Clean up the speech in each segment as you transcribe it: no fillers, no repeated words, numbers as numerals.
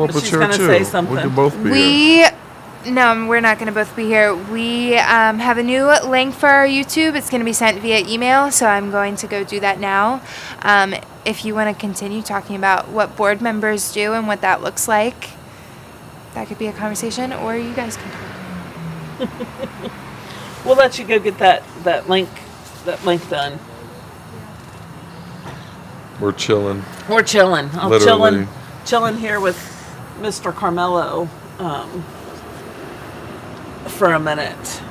pull up a She's chair gonna too. say something. We can both be here. No, we're not going to both be here. We have a new link for our YouTube. It's going to be sent via email, so I'm going to go do that now. If you want to continue talking about what board members do and what that looks like, that could be a conversation, or you guys can talk. We'll let you go get that link done. We're chilling. We're chilling. I'm Literally. chilling here with Mr. Carmelo for a minute.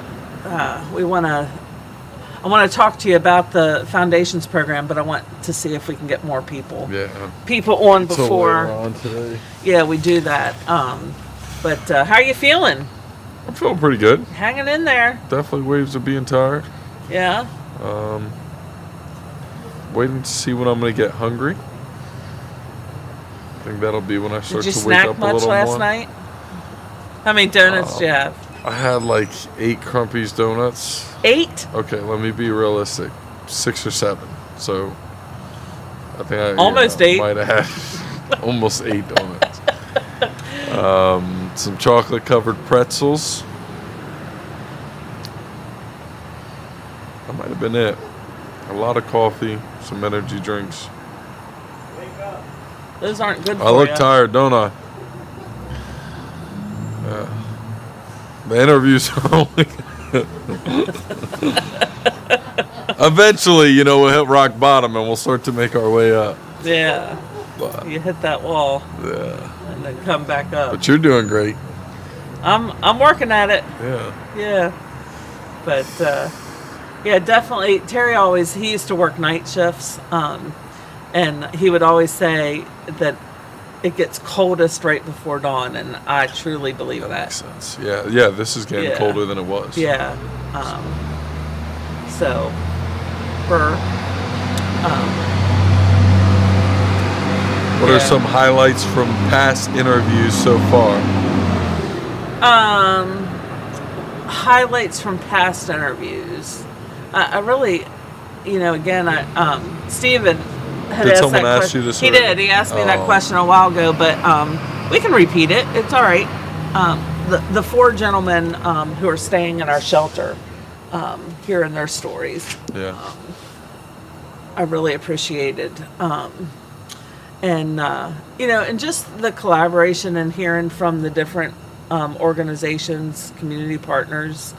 I want to talk to you about the foundations program, but I want to see if we can get more people. Yeah. People on Until before. later on today. Yeah, we do that. But how are you feeling? I'm feeling pretty good. Hanging in there. Definitely waves of being tired. Yeah. Waiting to see when I'm going to get hungry. I think that'll be when I start Did you to wake snack up a much little last more. night? How many donuts did you have? I had like 8 Crumpy's donuts. 8? Okay, let me be realistic. 6 or 7. So I think I Almost 8. might have had almost 8 donuts. Some chocolate covered pretzels. That might have been it. A lot of coffee, some energy drinks. Those aren't good for I look you. tired, don't I? The interviews are only... Eventually, we'll hit rock bottom and we'll start to make our way up. Yeah. But, You hit that wall yeah. and then come back up. But you're doing great. I'm working at it. Yeah. Yeah. But yeah, definitely. Terry he used to work night shifts, and he would always say that it gets coldest right before dawn, and I truly believe that. Makes sense. Yeah. This is getting colder than it was. Yeah. So, for what are some highlights from past interviews so far? Highlights from past interviews. I really, again, Steven had Did asked someone that ask you this He already? did. He asked me that Oh. question a while ago, but we can repeat it. It's all right. The 4 gentlemen who are staying in our shelter, hearing their stories, Yeah. I really appreciated. And just the collaboration and hearing from the different organizations, community partners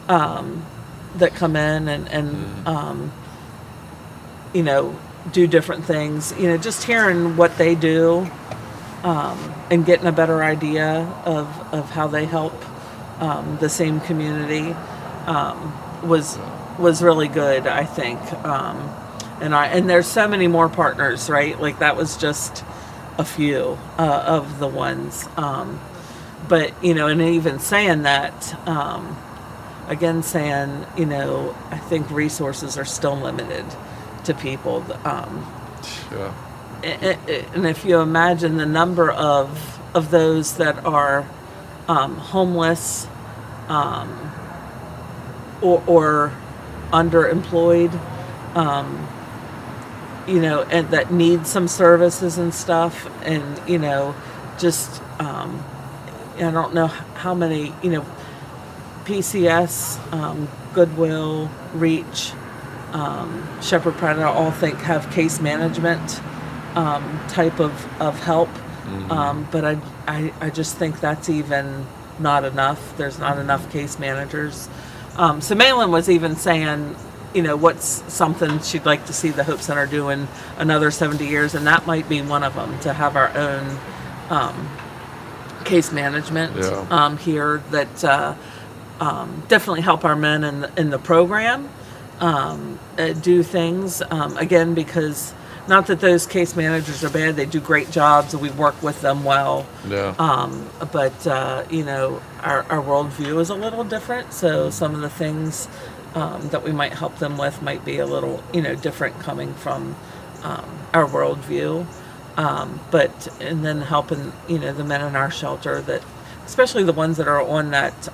that come in and do different things. Just hearing what they do and getting a better idea of how they help the same community was really good, I think. And there's so many more partners, right? Like that was just a few of the ones. But, and even saying that, again, saying, I think resources are still limited to people. Yeah. And if you imagine the number of those that are homeless or underemployed, and that need some services and stuff, and just I don't know how many PCS, Goodwill, Reach, Shepherd Predator all have case management type of help, but I just think that's even not enough. There's not enough case managers. So Malin was even saying, what's something she'd like to see the Hope Center do in another 70 years, and that might be one of them, to have our own case management here that definitely help our men in the program do things, again, because not that those case managers are bad, they do great jobs and we work with them well. Yeah. But our worldview is a little different, so some of the things that we might help them with might be a little, different coming from our worldview. And then helping, the men in our shelter, that, especially the ones that are on that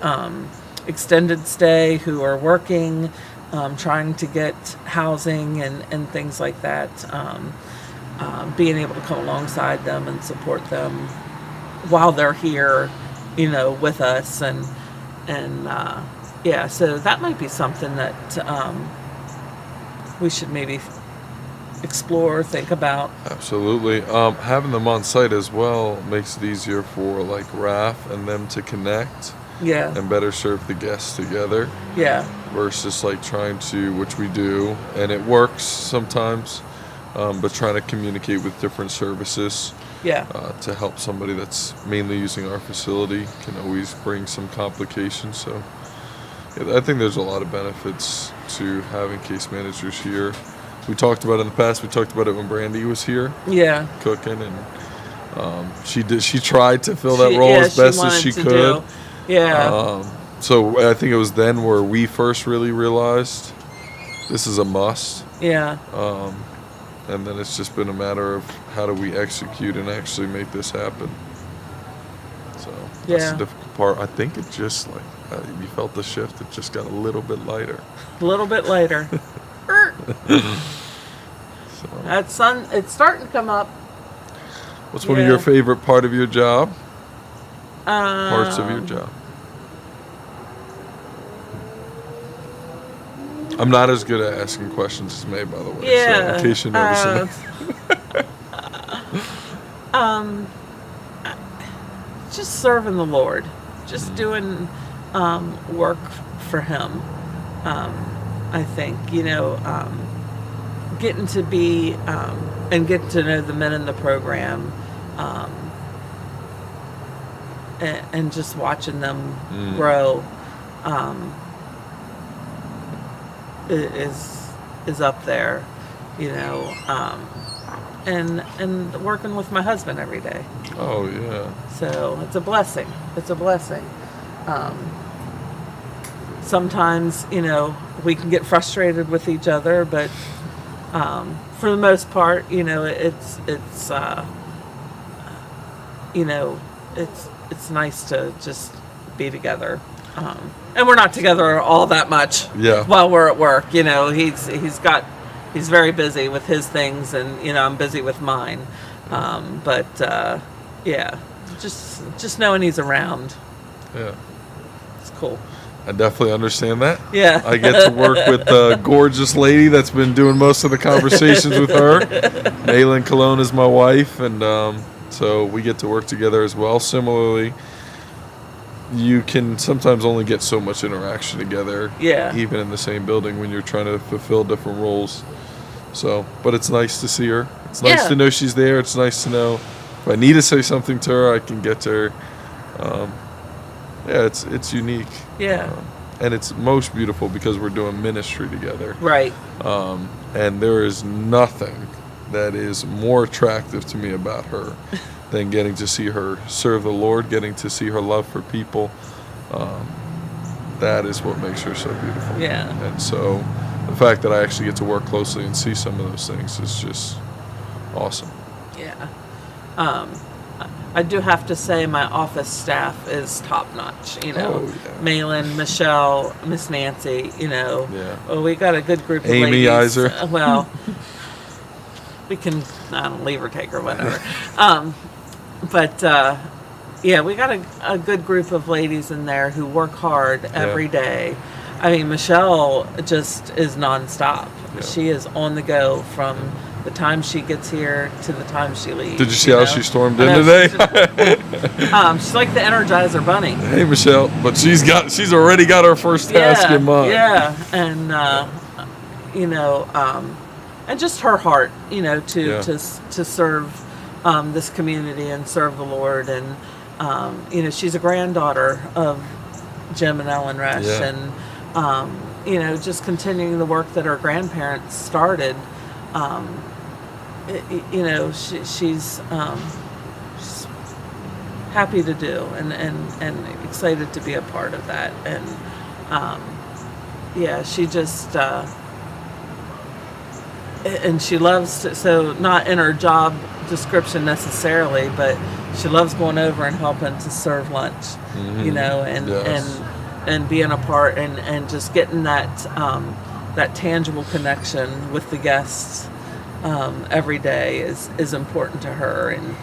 extended stay, who are working, trying to get housing and things like that, being able to come alongside them and support them while they're here, with us, and yeah, so that might be something that we should maybe explore, think about. Absolutely. Having them on site as well makes it easier for like Raf and them to connect Yeah, and better serve the guests together yeah, versus like trying to, which we do, and it works sometimes, but trying to communicate with different services yeah, to help somebody that's mainly using our facility can always bring some complications. So yeah, I think there's a lot of benefits to having case managers here. We talked about it in the past. We talked about it when Brandy was here yeah. cooking, and she tried to fill that role as best as she could. Do. Yeah, So I think it was then where we first really realized this is a must. yeah, And then it's just been a matter of how do we execute and actually make this happen. So that's Yeah. the difficult part. I think it just like you felt the shift. It just got a little bit lighter. a little bit later. So That sun, it's starting to come up. what's one of your Yeah. favorite part of your job? Parts of your Um, job. I'm not as good at asking questions as May, by the way. Yeah. So in case you're noticing. Just serving the Lord, just doing work for Him. I think, getting to be and getting to know the men in the program, and just watching them grow is up there, and working with my husband every day. Oh yeah. So it's a blessing. It's a blessing. Sometimes, we can get frustrated with each other, but for the most part, it's nice to just be together. And we're not together all that much. Yeah. While we're at work, he's very busy with his things, and I'm busy with mine. But yeah, just knowing he's around, Yeah. it's cool. I definitely understand that. Yeah. I get to work with a gorgeous lady that's been doing most of the conversations with her. Naylin Cologne is my wife, and so we get to work together as well. Similarly, you can sometimes only get so much interaction together, Yeah. even in the same building when you're trying to fulfill different roles. So, but it's nice to see her. It's nice Yeah. to know she's there. It's nice to know if I need to say something to her, I can get to her. Yeah, it's unique. Yeah. And it's most beautiful because we're doing ministry together. Right. And there is nothing that is more attractive to me about her than getting to see her serve the Lord, getting to see her love for people. That is what makes her so beautiful. Yeah. And so the fact that I actually get to work closely and see some of those things is just awesome. Yeah. I do have to say my office staff is top notch. Oh, yeah. Malin, Michelle, Miss Nancy. Yeah. Well, we got a good group of Amy ladies. Iser. Well, we can leave or take or whatever. But yeah, we got a good group of ladies in there who work hard every day. I mean, Michelle just is nonstop. Yeah. She is on the go from the time she gets here to the time she leaves. Did you see how she stormed in I know, today? she's like the Energizer Bunny. Hey, Michelle, but she's already got her first task in mind. Yeah, and and just her heart, to serve this community and serve the Lord, and she's a granddaughter of Jim and Ellen Resch, Yeah. and just continuing the work that her grandparents started. She's happy to do and excited to be a part of that, and she just and she loves to, so not in her job description necessarily, but she loves going over and helping to serve lunch, and Yes. and being a part and just getting that that tangible connection with the guests every day is important to her, and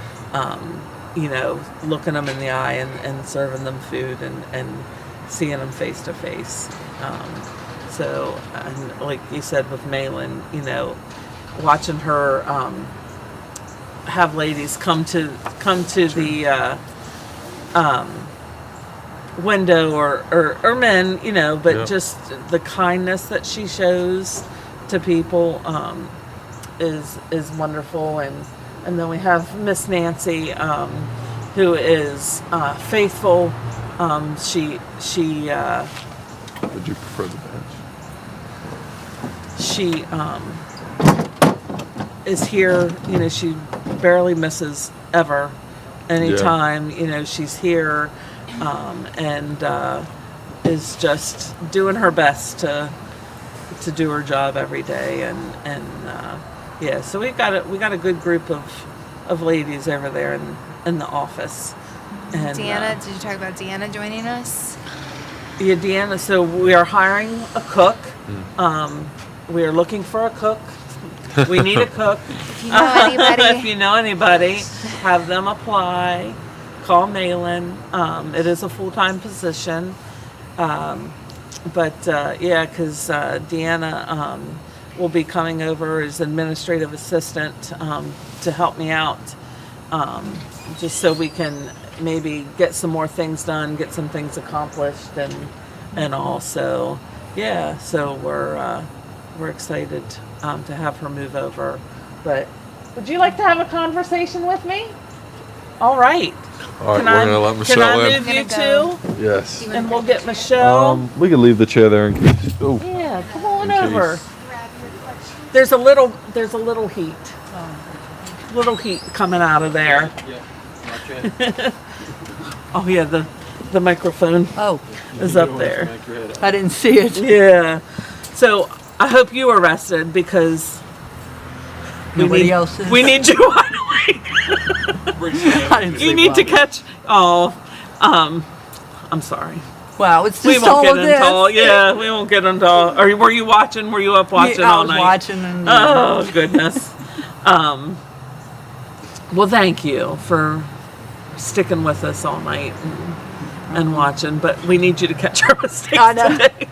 looking them in the eye and serving them food and seeing them face to face. So, and like you said with Malin, watching her have ladies come to the window or men, but Yeah. just the kindness that she shows to people is wonderful. And then we have Miss Nancy, who is faithful. She Would you prefer the bench? she is here. She barely misses ever. Anytime she's here, and is just doing her best to do her job every day. And yeah, so we got a good group of ladies over there in the office. And Deanna, did you talk about Deanna joining us? yeah, Deanna. So we are hiring a cook. We are looking for a cook. We need a cook. If you know anybody. If you know anybody, have them apply. Call Malin. It is a full-time position. But yeah, because Deanna will be coming over as administrative assistant to help me out, just so we can maybe get some more things done, get some things accomplished, and also, yeah. So we're excited to have her move over. But would you like to have a conversation with me? All right. All right, we're gonna let Michelle Can I in. move you Gonna too? Yes. And we'll get Michelle. We can leave the chair there in case. Oh, Yeah, come on in over. case. There's a little heat. Little heat coming out of there. Oh yeah, the microphone is up there. I didn't see it. Yeah. So I hope you are rested because Nobody else is. we need you wide awake. I didn't You sleep need to well. catch. Oh, I'm sorry. Wow, it's We just won't all get of into this. all. Yeah, we won't get into all. Or were you watching? Were you up watching I all was night? watching and Oh goodness. Well, thank you for sticking with us all night and watching. But we need you to catch our mistakes I know. today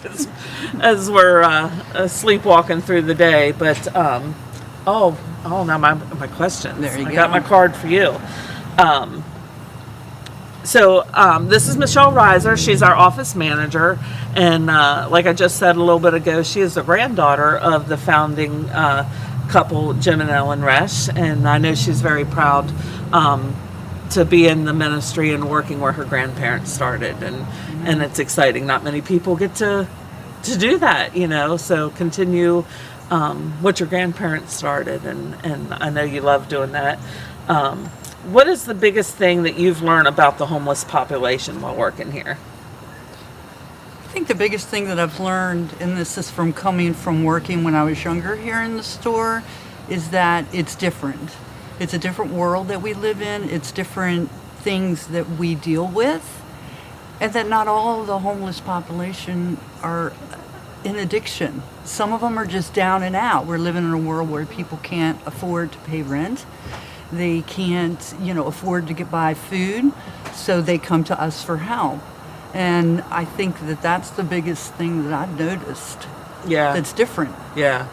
as we're sleepwalking through the day. But now my questions. There you I go. got my card for you. So this is Michelle Reiser. She's our office manager, and like I just said a little bit ago, she is the granddaughter of the founding couple, Jim and Ellen Resch, and I know she's very proud to be in the ministry and working where her grandparents started, and it's exciting. Not many people get to do that, So continue what your grandparents started, and I know you love doing that. What is the biggest thing that you've learned about the homeless population while working here? I think the biggest thing that I've learned, and this is from coming from working when I was younger here in the store, is that it's different. It's a different world that we live in. It's different things that we deal with, and that not all of the homeless population are in addiction. Some of them are just down and out. We're living in a world where people can't afford to pay rent. They can't, afford to buy food, so they come to us for help. And I think that that's the biggest thing that I've noticed. Yeah. That's different. Yeah.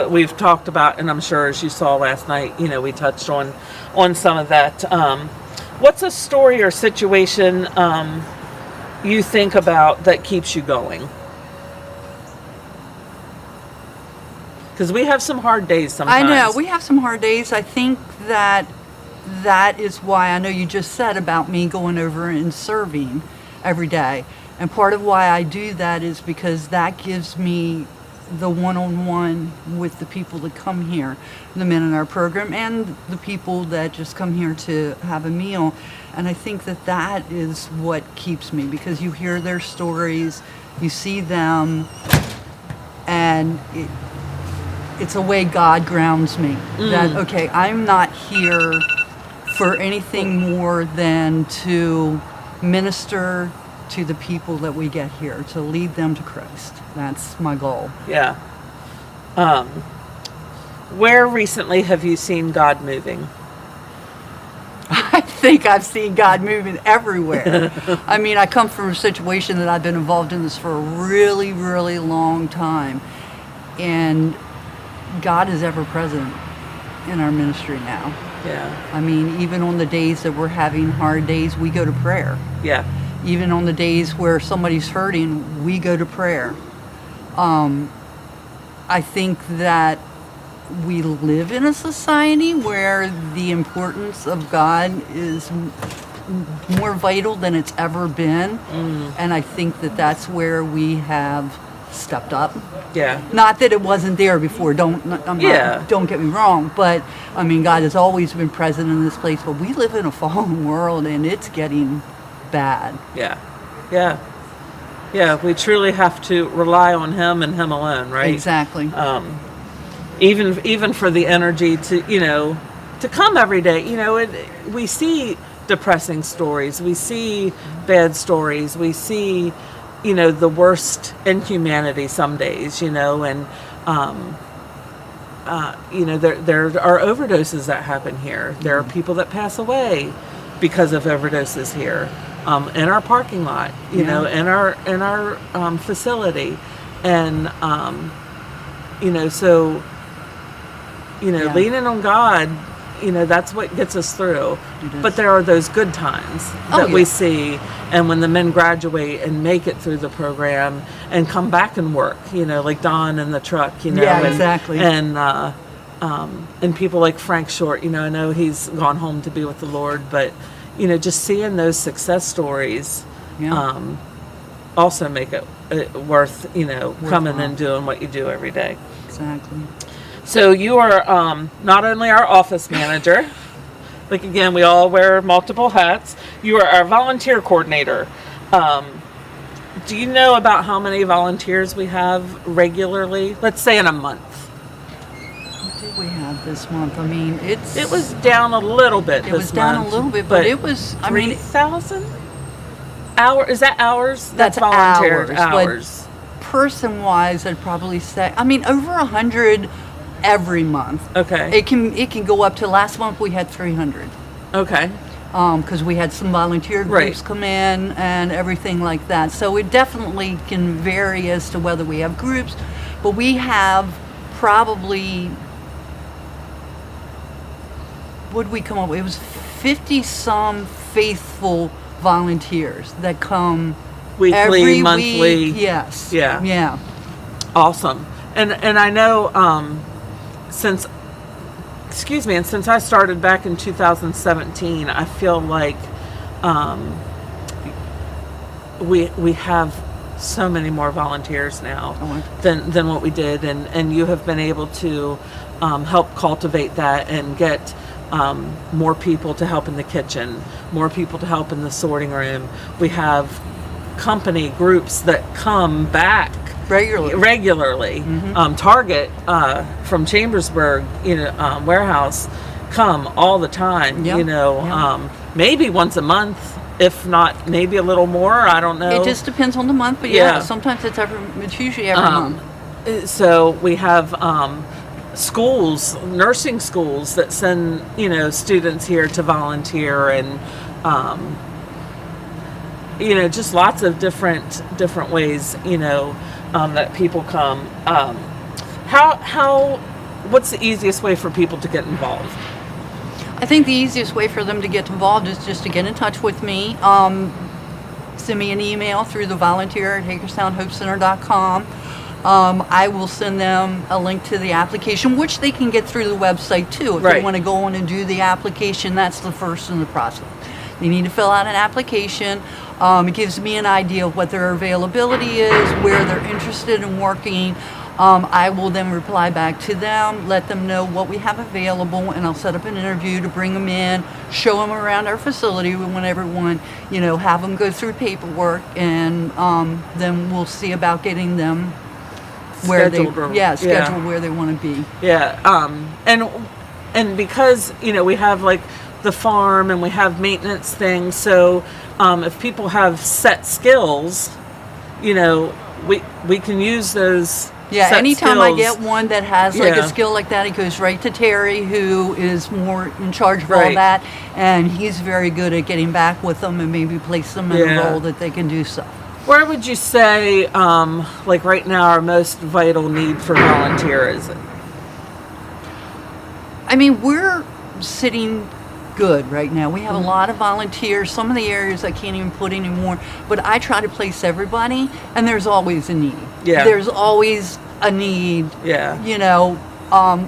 We've talked about, and I'm sure as you saw last night, we touched on some of that. What's a story or situation you think about that keeps you going? Because we have some hard days sometimes. I know, we have some hard days. I think that is why I know you just said about me going over and serving every day. And part of why I do that is because that gives me the one-on-one with the people that come here, the men in our program, and the people that just come here to have a meal. And I think that is what keeps me, because you hear their stories, you see them, and it's a way God grounds me. That, okay, I'm not here for anything more than to minister to the people that we get here, to lead them to Christ. That's my goal. Yeah. Where recently have you seen God moving? I think I've seen God moving everywhere. I mean, I come from a situation that I've been involved in this for a really, really long time. And God is ever present in our ministry now. Yeah. I mean, even on the days that we're having hard days, we go to prayer. Yeah. Even on the days where somebody's hurting, we go to prayer. I think that we live in a society where the importance of God is more vital than it's ever been. And I think that that's where we have stepped up. Yeah. Not that it wasn't there before, don't get me wrong, but I mean, God has always been present in this place, but we live in a fallen world and it's getting bad. Yeah. Yeah. Yeah. We truly have to rely on Him and Him alone, right? Exactly. Even for the energy to, to come every day. We see depressing stories. We see bad stories. We see, the worst in humanity some days, and, there are overdoses that happen here. There are people that pass away because of overdoses here, in our parking lot, in our facility. And, so, leaning on God, that's what gets us through. But there are those good times that we see, and when the men graduate and make it through the program and come back and work, like Don in the truck, exactly. And people like Frank Short, I know he's gone home to be with the Lord, but just seeing those success stories, also make it worth, coming and doing what you do every day. Exactly. So you are not only our office manager, like again, we all wear multiple hats. You are our volunteer coordinator. Do you know about how many volunteers we have regularly? Let's say in a month. What did we have this month? I mean, it was down a little bit. It was down a little bit, but it was. 3,000 hours. Is that hours? That's volunteer hours. Person-wise, I'd probably say. I mean, over 100 every month. Okay. It can go up to. Last month we had 300. Okay. Because we had some volunteer groups come in and everything like that. So it definitely can vary as to whether we have groups, but we have probably, what did we come up with? It was 50 some faithful volunteers that come weekly, every monthly. Week. Yes. Yeah. Yeah. Awesome. And I know since I started back in 2017, I feel like we have so many more volunteers now than what we did, and you have been able to help cultivate that and get more people to help in the kitchen, more people to help in the sorting room. We have company groups that come back regularly. Mm-hmm. Target from Chambersburg, warehouse, come all the time. Maybe once a month, if not maybe a little more. I don't know. It just depends on the month, but sometimes it's usually every month. So we have schools, nursing schools that send students here to volunteer, and just lots of different ways that people come. What's the easiest way for people to get involved? I think the easiest way for them to get involved is just to get in touch with me. Send me an email through the volunteer at HagerstownHopeCenter.com. I will send them a link to the application, which they can get through the website too. If they want to go on and do the application, that's the first in the process. They need to fill out an application. It gives me an idea of what their availability is, where they're interested in working. I will then reply back to them, let them know what we have available, and I'll set up an interview to bring them in, show them around our facility. We want everyone, have them go through paperwork, and then we'll see about getting them where scheduled where they want to be. Yeah, and because we have like the farm and we have maintenance things, so if people have set skills, we can use those Yeah, set anytime I skills. get one that has like Yeah. a skill like that, it goes right to Terry, who is more in charge of all Right. that, and he's very good at getting back with them and maybe place them in Yeah. a role that they can do so. Where would you say, like right now, our most vital need for volunteer is it? I mean, we're sitting good right now. We have a lot of volunteers. Some of the areas I can't even put anymore, but I try to place everybody, and there's always a need. Yeah. There's always a need. Yeah. You know,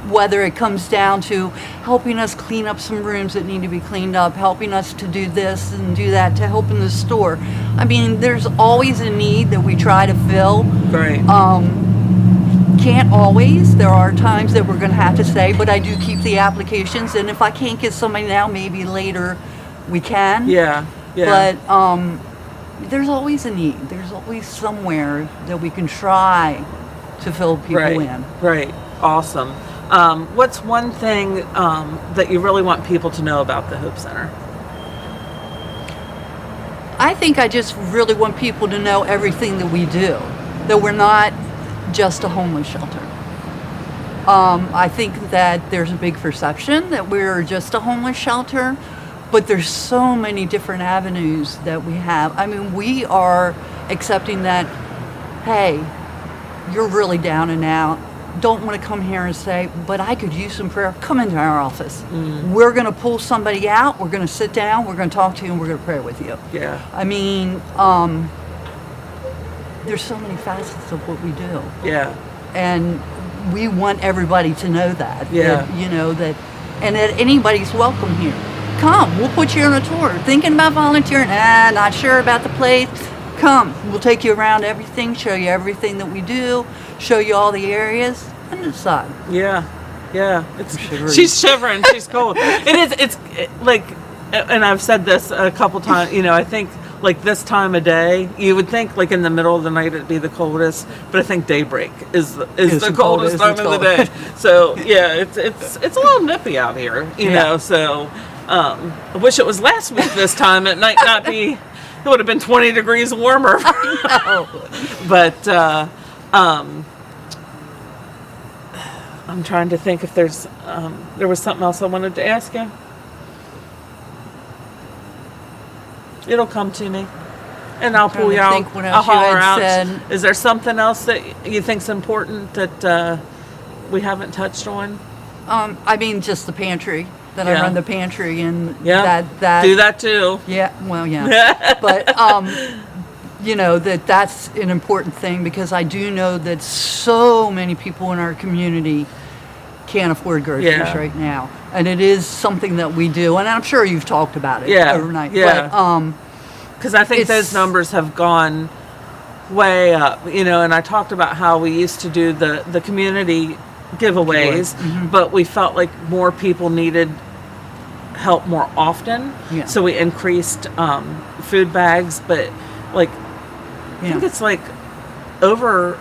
whether it comes down to helping us clean up some rooms that need to be cleaned up, helping us to do this and do that, to help in the store. I mean, there's always a need that we try to fill. Right. Can't always. There are times that we're going to have to say, but I do keep the applications, and if I can't get somebody now, maybe later we can. Yeah. Yeah. But there's always a need. There's always somewhere that we can try to fill people right. in. Right. Awesome. What's one thing that you really want people to know about the Hope Center? I think I just really want people to know everything that we do, that we're not just a homeless shelter. I think that there's a big perception that we're just a homeless shelter, but there's so many different avenues that we have. I mean, we are accepting that, hey, you're really down and out. Don't want to come here and say, but I could use some prayer. Come into our office. We're going to pull somebody out. We're going to sit down. We're going to talk to you, and we're going to pray with you. Yeah. I mean, there's so many facets of what we do. Yeah. And we want everybody to know that. Yeah. That, you know, that, and that anybody's welcome here. Come, we'll put you on a tour. Thinking about volunteering? Not sure about the place. Come, we'll take you around everything, show you everything that we do, show you all the areas, and decide. Yeah. Yeah. shivering. She's shivering. She's cold. It's like, and I've said this a couple times, you know, I think like this time of day, you would think like in the middle of the night it'd be the coldest, but I think daybreak is the coldest time of the day. So yeah, it's a little nippy out here, you know. So I wish it was last week this time. It might not be. It would have been 20 degrees warmer. But I'm trying to think if there was something else I wanted to ask you. It'll come to me, and I'll pull you out. Think what I'll else you holler had out. said. Is there something else that you think's important that we haven't touched on? I mean, just the pantry. That I Yeah. run the pantry, and Yeah, that do that too. Yeah, well, yeah. But, you know, that's an important thing, because I do know that so many people in our community can't afford groceries Yeah. right now. And it is something that we do. And I'm sure you've talked about it Yeah, overnight. yeah. But, Because I think It's- those numbers have gone way up, you know, and I talked about how we used to do the community giveaways, but we felt like more people needed help more often. Yeah. So we increased food bags, but like, I think yeah. it's like over,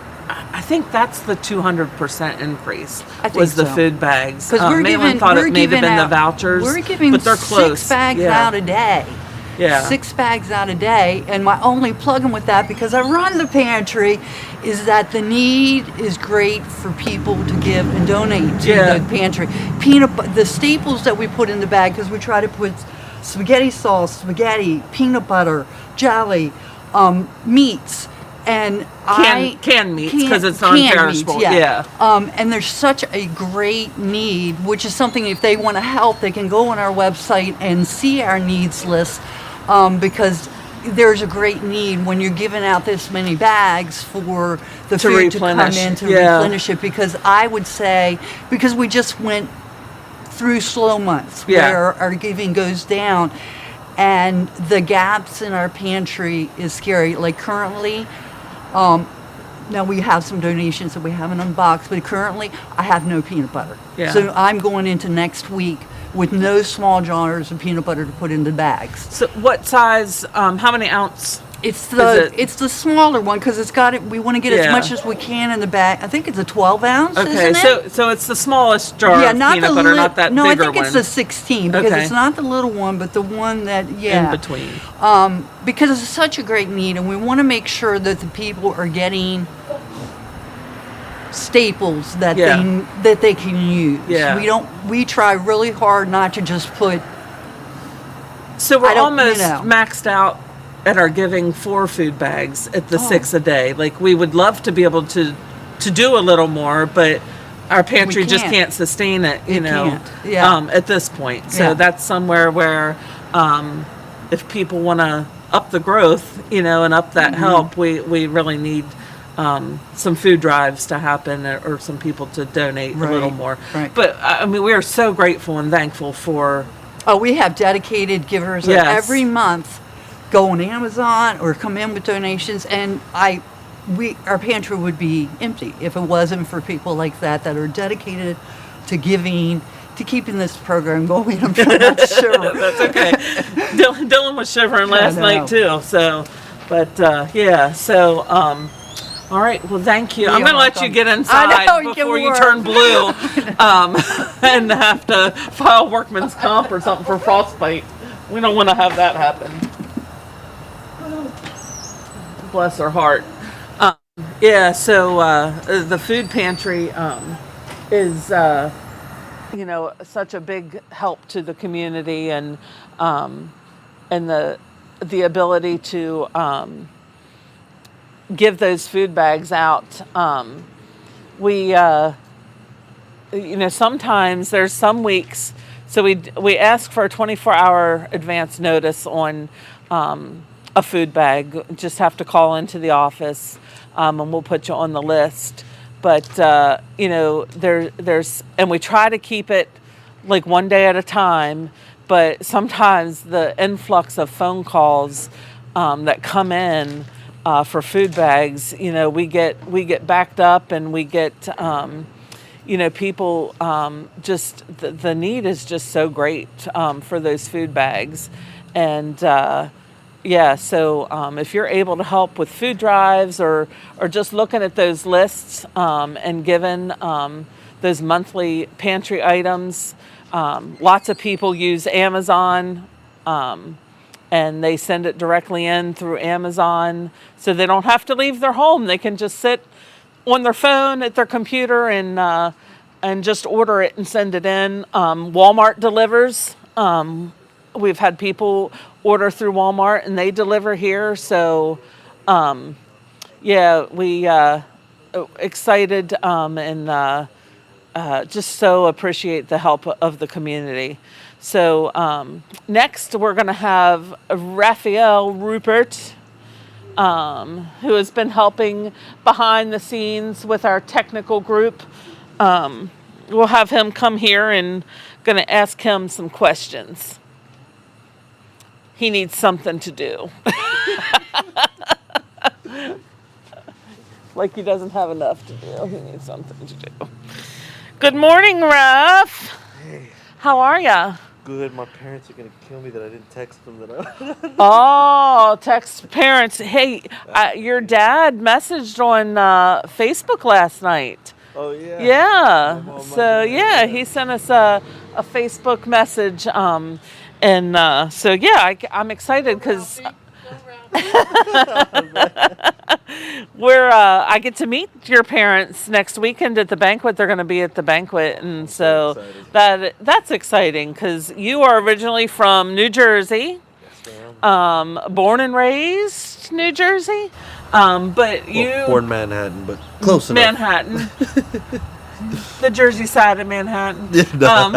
I think that's the 200% increase I think was the so. food bags. Because we're Maitland giving, thought we're it may have giving been out, the vouchers, we're giving but they're close. 6 bags Yeah. out a day. Yeah. 6 bags out a day, and my only plug-in with that, because I run the pantry, is that the need is great for people to give and donate to Yeah. the pantry. The staples that we put in the bag, because we try to put spaghetti sauce, spaghetti, peanut butter, jelly, meats, and Canned meats, 'cause it's non-perishable, yeah. And there's such a great need, which is something, if they want to help, they can go on our website and see our needs list, because there's a great need when you're giving out this many bags for the To food to come replenish, in to yeah. replenish it. Because I would say, because we just went through slow months Yeah. where our giving goes down, and the gaps in our pantry is scary. Like currently, now we have some donations that we haven't unboxed, but currently I have no peanut butter. Yeah. So I'm going into next week with no small jars of peanut butter to put into bags. So what size, how many ounce? It's Is it- it's the smaller one, because it's got it. We want to get as Yeah. much as we can in the bag. I think it's a 12 ounce. Okay, isn't it? so it's the smallest jar Yeah, of not peanut the butter, not that no, bigger I think one. it's the 16, because Okay. it's not the little one, but the one that in between. because it's such a great need, and we want to make sure that the people are getting staples that Yeah. they can use. Yeah. We try really hard not to just put. So we're I don't- almost you know. maxed out at our giving for food bags at the Oh. 6 a day. Like, we would love to be able to do a little more, but our pantry just can't. can't sustain it, you It know, can't. Yeah. at this point. So Yeah. that's somewhere where, if people want to up the growth, you know, and up that help, we really need some food drives to happen, or some people to donate a little Right, more. right. But I mean, we are so grateful and thankful for. Oh, we have dedicated givers Yes. every month go on Amazon or come in with donations, and our pantry would be empty if it wasn't for people like that are dedicated to giving, to keeping this program going. I'm trying not to shiver. That's okay. Dylan was shivering last I night know. too. So, but yeah. So, all right. Well, thank you. I'm You're going to let you welcome. get inside I know, you before you were. turn blue, and have to file workman's comp or something for frostbite. We don't want to have that happen. Bless her heart. Yeah. So the food pantry is. You know, such a big help to the community, and the ability to give those food bags out. We you know, sometimes there's some weeks, so we ask for a 24-hour advance notice on a food bag. Just have to call into the office, and we'll put you on the list. But, you know, there's, and we try to keep it like one day at a time, but sometimes the influx of phone calls that come in for food bags, you know, we get backed up, and we get, you know, people, just, the need is just so great for those food bags. And, yeah, so if you're able to help with food drives, or just looking at those lists and giving those monthly pantry items, lots of people use Amazon, and they send it directly in through Amazon, so they don't have to leave their home. They can just sit on their phone at their computer and just order it and send it in. Walmart delivers. We've had people order through Walmart and they deliver here. So, yeah, we excited and just so appreciate the help of the community. So next we're going to have Raphael Rupert, who has been helping behind the scenes with our technical group. We'll have him come here and going to ask him some questions. He needs something to do. Like he doesn't have enough to do. He needs something to do. Good morning, Ruff. Hey, How are ya? good. My parents are gonna kill me that I didn't text them that I. Oh, text parents. Hey, your dad messaged on Facebook last night. Oh yeah. Yeah. My mom, my So dad, yeah, yeah. he sent us a Facebook message. And so yeah, I'm excited because we're I get to meet your parents next weekend at the banquet. They're going to be at the banquet, and so excited. that's exciting because you are originally from New Jersey, Yes, ma'am. born and raised New Jersey, but you Well, born Manhattan, but close enough. Manhattan. The Jersey side of Manhattan. No.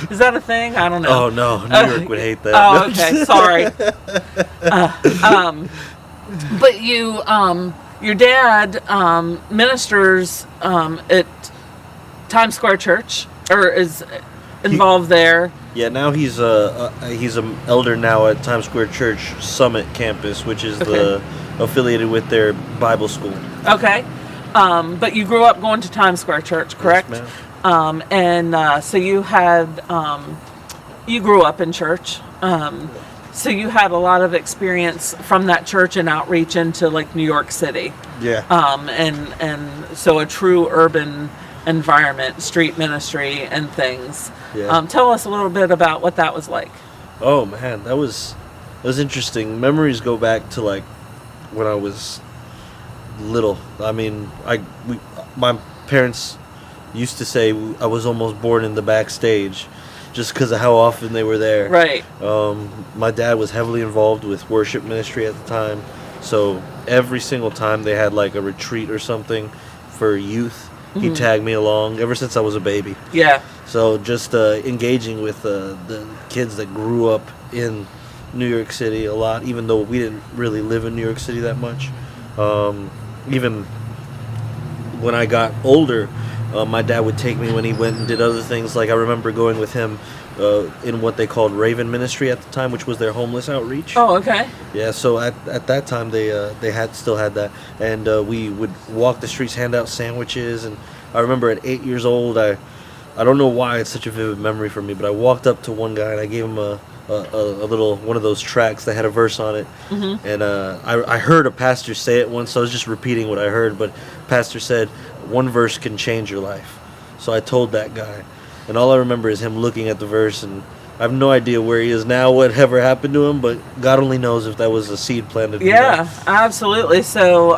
Is that a thing? I don't know. Oh no, New York would hate that. Oh, okay. Sorry. But you, your dad ministers at Times Square Church, or is involved there. Yeah, now he's an elder now at Times Square Church Summit campus, which is Okay. affiliated with their Bible school. Okay. But you grew up going to Times Square Church, correct? Yes, ma'am. And so you had, you grew up in church. So you had a lot of experience from that church and outreach into like New York City. Yeah. And so a true urban environment, street ministry and things. Yeah. Tell us a little bit about what that was like. Oh man, that was interesting. Memories go back to like when I was little. I mean, my parents used to say I was almost born in the backstage, just because of how often they were there. Right. My dad was heavily involved with worship ministry at the time, so every single time they had like a retreat or something for youth, he'd tag me along ever since I was a baby. Yeah. So just engaging with the kids that grew up in New York City a lot, even though we didn't really live in New York City that much. Even when I got older, my dad would take me when he went and did other things. Like I remember going with him in what they called Raven Ministry at the time, which was their homeless outreach. Oh, okay. Yeah, so at that time they still had that, and we would walk the streets, hand out sandwiches, and I remember at 8 years old, I don't know why it's such a vivid memory for me, but I walked up to one guy and I gave him a little one of those tracts that had a verse on it, and I heard a pastor say it once, so I was just repeating what I heard, but pastor said, "One verse can change your life." So I told that guy, and all I remember is him looking at the verse, and I have no idea where he is now, whatever happened to him, but God only knows if that was a seed planted. Yeah, absolutely. So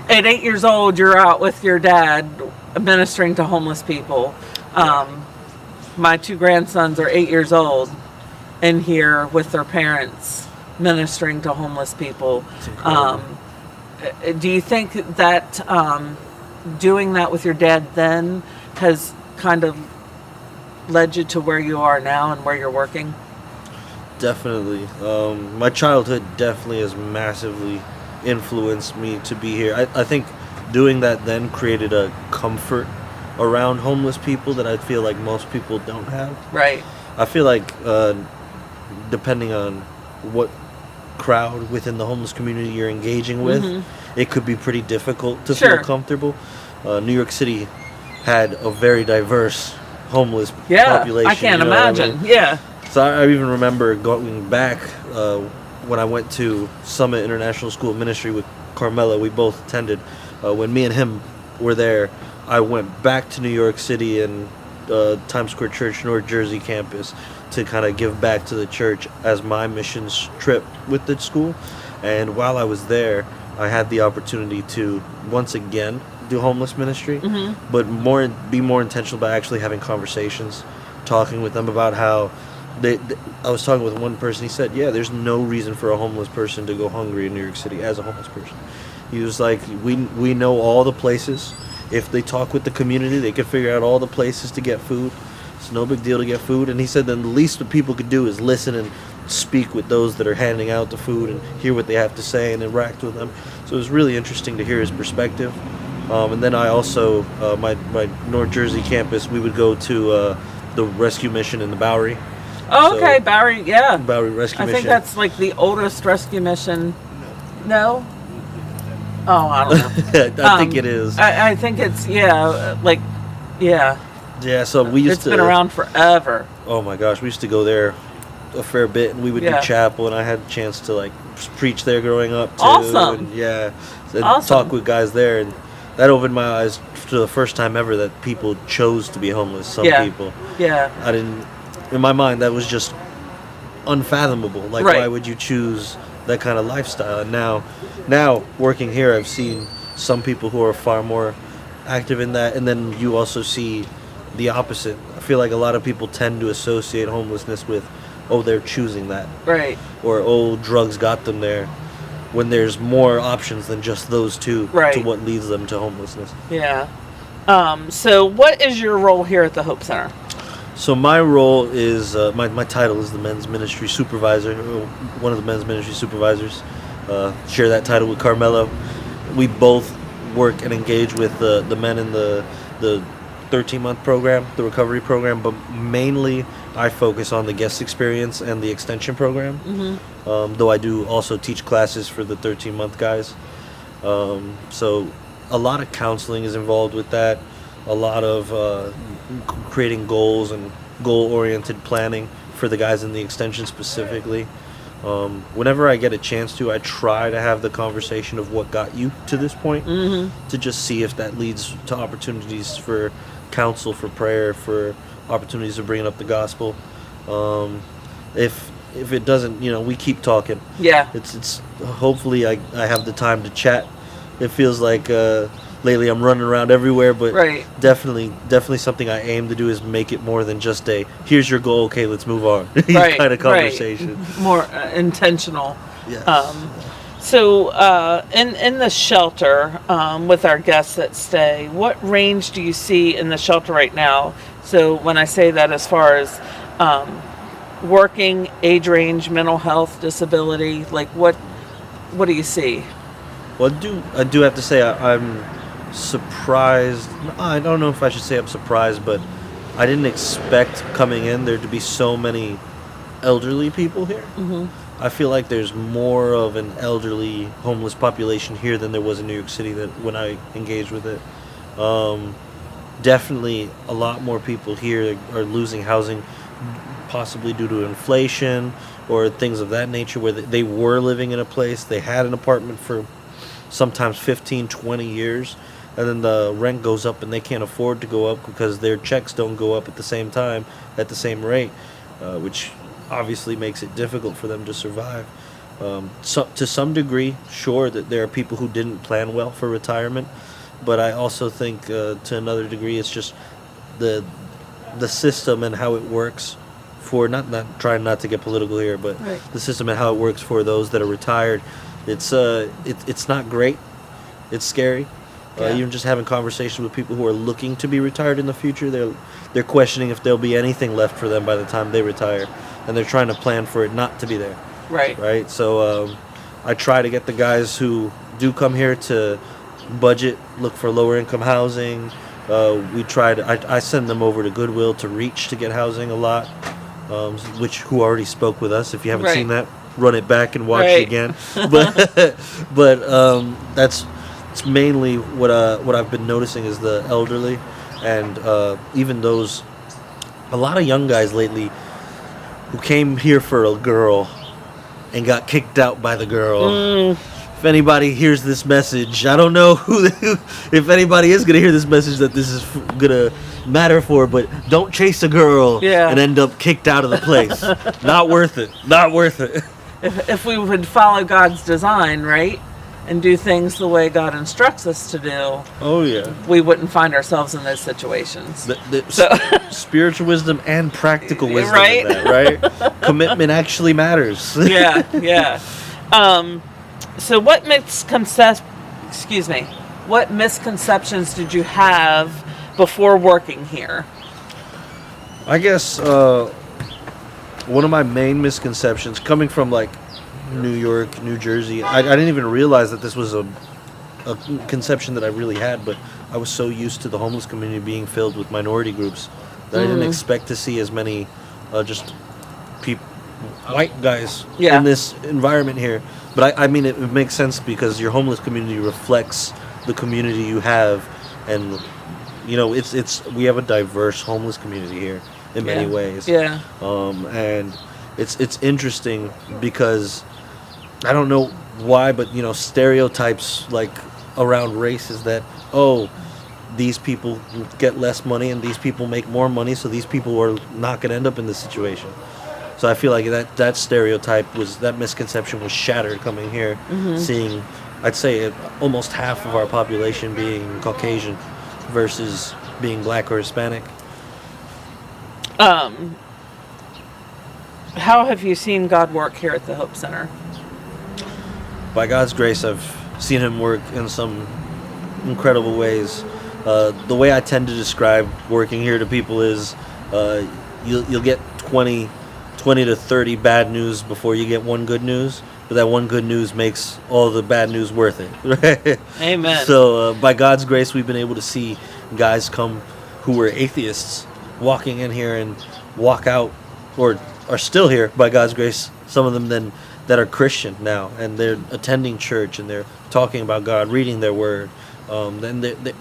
at 8 years old, you're out with your dad ministering to homeless people. My two grandsons are 8 years old and here with their parents ministering to homeless people. Do you think that doing that with your dad then has kind of led you to where you are now and where you're working? Definitely. My childhood definitely has massively influenced me to be here. I think doing that then created a comfort around homeless people that I feel like most people don't have. Right. I feel like depending on what crowd within the homeless community you're engaging with, it could be pretty difficult to feel comfortable. New York City had a very diverse homeless population. I can't imagine. I mean? Yeah. So I even remember going back when I went to Summit International School of Ministry with Carmela. We both attended. When me and him were there, I went back to New York City and Times Square Church, North Jersey campus to kind of give back to the church as my missions trip with the school. And while I was there, I had the opportunity to once again do homeless ministry, but be more intentional about actually having conversations, talking with them about how I was talking with one person. He said, "Yeah, there's no reason for a homeless person to go hungry in New York City as a homeless person." He was like, "We know all the places. If they talk with the community, they can figure out all the places to get food. It's no big deal to get food." And he said then the least that people could do is listen and speak with those that are handing out the food and hear what they have to say and interact with them. So it was really interesting to hear his perspective. And then I also, my North Jersey campus, we would go to the rescue mission in the Bowery. Oh, okay, Bowery, yeah. Bowery Rescue Mission. I think that's like the oldest rescue mission. No? Oh, I don't know. I think it is. I think it's, yeah. Yeah, so we used to... It's been around forever. Oh my gosh, we used to go there a fair bit, and we would do chapel, and I had a chance to like preach there growing up too. Awesome. And, and talk with guys there, and that opened my eyes for the first time ever that people chose to be homeless. Some people. Yeah. I didn't... In my mind, that was just unfathomable. Like, why would you choose that kind of lifestyle? And now working here, I've seen some people who are far more active in that, and then you also see the opposite. I feel like a lot of people tend to associate homelessness with, oh, they're choosing that. Right. Or, oh, drugs got them there. When there's more options than just those two to what leads them to homelessness. Yeah. So what is your role here at the Hope Center? So my role is, my title is the men's ministry supervisor, one of the men's ministry supervisors. Share that title with Carmelo. We both work and engage with the men in the 13-month program, the recovery program, but mainly I focus on the guest experience and the extension program, though I do also teach classes for the 13-month guys. So a lot of counseling is involved with that, a lot of creating goals and goal-oriented planning for the guys in the extension specifically. Whenever I get a chance to, I try to have the conversation of what got you to this point, to just see if that leads to opportunities for counsel, for prayer, for opportunities of bringing up the gospel. If it doesn't, we keep talking. Yeah. It's hopefully I have the time to chat. It feels like lately I'm running around everywhere, but Right. definitely something I aim to do is make it more than just a here's your goal, okay, let's move on Right, kind of conversation. Right. More intentional. Yes. So, in the shelter, with our guests that stay, what range do you see in the shelter right now? So, when I say that, as far as working, age range, mental health, disability, like what do you see? Well, I do have to say I'm surprised. I don't know if I should say I'm surprised, but I didn't expect coming in there to be so many elderly people here. Mm-hmm. I feel like there's more of an elderly homeless population here than there was in New York City that when I engaged with it. Definitely a lot more people here are losing housing, possibly due to inflation or things of that nature, where they were living in a place, they had an apartment for sometimes 15, 20 years, and then the rent goes up and they can't afford to go up because their checks don't go up at the same time, at the same rate, which obviously makes it difficult for them to survive. So to some degree, sure, that there are people who didn't plan well for retirement, but I also think to another degree it's just the system and how it works for not trying not to get political here, but Right. the system and how it works for those that are retired. It's not great. It's scary. Yeah. Even just having conversations with people who are looking to be retired in the future, they're questioning if there'll be anything left for them by the time they retire, and they're trying to plan for it not to be there. Right. So I try to get the guys who do come here to budget, look for lower income housing. I send them over to Goodwill to Reach to get housing a lot, who already spoke with us. If you haven't Right. seen that, run it back and watch Right. it again. But that's mainly what I've been noticing is the elderly, and even those, a lot of young guys lately who came here for a girl and got kicked out by the girl. If anybody hears this message, I don't know if anybody is gonna hear this message that this is gonna matter for, but don't chase a girl Yeah. and end up kicked out of the place. Not worth it. Not worth it. If we would follow God's design, right, and do things the way God instructs us to do, Oh yeah. we wouldn't find ourselves in those situations. So, spiritual wisdom and practical wisdom Right. in that, right? Commitment actually matters. Yeah, yeah. So what misconceptions did you have before working here? I guess one of my main misconceptions, coming from like New York, New Jersey, I didn't even realize that this was a conception that I really had, but I was so used to the homeless community being filled with minority groups that I didn't expect to see as many just white guys Yeah. in this environment here. But I mean, it makes sense because your homeless community reflects the community you have, and you know, we have a diverse homeless community here in many ways. Yeah. And it's interesting because I don't know why, but you know, stereotypes like around race is that, oh, these people get less money and these people make more money, so these people are not going to end up in this situation. So I feel like that stereotype that misconception was shattered coming here, seeing, I'd say, almost half of our population being Caucasian versus being black or Hispanic. How have you seen God work here at the Hope Center? By God's grace, I've seen him work in some incredible ways. The way I tend to describe working here to people is you'll get 20 to 30 bad news before you get one good news, but that one good news makes all the bad news worth it. Right? Amen. So by God's grace, we've been able to see guys come who were atheists walking in here and walk out, or are still here by God's grace. Some of them then that are Christian now, and they're attending church and they're talking about God, reading their word. Then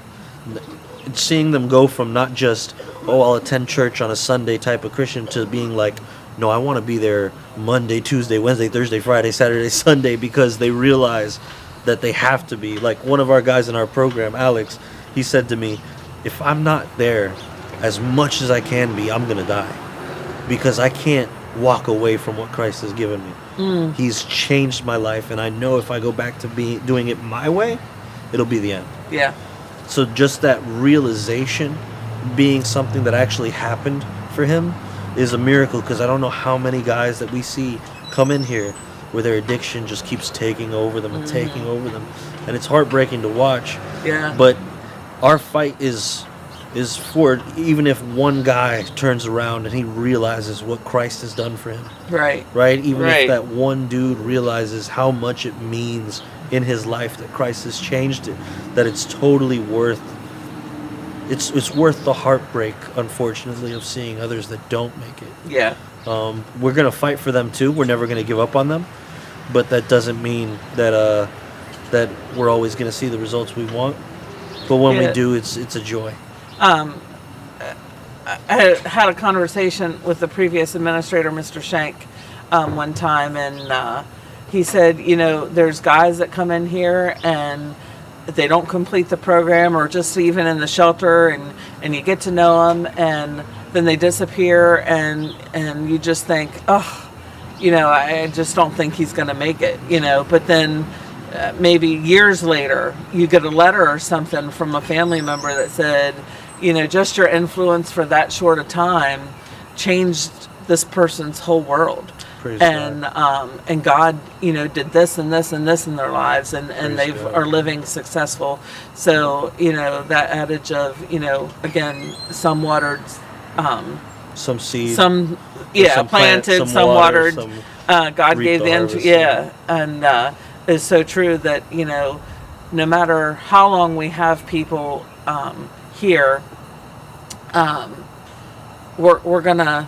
seeing them go from not just, oh, I'll attend church on a Sunday type of Christian, to being like, no, I want to be there Monday, Tuesday, Wednesday, Thursday, Friday, Saturday, Sunday, because they realize that they have to be. Like one of our guys in our program, Alex, he said to me, if I'm not there as much as I can be, I'm going to die, because I can't walk away from what Christ has given me. He's changed my life, and I know if I go back to doing it my way, it'll be the end. Yeah. So just that realization being something that actually happened for him is a miracle, because I don't know how many guys that we see come in here where their addiction just keeps taking over them and taking over them, and it's heartbreaking to watch. Yeah. But our fight is for, even if one guy turns around and he realizes what Christ has done for him, Right. right? Even Right. if that one dude realizes how much it means in his life that Christ has changed it, that it's totally worth. It's worth the heartbreak, unfortunately, of seeing others that don't make it. Yeah. We're gonna fight for them too. We're never gonna give up on them, but that doesn't mean that that we're always gonna see the results we want. But when we Yeah. do, it's a joy. I had a conversation with the previous administrator, Mr. Shank, one time, and he said, there's guys that come in here and they don't complete the program, or just even in the shelter, and you get to know them, and then they disappear, and you just think, oh, I just don't think he's going to make it, but then maybe years later you get a letter or something from a family member that said, just your influence for that short a time changed this person's whole world. Praise and God. And God, did this and this and this in their lives, and they God. are living successful. So that adage of again, some watered, Some seed. some some planted, plant, some water, watered. God reap gave the the harvest, and it's so true that no matter how long we have people here, we're gonna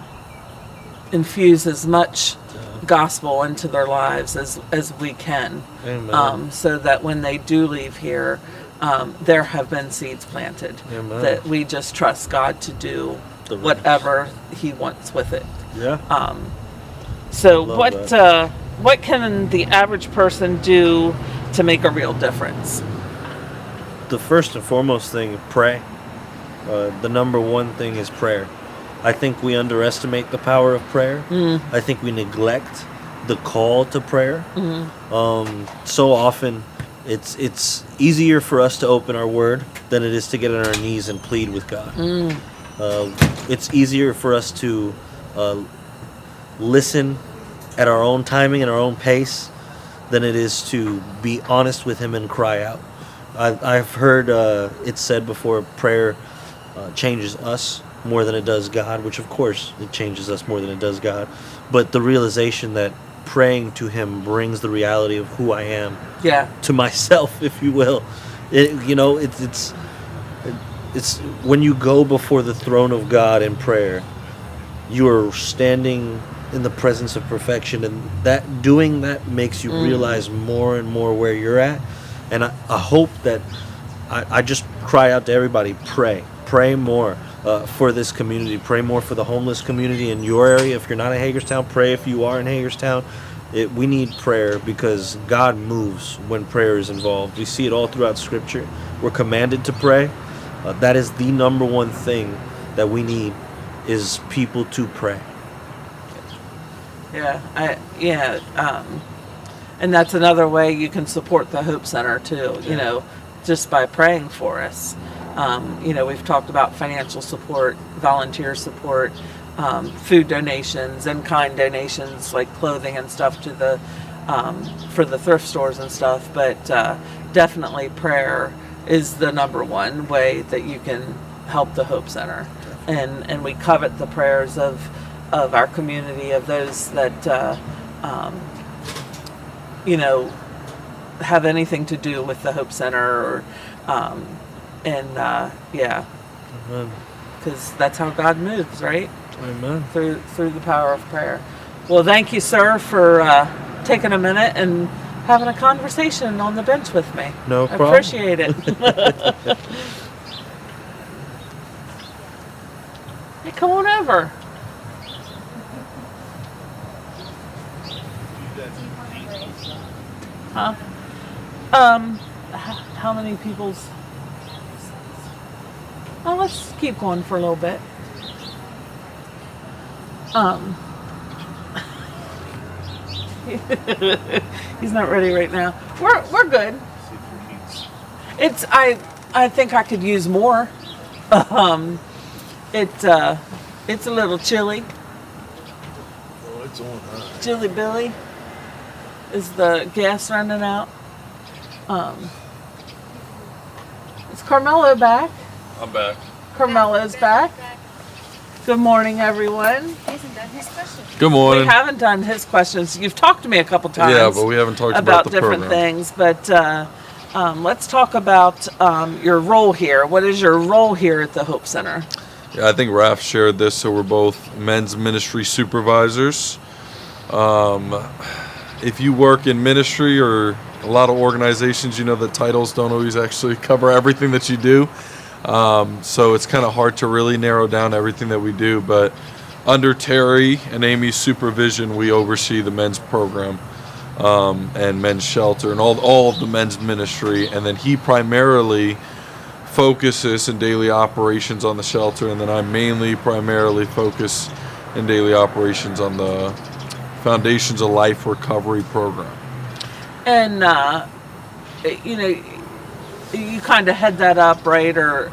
infuse as much gospel into their lives as we can. Amen. So that when they do leave here, there have been seeds planted. Amen. That we just trust God to do The rest. whatever He wants with it. Yeah. So Love what can the average person do to make a real difference? The first and foremost thing, pray. The number one thing is prayer. I think we underestimate the power of prayer. I think we neglect the call to prayer. So often, it's easier for us to open our word than it is to get on our knees and plead with God. It's easier for us to listen at our own timing and our own pace than it is to be honest with Him and cry out. I've heard it said before, prayer changes us more than it does God, which of course it changes us more than it does God. But the realization that praying to Him brings the reality of who I am to myself, if you will. It's when you go before the throne of God in prayer, you are standing in the presence of perfection, and that doing that makes you realize more and more where you're at. And I hope that I just cry out to everybody, pray more for this community, pray more for the homeless community in your area. If you're not in Hagerstown, pray if you are in Hagerstown. We need prayer, because God moves when prayer is involved. We see it all throughout Scripture. We're commanded to pray. That is the number one thing that we need, is people to pray. And that's another way you can support the Hope Center too, just by praying for us. We've talked about financial support, volunteer support, food donations, in-kind donations like clothing and stuff to the for the thrift stores and stuff. But definitely prayer is the number one way that you can help the Hope Center. And we covet the prayers of our community, of those that have anything to do with the Hope Center, or because that's how God moves, right? Amen. Through the power of prayer. Well, thank you, sir, for taking a minute and having a conversation on the bench with me. No I problem. appreciate it. Hey, come on over. Huh? How many people's? Oh, let's keep going for a little bit. He's not ready right now. We're good. I think I could use more. It's a little chilly. Oh, it's on high. Chilly Billy. Is the gas running out? Is Carmelo back? I'm back. Carmelo's back. Good morning, everyone. He hasn't done his question. Good We morning. haven't done his questions. You've talked to me a couple times. Yeah, but we haven't talked about the different program. things. But let's talk about your role here. What is your role here at the Hope Center? Yeah, I think Raph shared this, so we're both men's ministry supervisors. If you work in ministry or a lot of organizations, you know that titles don't always actually cover everything that you do. So it's kind of hard to really narrow down everything that we do. But under Terry and Amy's supervision, we oversee the men's program and men's shelter and all of the men's ministry. And then he primarily focuses in daily operations on the shelter, and then I primarily focus in daily operations on the Foundations of Life recovery program. And you know, you kind of head that up, right? Or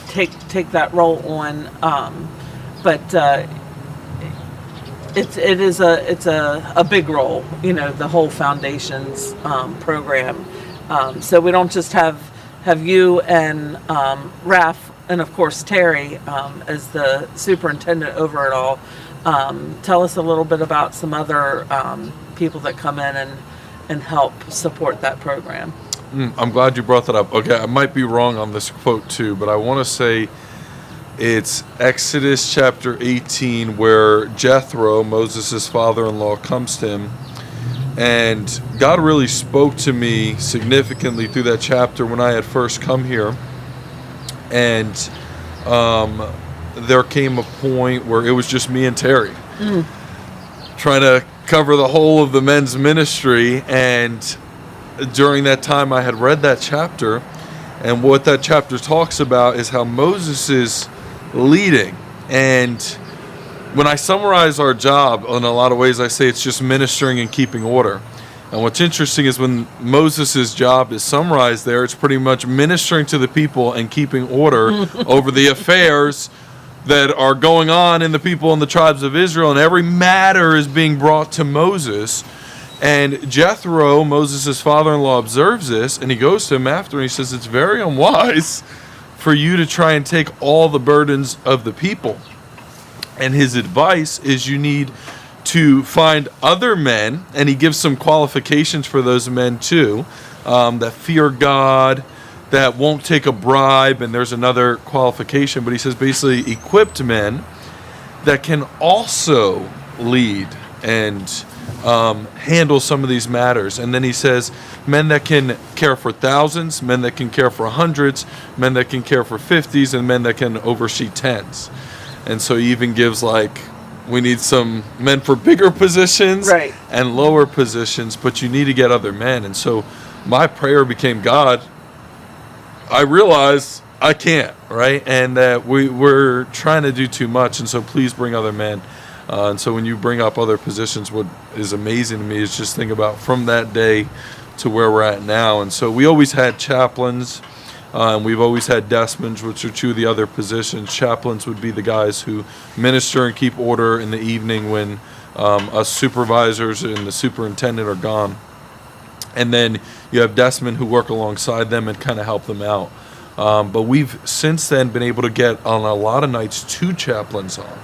take that role on. But it's a big role. You know, the whole Foundations program. So we don't just have you and Raph and of course Terry as the superintendent over it all. Tell us a little bit about some other people that come in and help support that program. I'm glad you brought that up. Okay, I might be wrong on this quote too, but I want to say it's Exodus chapter 18 where Jethro, Moses' father-in-law, comes to him. And God really spoke to me significantly through that chapter when I had first come here. And there came a point where it was just me and Terry trying to cover the whole of the men's ministry. And during that time I had read that chapter, and what that chapter talks about is how Moses is leading. And when I summarize our job, in a lot of ways I say it's just ministering and keeping order. And what's interesting is when Moses' job is summarized there, it's pretty much ministering to the people and keeping order over the affairs that are going on in the people and the tribes of Israel, and every matter is being brought to Moses. And Jethro, Moses' father-in-law, observes this, and he goes to him after and he says, it's very unwise for you to try and take all the burdens of the people. And his advice is you need to find other men, and he gives some qualifications for those men too, that fear God, that won't take a bribe, and there's another qualification, but he says basically equipped men that can also lead and handle some of these matters. And then he says men that can care for thousands, men that can care for hundreds, men that can care for 50s, and men that can oversee 10s. And so he even gives we need some men for bigger positions Right. and lower positions, but you need to get other men. And so my prayer became, God, I realize I can't, right? And that we're trying to do too much, and so please bring other men. And so when you bring up other positions, what is amazing to me is just think about from that day to where we're at now. And so we always had chaplains, and we've always had desmans, which are two of the other positions. Chaplains would be the guys who minister and keep order in the evening when us supervisors and the superintendent are gone. And then you have desmen who work alongside them and kind of help them out. But we've since then been able to get on a lot of nights 2 chaplains on.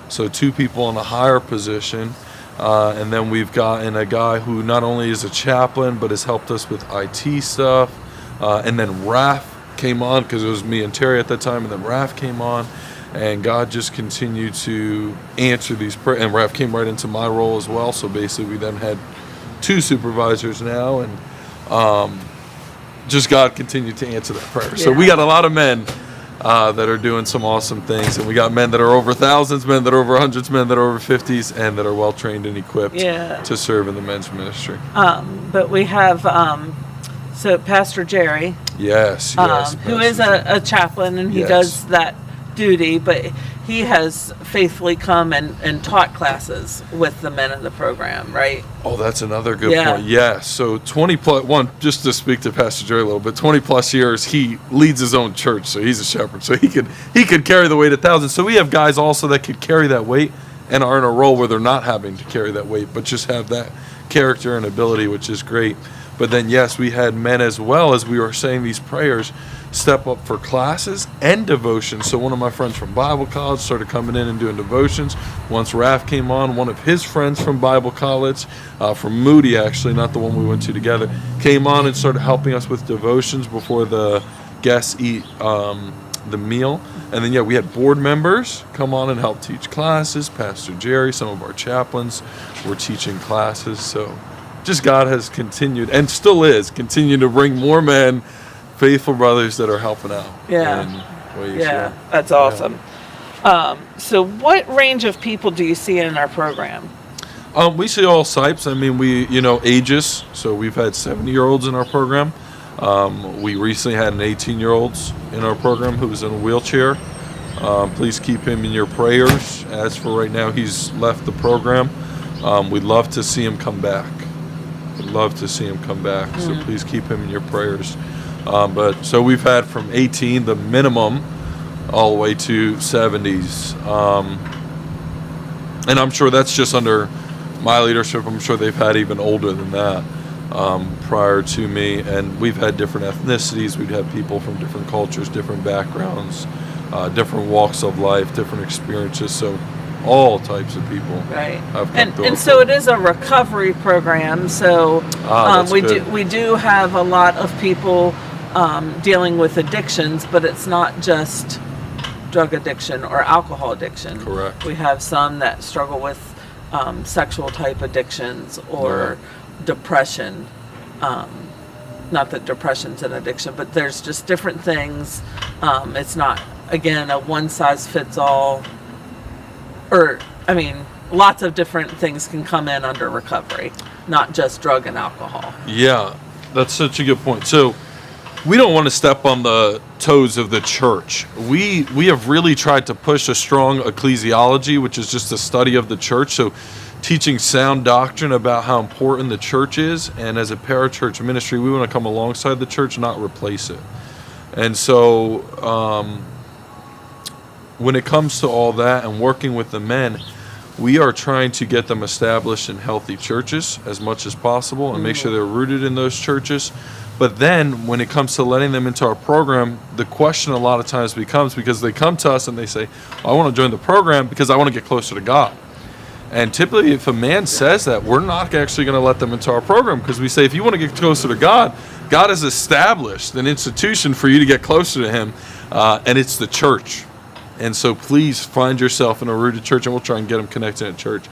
So 2 people in a higher position. And then we've gotten a guy who not only is a chaplain, but has helped us with IT stuff. And then Raph came on because it was me and Terry at that time. And then Raph came on. And God just continued to answer these prayers. And Raph came right into my role as well. So basically we then had 2 supervisors now. And just God continued to answer that prayer. So we got a lot of men that are doing some awesome things, and we got men that are over thousands, men that are over hundreds, men that are over 50s, and that are well trained and equipped to serve in the men's ministry. But we have so Pastor Jerry, Yes, who is a chaplain, and he does that duty, but he has faithfully come and taught classes with the men in the program, right? Oh, that's another good Yeah. point. Yeah. So 20 plus one, just to speak to Pastor Jerry a little bit, 20 plus years, he leads his own church. So he's a shepherd. So he could carry the weight of thousands. So we have guys also that could carry that weight and are in a role where they're not having to carry that weight, but just have that character and ability, which is great. But then, yes, we had men as well, as we were saying these prayers, step up for classes and devotions. So one of my friends from Bible college started coming in and doing devotions. Once Raph came on, one of his friends from Bible college, from Moody actually, not the one we went to together, came on and started helping us with devotions before the guests eat the meal. And then, yeah, we had board members come on and help teach classes. Pastor Jerry, some of our chaplains were teaching classes. So just God has continued, and still is, continuing to bring more men, faithful brothers that are helping out. Yeah. In ways, Yeah, that's awesome. So what range of people do you see in our program? We see all types. I mean, ages. So we've had 70-year-olds in our program. We recently had an 18-year-old in our program who was in a wheelchair. Please keep him in your prayers. As for right now, he's left the program. We'd love to see him come back. So please keep him in your prayers. But so we've had from 18, the minimum, all the way to 70s. And I'm sure that's just under my leadership. I'm sure they've had even older than that prior to me. And we've had different ethnicities. We've had people from different cultures, different backgrounds, different walks of life, different experiences. So all types of people. Right. Have come through And so it is a recovery program. So that's we good. do have a lot of people dealing with addictions, but it's not just drug addiction or alcohol addiction. Correct. We have some that struggle with sexual type addictions or depression. Not that depression's an addiction, but there's just different things. It's not, again, a one size fits all. Lots of different things can come in under recovery, not just drug and alcohol. Yeah, that's such a good point. So we don't want to step on the toes of the church. We have really tried to push a strong ecclesiology, which is just a study of the church. So teaching sound doctrine about how important the church is. And as a parachurch ministry, we want to come alongside the church, not replace it. And so when it comes to all that and working with the men, we are trying to get them established in healthy churches as much as possible and make sure they're rooted in those churches. But then when it comes to letting them into our program, the question a lot of times becomes, because they come to us and they say, I want to join the program because I want to get closer to God. And typically if a man says that, we're not actually going to let them into our program, because we say, if you want to get closer to God, God has established an institution for you to get closer to him, and it's the church. And so please find yourself in a rooted church, and we'll try and get them connected in a church.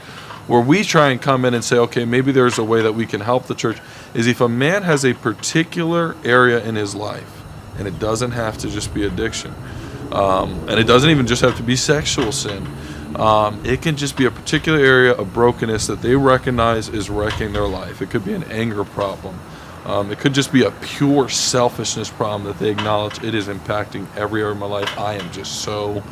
Where we try and come in and say, okay, maybe there's a way that we can help the church, is if a man has a particular area in his life, and it doesn't have to just be addiction, and it doesn't even just have to be sexual sin. It can just be a particular area of brokenness that they recognize is wrecking their life. It could be an anger problem. It could just be a pure selfishness problem that they acknowledge it is impacting every area of my life. I am just so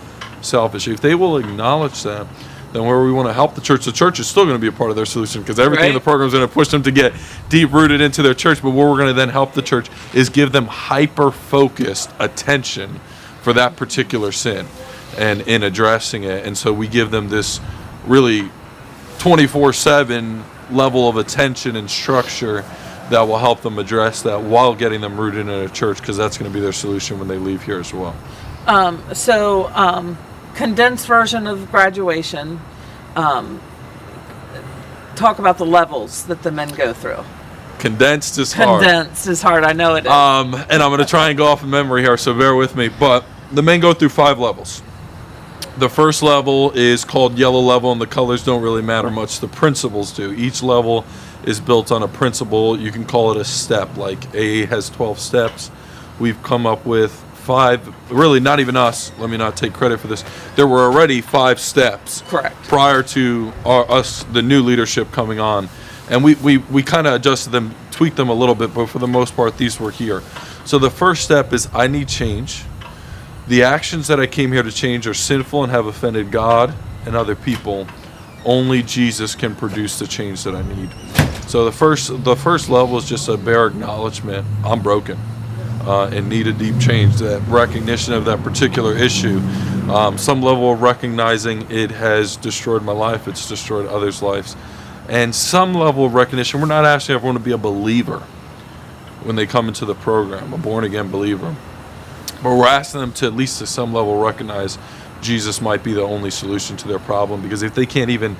selfish. If they will acknowledge that, then where we want to help the church is still going to be a part of their solution, because everything in the program is going to push them to get deep rooted into their church. But where we're going to then help the church is give them hyper-focused attention for that particular sin and in addressing it. And so we give them this really 24/7 level of attention and structure that will help them address that while getting them rooted in a church, because that's going to be their solution when they leave here as well. Condensed version of graduation. Talk about the levels that the men go through. Condensed is hard. Condensed is hard. I know it is. And I'm going to try and go off of memory here, so bear with me. But the men go through 5 levels. The first level is called yellow level, and the colors don't really matter much. The principles do. Each level is built on a principle. You can call it a step. Like AA has 12 steps. We've come up with 5. Really, not even us. Let me not take credit for this. There were already 5 steps. Correct. Prior to us, the new leadership coming on. And we kind of adjusted them, tweaked them a little bit, but for the most part, these were here. So the first step is I need change. The actions that I came here to change are sinful and have offended God and other people. Only Jesus can produce the change that I need. So the first level is just a bare acknowledgement. I'm broken and need a deep change. That recognition of that particular issue. Some level of recognizing it has destroyed my life. It's destroyed others' lives. And some level of recognition. We're not asking everyone to be a believer when they come into the program, a born-again believer. But we're asking them to at least to some level recognize Jesus might be the only solution to their problem. Because if they can't even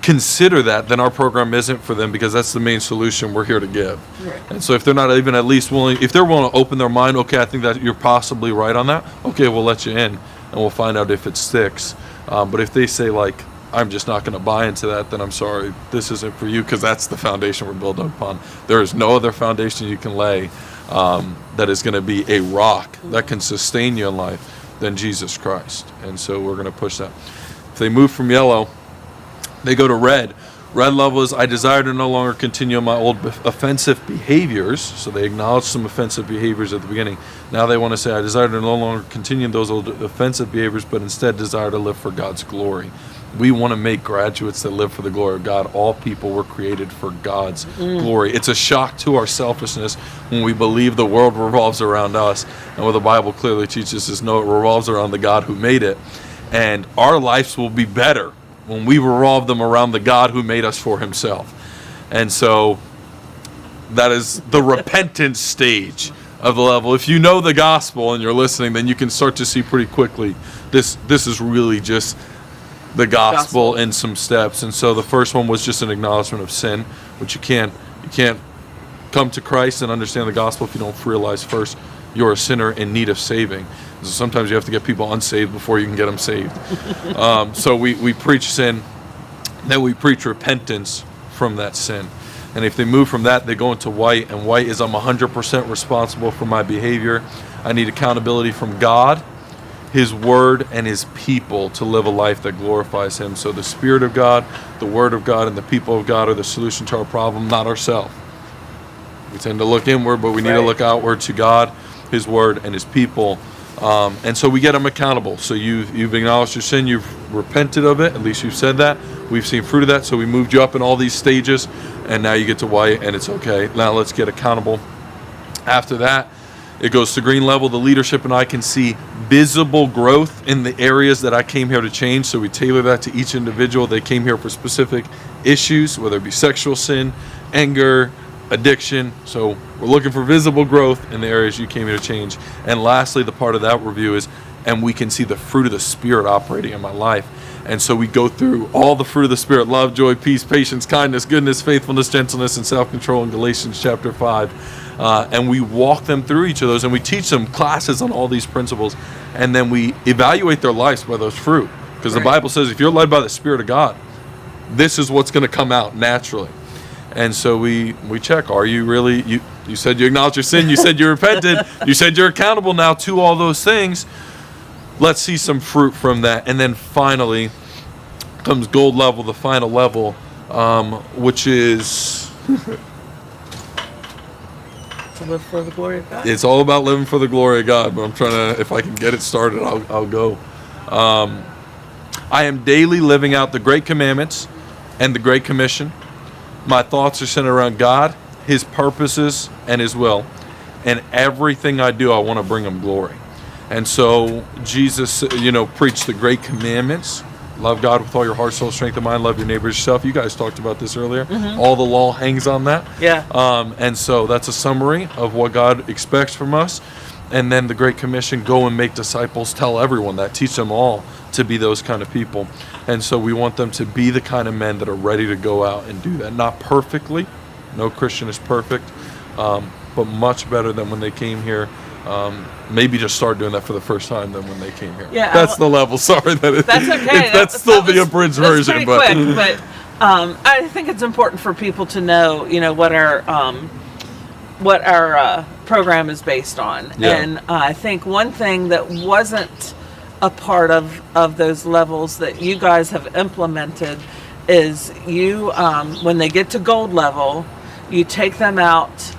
consider that, then our program isn't for them, because that's the main solution we're here to give. Right. And so if they're not even at least willing, if they're willing to open their mind, okay, I think that you're possibly right on that, okay, we'll let you in and we'll find out if it sticks. But if they say, like, I'm just not going to buy into that, then I'm sorry, this isn't for you, because that's the foundation we're building upon. There is no other foundation you can lay that is going to be a rock that can sustain you in life than Jesus Christ. And so we're going to push that. If they move from yellow, they go to red. Red level is, I desire to no longer continue my old offensive behaviors. So they acknowledge some offensive behaviors at the beginning. Now they want to say, I desire to no longer continue those old offensive behaviors, but instead desire to live for God's glory. We want to make graduates that live for the glory of God. All people were created for God's glory. It's a shock to our selfishness when we believe the world revolves around us. And what the Bible clearly teaches is, no, it revolves around the God who made it. And our lives will be better when we revolve them around the God who made us for himself. And so that is the repentance stage of the level. If you know the gospel and you're listening, then you can start to see pretty quickly this is really just the gospel in some steps. And so the first one was just an acknowledgement of sin, which you can't come to Christ and understand the gospel if you don't realize first you're a sinner in need of saving. So sometimes you have to get people unsaved before you can get them saved. So we preach sin, then we preach repentance from that sin. And if they move from that, they go into white, and white is, I'm 100% responsible for my behavior. I need accountability from God, his word, and his people to live a life that glorifies him. So the Spirit of God, the word of God, and the people of God are the solution to our problem, not ourselves. We tend to look inward, but we need to look outward to God, his word, and his people. And so we get them accountable. So you've acknowledged your sin, you've repented of it, at least you've said that. We've seen fruit of that, so we moved you up in all these stages, and now you get to white, and it's okay. Now let's get accountable. After that, it goes to green level. The leadership and I can see visible growth in the areas that I came here to change, so we tailor that to each individual. They came here for specific issues, whether it be sexual sin, anger, addiction. So we're looking for visible growth in the areas you came here to change. And lastly, the part of that review is, and we can see the fruit of the Spirit operating in my life. And so we go through all the fruit of the Spirit: love, joy, peace, patience, kindness, goodness, faithfulness, gentleness, and self-control in Galatians chapter 5. And we walk them through each of those, and we teach them classes on all these principles. And then we evaluate their lives by those fruit. Because the Bible says if you're led by the Spirit of God, this is what's going to come out naturally. And so we check, are you really, you said you acknowledged your sin, you said you repented, you said you're accountable now to all those things. Let's see some fruit from that. And then finally comes gold level, the final level, which is... To live for the glory of God. It's all about living for the glory of God, but I'm trying to, if I can get it started, I'll go. I am daily living out the Great Commandments and the Great Commission. My thoughts are centered around God, his purposes, and his will. And everything I do, I want to bring him glory. And so Jesus, preached the Great Commandments. Love God with all your heart, soul, strength, and mind. Love your neighbor as yourself. You guys talked about this earlier. Mm-hmm. All the law hangs on that. Yeah. And so that's a summary of what God expects from us. And then the Great Commission, go and make disciples. Tell everyone that. Teach them all to be those kind of people. And so we want them to be the kind of men that are ready to go out and do that. Not perfectly. No Christian is perfect. But much better than when they came here. Maybe just start doing that for the first time than when they came here. Yeah, that's the level. Sorry that that's okay. That's still the abridged version, but quick, but I think it's important for people to know, what our program is based on. Yeah. And I think one thing that wasn't a part of those levels that you guys have implemented is you when they get to gold level, you take them out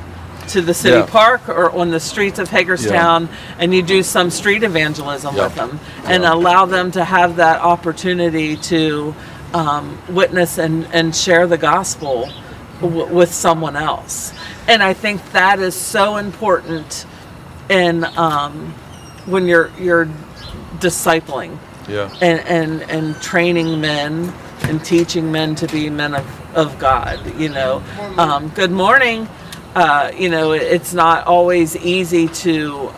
to the city Yeah. park or on the streets of Hagerstown, and you do some street evangelism Yeah. with them, and Yeah. allow them to have that opportunity to witness and share the gospel with someone else. And I think that is so important in when you're discipling Yeah. and training men and teaching men to be men of God. Good morning. It's not always easy to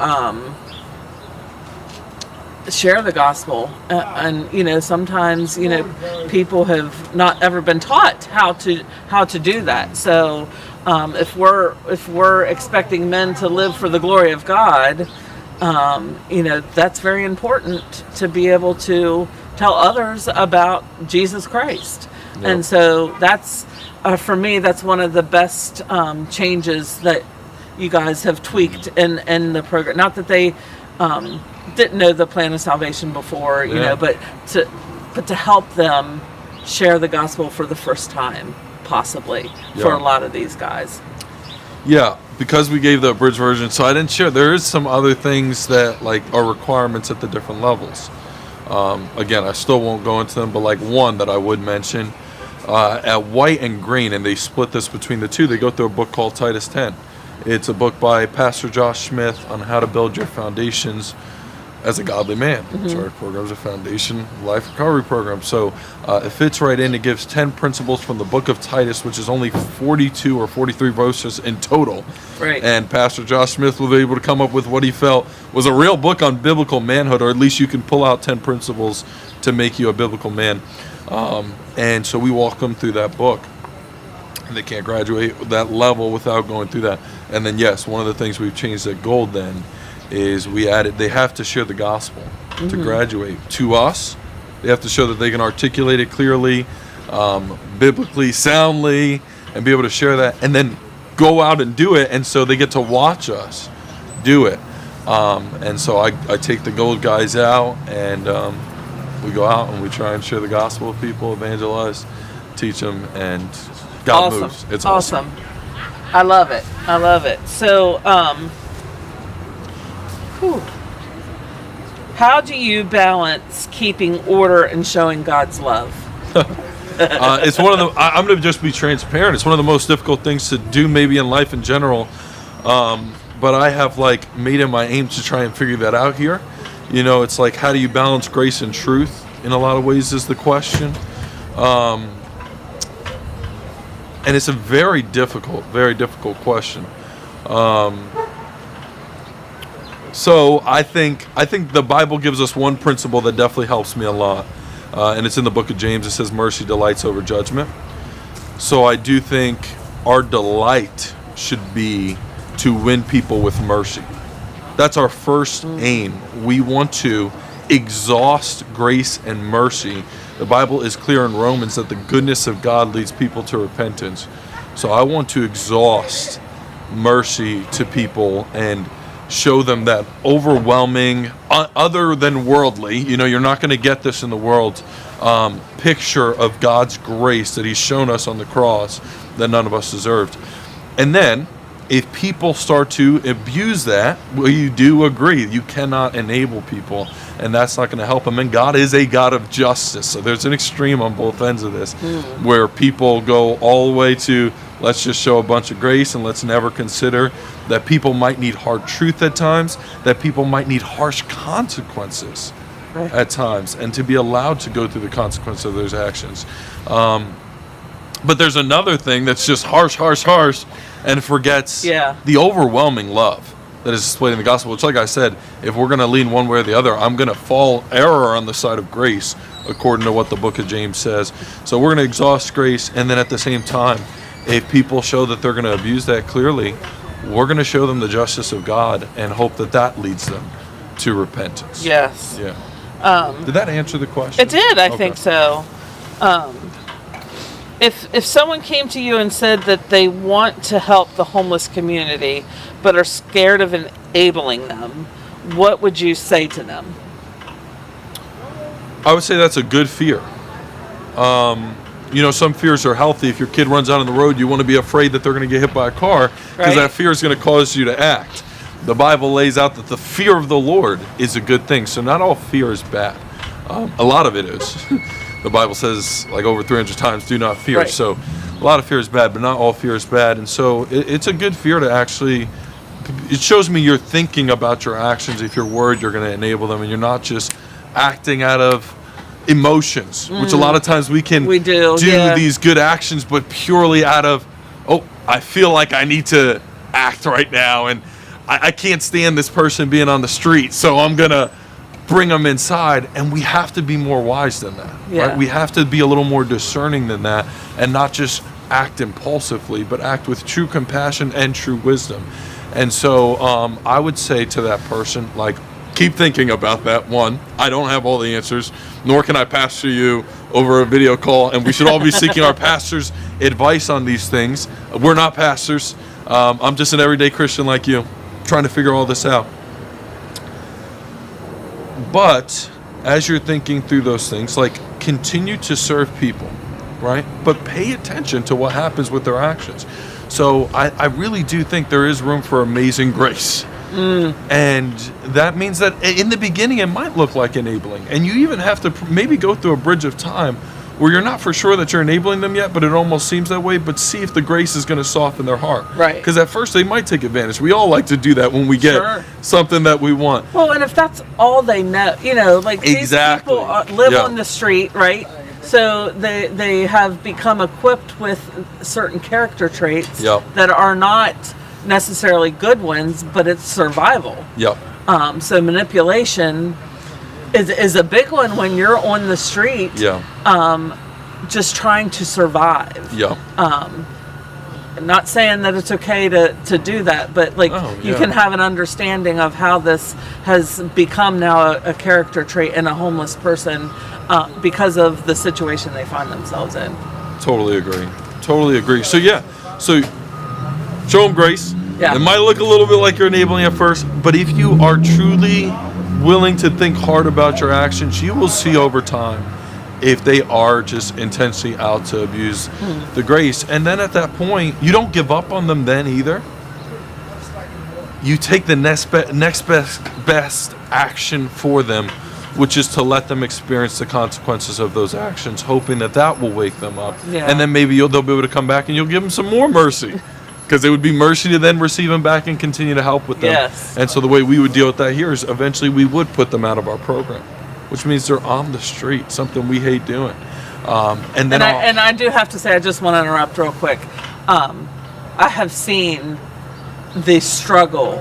share the gospel, and sometimes people have not ever been taught how to do that. So if we're expecting men to live for the glory of God, that's very important to be able to tell others about Jesus Christ. Yep. And so that's for me, that's one of the best changes that you guys have tweaked in the program. Not that they didn't know the plan of salvation before, Yeah. but to help them share the gospel for the first time, possibly, for Yeah. a lot of these guys. Yeah, because we gave the abridged version, so I didn't share. There is some other things that are requirements at the different levels. Again, I still won't go into them, but one that I would mention at White and Green, and they split this between the two. They go through a book called Titus 10. It's a book by Pastor Josh Smith on how to build your foundations as a godly man. Our program's a foundation life recovery program. So it fits right in. It gives 10 principles from the book of Titus, which is only 42 or 43 verses in total. Right. And Pastor Josh Smith was able to come up with what he felt was a real book on biblical manhood, or at least you can pull out 10 principles to make you a biblical man. And so we walk them through that book. And they can't graduate that level without going through that. And then, yes, one of the things we've changed at Gold then is we added they have to share the gospel to graduate. To us, they have to show that they can articulate it clearly, biblically, soundly, and be able to share that, and then go out and do it. And so they get to watch us do it. And so I take the Gold guys out, and we go out and we try and share the gospel with people, evangelize, teach them, and God Awesome. moves. It's awesome. I love it. So, how do you balance keeping order and showing God's love? It's one of the. I'm going to just be transparent. It's one of the most difficult things to do, maybe in life in general. But I have made it my aim to try and figure that out here. It's how do you balance grace and truth? In a lot of ways, is the question. And it's a very difficult question. So I think the Bible gives us one principle that definitely helps me a lot, and it's in the book of James. It says mercy delights over judgment. So I do think our delight should be to win people with mercy. That's our first aim. We want to exhaust grace and mercy. The Bible is clear in Romans that the goodness of God leads people to repentance. So I want to exhaust mercy to people and show them that overwhelming, other than worldly, you're not going to get this in the world, picture of God's grace that He's shown us on the cross that none of us deserved. And then, if people start to abuse that, well, you do agree, you cannot enable people, and that's not going to help them. And God is a God of justice, so there's an extreme on both ends of this, where people go all the way to, let's just show a bunch of grace, and let's never consider that people might need hard truth at times, that people might need harsh consequences at times, and to be allowed to go through the consequence of those actions. But there's another thing that's just harsh, and forgets the overwhelming love that is displayed in the gospel, which, like I said, if we're going to lean one way or the other, I'm going to fall error on the side of grace, according to what the book of James says. So we're going to exhaust grace, and then at the same time, if people show that they're going to abuse that clearly, we're going to show them the justice of God and hope that that leads them to repentance. Yes. Yeah. Did that answer the question? It did, I think so. If someone came to you and said that they want to help the homeless community but are scared of enabling them, what would you say to them? I would say that's a good fear. some fears are healthy. If your kid runs out on the road, you want to be afraid that they're going to get hit by a car, because Right. that fear is going to cause you to act. The Bible lays out that the fear of the Lord is a good thing. So not all fear is bad. A lot of it is. The Bible says, like over 300 times, do not fear. Right. So a lot of fear is bad, but not all fear is bad. And so it's a good fear to actually, it shows me you're thinking about your actions. If you're worried, you're going to enable them, and you're not just acting out of emotions, which a lot of times we do yeah. these good actions, but purely out of, I feel like I need to act right now, and I can't stand this person being on the street, so I'm going to bring them inside. And we have to be more wise than that. Yeah. Right? We have to be a little more discerning than that, and not just act impulsively, but act with true compassion and true wisdom. And so I would say to that person, like, keep thinking about that. One, I don't have all the answers, nor can I pastor you over a video call, and we should all be seeking our pastor's advice on these things. We're not pastors. I'm just an everyday Christian like you, trying to figure all this out. But as you're thinking through those things, like, continue to serve people, right? But pay attention to what happens with their actions. So I really do think there is room for amazing grace. And that means that in the beginning, it might look like enabling. And you even have to maybe go through a bridge of time where you're not for sure that you're enabling them yet, but it almost seems that way. But see if the grace is going to soften their heart. Right. Because at first they might take advantage. We all like to do that when we get Sure. something that we want. Well, and if that's all they know, like Exactly. these people live Yeah. on the street, right? So they have become equipped with certain character traits Yep. that are not necessarily good ones, but it's survival. Yep. So manipulation is a big one when you're on the street, Yeah. just trying to survive. Yeah. I'm not saying that it's okay to do that, but you yeah. can have an understanding of how this has become now a character trait in a homeless person because of the situation they find themselves in. Totally agree. Totally agree. So yeah. So show them grace. Yeah. It might look a little bit like you're enabling at first, but if you are truly willing to think hard about your actions, you will see over time if they are just intentionally out to abuse the grace. And then at that point, you don't give up on them then either. You take the next best action for them, which is to let them experience the consequences of those actions, hoping that will wake them up. Yeah. And then maybe they'll be able to come back and you'll give them some more mercy. Because it would be mercy to then receive them back and continue to help with them. Yes. And so the way we would deal with that here is eventually we would put them out of our program, which means they're on the street, something we hate doing. And I do have to say, I just want to interrupt real quick. I have seen the struggle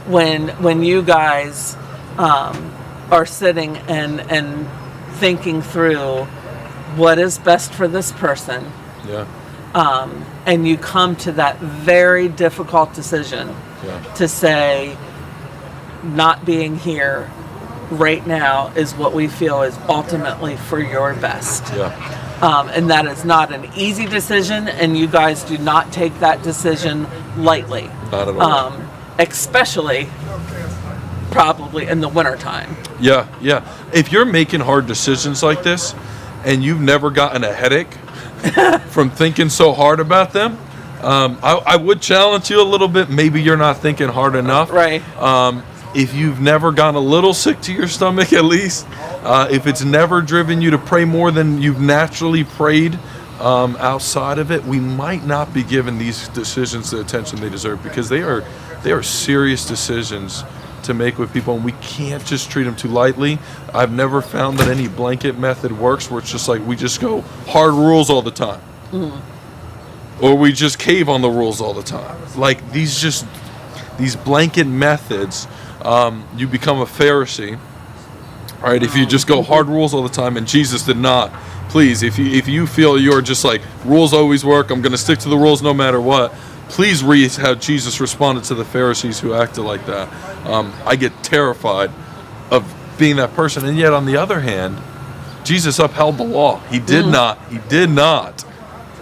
when you guys are sitting and thinking through what is best for this person. Yeah. And you come to that very difficult decision to say, not being here right now is what we feel is ultimately for your best. Yeah. And that is not an easy decision, and you guys do not take that decision lightly. Not at all. Especially probably in the wintertime. Yeah. Yeah. If you're making hard decisions like this and you've never gotten a headache from thinking so hard about them, I would challenge you a little bit. Maybe you're not thinking hard enough. Right. If you've never gotten a little sick to your stomach, at least, if it's never driven you to pray more than you've naturally prayed outside of it, we might not be giving these decisions the attention they deserve, because they are serious decisions to make with people, and we can't just treat them too lightly. I've never found that any blanket method works where it's just like we just go hard rules all the time. Or we just cave on the rules all the time. Like these blanket methods, you become a Pharisee, right? If you just go hard rules all the time, and Jesus did not. Please, if you feel you're just like, rules always work, I'm going to stick to the rules no matter what, please read how Jesus responded to the Pharisees who acted like that. I get terrified of being that person. And yet, on the other hand, Jesus upheld the law. He did not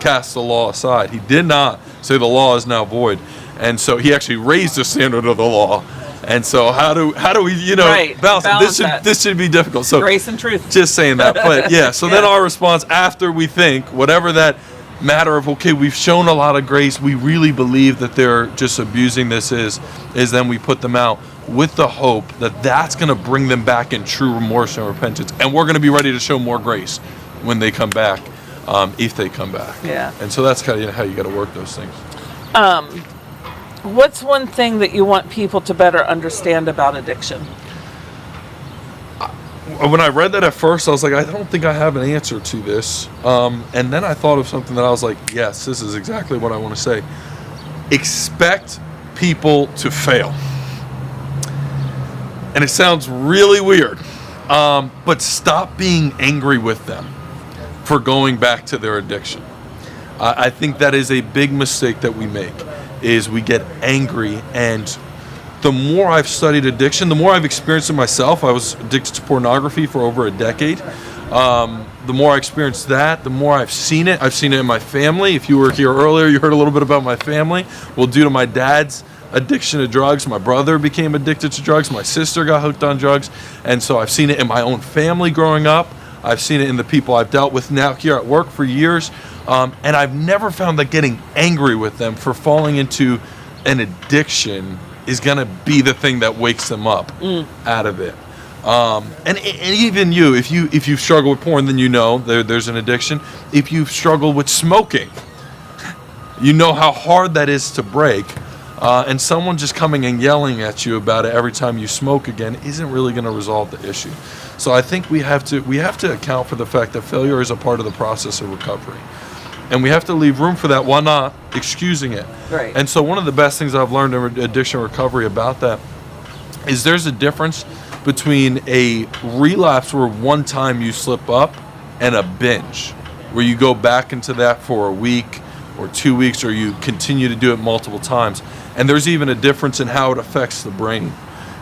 cast the law aside. He did not say the law is now void. And so he actually raised the standard of the law. And so how do we, Right. balance it? Balance that. This should be difficult. So Grace and truth. just saying that. But yeah, so then Yeah. our response after we think whatever that matter of, okay, we've shown a lot of grace, we really believe that they're just abusing this is then we put them out with the hope that that's going to bring them back in true remorse and repentance, and we're going to be ready to show more grace when they come back, if they come back. Yeah. And so that's kind of how you got to work those things. What's one thing that you want people to better understand about addiction? When I read that at first, I was like, I don't think I have an answer to this. And then I thought of something that I was like, yes, this is exactly what I want to say. Expect people to fail. And it sounds really weird, but stop being angry with them for going back to their addiction. I think that is a big mistake that we make, is we get angry. And the more I've studied addiction, the more I've experienced it myself. I was addicted to pornography for over a decade. The more I experienced that, the more I've seen it. I've seen it in my family. If you were here earlier, you heard a little bit about my family. Well, due to my dad's addiction to drugs, my brother became addicted to drugs. My sister got hooked on drugs. And so I've seen it in my own family growing up. I've seen it in the people I've dealt with now here at work for years. And I've never found that getting angry with them for falling into an addiction is going to be the thing that wakes them up out of it. And even you, if you struggle with porn, then there's an addiction. If you've struggled with smoking, you know how hard that is to break. And someone just coming and yelling at you about it every time you smoke again isn't really going to resolve the issue. So I think we have to account for the fact that failure is a part of the process of recovery. And we have to leave room for that while not excusing it. Right. And so one of the best things I've learned in addiction recovery about that is there's a difference between a relapse where one time you slip up and a binge, where you go back into that for a week or 2 weeks, or you continue to do it multiple times. And there's even a difference in how it affects the brain.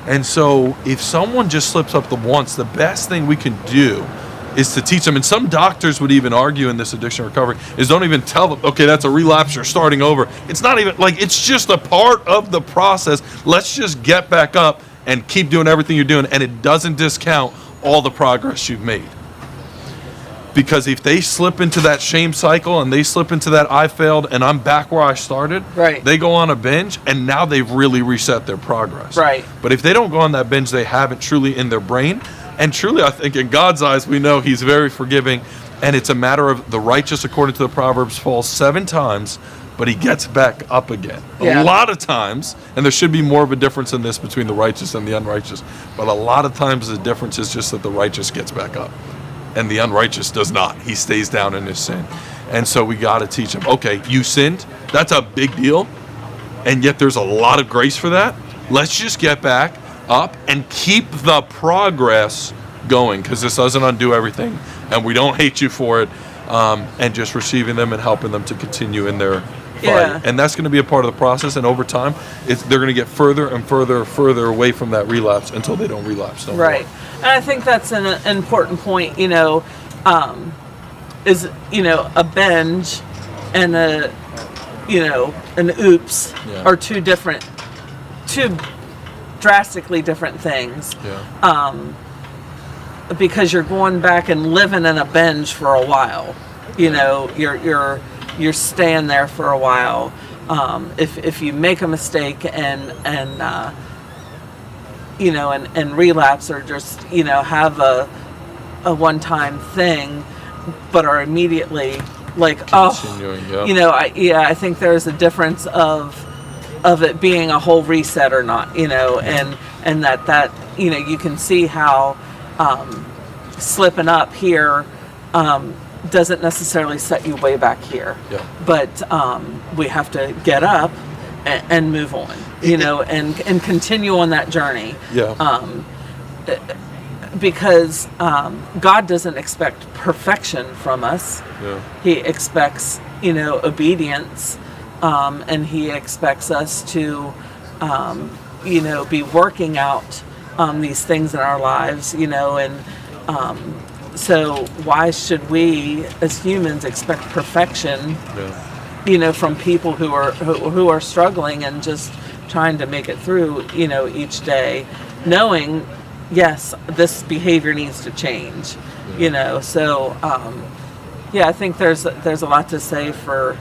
And so if someone just slips up the once, the best thing we can do is to teach them. And some doctors would even argue in this addiction recovery is don't even tell them, okay, that's a relapse, you're starting over. It's not even like, it's just a part of the process. Let's just get back up and keep doing everything you're doing. And it doesn't discount all the progress you've made. Because if they slip into that shame cycle and they slip into that I failed and I'm back where I started, Right. They go on a binge and now they've really reset their progress. Right. But if they don't go on that binge, they have it truly in their brain. And truly, I think in God's eyes, we know He's very forgiving. And it's a matter of the righteous, according to the Proverbs, falls 7 times, but he gets back up again. Yeah. A lot of times, and there should be more of a difference in this between the righteous and the unrighteous, but a lot of times the difference is just that the righteous gets back up and the unrighteous does not. He stays down in his sin. And so we got to teach him, okay, you sinned. That's a big deal. And yet there's a lot of grace for that. Let's just get back up and keep the progress going, because this doesn't undo everything. And we don't hate you for it. And just receiving them and helping them to continue in their fight. Yeah. And that's going to be a part of the process. And over time, they're going to get further and further away from that relapse until they don't relapse. Right. And I think that's an important point, is, a binge and an oops are two drastically different things. Yeah. Because you're going back and living in a binge for a while. You're staying there for a while. If you make a mistake and relapse, or just have a one-time thing, but are immediately like, Continuing, I think there's a difference of it being a whole reset or not, and that you can see how slipping up here doesn't necessarily set you way back here. Yeah. But we have to get up and move on, and continue on that journey. Yeah. Because God doesn't expect perfection from us. Yeah. He expects, obedience, and He expects us to, be working out these things in our lives, and so why should we as humans expect perfection? Yeah. from people who are struggling and just trying to make it through, each day, knowing, yes, this behavior needs to change, So, I think there's a lot to say for,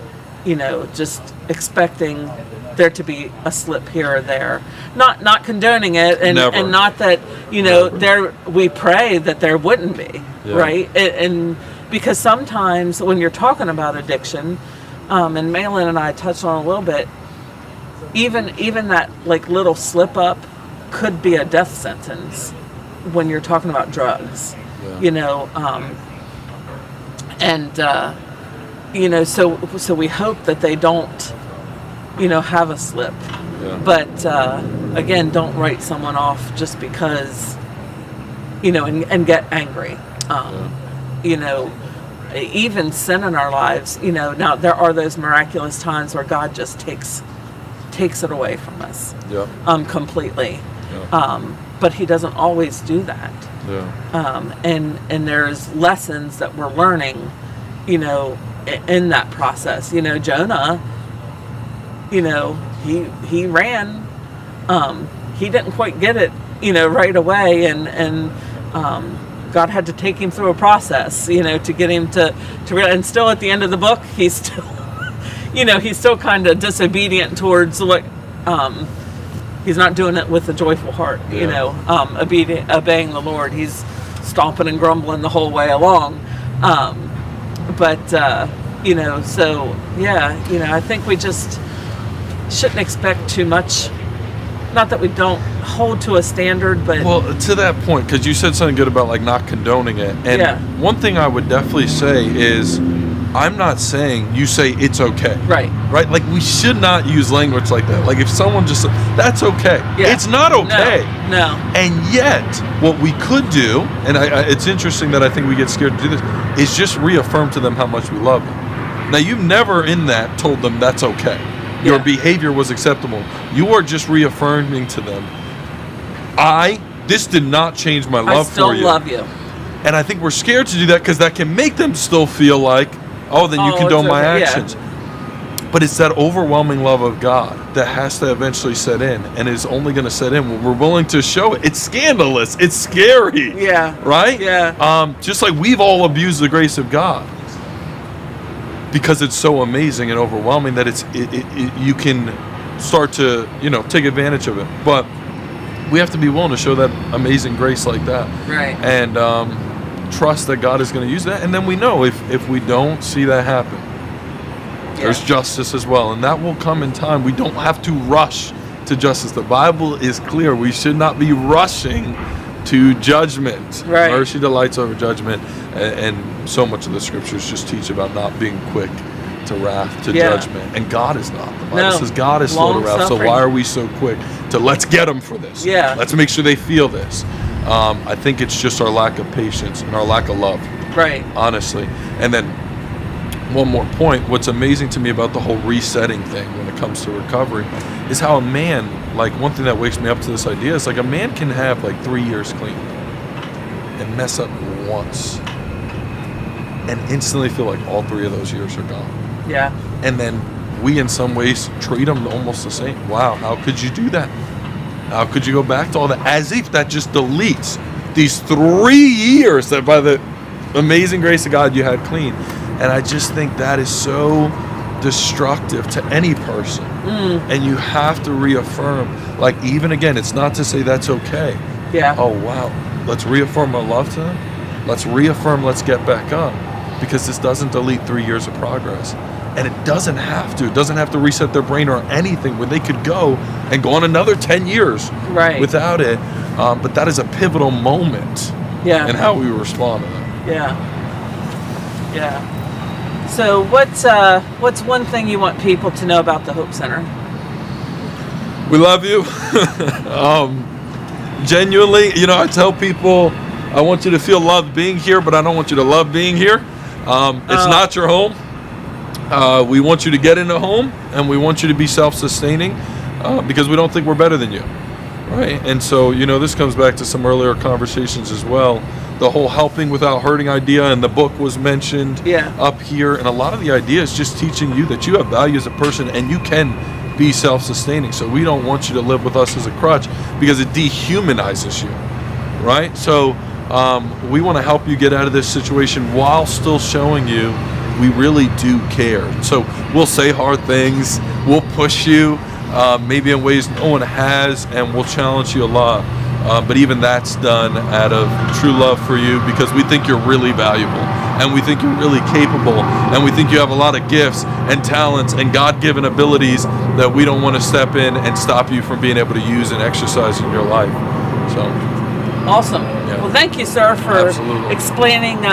just expecting there to be a slip here or there, not condoning it, and Never. and not that Never. there we pray that there wouldn't be, right, and because sometimes when you're talking about addiction, and Malin and I touched on a little bit, even that like little slip up could be a death sentence when you're talking about drugs, so we hope that they don't, have a slip. Yeah. But again, don't write someone off just because, and get angry. Even sin in our lives, now there are those miraculous times where God just takes it away from us, completely. Yeah. But He doesn't always do that. Yeah. And there's lessons that we're learning, in that process. Jonah, he ran. He didn't quite get it, right away, and God had to take him through a process, to get him to realize. And still at the end of the book, he's still, he's still kind of disobedient towards what. He's not doing it with a joyful heart, obeying the Lord. He's stomping and grumbling the whole way along. I think we just shouldn't expect too much. Not that we don't hold to a standard, but Well, to that point, because you said something good about like not condoning it, and Yeah. one thing I would definitely say is, I'm not saying you say it's okay. right. Right? Like, we should not use language like that. Like, if someone just said, that's okay. Yeah. It's not okay. No. And yet, what we could do, and it's interesting that I think we get scared to do this, is just reaffirm to them how much we love them. Now, you've never in that told them that's okay. Your Yeah. behavior was acceptable. You are just reaffirming to them, this did not change my I love still for you. love you. And I think we're scared to do that because that can make them still feel like, then you Oh, condone it's my okay, yeah. actions. But it's that overwhelming love of God that has to eventually set in, and is only going to set in when we're willing to show it. It's scandalous. It's scary. Yeah. Right? Yeah. Just like we've all abused the grace of God because it's so amazing and overwhelming that you can start to take advantage of it. But we have to be willing to show that amazing grace like that. Right. And trust that God is going to use that. And then we know if we don't see that happen, there's justice as well. And that will come in time. We don't have to rush to justice. The Bible is clear. We should not be rushing to judgment. Right. Mercy delights over judgment. And so much of the scriptures just teach about not being quick to wrath, to judgment. And God is not. The Bible says God is slow to wrath. So why are we so quick to let's get them for this? Yeah. Let's make sure they feel this. I think it's just our lack of patience and our lack of love. Right. Honestly. And then one more point, what's amazing to me about the whole resetting thing when it comes to recovery is how a man, like one thing that wakes me up to this idea is like a man can have like 3 years clean and mess up once and instantly feel like all 3 of those years are gone. Yeah. And then we in some ways treat them almost the same. Wow, how could you do that? How could you go back to all that? As if that just deletes these 3 years that by the amazing grace of God you had clean. And I just think that is so destructive to any person. And you have to reaffirm, like even again, it's not to say that's okay. Yeah. Oh, wow. Let's reaffirm our love to them. Let's reaffirm, let's get back up. Because this doesn't delete 3 years of progress. And it doesn't have to. It doesn't have to reset their brain or anything where they could go and go on another 10 years Right. without it. But that is a pivotal moment Yeah. in how we respond to that. Yeah. Yeah. So what's one thing you want people to know about the Hope Center? We love you. Genuinely, I tell people I want you to feel loved being here, but I don't want you to love being here. It's not your home. We want you to get in a home, and we want you to be self-sustaining because we don't think we're better than you. Right? And so, this comes back to some earlier conversations as well. the whole helping without hurting idea, and the book was mentioned Yeah. up here. And a lot of the idea is just teaching you that you have value as a person and you can be self-sustaining. So we don't want you to live with us as a crutch because it dehumanizes you, right? So we want to help you get out of this situation while still showing you we really do care. So we'll say hard things, we'll push you, maybe in ways no one has, and we'll challenge you a lot. But even that's done out of true love for you because we think you're really valuable and we think you're really capable and we think you have a lot of gifts and talents and God-given abilities that we don't want to step in and stop you from being able to use and exercise in your life. So Awesome. Yeah. Well, thank you, sir, for Absolutely. explaining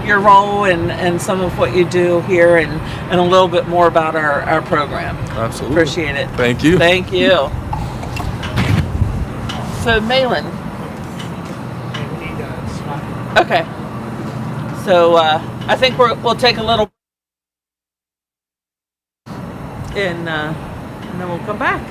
your role and some of what you do here and a little bit more about our program. Absolutely. Appreciate it. Thank you. Thank you. So, Malin. Okay. So, I think we'll take a little and then we'll come back.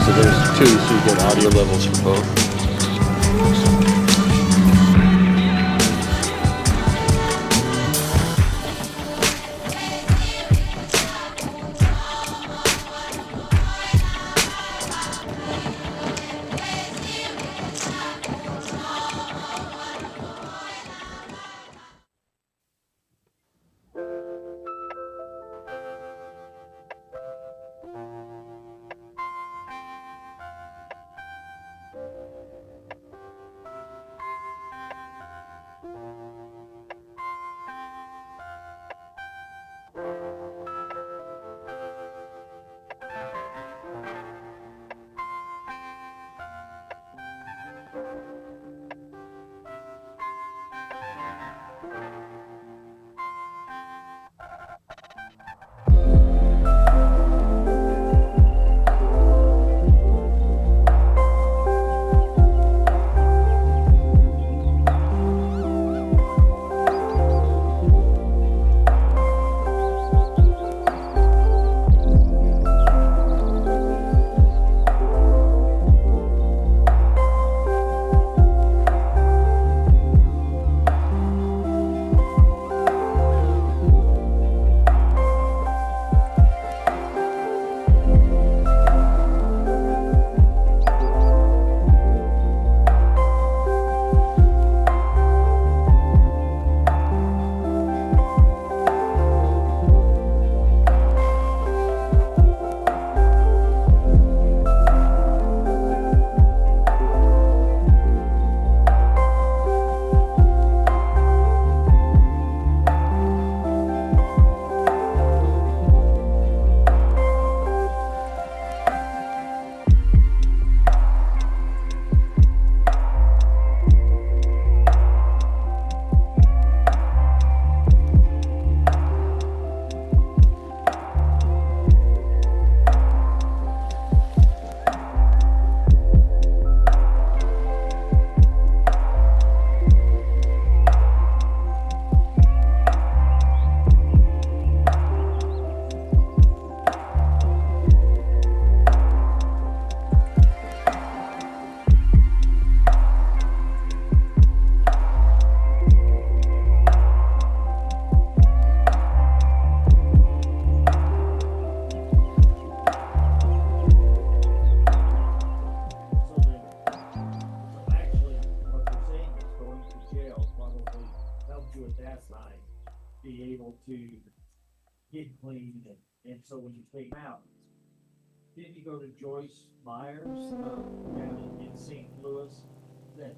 So there's two, so you get audio levels for both. to at that site, be able to get clean, and so when you take them out, didn't you go to Joyce Myers, down in St. Louis, that?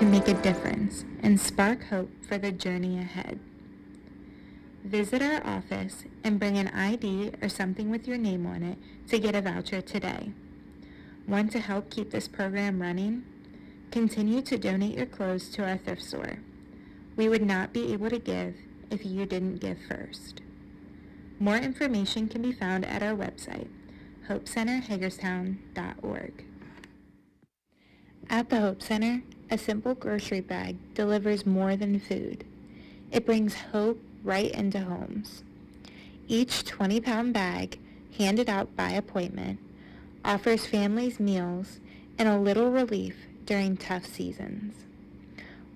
Can make a difference and spark hope for the journey ahead. Visit our office and bring an ID or something with your name on it to get a voucher today. Want to help keep this program running? Continue to donate your clothes to our thrift store. We would not be able to give if you didn't give first. More information can be found at our website, hopecenterhagerstown.org. At the Hope Center, a simple grocery bag delivers more than food. It brings hope right into homes. Each 20-pound bag, handed out by appointment, offers families meals and a little relief during tough seasons.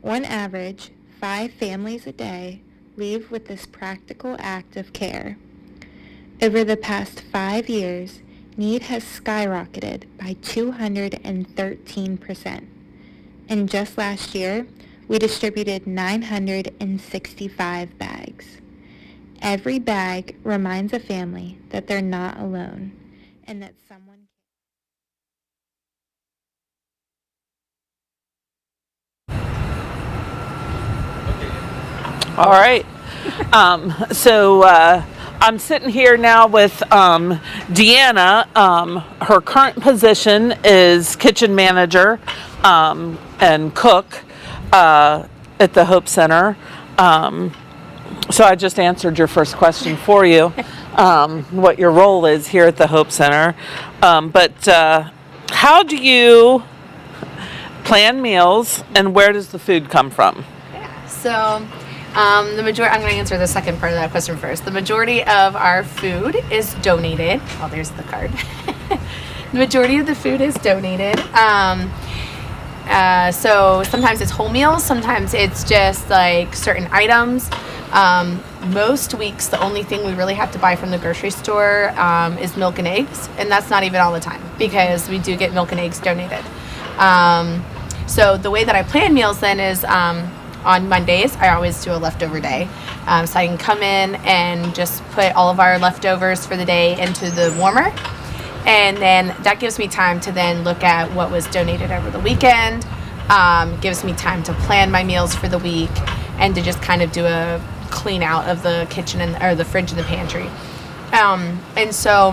On average, 5 families a day leave with this practical act of care. Over the past 5 years, need has skyrocketed by 213%. And just last year, we distributed 965 bags. Every bag reminds a family that they're not alone and that someone All right. So I'm sitting here now with Deanna. Her current position is kitchen manager and cook at the Hope Center. So I just answered your first question for you, what your role is here at the Hope Center. But how do you plan meals, and where does the food come from? So, I'm going to answer the second part of that question first. The majority of our food is donated. Oh, there's the card. The majority of the food is donated. So sometimes it's whole meals, sometimes it's just like certain items. Most weeks, the only thing we really have to buy from the grocery store is milk and eggs, and that's not even all the time because we do get milk and eggs donated. So the way that I plan meals then is on Mondays, I always do a leftover day. So I can come in and just put all of our leftovers for the day into the warmer. And then that gives me time to then look at what was donated over the weekend. Gives me time to plan my meals for the week and to just kind of do a clean out of the kitchen or the fridge and the pantry. And so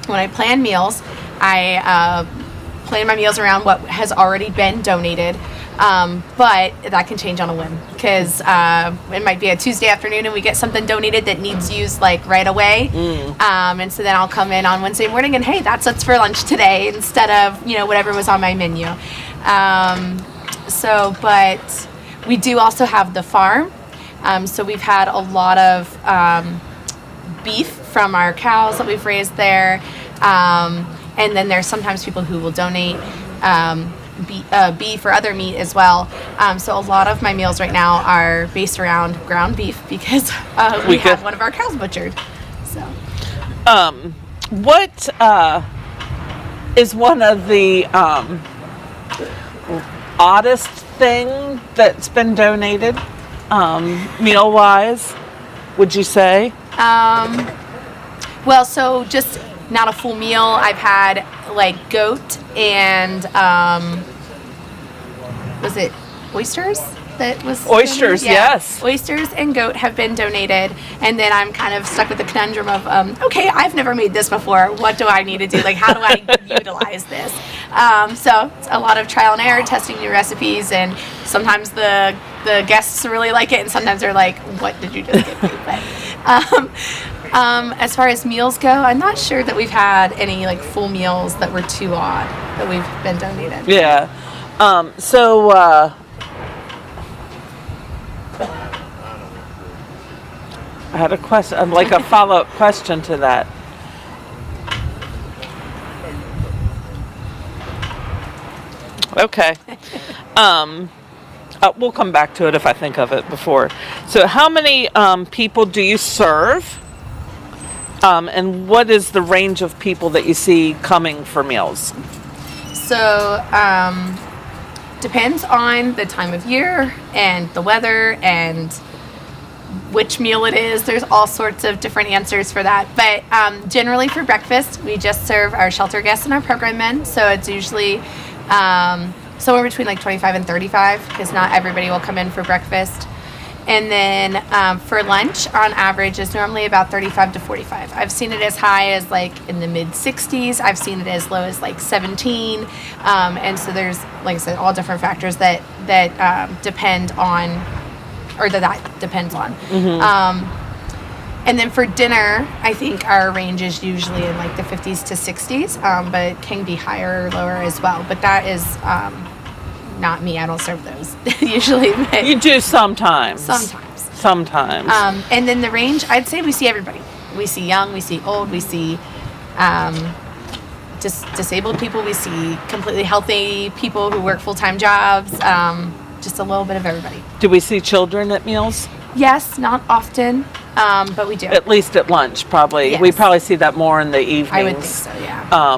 when I plan meals, I plan my meals around what has already been donated. But that can change on a whim because it might be a Tuesday afternoon and we get something donated that needs used like right away. And so then I'll come in on Wednesday morning and hey, that's what's for lunch today instead of, whatever was on my menu. But we do also have the farm. So we've had a lot of beef from our cows that we've raised there. And then there's sometimes people who will donate beef or other meat as well. So a lot of my meals right now are based around ground beef because we have one of our cows butchered. So, what is one of the oddest thing that's been donated, meal-wise, would you say? Well, so just not a full meal. I've had like goat and was it oysters? That was oysters, yes. Oysters and goat have been donated, and then I'm kind of stuck with the conundrum of okay, I've never made this before. What do I need to do? Like, how do I utilize this? So it's a lot of trial and error, testing new recipes, and sometimes the guests really like it, and sometimes they're like, "What did you just give me?" But as far as meals go, I'm not sure that we've had any like full meals that were too odd that we've been donated. Yeah. I had a question, like a follow-up question to that. Okay. We'll come back to it if I think of it before. So how many people do you serve? And what is the range of people that you see coming for meals? So, depends on the time of year and the weather and which meal it is. There's all sorts of different answers for that. But generally for breakfast, we just serve our shelter guests and our program men. So it's usually somewhere between like 25 and 35 because not everybody will come in for breakfast. And then for lunch, on average, is normally about 35 to 45. I've seen it as high as like in the mid 60s. I've seen it as low as like 17. And so there's, like I said, all different factors that depend on, or that depends on. And then for dinner, I think our range is usually in like the 50s to 60s, but it can be higher or lower as well. But that is not me. I don't serve those usually. But You do sometimes. Sometimes. And then the range, I'd say we see everybody. We see young, we see old, we see disabled people, we see completely healthy people who work full-time jobs, just a little bit of everybody. Do we see children at meals? Yes, not often, but we do. At least at lunch, probably. Yes. We probably see that more in the evenings. I would think so, yeah.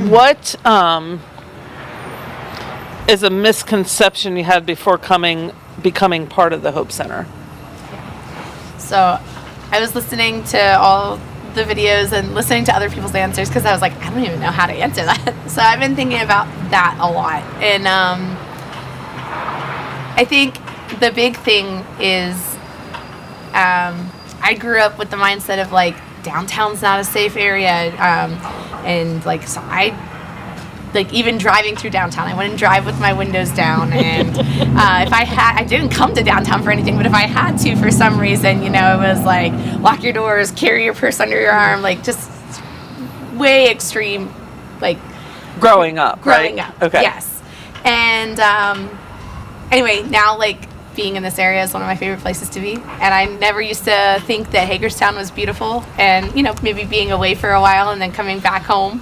What is a misconception you had before becoming part of the Hope Center? So I was listening to all the videos and listening to other people's answers because I was like, I don't even know how to answer that. So I've been thinking about that a lot. And I think the big thing is I grew up with the mindset of like downtown's not a safe area. And like, so even driving through downtown, I wouldn't drive with my windows down. And if I didn't come to downtown for anything, but if I had to for some reason, it was like lock your doors, carry your purse under your arm, like just way extreme, like Growing up, right? Okay. Yes. And anyway, now like being in this area is one of my favorite places to be. And I never used to think that Hagerstown was beautiful, and maybe being away for a while and then coming back home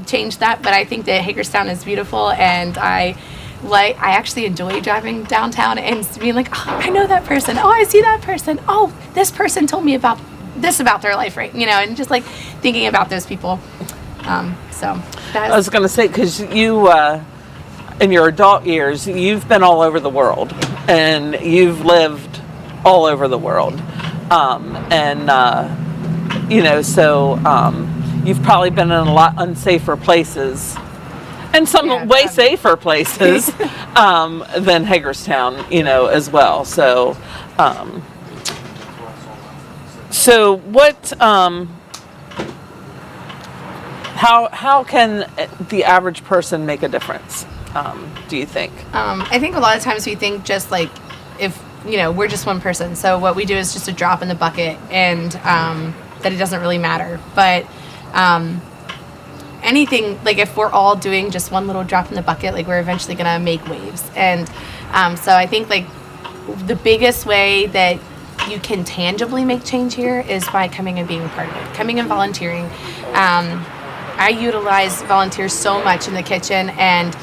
changed that. But I think that Hagerstown is beautiful, and I actually enjoy driving downtown and being like, oh, I know that person. Oh, I see that person. Oh, this person told me about this about their life, right? And just like thinking about those people. So I was going to say, because you, in your adult years, you've been all over the world, and you've lived all over the world. So you've probably been in a lot unsafer places, and some way safer places than Hagerstown, as well. So, what? How can the average person make a difference? Do you think? I think a lot of times we think just like if we're just one person, so what we do is just a drop in the bucket, and that it doesn't really matter. But anything, like if we're all doing just one little drop in the bucket, like we're eventually gonna make waves. And so I think like the biggest way that you can tangibly make change here is by coming and being a part of it, coming and volunteering. I utilize volunteers so much in the kitchen, and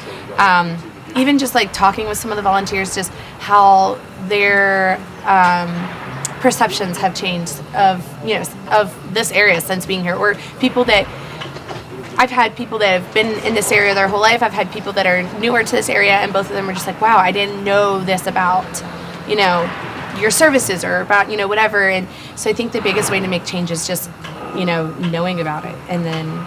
even just like talking with some of the volunteers, just how their perceptions have changed of this area since being here, or people that I've had people that have been in this area their whole life. I've had people that are newer to this area, and both of them are just like, wow, I didn't know this about your services, or about whatever. And so I think the biggest way to make change is just knowing about it, and then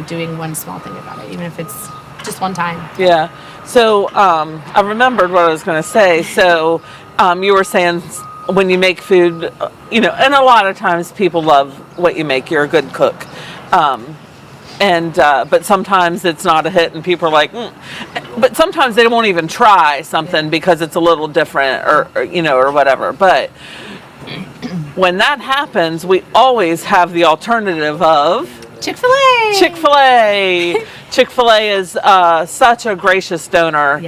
doing one small thing about it, even if it's just one time. Yeah. So I remembered what I was going to say. So you were saying when you make food, and a lot of times people love what you make. You're a good cook. But sometimes it's not a hit, and people are like, but sometimes they won't even try something because it's a little different, or whatever. But when that happens, we always have the alternative of Chick-fil-A. Chick-fil-A. Chick-fil-A is such a gracious donor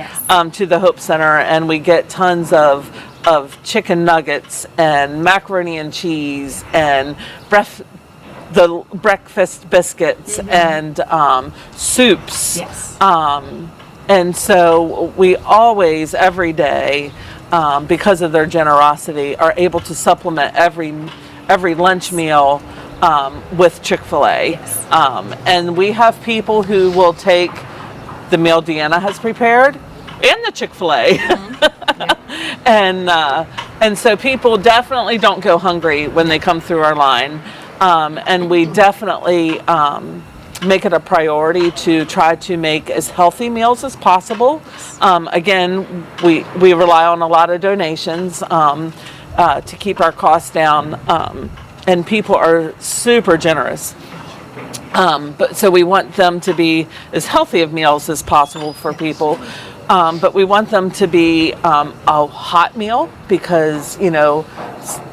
to the Hope Center, and we get tons of chicken nuggets and macaroni and cheese and the breakfast biscuits and soups. Yes. And so we always, every day, because of their generosity, are able to supplement every lunch meal with Chick-fil-A. Yes. And we have people who will take the meal Deanna has prepared and the Chick-fil-A. And so people definitely don't go hungry when they come through our line. And we definitely make it a priority to try to make as healthy meals as possible. Again, we rely on a lot of donations to keep our costs down, and people are super generous. But so we want them to be as healthy of meals as possible for people. But we want them to be a hot meal because,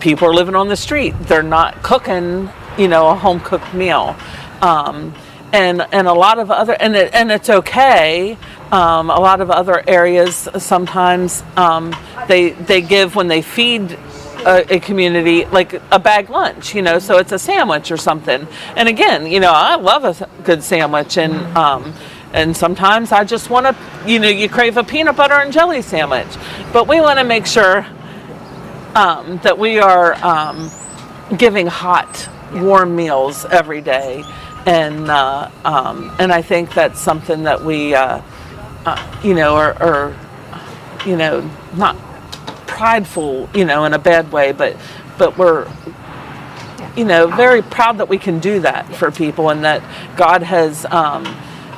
people are living on the street. They're not cooking, a home cooked meal. And a lot of other, and it's okay. A lot of other areas sometimes they give when they feed a community like a bag lunch, so it's a sandwich or something. And again, I love a good sandwich, and sometimes I just want to, you crave a peanut butter and jelly sandwich. But we want to make sure that we are giving hot, warm meals every day. And I think that's something that we, are not prideful, in a bad way, but we're, very proud that we can do that for people, and that God has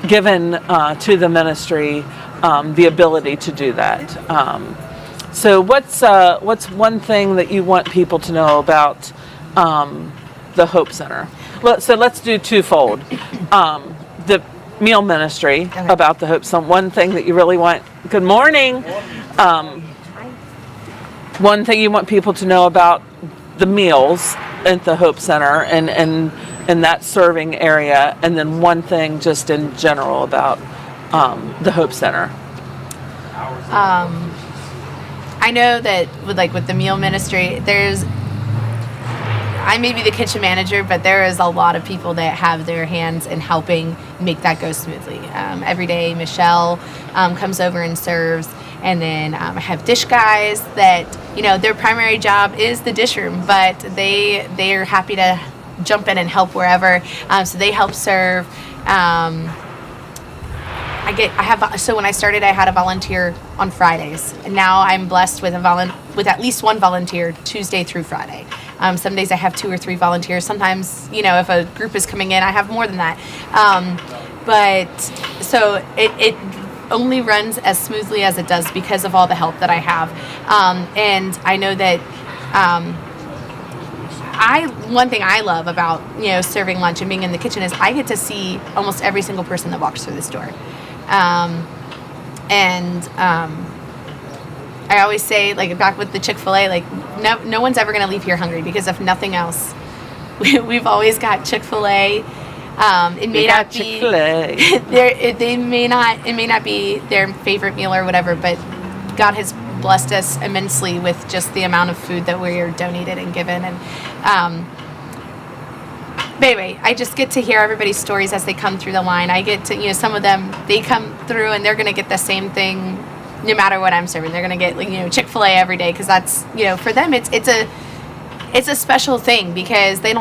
given to the ministry the ability to do that. So what's one thing that you want people to know about the Hope Center? So let's do twofold. The meal ministry, about the Hope Center. One thing that you really want. Good morning. One thing you want people to know about the meals at the Hope Center and that serving area, and then one thing just in general about the Hope Center. I know that with the meal ministry, I may be the kitchen manager, but there is a lot of people that have their hands in helping make that go smoothly. Every day, Michelle comes over and serves, and then I have dish guys that, their primary job is the dish room, but they are happy to jump in and help wherever. So they help serve. So when I started, I had a volunteer on Fridays, and now I'm blessed with with at least one volunteer Tuesday through Friday. Some days I have 2 or 3 volunteers. Sometimes, if a group is coming in, I have more than that. But so it only runs as smoothly as it does because of all the help that I have. And I know that one thing I love about, serving lunch and being in the kitchen is I get to see almost every single person that walks through this door. I always say, back with the Chick-fil-A, no one's ever going to leave here hungry, because if nothing else, we've always got Chick-fil-A. It may not be it may not be their favorite meal or whatever, but God has blessed us immensely with just the amount of food that we are donated and given. And but anyway, I just get to hear everybody's stories as they come through the line. I get to, some of them, they come through and they're going to get the same thing no matter what I'm serving. They're going to get, Chick-fil-A every day, because that's, for them it's a special thing, because they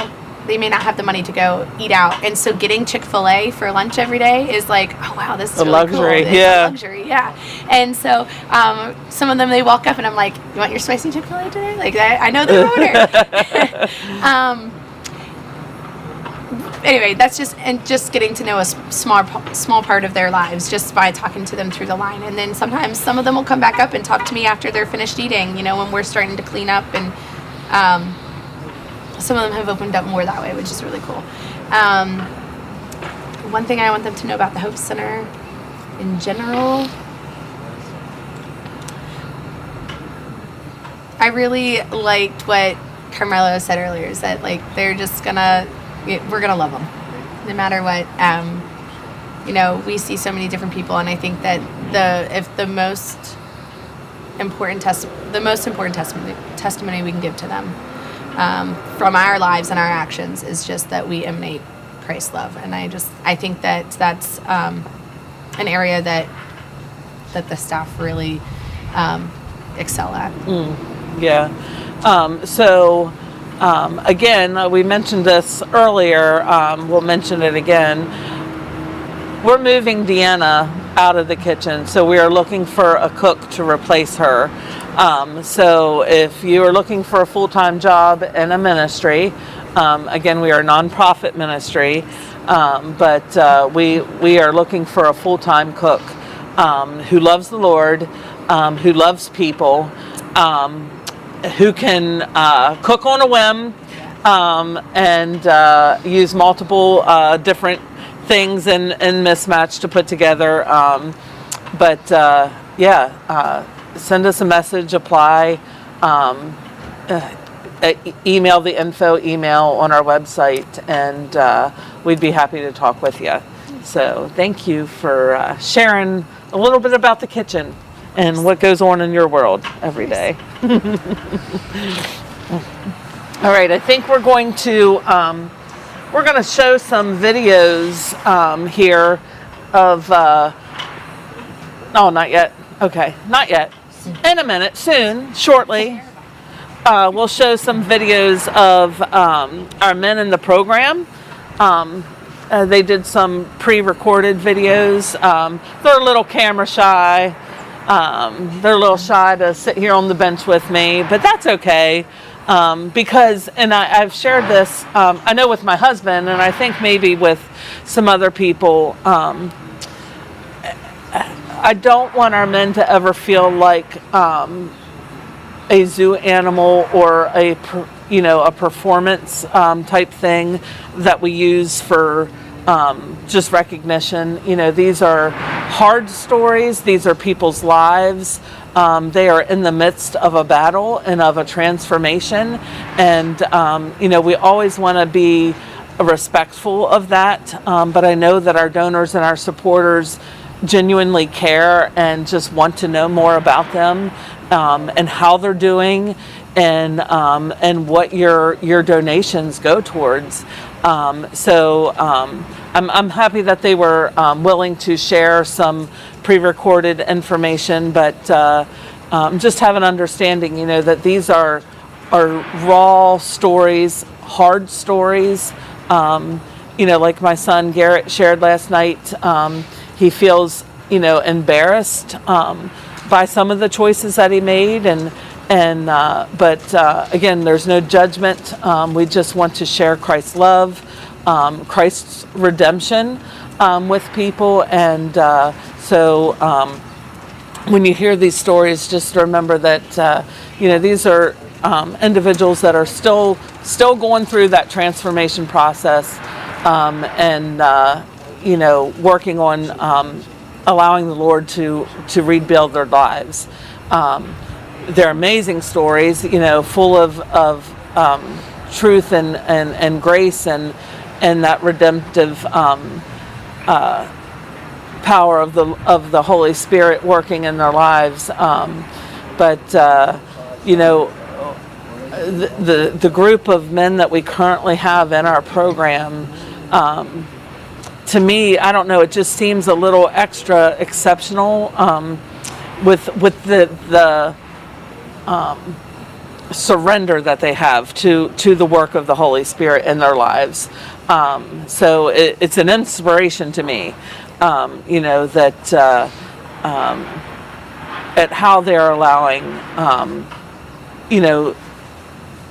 may not have the money to go eat out. And so getting Chick-fil-A for lunch every day is like, oh wow, this is a really luxury. cool. It's a luxury, yeah. And so some of them, they walk up and I'm like, you want your spicy Chick-fil-A today? I know their order. Anyway, that's just getting to know a small part of their lives just by talking to them through the line. And then sometimes some of them will come back up and talk to me after they're finished eating, when we're starting to clean up. And some of them have opened up more that way, which is really cool. One thing I want them to know about the Hope Center in general, I really liked what Carmelo said earlier, is that they're just we're gonna love them no matter what. We see so many different people, and I think that the most important testimony we can give to them from our lives and our actions is just that we emanate Christ's love. And I think that that's an area that the staff really excel at. Yeah. Again, we mentioned this earlier. We'll mention it again. We're moving Deanna out of the kitchen, so we are looking for a cook to replace her. So if you are looking for a full-time job in a ministry, again, we are a nonprofit ministry. But we are looking for a full-time cook who loves the Lord, who loves people, who can cook on a whim, and use multiple different things and mismatch to put together. Send us a message, apply, email the info email on our website, and we'd be happy to talk with you. So thank you for sharing a little bit about the kitchen and what goes on in your world every day. All right, I think we're going to show some videos here of. Oh, not yet. Okay, not yet. In a minute, soon, shortly. We'll show some videos of our men in the program. They did some pre-recorded videos. They're a little camera shy. They're a little shy to sit here on the bench with me, but that's okay. Because, and I've shared this, I know with my husband, and I think maybe with some other people, I don't want our men to ever feel like a zoo animal or a performance type thing that we use for just recognition. These are hard stories. These are people's lives. They are in the midst of a battle and of a transformation. And, we always want to be respectful of that. But I know that our donors and our supporters genuinely care and just want to know more about them, and how they're doing, and what your donations go towards. So I'm happy that they were willing to share some pre-recorded information, but just have an understanding, that these are raw stories, hard stories. Like my son Garrett shared last night, he feels, embarrassed by some of the choices that he made, but again, there's no judgment. We just want to share Christ's love, Christ's redemption with people, and so when you hear these stories, just remember that these are individuals that are still going through that transformation process, and working on allowing the Lord to rebuild their lives. They're amazing stories, full of truth and grace and that redemptive power of the Holy Spirit working in their lives. The group of men that we currently have in our program, to me, I don't know, it just seems a little extra exceptional with the surrender that they have to the work of the Holy Spirit in their lives. So it's an inspiration to me, that at how they're allowing,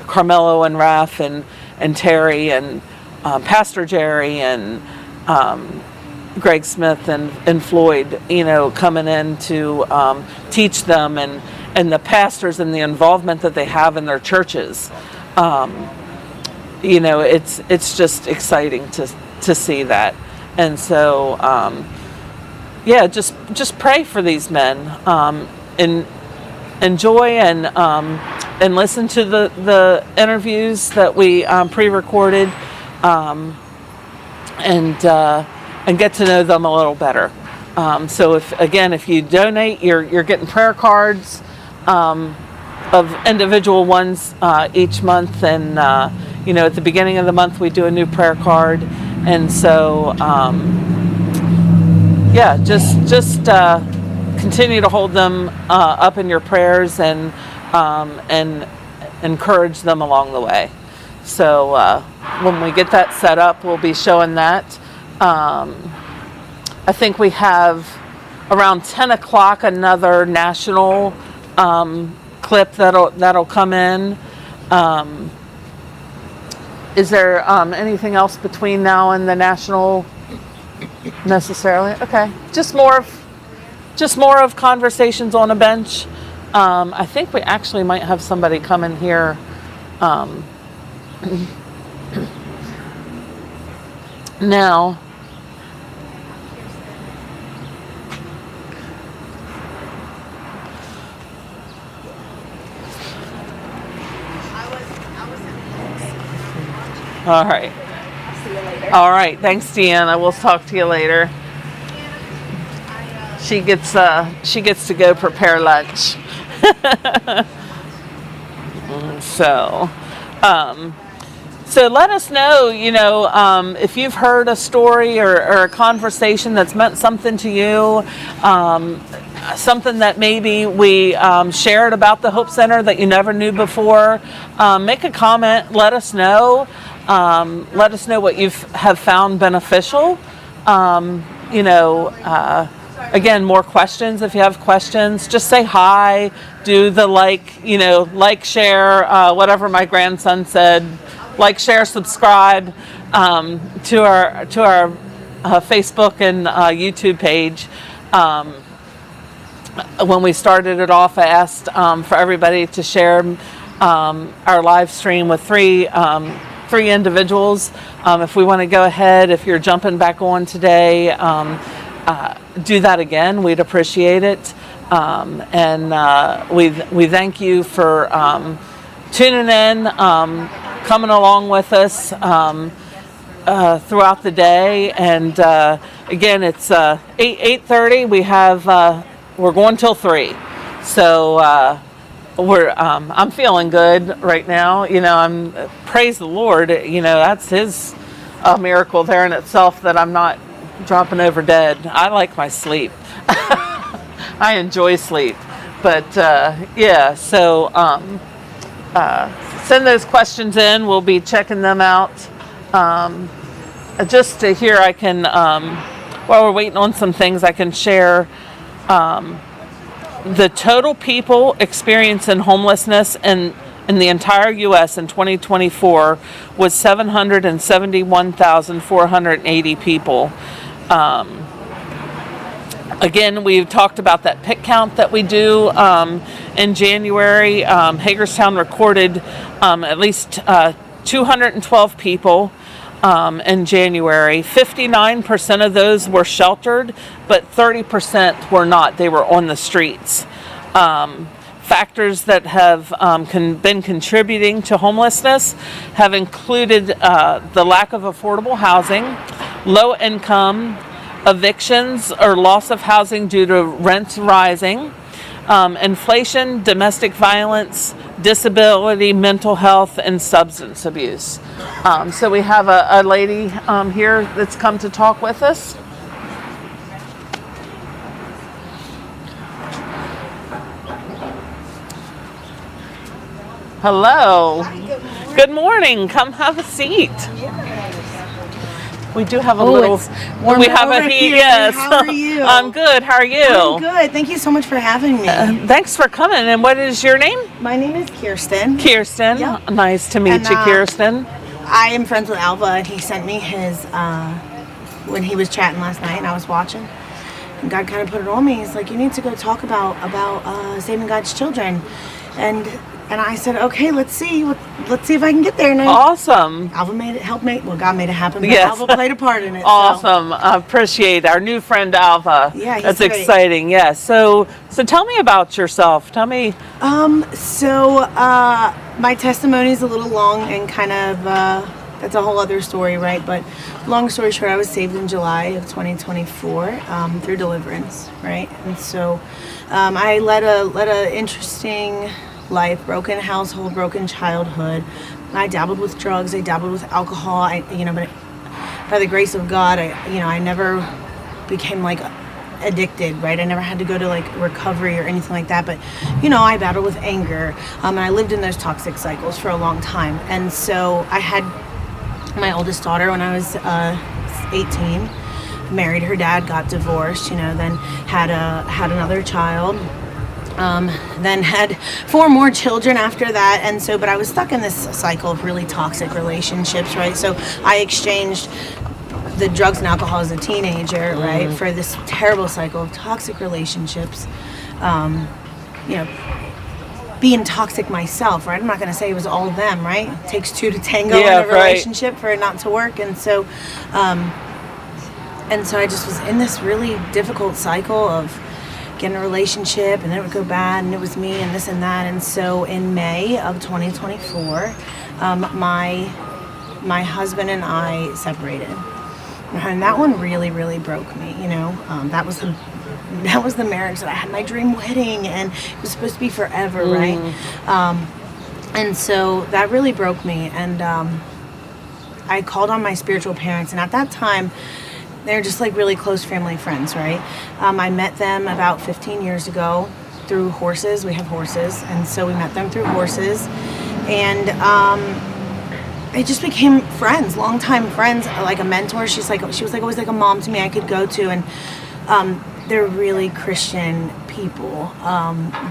Carmelo and Raph and Terry and Pastor Jerry and Greg Smith and Floyd, coming in to teach them, and the pastors and the involvement that they have in their churches. It's just exciting to see that. And so, just pray for these men, and enjoy and listen to the interviews that we pre-recorded, and get to know them a little better. So if you donate, you're getting prayer cards of individual ones each month, and at the beginning of the month we do a new prayer card, and so just continue to hold them up in your prayers and encourage them along the way. So when we get that set up, we'll be showing that. I think we have around 10 o'clock another national clip that'll come in. Is there anything else between now and the national necessarily? Okay, just more of conversations on a bench. I think we actually might have somebody come in here. Now. All right. See you later. All right. Thanks, Deanna. We'll talk to you later. She gets to go prepare lunch. So let us know, if you've heard a story or a conversation that's meant something to you, something that maybe we shared about the Hope Center that you never knew before. Make a comment. Let us know. Let us know what you have found beneficial. Again, more questions. If you have questions, just say hi, do the like, share, whatever my grandson said, like, share, subscribe to our Facebook and YouTube page. When we started it off, I asked for everybody to share our live stream with three individuals. If we want to go ahead, if you're jumping back on today, do that again. We'd appreciate it. And we thank you for tuning in, coming along with us throughout the day. And again, it's 8:30. We have we're going till 3. So I'm feeling good right now. I'm praise the Lord. That's His miracle there in itself that I'm not dropping over dead. I like my sleep. I enjoy sleep. But so send those questions in. We'll be checking them out. Just to hear, I can, while we're waiting on some things, I can share the total people experiencing homelessness in the entire U.S. in 2024 was 771,480 people. Again, we've talked about that pick count that we do in January. Hagerstown recorded at least 212 people in January. 59% of those were sheltered, but 30% were not. They were on the streets. Factors that have been contributing to homelessness have included the lack of affordable housing, low income, evictions or loss of housing due to rents rising, inflation, domestic violence, disability, mental health, and substance abuse. So we have a lady here that's come to talk with us. Hello. Hi, good morning. Good morning. Come have a seat. Yes. We do have a little. It's warm We have a over heat. here. Yes. How are you? I'm good. How are you? I'm good. Thank you so much for having me. Thanks for coming. And what is your name? My name is Kirsten. Kirsten. Yep. Nice to meet And, you, Kirsten. I am friends with Alva, and he sent me his when he was chatting last night, and I was watching. And God kind of put it on me. He's like, "You need to go talk about saving God's children," and I said, "Okay, let's see if I can get there." And Awesome. Alva made it. God made it happen. But Yes. Alva played a part in it. so- Awesome. I appreciate our new friend Alva. Yeah, he's That's great. exciting. Yes. So tell me about yourself. Tell me. My testimony is a little long and kind of that's a whole other story, right? But long story short, I was saved in July of 2024 through deliverance, right? And so I led a interesting life, broken household, broken childhood. I dabbled with drugs, I dabbled with alcohol, but by the grace of God, I never became like addicted, right? I never had to go to like recovery or anything like that, but I battled with anger, and I lived in those toxic cycles for a long time. And so I had my oldest daughter when I was 18, married her dad, got divorced, then had another child. Then had 4 more children after that, and so, but I was stuck in this cycle of really toxic relationships, right? So I exchanged the drugs and alcohol as a teenager, right, for this terrible cycle of toxic relationships. You know, being toxic myself, right? I'm not going to say it was all them, right? It takes 2 to tango in a relationship for it not to work, and so I just was in this really difficult cycle of getting a relationship, and then it would go bad, and it was me, and this and that. And so in May of 2024, my husband and I separated, and that one really, really broke me. You know, that was the marriage that I had my dream wedding, and it was supposed to be forever, right? And so that really broke me, and I called on my spiritual parents, and at that time, they're just like really close family friends, right? I met them about 15 years ago through horses. We have horses, and so we met them through horses, and it just became friends, longtime friends, like a mentor. She was like always like a mom to me I could go to, and they're really Christian people,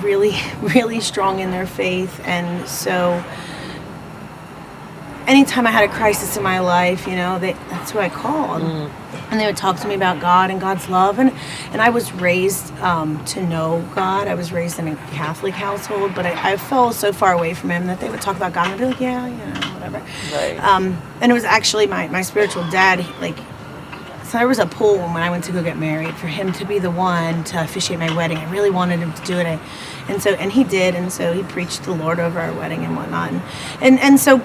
really, really strong in their faith, and so anytime I had a crisis in my life, you know, that's who I called. And they would talk to me about God and God's love. And I was raised to know God. I was raised in a Catholic household, but I fell so far away from him that they would talk about God and I'd be like, yeah, you know, whatever. Right. And it was actually my spiritual dad, so there was a pull when I went to go get married for him to be the one to officiate my wedding. I really wanted him to do it. And he did. And so he preached the Lord over our wedding and whatnot. And so,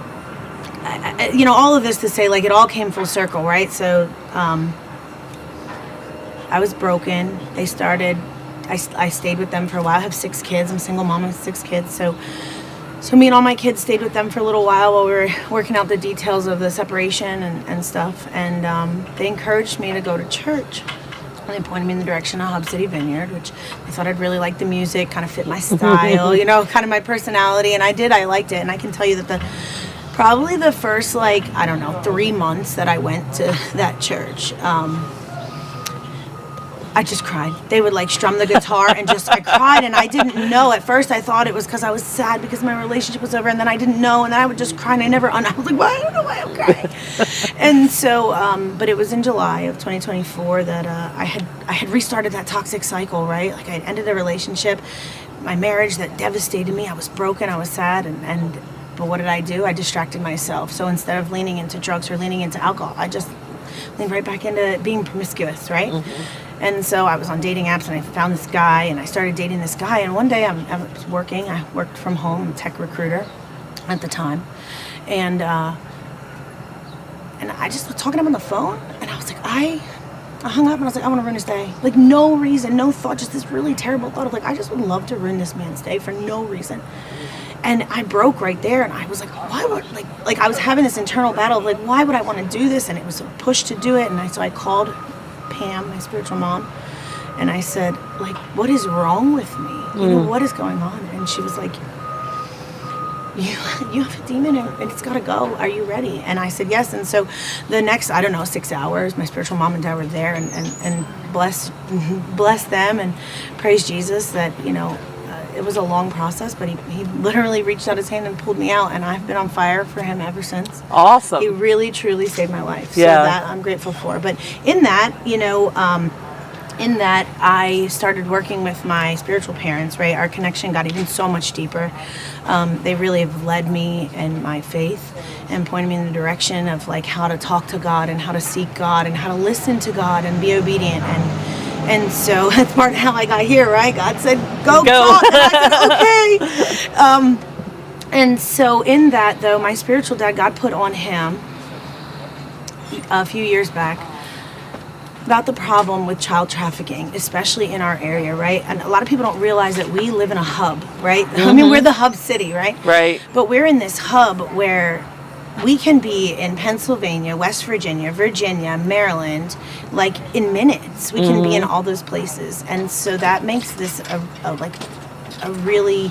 you know, all of this to say, like, it all came full circle, right? So I was broken. They started, I stayed with them for a while. I have 6 kids. I'm a single mom with 6 kids. So me and all my kids stayed with them for a little while we were working out the details of the separation and stuff. And they encouraged me to go to church. And they pointed me in the direction of Hub City Vineyard, which I thought I'd really like the music, kind of fit my style, you know, kind of my personality. And I liked it. And I can tell you that probably the first, 3 months that I went to that church, I just cried. They would strum the guitar and I cried, and I didn't know. At first I thought it was because I was sad because my relationship was over, and then I didn't know, and then I would just cry, and I was like, well, I don't know why I'm crying. And so, but it was in July of 2024 that I had restarted that toxic cycle, right? Like, I had ended a relationship, my marriage that devastated me. I was broken, I was sad, but what did I do? I distracted myself. So instead of leaning into drugs or leaning into alcohol, I just leaned right back into being promiscuous, right? And so I was on dating apps, and I found this guy, and I started dating this guy. And one day I was working. I worked from home, I'm a tech recruiter at the time. And I just was talking to him on the phone, and I was like, I hung up, and I was like, I want to ruin his day. Like, no reason, no thought, just this really terrible thought of I just would love to ruin this man's day for no reason. And I broke right there, and I was like, why would, I was having this internal battle of why would I want to do this? And it was a push to do it. And so I called Pam, my spiritual mom, and I said, what is wrong with me? You know, what is going on? And she was like, you have a demon, and it's got to go. Are you ready? And I said, yes. And so the next, 6 hours, my spiritual mom and dad were there, and bless them and praise Jesus that, you know, it was a long process, but he literally reached out his hand and pulled me out, and I've been on fire for him ever since. Awesome. He really, truly saved my life. Yeah. So that I'm grateful for. But in that, you know, I started working with my spiritual parents, right? Our connection got even so much deeper. They really have led me in my faith and pointed me in the direction of how to talk to God and how to seek God and how to listen to God and be obedient. And so that's part of how I got here, right? God said, go. Talk. And I said, okay. And so in that, though, my spiritual dad, God put on him a few years back about the problem with child trafficking, especially in our area, right? And a lot of people don't realize that we live in a hub, right? I mean, we're the hub city, right? Right. But we're in this hub where we can be in Pennsylvania, West Virginia, Maryland, in minutes. We can be in all those places. And so that makes this a really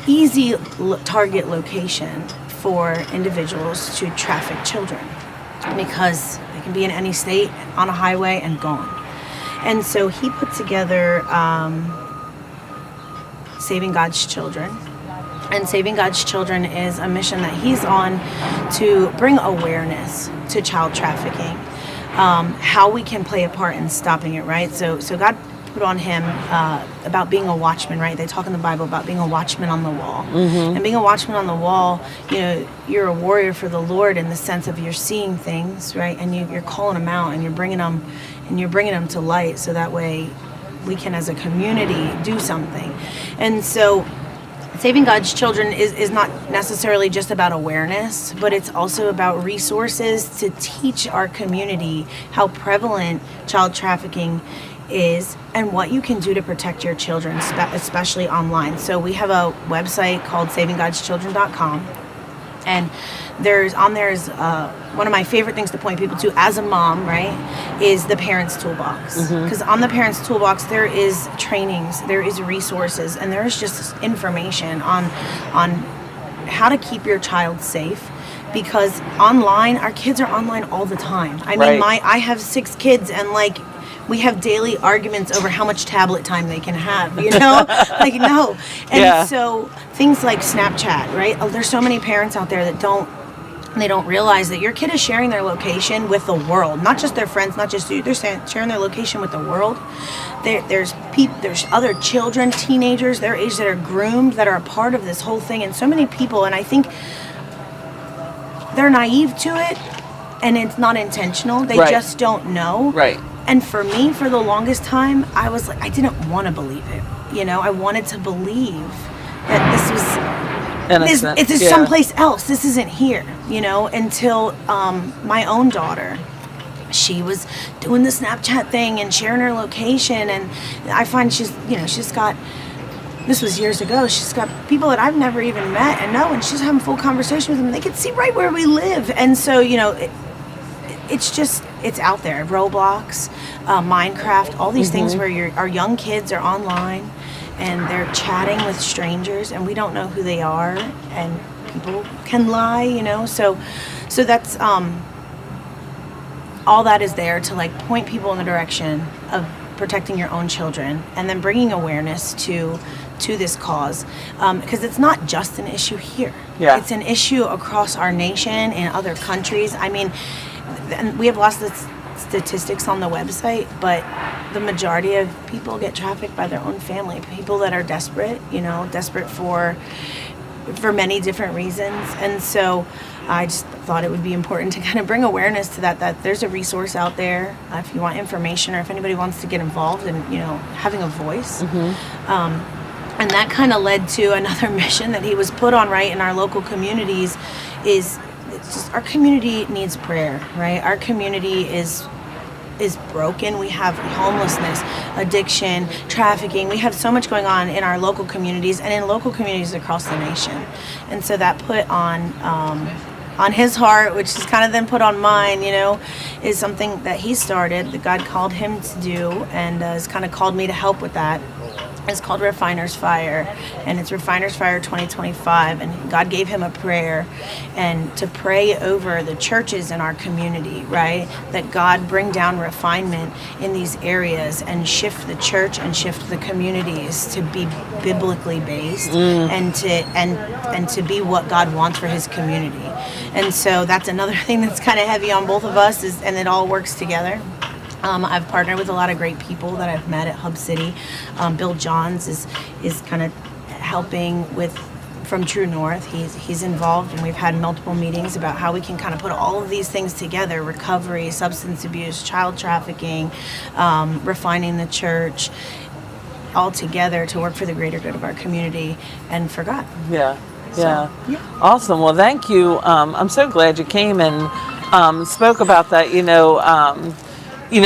easy target location for individuals to traffic children, because they can be in any state, on a highway, and gone. And so he put together Saving God's Children. And Saving God's Children is a mission that he's on to bring awareness to child trafficking, how we can play a part in stopping it, right? So God put on him about being a watchman, right? They talk in the Bible about being a watchman on the wall. And being a watchman on the wall, you know, you're a warrior for the Lord in the sense of you're seeing things, right? And you're calling them out and you're bringing them to light, so that way we can as a community do something. And so Saving God's Children is not necessarily just about awareness, but it's also about resources to teach our community how prevalent child trafficking is and what you can do to protect your children, especially online. So we have a website called savinggodschildren.com, and there's one of my favorite things to point people to as a mom, right, is the Parents Toolbox. Because on the Parents Toolbox there is trainings, there is resources, and there is just information on how to keep your child safe. Because online, our kids are online all the time. I mean, I have 6 kids, and like, we have daily arguments over how much tablet time they can have, you know? Like, no. And so things like Snapchat, right? Oh, there's so many parents out there that don't realize that your kid is sharing their location with the world, not just their friends, not just you. They're sharing their location with the world. There's other children, teenagers, their age, that are groomed, that are a part of this whole thing. And so many people, and I think they're naive to it, and it's not intentional. They just don't know. Right. And for me, for the longest time, I was like, I didn't want to believe it. You know, I wanted to believe that this was it's someplace else. This isn't here, you know, until my own daughter, she was doing the Snapchat thing and sharing her location. And I find she's got, this was years ago, she's got people that I've never even met and know, and she's having full conversation with them. They can see right where we live. And so, you know, it's out there. Roblox, Minecraft, all these things where our young kids are online and they're chatting with strangers, and we don't know who they are, and people can lie, you know. So that's all that is there to like point people in the direction of protecting your own children, and then bringing awareness to this cause, because it's not just an issue here. It's an issue across our nation, in other countries. I mean, and we have lots of statistics on the website, but the majority of people get trafficked by their own family. People that are desperate, you know, desperate for many different reasons. And so I just thought it would be important to kind of bring awareness to that there's a resource out there if you want information, or if anybody wants to get involved in, you know, having a voice. And that kind of led to another mission that he was put on, right, in our local communities. It's just, our community needs prayer, right? Our community is broken. We have homelessness, addiction, trafficking. We have so much going on in our local communities and in local communities across the nation. And so that put on his heart, which is kind of then put on mine, you know, is something that he started, that God called him to do, and has kind of called me to help with that. It's called Refiner's Fire, and it's Refiner's Fire 2025, and God gave him a prayer, and to pray over the churches in our community, right? That God bring down refinement in these areas and shift the church and shift the communities to be biblically based, and to be what God wants for his community. And so that's another thing that's kind of heavy on both of us, and it all works together. I've partnered with a lot of great people that I've met at Hub City. Bill Johns is kind of helping from True North. He's involved, and we've had multiple meetings about how we can kind of put all of these things together: recovery, substance abuse, child trafficking, refining the church, all together to work for the greater good of our community and for God. Yeah. Awesome. Well, thank you. I'm so glad you came and spoke about that.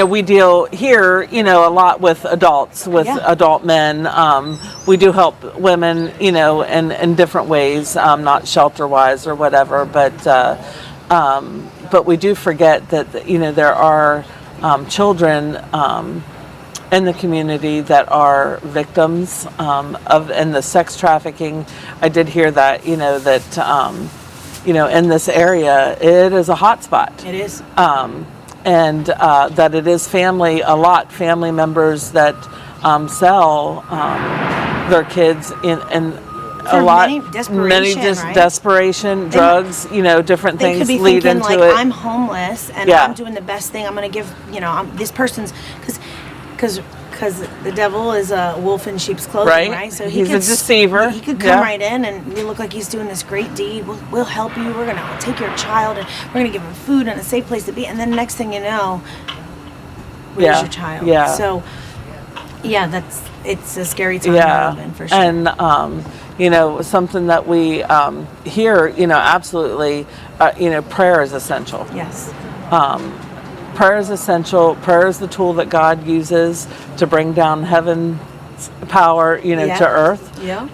We deal here, a lot with adults, with adult men. We do help women, in different ways, not shelter-wise or whatever, but we do forget that, there are children in the community that are victims in the sex trafficking. I did hear that, in this area, it is a hot spot. It is. And that it is family members that sell their kids in For a lot, many, desperation, right? desperation, drugs, different They could things be lead thinking into like, it. I'm homeless and Yeah. I'm doing the best thing. I'm going to give, this person's, because the devil is a wolf in sheep's clothing, right? So He's a deceiver. He could come right in and you look like he's doing this great deed. We'll help you. We're going to take your child and we're going to give him food and a safe place to be. And then next thing you know, where's your child? Yeah. So, yeah, it's a scary time to live in, for sure. And something that we hear, absolutely, prayer is essential. Yes. Prayer is essential. Prayer is the tool that God uses to bring down heaven's power, to earth. Yeah.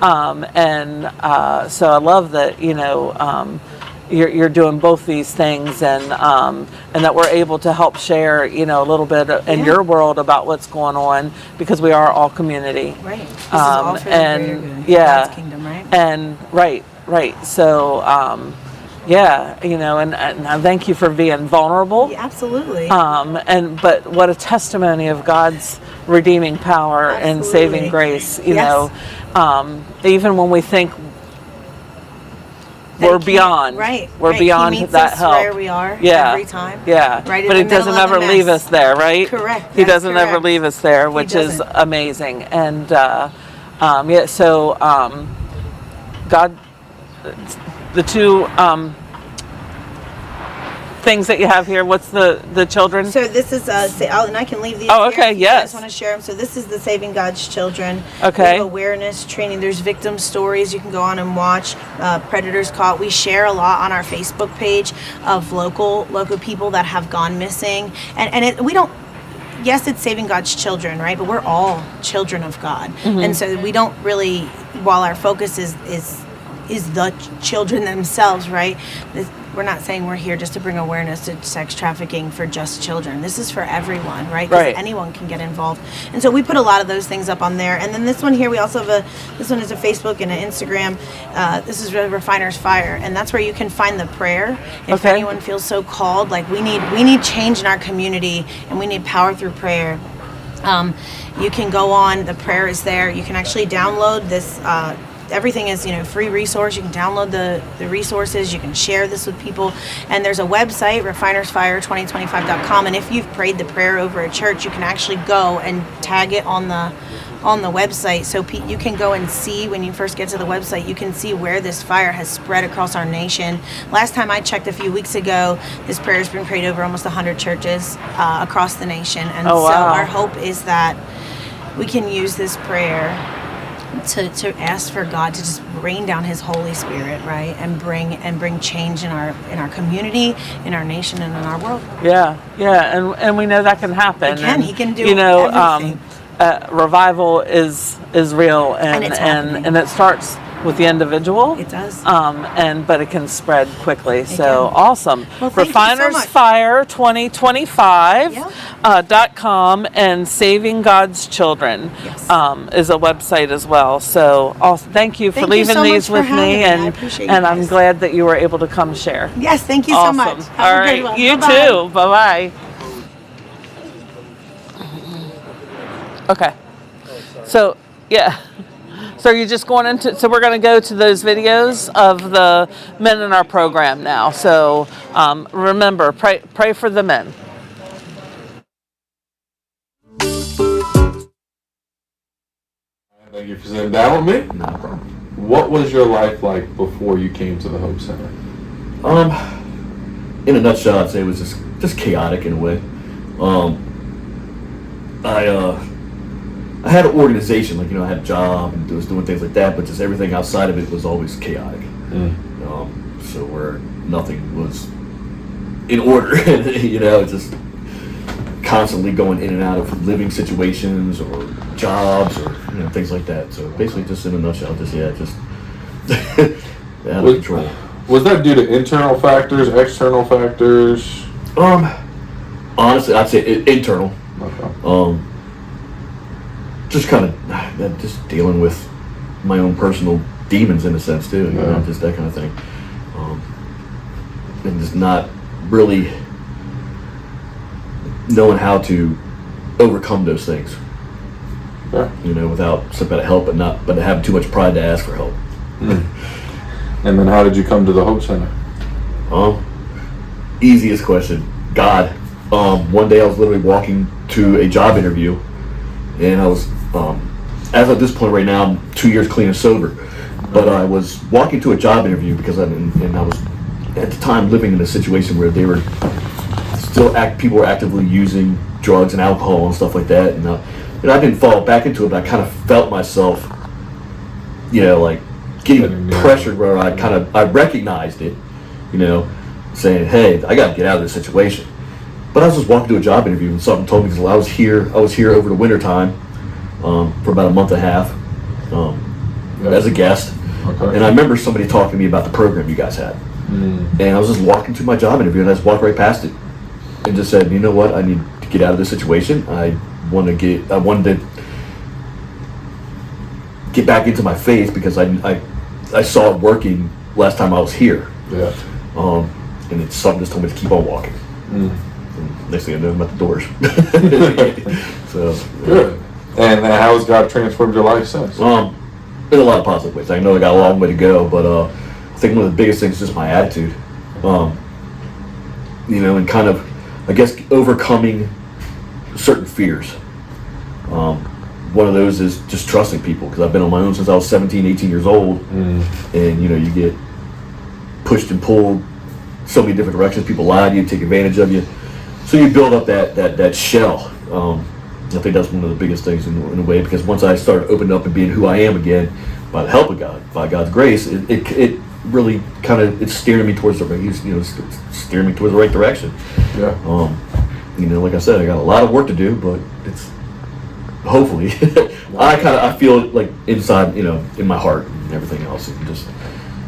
So I love that, you're doing both these things, and that we're able to help share, a little bit in your world about what's going on, because we are all community. Right. This is all for the greater good of God's kingdom, right? And right. So, and I thank you for being vulnerable. Yeah, absolutely. But what a testimony of God's redeeming power and saving grace, even when we think we're beyond. Right. We're beyond he meets that us help. where we are every time. Yeah. Right But in He the doesn't middle of ever the leave mess. us there, right? Correct. He doesn't That's ever correct. leave us there, which is doesn't. amazing. And God, the two things that you have here, what's the children? So this is and I can leave these. Oh, here okay, if you yes. guys want to share them. So this is the Saving God's Children. Okay. We have awareness training. There's victim stories you can go on and watch. Predators caught. We share a lot on our Facebook page of local people that have gone missing, we don't. Yes, it's Saving God's Children, right? But we're all children of God, and so we don't really. While our focus is the children themselves, right? We're not saying we're here just to bring awareness to sex trafficking for just children. This is for everyone, right? 'Cause anyone can get involved. And so we put a lot of those things up on there. And then this one here, we also have this one is a Facebook and an Instagram. This is Refiner's Fire. And that's where you can find the prayer. If anyone feels so called, like we need change in our community and we need power through prayer. You can go on, the prayer is there. You can actually download this, everything is, free resource. You can download the resources. You can share this with people. And there's a website, refinersfire2025.com. And if you've prayed the prayer over a church, you can actually go and tag it on the website. So you can go and see, when you first get to the website, you can see where this fire has spread across our nation. Last time I checked a few weeks ago, this prayer has been prayed over almost 100 churches across the nation. And so our hope is that we can use this prayer to ask for God to just rain down His Holy Spirit, right, and bring change in our community, in our nation, and in our world. Yeah, and we know that can happen. It can. And, He can do everything. Revival is real, and it starts with the individual. It does. But it can spread quickly. So awesome. Well, thank you so much. RefinersFire2025.com and Saving God's Children is a website as well. So thank you for leaving these with me, and I'm glad that you were able to come share. Yes, thank you so much. Have All a right, good one. you Bye-bye. too. Bye bye. Okay. So So are you just going into? So we're going to go to those videos of the men in our program now. So remember, pray for the men. Thank you for sitting down with me. No problem. What was your life like before you came to the Hope Center? In a nutshell, I'd say it was just chaotic in a way. I had an organization, I had a job and was doing things like that, but just everything outside of it was always chaotic. So where nothing was in order, just constantly going in and out of living situations or jobs or things like that. So basically, just in a nutshell, just out of control. Was that due to internal factors, external factors? Honestly, I'd say internal. Okay. Just kind of just dealing with my own personal demons in a sense too, just that kind of thing, and just not really knowing how to overcome those things. Yeah. You know, without some kind of help, but having too much pride to ask for help. And then how did you come to the Hope Center? Easiest question. God. One day I was literally walking to a job interview, and I was, as of this point right now, I'm 2 years clean and sober. But I was walking to a job interview because I was at the time living in a situation where they were people were actively using drugs and alcohol and stuff like that, and I didn't fall back into it, but I kind of felt myself, like getting pressured where I recognized it, saying, hey, I got to get out of this situation. But I was just walking to a job interview and something told me, because I was here over the winter time for about a month and a half as a guest. Okay. And I remember somebody talking to me about the program you guys had. And I was just walking to my job interview, and I just walked right past it and just said, you know what, I need to get out of this situation. I wanted to get back into my faith, because I saw it working last time I was here. Yeah. And it's something just told me to keep on walking. And next thing I know, I'm at the doors. So good. And how has God transformed your life since? In a lot of positive ways. I know I got a long way to go, but I think one of the biggest things is just my attitude. And kind of, I guess, overcoming certain fears. One of those is just trusting people, because I've been on my own since I was 17, 18 years old. And you get pushed and pulled so many different directions. People lie to you, take advantage of you. So you build up that shell. I think that's one of the biggest things in a way, because once I started opening up and being who I am again, by the help of God, by God's grace, it really kind of, it's steering me towards the right direction. Yeah. Like I said, I got a lot of work to do, but it's hopefully I feel like inside, in my heart and everything else, and just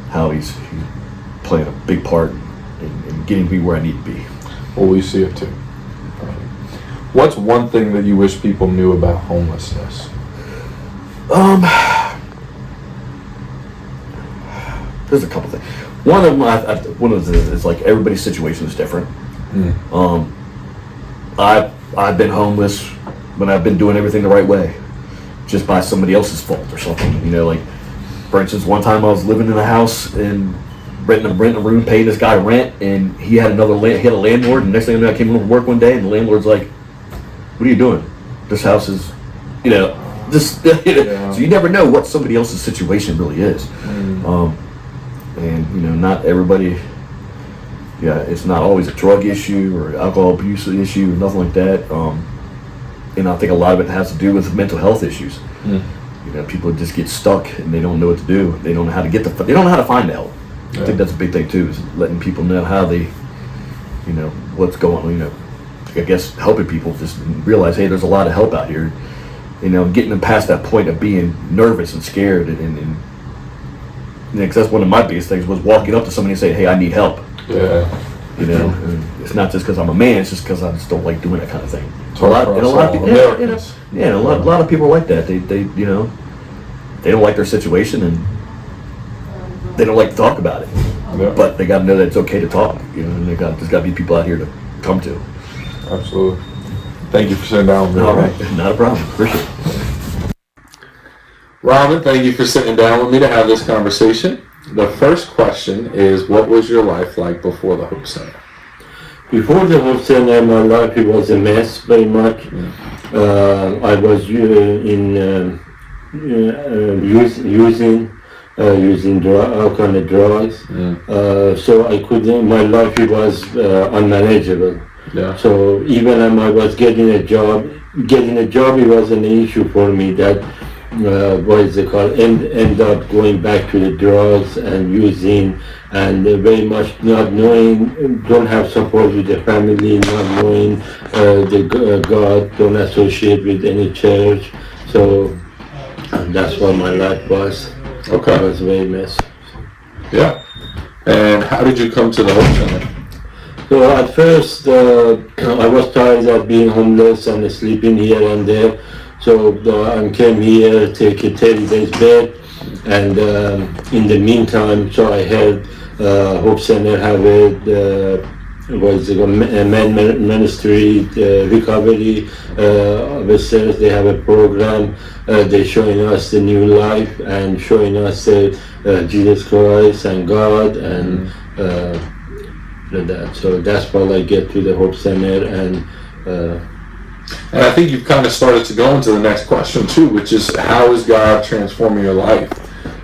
how he's playing a big part in getting me where I need to be. Well, we see it too. What's one thing that you wish people knew about homelessness? There's a couple things. One of them is like everybody's situation is different. I've been homeless when I've been doing everything the right way, just by somebody else's fault or something. Like, for instance, one time I was living in a house and renting a room, paying this guy rent, and he had a landlord. And next thing I know, I came home from work one day, and the landlord's like, "What are you doing? This house is, So you never know what somebody else's situation really is. And not everybody. Yeah, it's not always a drug issue or alcohol abuse issue or nothing like that. And I think a lot of it has to do with mental health issues. People just get stuck and they don't know what to do. They don't know how to they don't know how to find help. I think that's a big thing too, is letting people know how they, what's going on. I guess helping people just realize, hey, there's a lot of help out here. Getting them past that point of being nervous and scared, and because that's one of my biggest things, was walking up to somebody and saying, hey, I need help. Yeah. And it's not just because I'm a man, it's just because I just don't like doing that kind of thing. A lot of people, a lot of people are like that. They they don't like their situation, and they don't like to talk about it. Yeah. But they got to know that it's okay to talk. And there's got to be people out here to come to. Absolutely. Thank you for sitting down with me. All right, not a problem. Appreciate it. Robin, thank you for sitting down with me to have this conversation. The first question is, what was your life like before the Hope Center? Before the Hope Center, my life, it was a mess, very much. I was using alcohol and drugs. So I couldn't, my life, it was unmanageable. Yeah. So even when I was getting a job, it was an issue for me that, end up going back to the drugs and using, and very much not knowing, don't have support with the family, not knowing God, don't associate with any church. So that's what my life was. Okay. It was very messy. Yeah. And how did you come to the Hope Center? So at first, I was tired of being homeless and sleeping here and there. So I came here, take a 30 days bed, and in the meantime, so I heard Hope Center have was a men ministry recovery upstairs. They have a program. They're showing us the new life and showing us Jesus Christ and God and that. So that's what I get to the Hope Center And I think you've kind of started to go into the next question too, which is how is God transforming your life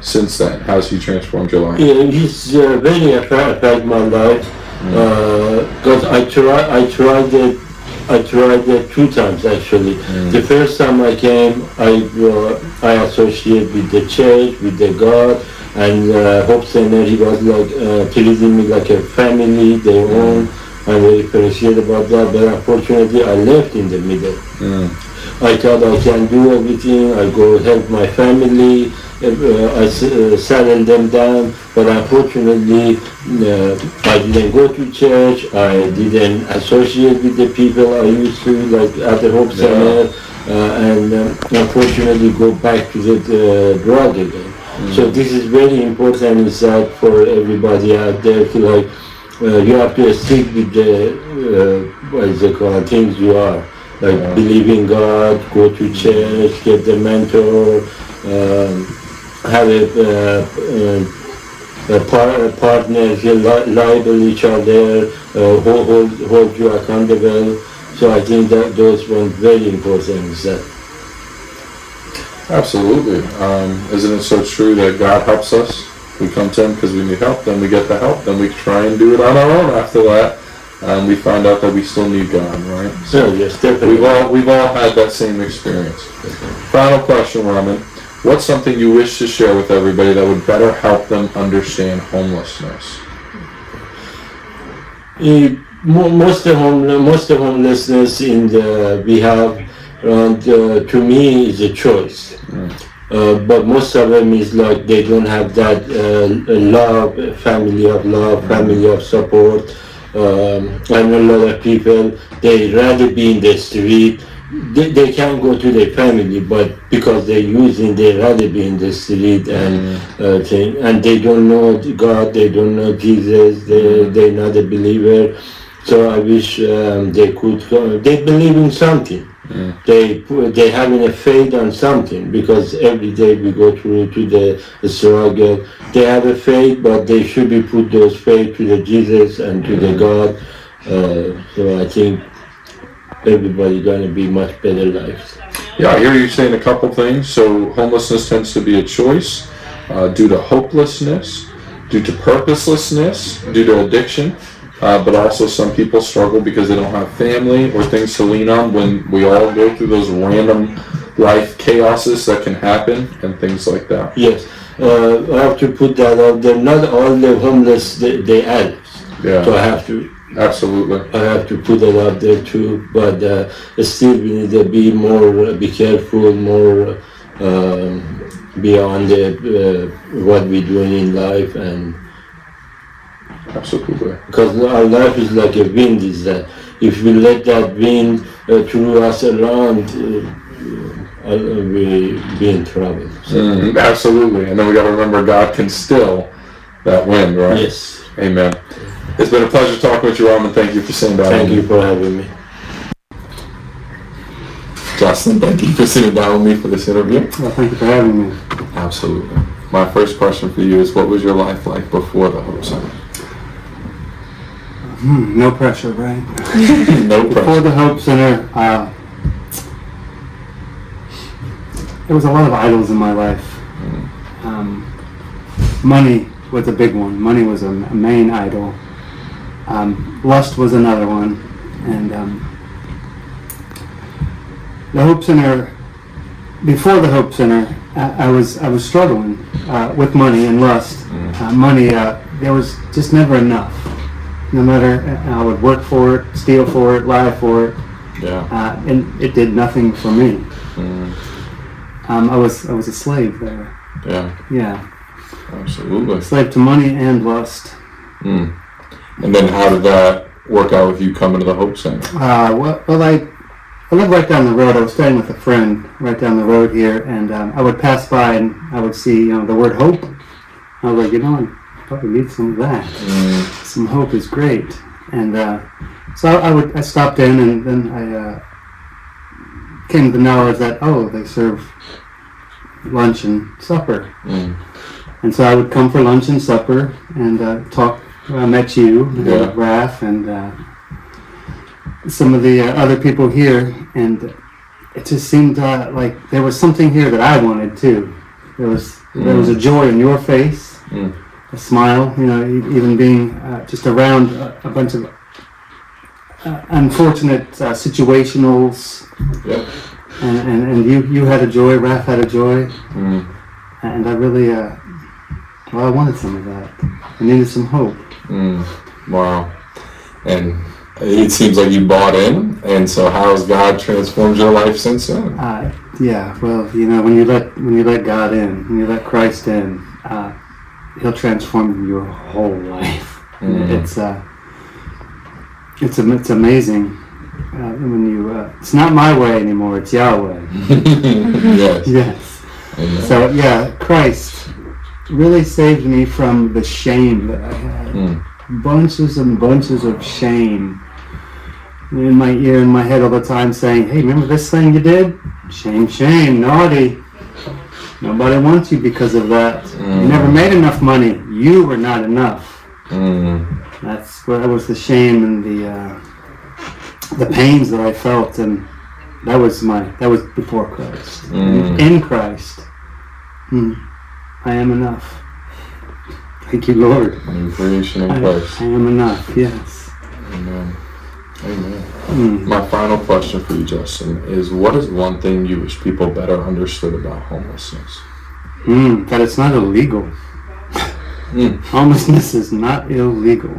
since then? How has He transformed your life? Yeah, He's very affected my life because I tried it 2 times actually. The first time I came, I associated with the church, with the God, and Hope Center. He was like treating me like a family, their own. I'm very appreciative about that, but unfortunately I left in the middle. I thought I can do everything, I go help my family, I settle them down, but unfortunately I didn't go to church, I didn't associate with the people I used to, like at the Hope Center, and unfortunately go back to the drug again. So this is very important, is that for everybody out there to like, you have to stick with the what is it called, things you are, like believe in God, go to church, get the mentor, have a partner, liable each other, hold you accountable. So I think that those ones very important. Is that absolutely? Isn't it so true that God helps us? We come to Him because we need help, then we get the help, then we try and do it on our own after that. We find out that we still need God, right? So yes, definitely. We've all had that same experience. Final question, Raman. What's something you wish to share with everybody that would better help them understand homelessness? Most of homelessness we have around, to me, is a choice. But most of them is like they don't have that love, family of support. I know a lot of people, they rather be in the street. They can't go to their family, but because they're using, they rather be in the street and they don't know God, they don't know Jesus, they're not a believer. So I wish they could, they believe in something. They having a faith on something, because every day we go through to the struggle. They have a faith, but they should be put those faith to the Jesus and to the God. So I think everybody gonna be much better lives. Yeah, I hear you saying a couple things. So homelessness tends to be a choice due to hopelessness, due to purposelessness, due to addiction. But also some people struggle because they don't have family or things to lean on when we all go through those random life chaoses that can happen and things like that. Yes, I have to put that out there. Not all the homeless, they addicts. Yeah. So I have to. Absolutely. I have to put it out there too. But still we need to be more, be careful, more beyond what we're doing in life. And absolutely. Because our life is like a wind, is that if we let that wind throw us around, we be in trouble. So. Absolutely. And then we got to remember God can still that wind, right? Yes. Amen. It's been a pleasure talking with you, Raman. Thank you for sitting down. Thank you for having me. Justin, thank you for sitting down with me for this interview. Well, thank you for having me. Absolutely. My first question for you is, what was your life like before the Hope Center? No pressure, right? No pressure. Before the Hope Center, there was a lot of idols in my life. Money was a big one. Money was a main idol. Lust was another one. And the Hope Center, before the Hope Center, I was struggling with money and lust. Money, there was just never enough. No matter, I would work for it, steal for it, lie for it, and it did nothing for me. I was a slave there. Yeah. Absolutely. Slave to money and lust. And then how did that work out with you coming to the Hope Center? I lived right down the road. I was staying with a friend right down the road here, and I would pass by and I would see, the word hope. I was like, I probably need some of that. Some hope is great. And so I stopped in, and then I came to the knowledge that, they serve lunch and supper. And so I would come for lunch and supper and talk. I met you, and Raph, and some of the other people here, and it just seemed like there was something here that I wanted too. There was a joy in your face, a smile, even being just around a bunch of unfortunate situationals. And you had a joy, Raph had a joy, and I really, I wanted some of that. I needed some hope. Wow. And it seems like you bought in, and so how has God transformed your life since then? Yeah, well, when you let God in, when you let Christ in, He'll transform your whole life. It's amazing when you. It's not my way anymore. It's Yahweh. Yes. Yes. Amen. So Christ really saved me from the shame that I had. Bunches and bunches of shame in my ear, in my head all the time, saying, "Hey, remember this thing you did? Shame, shame, naughty. Nobody wants you because of that. You never made enough money. You were not enough." That was the shame and the pains that I felt, and that was before Christ. In Christ, I am enough. Thank you, Lord. New creation in Christ. I am enough. Yes. Amen. Amen. My final question for you, Justin, is what is one thing you wish people better understood about homelessness? That it's not illegal. Homelessness is not illegal.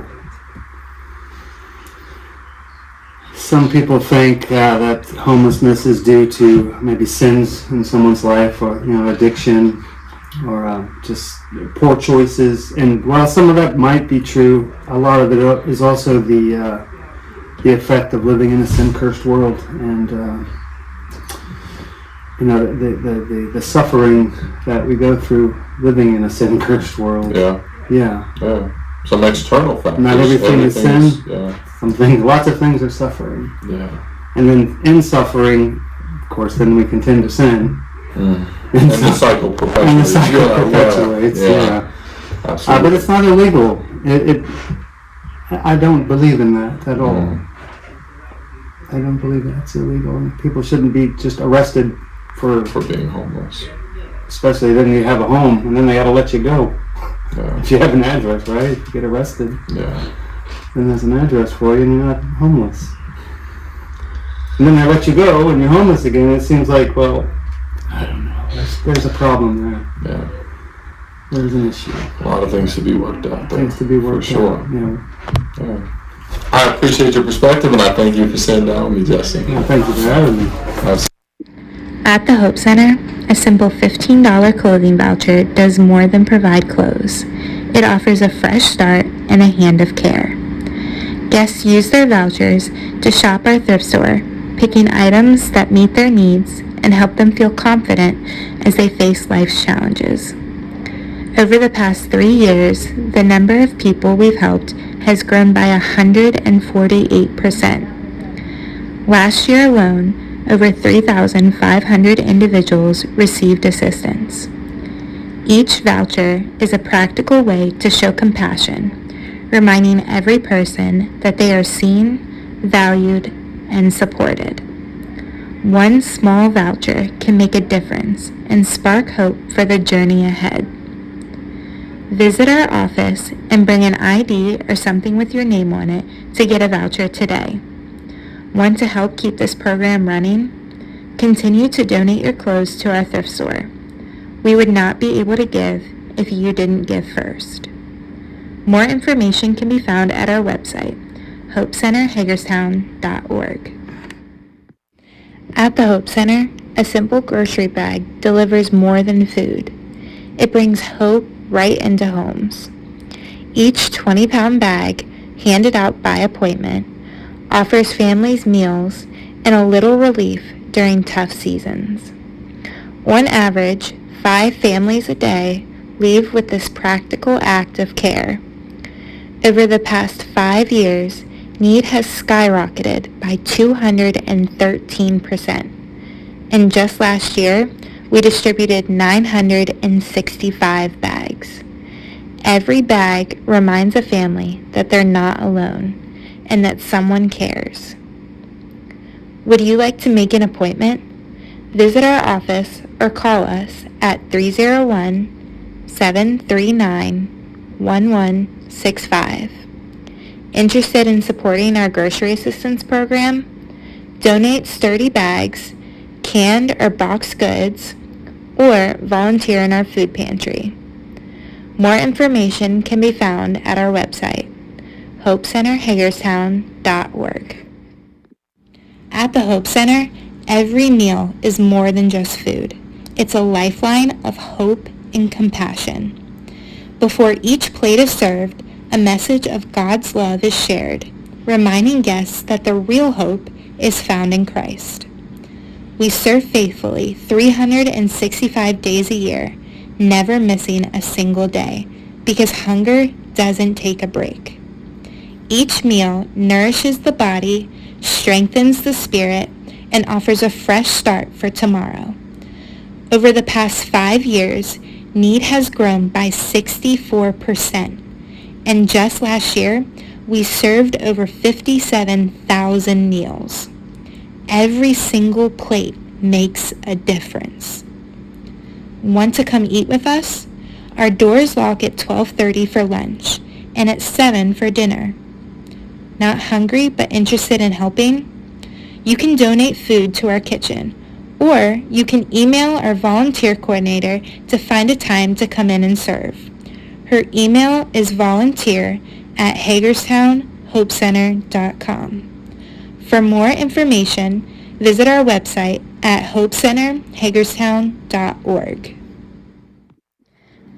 Some people think that homelessness is due to maybe sins in someone's life, or addiction, or just poor choices. And while some of that might be true, a lot of it is also the effect of living in a sin-cursed world, and the suffering that we go through living in a sin-cursed world. Yeah. Some external factors. Not everything is sin. Lots of things are suffering. Yeah. And then in suffering, of course, then we continue to sin. And the cycle perpetuates. And the cycle perpetuates. Absolutely. But it's not illegal. I don't believe in that at all. I don't believe that's illegal. And people shouldn't be just arrested for being homeless. Especially then you have a home, and then they got to let you go. If you have an address, right? If you get arrested, then there's an address for you, and you're not homeless. And then they let you go, and you're homeless again. It seems like, well, I don't know. There's a problem there. Yeah. There's an issue. A lot of things to be worked out there. Things to be worked for sure. out. I appreciate your perspective, and I thank you for sitting down with me, Justin. Thank you for having me. At the Hope Center, a simple $15 clothing voucher does more than provide clothes. It offers a fresh start and a hand of care. Guests use their vouchers to shop our thrift store, picking items that meet their needs and help them feel confident as they face life's challenges. Over the past 3 years, the number of people we've helped has grown by 148%. Last year alone, over 3,500 individuals received assistance. Each voucher is a practical way to show compassion, reminding every person that they are seen, valued, and supported. One small voucher can make a difference and spark hope for the journey ahead. Visit our office and bring an ID or something with your name on it to get a voucher today. Want to help keep this program running? Continue to donate your clothes to our thrift store. We would not be able to give if you didn't give first. More information can be found at our website, hopecenterhagerstown.org. At the Hope Center, a simple grocery bag delivers more than food. It brings hope right into homes. Each 20-pound bag, handed out by appointment, offers families meals and a little relief during tough seasons. On average, 5 families a day leave with this practical act of care. Over the past 5 years, need has skyrocketed by 213%. And just last year, we distributed 965 bags. Every bag reminds a family that they're not alone and that someone cares. Would you like to make an appointment? Visit our office or call us at 301-739-1165. Interested in supporting our grocery assistance program? Donate sturdy bags, canned or boxed goods, or volunteer in our food pantry. More information can be found at our website, hopecenterhagerstown.org. At the Hope Center, every meal is more than just food. It's a lifeline of hope and compassion. Before each plate is served, a message of God's love is shared, reminding guests that the real hope is found in Christ. We serve faithfully 365 days a year, never missing a single day, because hunger doesn't take a break. Each meal nourishes the body, strengthens the spirit, and offers a fresh start for tomorrow. Over the past 5 years, need has grown by 64%, and just last year, we served over 57,000 meals. Every single plate makes a difference. Want to come eat with us? Our doors lock at 12:30 for lunch and at 7 for dinner. Not hungry but interested in helping? You can donate food to our kitchen, or you can email our volunteer coordinator to find a time to come in and serve. Her email is volunteer@hagerstownhopecenter.com. For more information, visit our website at hopecenterhagerstown.org.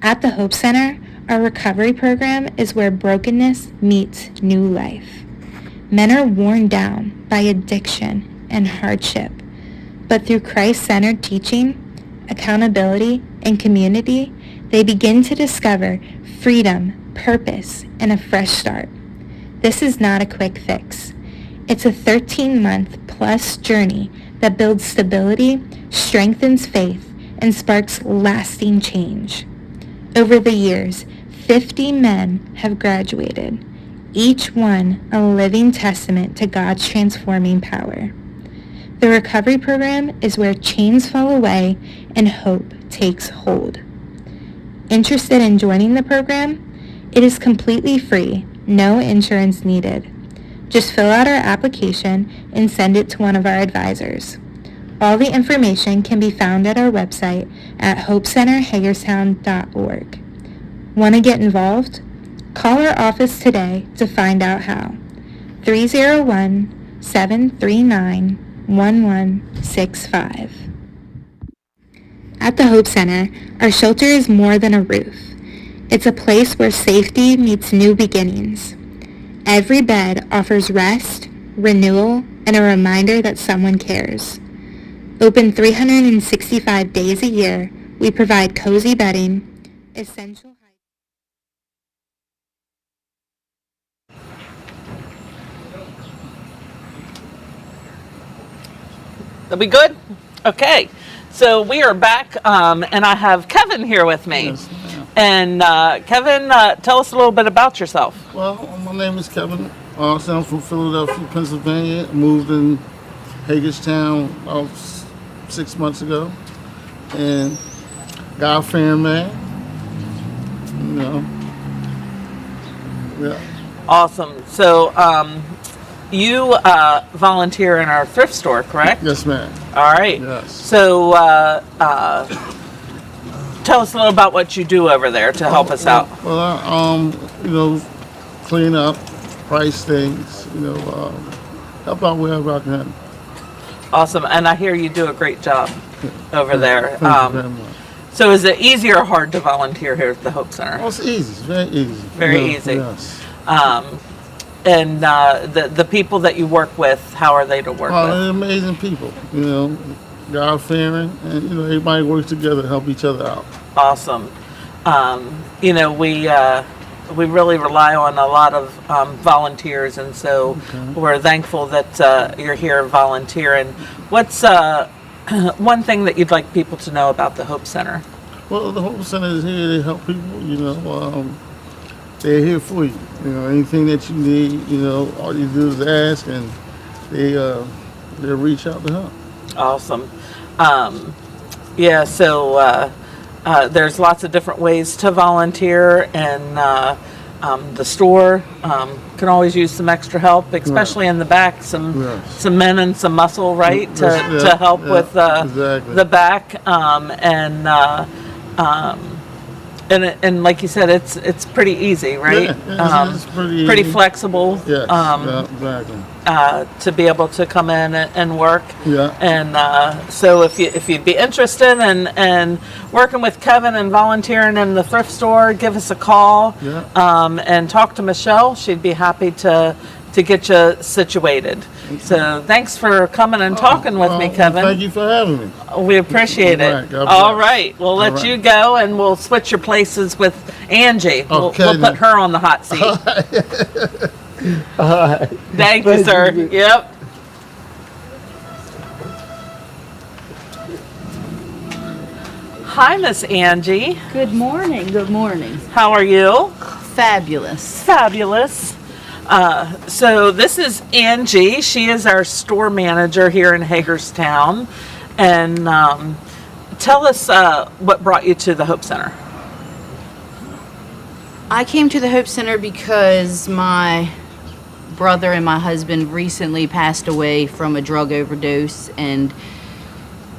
At the Hope Center, our recovery program is where brokenness meets new life. Men are worn down by addiction and hardship, but through Christ-centered teaching, accountability, and community, they begin to discover freedom, purpose, and a fresh start. This is not a quick fix. It's a 13-month plus journey that builds stability, strengthens faith, and sparks lasting change. Over the years, 50 men have graduated, each one a living testament to God's transforming power. The recovery program is where chains fall away and hope takes hold. Interested in joining the program? It is completely free, no insurance needed. Just fill out our application and send it to one of our advisors. All the information can be found at our website at hopecenterhagerstown.org. Want to get involved? Call our office today to find out how. 301-739-1165. At the Hope Center, our shelter is more than a roof. It's a place where safety meets new beginnings. Every bed offers rest, renewal, and a reminder that someone cares. Open 365 days a year, we provide cozy bedding, essential Are we good? Okay. So we are back, and I have Kevin here with me. Yes, ma'am. And Kevin, tell us a little bit about yourself. Well, my name is Kevin. I'm from Philadelphia, Pennsylvania. Moved in Hagerstown about 6 months ago, and God-fearing man. You know, yeah. Awesome. So you volunteer in our thrift store, correct? Yes, ma'am. All right. Yes. So tell us a little about what you do over there to help us out. Well, you know, clean up, price things. You know, help out wherever I can. Awesome. And I hear you do a great job over there. Thank you very much. So is it easy or hard to volunteer here at the Hope Center? Oh, it's easy. It's very easy. Very Yeah, easy. Yes. And the people that you work with, how are they to work Oh, with? they're amazing people. You know, God-fearing, and you know, everybody works together to help each other out. Awesome. You know, we we really rely on a lot of volunteers, and so we're thankful that you're here volunteering. What's one thing that you'd like people to know about the Hope Center? Well, the Hope Center is here to help people, they're here for you. Anything that you need, all you do is ask, and they'll reach out to help. Awesome. So there's lots of different ways to volunteer, and the store can always use some extra help, especially in the back. Some men and some muscle, right, to help with the back, and like you said, it's pretty easy, right? It's pretty easy. Flexible. Yes, exactly. To be able to come in and work. Yeah. And so if you'd be interested in working with Kevin and volunteering in the thrift store, give us a call. Yeah. And talk to Michelle. She'd be happy to get you situated. So thanks for coming and talking with me, Kevin. Thank you for having me. We appreciate All it. right, God All bless. right. We'll let right. you go, and we'll switch your places with Angie. We'll Okay, put her on the hot seat. Thank you, sir. Yep. Hi, Miss Angie. Good morning. Good morning. How are you? Fabulous. Fabulous. So this is Angie. She is our store manager here in Hagerstown. And tell us what brought you to the Hope Center. I came to the Hope Center because my brother and my husband recently passed away from a drug overdose, and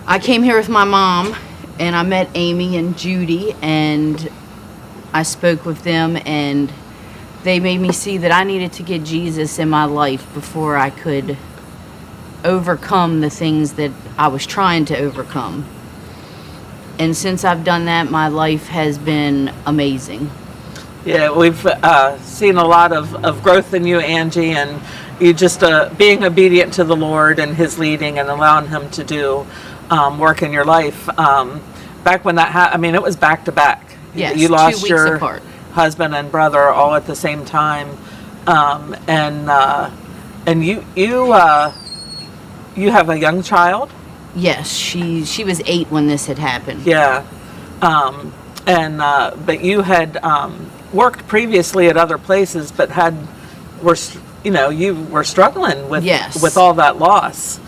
I came here with my mom, and I met Amy and Judy, and I spoke with them, and they made me see that I needed to get Jesus in my life before I could overcome the things that I was trying to overcome. And since I've done that, my life has been amazing. Yeah, we've seen a lot of growth in you, Angie, and you just being obedient to the Lord and His leading and allowing Him to do work in your life. Back when that happened, it was back to back. Yes, you 2 lost weeks your apart. husband and brother all at the same time, and you have a young child. Yes, she was 8 when this had happened. Yeah, but you had worked previously at other places, but you were struggling with Yes. with all that loss,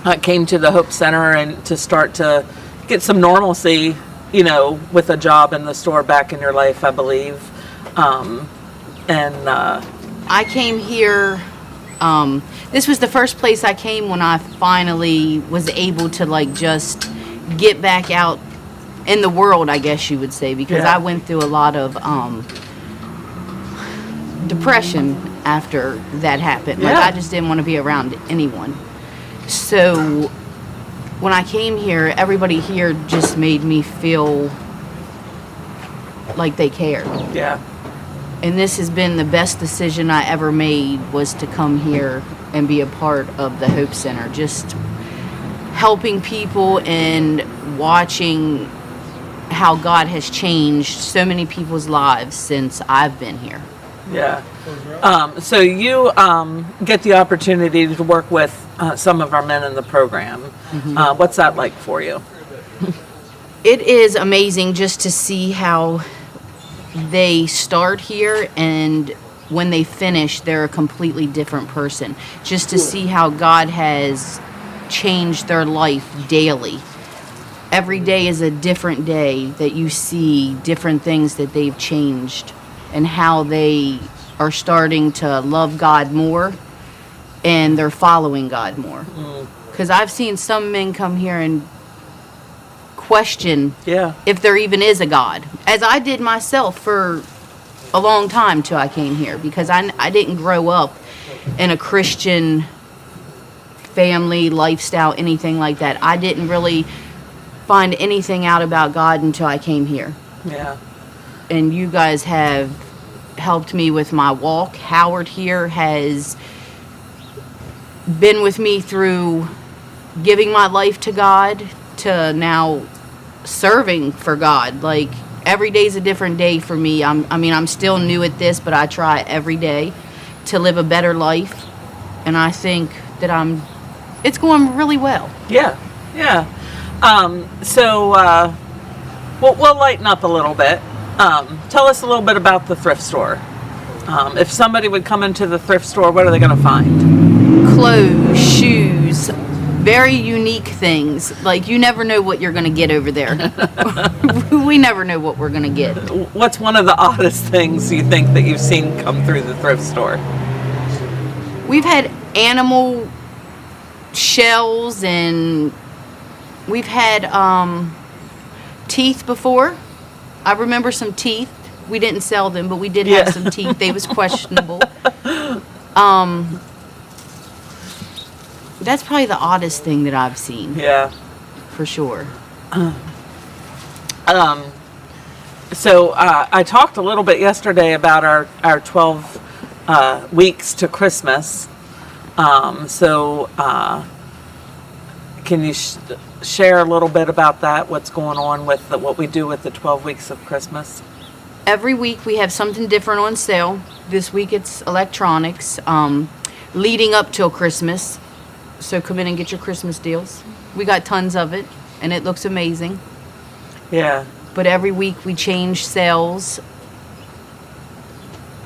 I came to the Hope Center and to start to get some normalcy, with a job in the store back in your life, I believe, I came here. This was the first place I came when I finally was able to just get back out in the world, I guess you would say, because Yeah. I went through a lot of depression after that happened. Yeah. I just didn't want to be around anyone. So when I came here, everybody here just made me feel like they cared. Yeah. And this has been the best decision I ever made, was to come here and be a part of the Hope Center. Just helping people and watching how God has changed so many people's lives since I've been here. Yeah. So you get the opportunity to work with some of our men in the program. What's that like for you? It is amazing just to see how they start here, and when they finish, they're a completely different person. Just to see how God has changed their life daily. Every day is a different day that you see different things that they've changed, and how they are starting to love God more, and they're following God more. Because I've seen some men come here and question if there even is a God, as I did myself for a long time till I came here, because I didn't grow up in a Christian family, lifestyle, anything like that. I didn't really find anything out about God until I came here. Yeah. And you guys have helped me with my walk. Howard here has been with me through giving my life to God, to now serving for God. every day's a different day for me. I'm still new at this, but I try every day to live a better life, and I think that it's going really well. Yeah. We'll lighten up a little bit. Tell us a little bit about the thrift store. If somebody would come into the thrift store, what are they going to find? Clothes, shoes, very unique things. Like, you never know what you're going to get over there. We never know what we're going to get. What's one of the oddest things you think that you've seen come through the thrift store? We've had animal shells, and we've had teeth before. I remember some teeth. We didn't sell them, but we did have some teeth. They was questionable. That's probably the oddest thing that I've seen. Yeah. For sure. So I talked a little bit yesterday about our 12 weeks to Christmas. Can you share a little bit about that? What's going on with what we do with the 12 weeks of Christmas? Every week we have something different on sale. This week it's electronics. Leading up till Christmas. So come in and get your Christmas deals. We got tons of it, and it looks amazing. Yeah. But every week we change sales.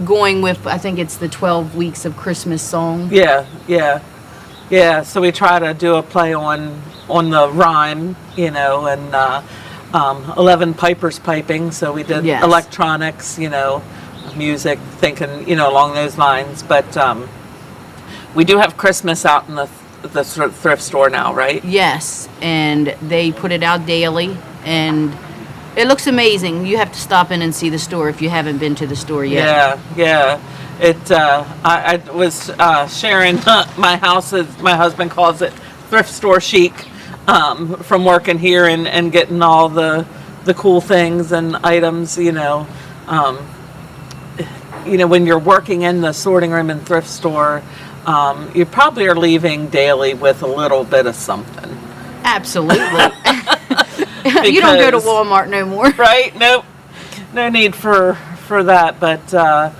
Going with, I think it's the 12 weeks of Christmas song. Yeah. So we try to do a play on the rhyme, and 11 pipers piping. So we did electronics, music, thinking, along those lines. But we do have Christmas out in the thrift store now, right? Yes, and they put it out daily, and it looks amazing. You have to stop in and see the store if you haven't been to the store yet. Yeah. I was sharing my house, as my husband calls it, thrift store chic, from working here and getting all the cool things and items. When you're working in the sorting room and thrift store, you probably are leaving daily with a little bit of something. Absolutely. You don't go to Walmart no more. Right? Nope. No need for that. But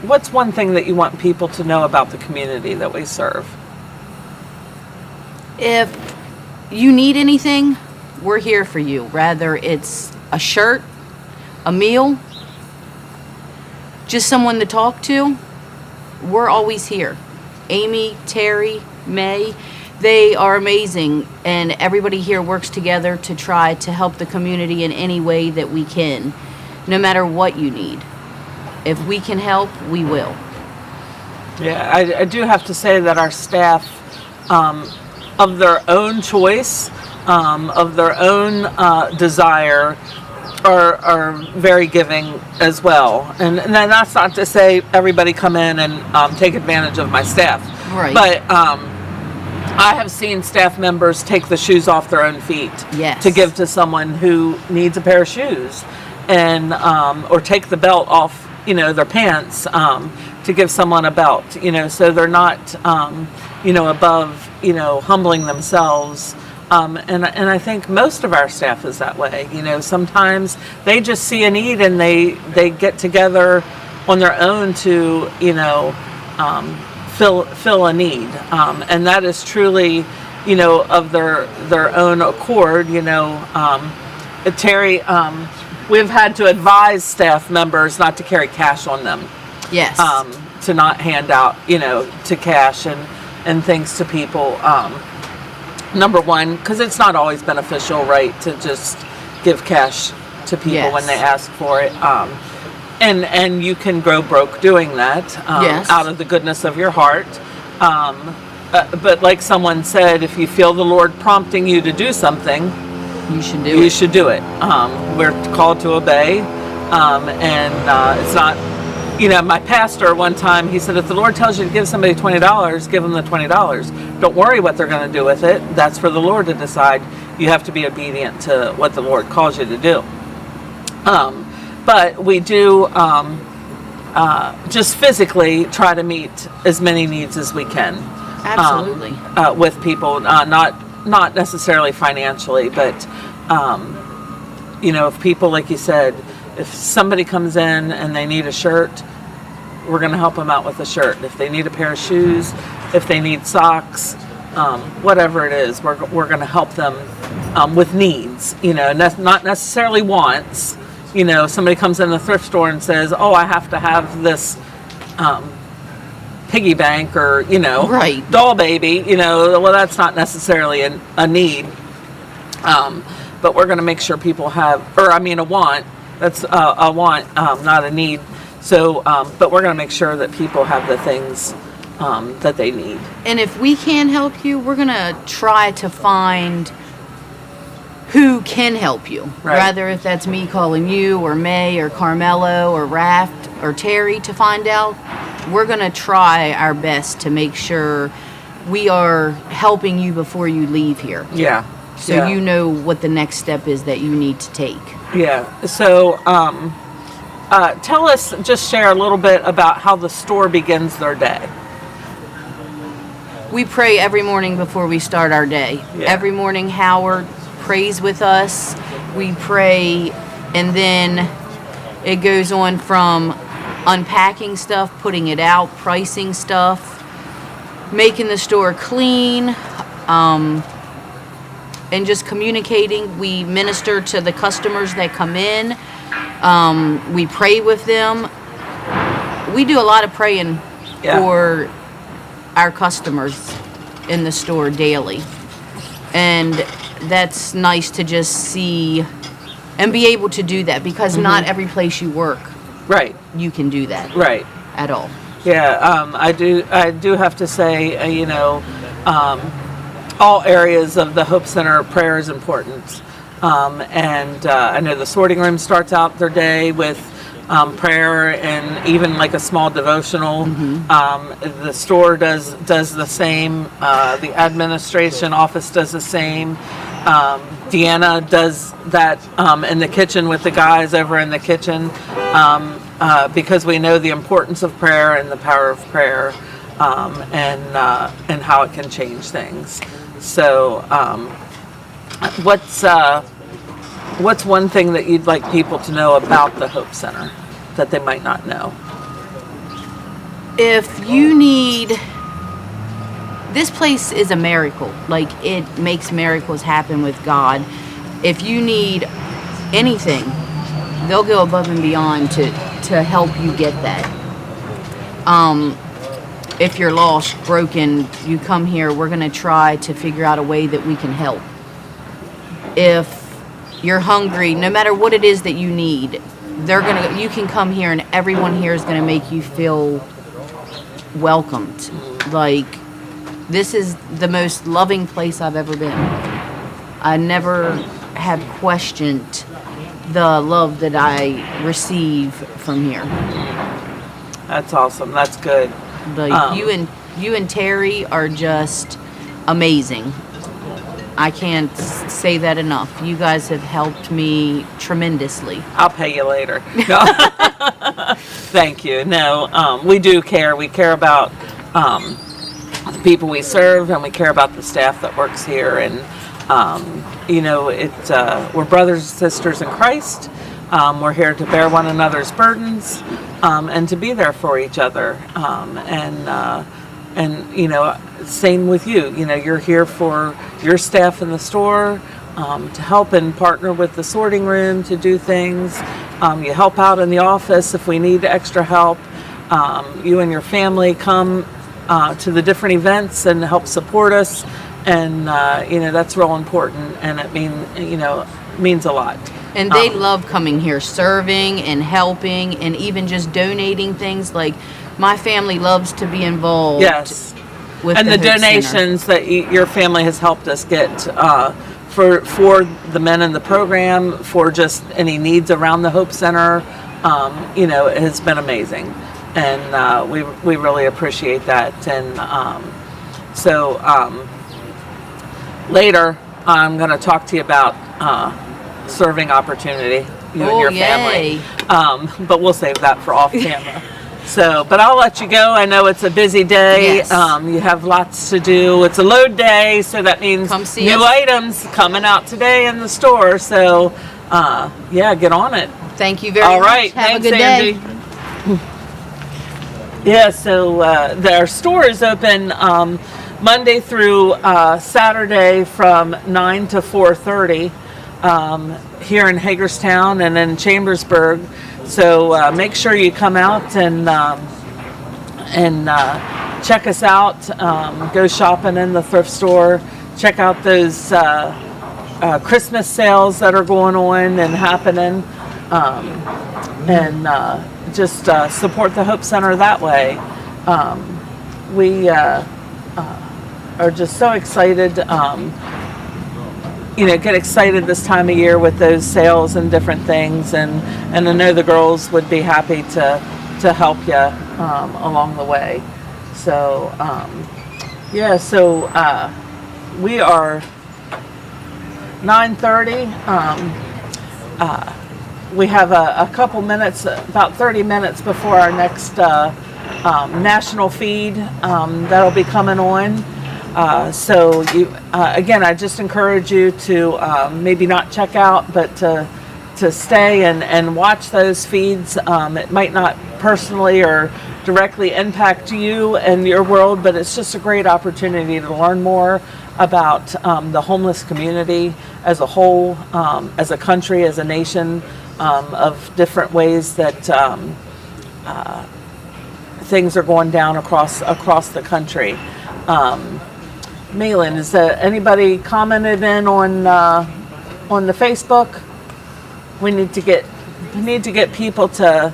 what's one thing that you want people to know about the community that we serve? If you need anything, we're here for you. Whether it's a shirt, a meal, just someone to talk to, we're always here. Amy, Terry, May, they are amazing, and everybody here works together to try to help the community in any way that we can, no matter what you need. If we can help, we will. Yeah, I do have to say that our staff, of their own choice, of their own desire, are very giving as well. And that's not to say everybody come in and take advantage of my staff. Right. But I have seen staff members take the shoes off their own feet to give to someone who needs a pair of shoes, and or take the belt off, their pants, to give someone a belt, so they're not, above, humbling themselves. And I think most of our staff is that way. Sometimes they just see a need and they get together on their own to, fill a need. And that is truly, of their own accord. Terry, we've had to advise staff members not to carry cash on them. Yes. To not hand out, to cash and things to people. Number one, because it's not always beneficial, right, to just give cash to people when they ask for it. And you can grow broke doing that out of the goodness of your heart. But like someone said, if you feel the Lord prompting you to do something, you should do it. You should do it. We're called to obey, and it's not. My pastor one time, he said, if the Lord tells you to give somebody $20, give them the $20. Don't worry what they're going to do with it. That's for the Lord to decide. You have to be obedient to what the Lord calls you to do. But we do just physically try to meet as many needs as we can. Absolutely. With people, not not necessarily financially, but if people, like you said, if somebody comes in and they need a shirt, we're going to help them out with a shirt. If they need a pair of shoes, if they need socks, whatever it is, we're going to help them with needs. Not necessarily wants. Somebody comes in the thrift store and says, "Oh, I have to have this piggy bank or right. doll baby." Well, that's not necessarily a need. But we're going to make sure people have, a want. That's a want, not a need. So, but we're going to make sure that people have the things that they need. And if we can help you, we're going to try to find who can help you. Right. Rather if that's me calling you or May or Carmelo or Raft or Terry to find out, we're going to try our best to make sure we are helping you before you leave here. Yeah. So you know what the next step is that you need to take. Yeah. So tell us, just share a little bit about how the store begins their day. We pray every morning before we start our day. Yeah. Every morning Howard prays with us. We pray, and then it goes on from unpacking stuff, putting it out, pricing stuff, making the store clean, and just communicating. We minister to the customers that come in. We pray with them. We do a lot of praying for our customers in the store daily. And that's nice to just see and be able to do that, because not every place you work, right, you can do that, right, at all. Yeah, I do have to say, all areas of the Hope Center, prayer is important. And I know the sorting room starts out their day with prayer and even like a small devotional. The store does the same. The administration office does the same. Deanna does that in the kitchen with the guys over in the kitchen, because we know the importance of prayer and the power of prayer, and how it can change things. So, what's one thing that you'd like people to know about the Hope Center that they might not know? If you need, this place is a miracle. Like, it makes miracles happen with God. If you need anything, they'll go above and beyond to help you get that. If you're lost, broken, you come here, we're going to try to figure out a way that we can help. If you're hungry, no matter what it is that you need, you can come here, and everyone here is going to make you feel welcomed. Like, this is the most loving place I've ever been. I never have questioned the love that I receive from here. That's awesome. That's good. Like, you and Terry are just amazing. I can't say that enough. You guys have helped me tremendously. I'll pay you later. No. Thank you. No, we do care. We care about the people we serve, and we care about the staff that works here. And we're brothers and sisters in Christ. We're here to bear one another's burdens, and to be there for each other. Same with you. You're here for your staff in the store, to help and partner with the sorting room to do things. You help out in the office if we need extra help. You and your family come to the different events and help support us, and that's real important, and it means a lot. And they love coming here, serving and helping, and even just donating things. Like, my family loves to be involved. Yes. With and the Hope donations Center. that your family has helped us get for the men in the program, for just any needs around the Hope Center, it has been amazing, and we really appreciate that. And later I'm going to talk to you about serving opportunity, you and your family. But we'll save that for off camera. So, but I'll let you go. I know it's a busy day. Yes. You have lots to do. It's a load day, so that means Come see new us. items coming out today in the store. So, yeah, get on it. Thank you very All much. right, Have thanks, a good Angie. day. Yeah, so our store is open Monday through Saturday from 9 to 4:30 here in Hagerstown and in Chambersburg. So make sure you come out and check us out. Go shopping in the thrift store. Check out those Christmas sales that are going on and happening. And just support the Hope Center that way. We are just so excited. Get excited this time of year with those sales and different things, and I know the girls would be happy to help you along the way. So we are 9:30. We have a couple minutes, about 30 minutes before our next national feed that'll be coming on. So again, I just encourage you to maybe not check out, but to stay and watch those feeds. It might not personally or directly impact you and your world, but it's just a great opportunity to learn more about the homeless community as a whole, as a country, as a nation, of different ways that things are going down across the country. Malin, is anybody commented in on the Facebook? We need to get people to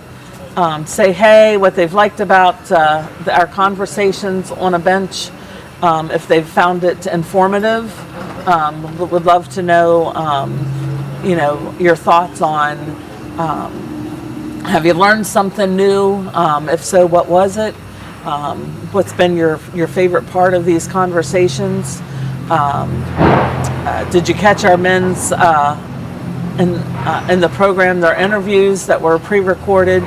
say hey, what they've liked about our conversations on a bench, if they've found it informative. Would love to know, your thoughts on. Have you learned something new? If so, what was it? What's been your favorite part of these conversations? Did you catch our men's in the program, their interviews that were pre-recorded?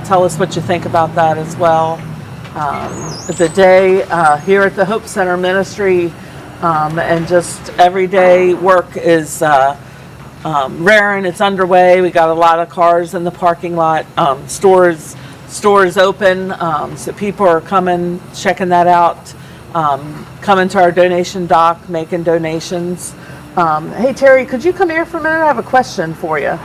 Tell us what you think about that as well. The day here at the Hope Center Ministry, and just everyday work is raring. It's underway. We got a lot of cars in the parking lot. Stores open, so people are coming, checking that out, coming to our donation dock, making donations. Hey Terry, could you come here for a minute? I have a question for you.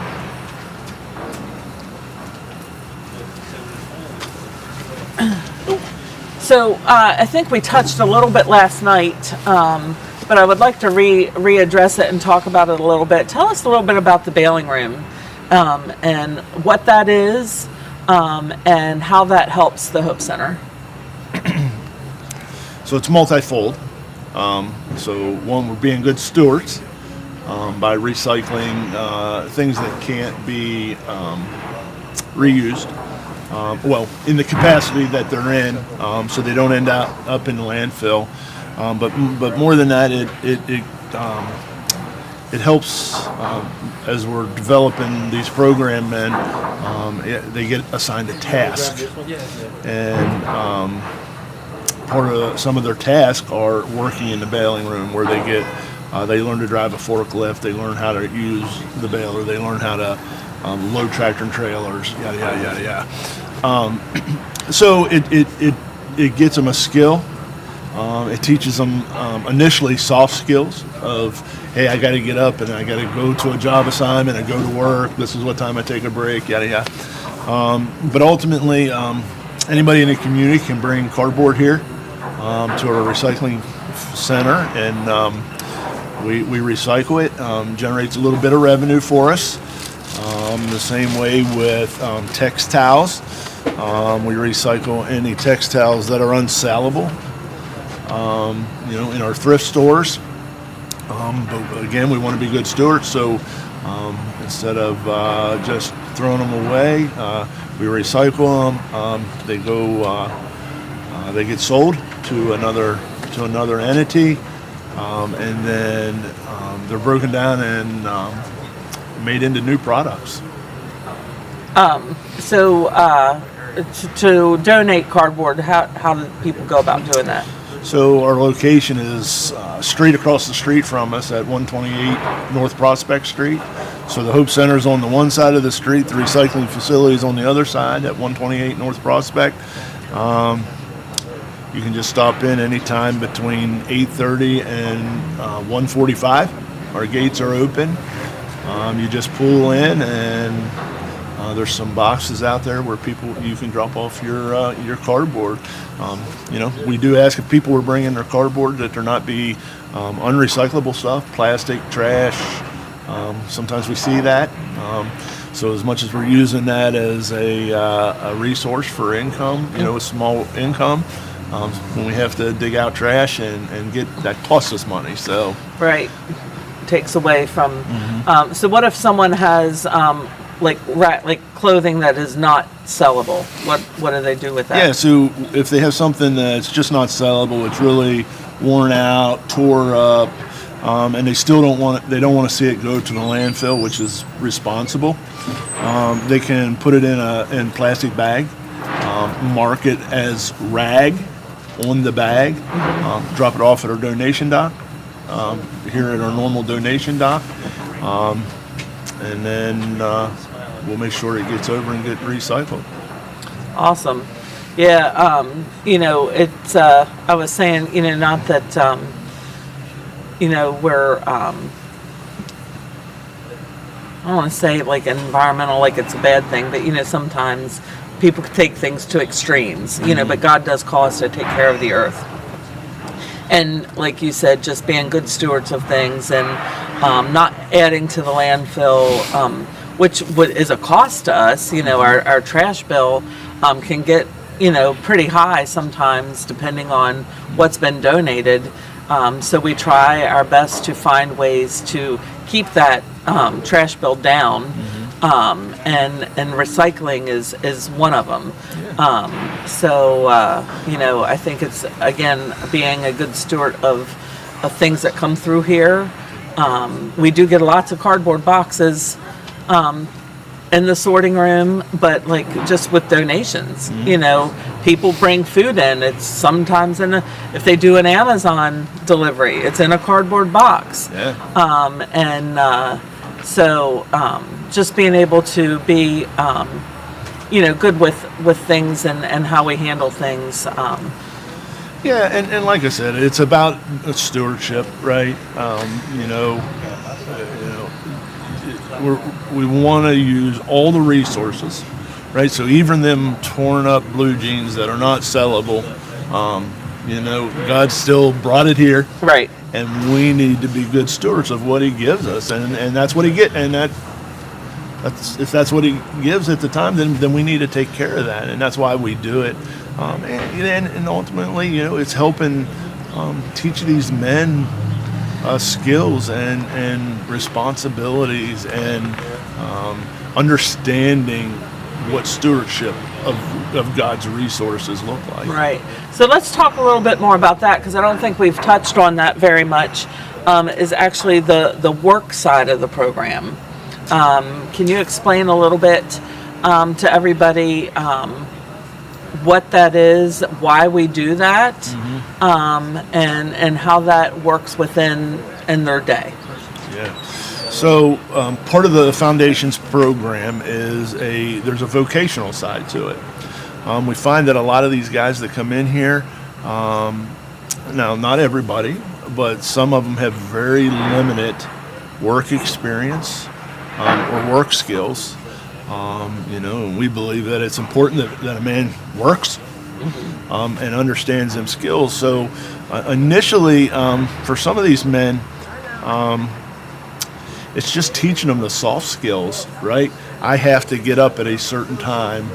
So I think we touched a little bit last night, but I would like to readdress it and talk about it a little bit. Tell us a little bit about the bailing room, and what that is, and how that helps the Hope Center. So it's multifold. So one, we're being good stewards by recycling things that can't be reused. In the capacity that they're in, so they don't end up in the landfill. But more than that, it helps as we're developing these program men. They get assigned a task, and part of some of their tasks are working in the bailing room, where they learn to drive a forklift, they learn how to use the baler, they learn how to load tractor and trailers, yada yada yada yada. So it gets them a skill. It teaches them initially soft skills of, hey, I got to get up and I got to go to a job assignment, I go to work, this is what time I take a break, yada yada. But ultimately, anybody in the community can bring cardboard here to our recycling center, and we recycle it. Generates a little bit of revenue for us. The same way with textiles. We recycle any textiles that are unsellable, in our thrift stores. But again, we want to be good stewards, so instead of just throwing them away, we recycle them. They get sold to another entity, and then they're broken down and made into new products. To donate cardboard, how do people go about doing that? So our location is straight across the street from us at 128 North Prospect Street. So the Hope Center is on the one side of the street, the recycling facility is on the other side at 128 North Prospect. You can just stop in anytime between 8:30 and 1:45. Our gates are open. You just pull in, and there's some boxes out there where you can drop off your cardboard. We do ask if people are bringing their cardboard that there not be unrecyclable stuff, plastic, trash. Sometimes we see that. So as much as we're using that as a resource for income, a small income, when we have to dig out trash and get that costs us money. So right, takes away from. So what if someone has like clothing that is not sellable? What do they do with that? Yeah, so if they have something that's just not sellable, it's really worn out, tore up, and they still don't want to see it go to the landfill, which is responsible. They can put it in plastic bag, mark it as rag on the bag, drop it off at our donation dock, here at our normal donation dock, and then we'll make sure it gets over and get recycled. Awesome. Yeah, it's, I was saying, not that, we're, I don't want to say like environmental, like it's a bad thing, but, sometimes people take things to extremes, but God does call us to take care of the earth. And like you said, just being good stewards of things and not adding to the landfill, which is a cost to us. Our trash bill can get, pretty high sometimes depending on what's been donated. So we try our best to find ways to keep that trash bill down. And recycling is one of them. I think it's, again, being a good steward of things that come through here. We do get lots of cardboard boxes in the sorting room, but like just with donations, people bring food in. It's sometimes if they do an Amazon delivery, it's in a cardboard box. Just being able to be, good with things and how we handle things. And like I said, it's about stewardship, right? We want to use all the resources, right? So even them torn up blue jeans that are not sellable, God still brought it here, right? And we need to be good stewards of what He gives us, and that's what He get, and if that's what He gives at the time, then we need to take care of that, and that's why we do it. And ultimately, it's helping teach these men skills and responsibilities and understanding what stewardship of God's resources look like. Right. So let's talk a little bit more about that, because I don't think we've touched on that very much, is actually the work side of the program. Can you explain a little bit to everybody what that is, why we do that, and how that works in their day? Yeah. So part of the Foundations program is there's a vocational side to it. We find that a lot of these guys that come in here, now not everybody, but some of them have very limited work experience or work skills. And we believe that it's important that a man works and understands them skills. So initially, for some of these men, it's just teaching them the soft skills, right? I have to get up at a certain time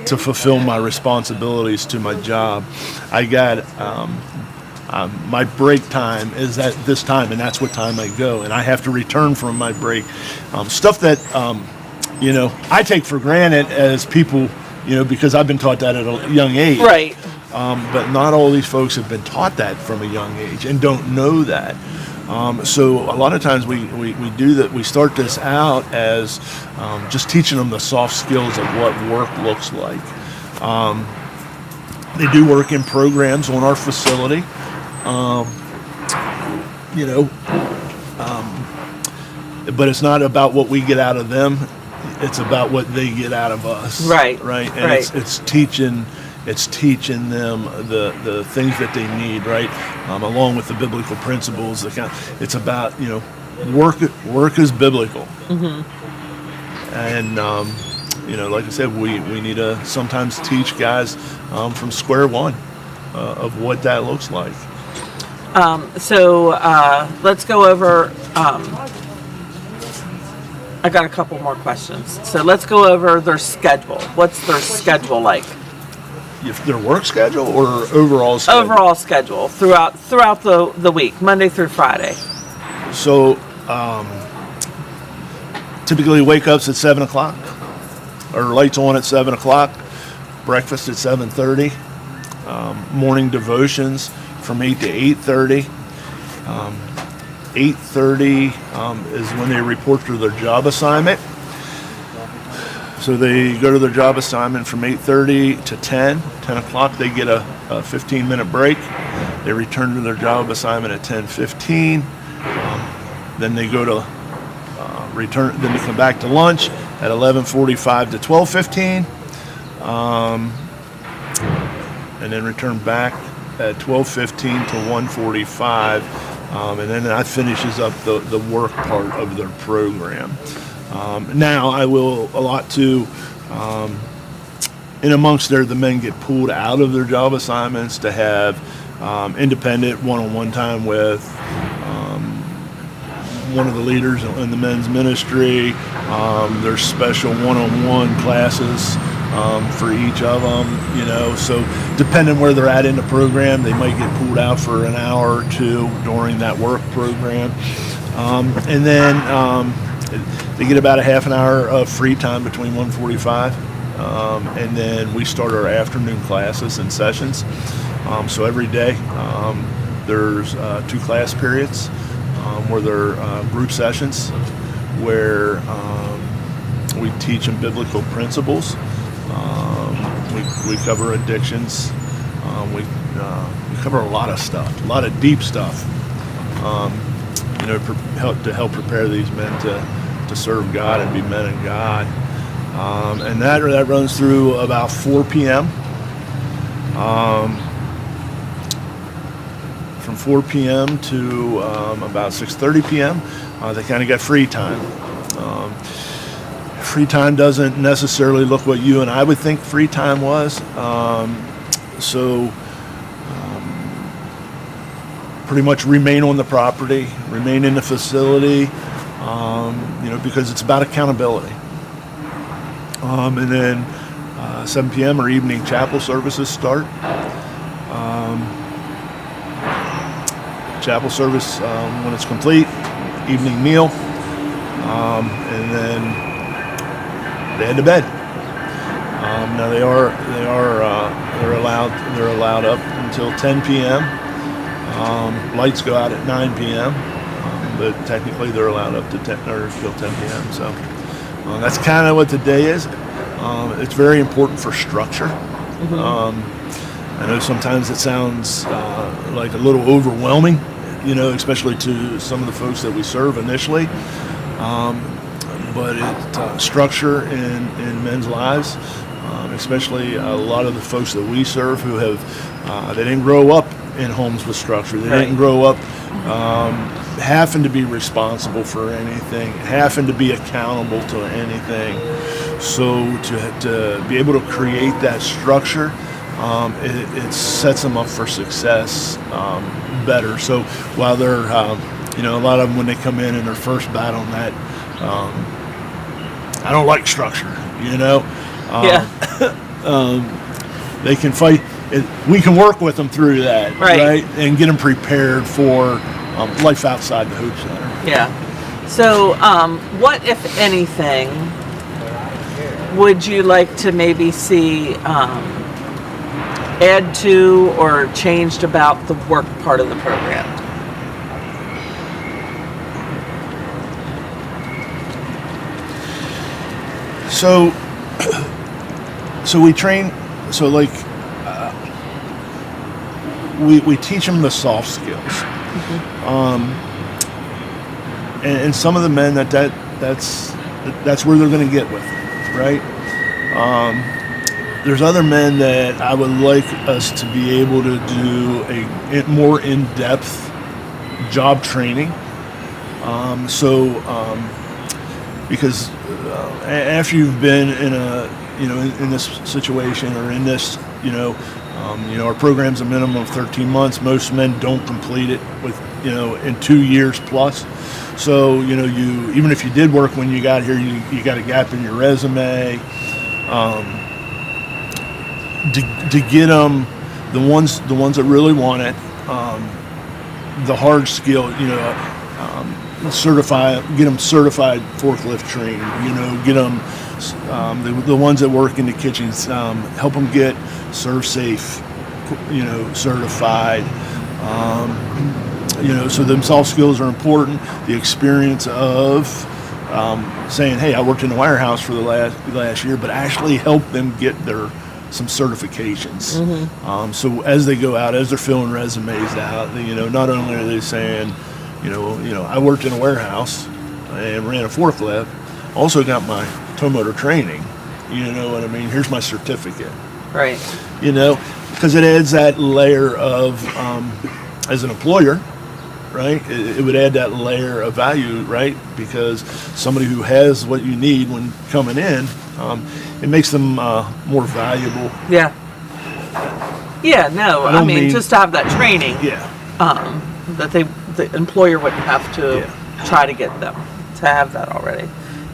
to fulfill my responsibilities to my job. I got my break time is at this time, and that's what time I go, and I have to return from my break. Stuff that I take for granted as people, because I've been taught that at a young age. Right. But not all these folks have been taught that from a young age and don't know that. So a lot of times we do that. We start this out as just teaching them the soft skills of what work looks like. They do work in programs on our facility. But it's not about what we get out of them. It's about what they get out of us. Right. Right. And it's teaching them the things that they need, right? Along with the biblical principles. It's about, work is biblical. Mm-hmm. And, like I said, we need to sometimes teach guys from square one of what that looks like. So let's go over, I got a couple more questions. So let's go over their schedule. What's their schedule like? Their work schedule or overall schedule? Overall schedule throughout the week, Monday through Friday. So typically wake ups at 7 o'clock. Our lights on at 7 o'clock. Breakfast at 7:30. Morning devotions from 8 to 8:30. 8:30 is when they report to their job assignment. So they go to their job assignment from 8:30 to 10 o'clock. They get a 15-minute break. They return to their job assignment at 10:15. Then they go to then they come back to lunch at 11:45 to 12:15. And then return back at 12:15 to 1:45. And then that finishes up the work part of their program. Now I will allot to, in amongst there, the men get pulled out of their job assignments to have independent one-on-one time with one of the leaders in the men's ministry. There's special one-on-one classes for each of them, so depending where they're at in the program, they might get pulled out for an hour or two during that work program. And then they get about a half an hour of free time between 1:45, and then we start our afternoon classes and sessions. So every day there's 2 class periods where they're group sessions where we teach them biblical principles. We cover addictions. We cover a lot of stuff, a lot of deep stuff. To help prepare these men to serve God and be men in God. And that runs through about 4 p.m. From 4 p.m. to about 6:30 p.m. They kind of got free time. Free time doesn't necessarily look what you and I would think free time was. Pretty much remain on the property, remain in the facility, because it's about accountability. And then 7 p.m. or evening chapel services start. Chapel service when it's complete, evening meal, and then they head to bed. Now they're allowed up until 10 p.m. Lights go out at 9 p.m. But technically they're allowed up to 10 or till 10 p.m. So that's kind of what the day is. It's very important for structure. Mm-hmm. I know sometimes it sounds like a little overwhelming, especially to some of the folks that we serve initially. But structure in men's lives, especially a lot of the folks that we serve who have, they didn't grow up in homes with structure. They didn't grow up having to be responsible for anything, having to be accountable to anything. So to be able to create that structure, it sets them up for success better. So while they're, a lot of them when they come in and they're first battling that, I don't like structure, they can fight. We can work with them through that, right? And get them prepared for life outside the Hope Center. Yeah. So, what, if anything, would you like to maybe see add to or changed about the work part of the program? So we train. So like we teach them the soft skills. And some of the men that's where they're going to get with it, right? There's other men that I would like us to be able to do a more in-depth job training. Because after you've been in in this situation or in this, our program's a minimum of 13 months. Most men don't complete it with, in 2 years plus. So, even if you did work when you got here, you got a gap in your resume. To get them, the ones that really want it, the hard skill, get them certified forklift trained, get them, the ones that work in the kitchens, help them get ServSafe, certified. So them soft skills are important. The experience of saying, hey, I worked in the warehouse for the last year, but actually help them get some certifications. So as they go out, as they're filling resumes out, not only are they saying, I worked in a warehouse and ran a forklift, also got my tow motor training. You know what I mean? Here's my certificate. Right. Because it adds that layer of, as an employer, right? It would add that layer of value, right? Because somebody who has what you need when coming in, it makes them more valuable. Yeah. Yeah, no, I mean just to have that training. Yeah. That the employer wouldn't have to try to get them to have that already.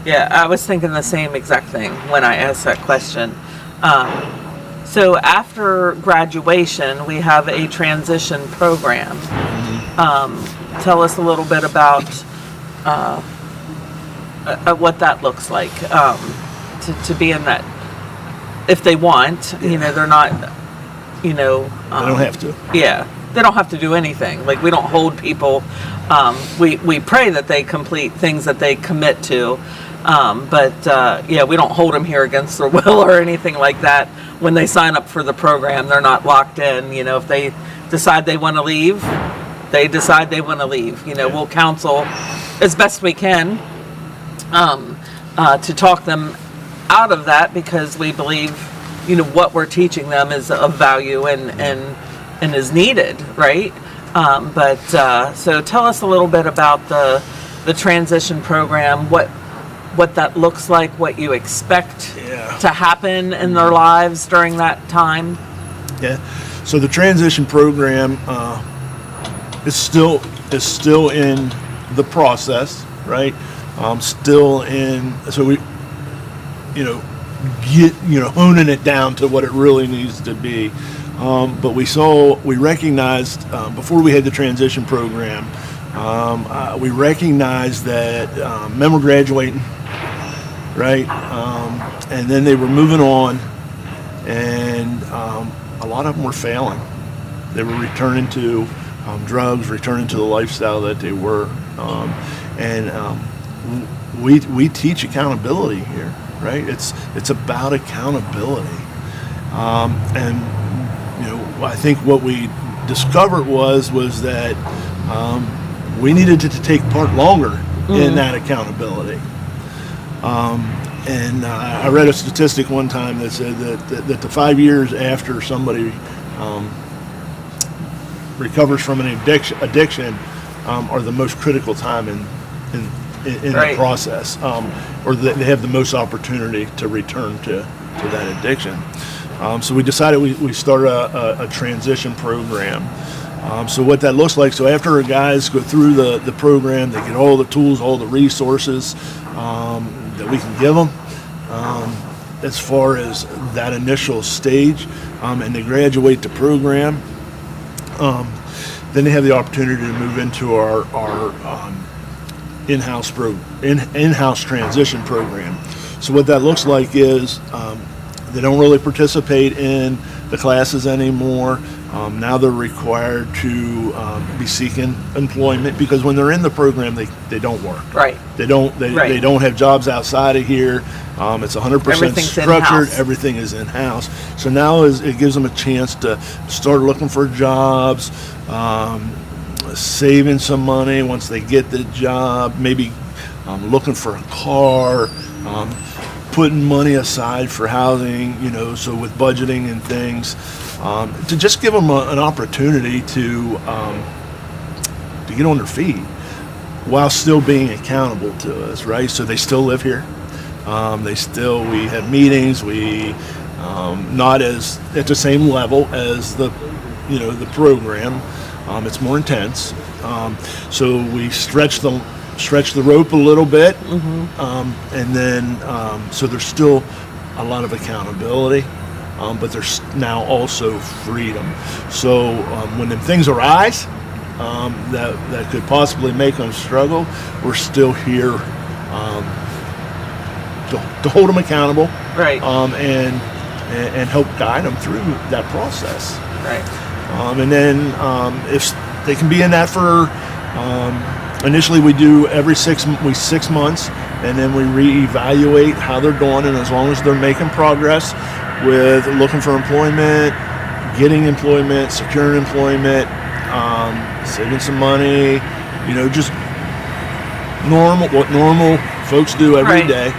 Yeah, I was thinking the same exact thing when I asked that question. So after graduation, we have a transition program. Tell us a little bit about what that looks like to be in that. If they want, they're not, they don't have to. Yeah, they don't have to do anything. Like we don't hold people. We pray that they complete things that they commit to. But we don't hold them here against their will or anything like that. When they sign up for the program, they're not locked in. If they decide they want to leave, they decide they want to leave. We'll counsel as best we can to talk them out of that, because we believe, what we're teaching them is of value and is needed, right? So tell us a little bit about the transition program, what that looks like, what you expect to happen in their lives during that time. Yeah. So the transition program is still in the process, right? Still in. So we, honing it down to what it really needs to be. But we recognized before we had the transition program, we recognized that men were graduating, right? And then they were moving on, and a lot of them were failing. They were returning to drugs, returning to the lifestyle that they were. We teach accountability here, right? It's about accountability. I think what we discovered was that we needed to take part longer in that accountability. I read a statistic one time that said that the 5 years after somebody recovers from an addiction are the most critical time in the process, or that they have the most opportunity to return to that addiction. So we decided we start a transition program. So what that looks like, so after our guys go through the program, they get all the tools, all the resources that we can give them as far as that initial stage, and they graduate the program. Then they have the opportunity to move into our in-house transition program. So what that looks like is they don't really participate in the classes anymore. Now they're required to be seeking employment, because when they're in the program, they don't work. Right. They don't have jobs outside of here. It's 100% Everything's structured. in-house. Everything is in house. So now it gives them a chance to start looking for jobs, saving some money once they get the job. Maybe looking for a car. Putting money aside for housing, so with budgeting and things, to just give them an opportunity to get on their feet while still being accountable to us, right? So they still live here. We have meetings. We not as at the same level as the program. It's more intense. So we stretch the rope a little bit, and then so there's still a lot of accountability, but there's now also freedom. So when them things arise that could possibly make them struggle, we're still here to hold them accountable, right? And help guide them through that process, right? And then if they can be in that for initially, we do every 6 months, and then we reevaluate how they're doing. And as long as they're making progress with looking for employment, getting employment, securing employment, saving some money, just what normal folks do every day.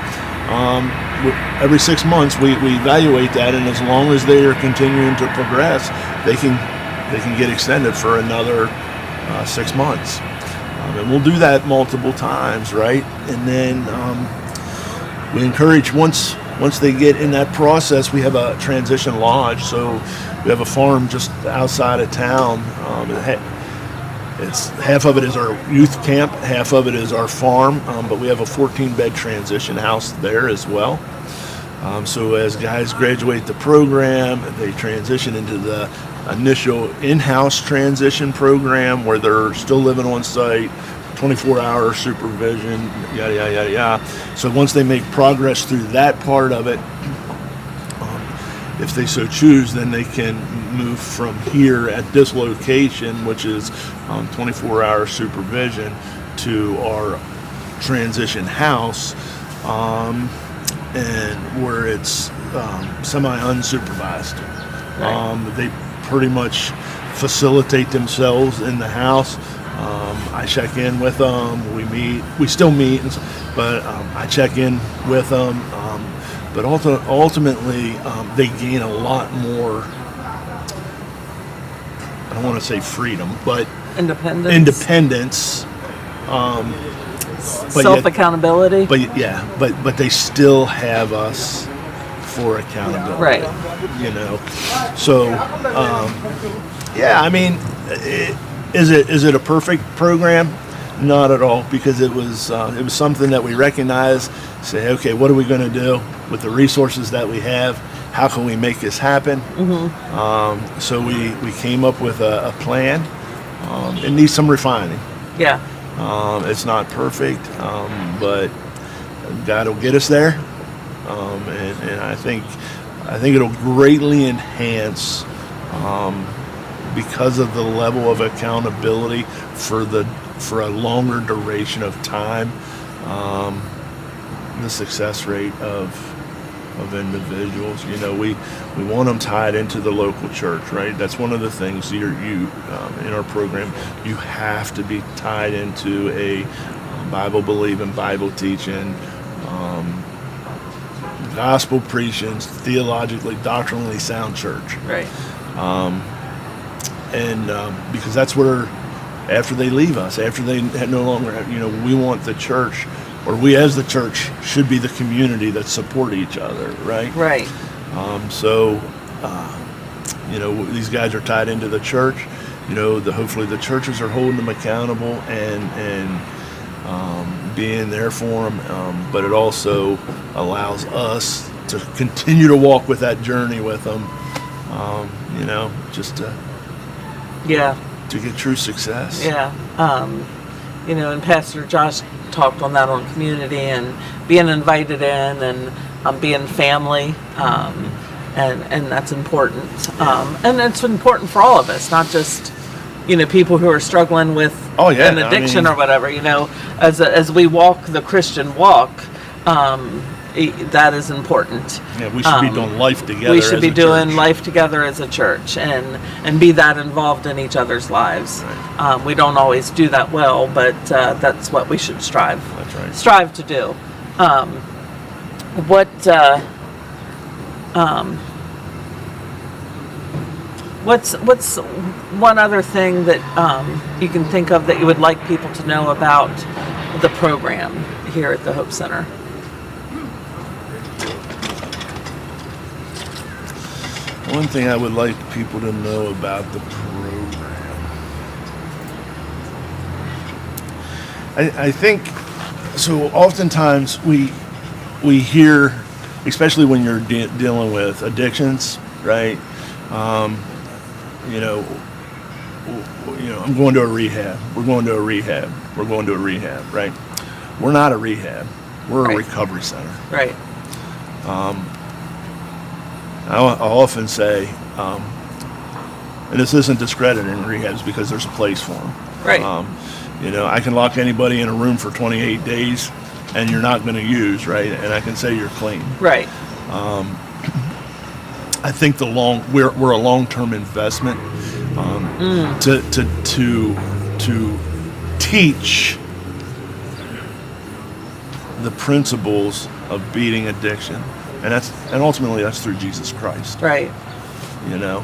Every 6 months, we evaluate that, and as long as they are continuing to progress, they can get extended for another 6 months. And we'll do that multiple times, right? And then we encourage, once they get in that process, we have a transition lodge. So we have a farm just outside of town. It's half of it is our youth camp, half of it is our farm, but we have a 14-bed transition house there as well. So as guys graduate the program, they transition into the initial in-house transition program where they're still living on site, 24-hour supervision, yada, yada, yada, yada. So once they make progress through that part of it, if they so choose, then they can move from here at this location, which is 24-hour supervision, to our transition house, and where it's semi-unsupervised. Right. They pretty much facilitate themselves in the house. I check in with them. We still meet, but I check in with them. But ultimately, they gain a lot more, I don't want to say freedom, but independence. Self-accountability. But they still have us for accountability. Right. So, I mean, is it a perfect program? Not at all, because it was something that we recognized. Say, okay, what are we going to do with the resources that we have? How can we make this happen? Mm-hmm. So we came up with a plan. It needs some refining. Yeah. It's not perfect, but God will get us there. And I think it'll greatly enhance, because of the level of accountability for a longer duration of time, the success rate of individuals. We want them tied into the local church, right? That's one of the things you in our program. You have to be tied into a Bible believing, Bible teaching, gospel preaching, theologically, doctrinally sound church. Right. Because that's where, after they leave us, after they no longer have, we want the church, or we as the church should be the community that support each other, right? Right. These guys are tied into the church. Hopefully the churches are holding them accountable and being there for them. But it also allows us to continue to walk with that journey with them. Just to get true success. Yeah. And Pastor Josh talked on that on community and being invited in and being family. and that's important. And it's important for all of us, not just people who are struggling with an addiction or whatever. As we walk the Christian walk, that is important. Yeah, we should be doing life together. We should be doing church. life together as a church, and be that involved in each other's lives. Right. We don't always do that well, but that's what we should strive to do. What's one other thing that you can think of that you would like people to know about the program here at the Hope Center? One thing I would like people to know about the program. I think, so oftentimes we hear, especially when you're dealing with addictions, right? I'm going to a rehab. We're going to a rehab. We're going to a rehab, right? We're not a rehab. We're a recovery center. Right. I often say, and this isn't discrediting rehabs because there's a place for them. Right. I can lock anybody in a room for 28 days and you're not going to use, right? And I can say you're clean. Right. I think we're a long-term investment to teach the principles of beating addiction. And ultimately that's through Jesus Christ. Right.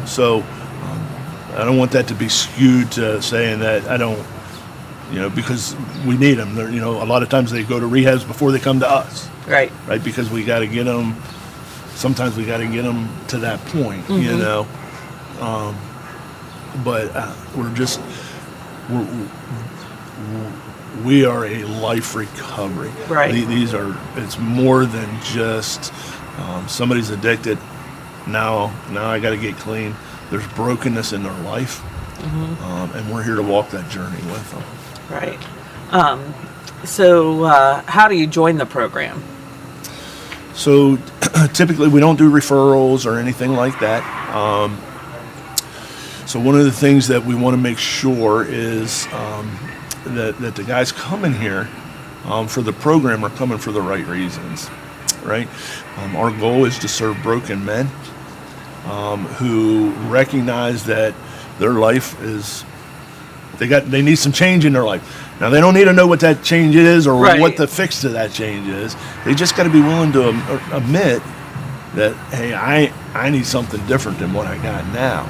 So I don't want that to be skewed to saying that I don't, because we need them. A lot of times they go to rehabs before they come to us. Right. Right. Because we got to get them. Sometimes we got to get them to that point. But we are a life recovery. Right. It's more than just somebody's addicted. Now I got to get clean. There's brokenness in their life, and we're here to walk that journey with them. Right. So how do you join the program? So typically we don't do referrals or anything like that. So one of the things that we want to make sure is that the guys coming here for the program are coming for the right reasons, right? Our goal is to serve broken men who recognize that their life is, they need some change in their life. Now they don't need to know what that change is or what the fix to that change is. They just got to be willing to admit that, hey, I need something different than what I got now.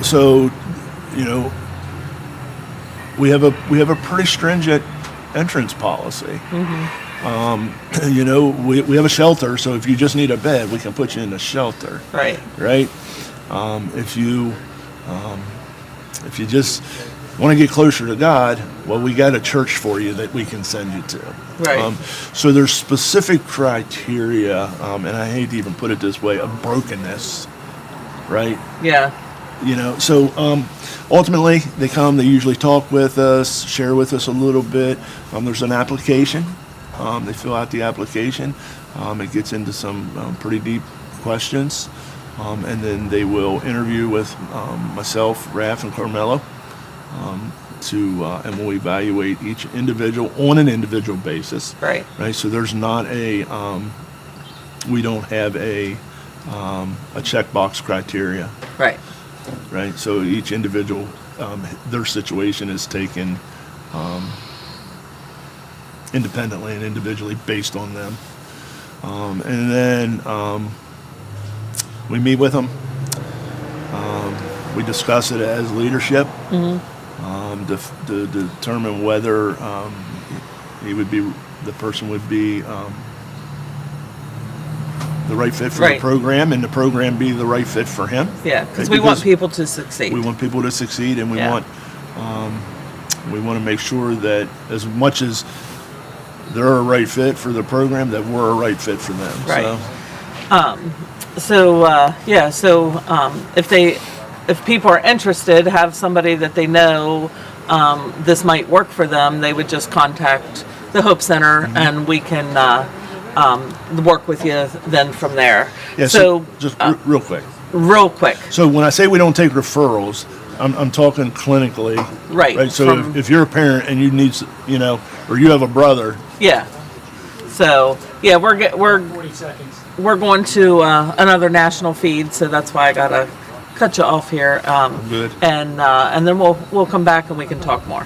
So we have a pretty stringent entrance policy. We have a shelter, so if you just need a bed, we can put you in a shelter. Right. Right. If you just want to get closer to God, well, we got a church for you that we can send you to. Right. So there's specific criteria, and I hate to even put it this way, of brokenness. Right. Yeah. So ultimately they come, they usually talk with us, share with us a little bit. There's an application. They fill out the application. It gets into some pretty deep questions. And then they will interview with myself, Raph, and Carmelo and we'll evaluate each individual on an individual basis. Right. Right. So there's not we don't have a checkbox criteria. Right. Right. So each individual, their situation is taken independently and individually based on them. And then we meet with them. We discuss it as leadership to determine whether the person would be the right fit for the program, and the program be the right fit for him. Yeah, because we want people to succeed. We want people to succeed, and we want to make sure that as much as they're a right fit for the program, that we're a right fit for them. Right. If people are interested, have somebody that they know this might work for them, they would just contact the Hope Center, and we can work with you then from there. Yeah, So, just real quick. real quick. So when I say we don't take referrals, I'm talking clinically. Right, So from- if you're a parent and you need, or you have a brother. Yeah. So yeah, we're going to another national feed, so that's why I gotta cut you off here. Good. And then we'll come back and we can talk more.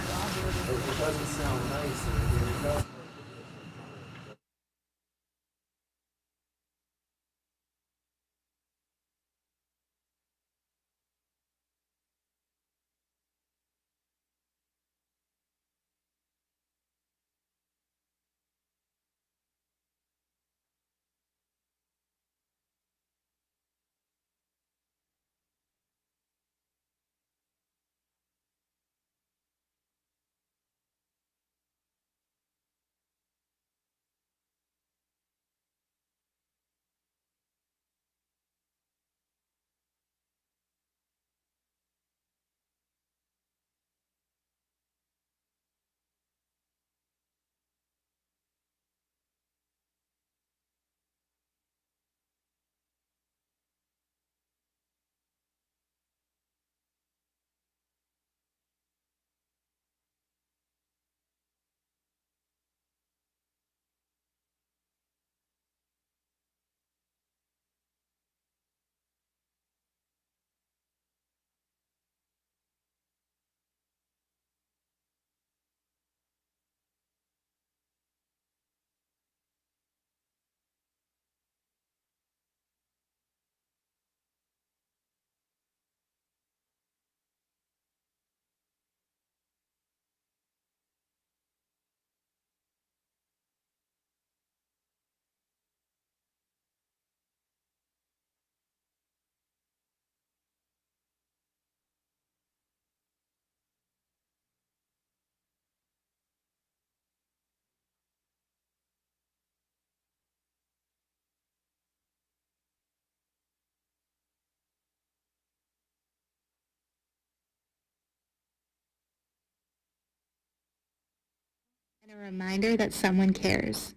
And a reminder that someone cares.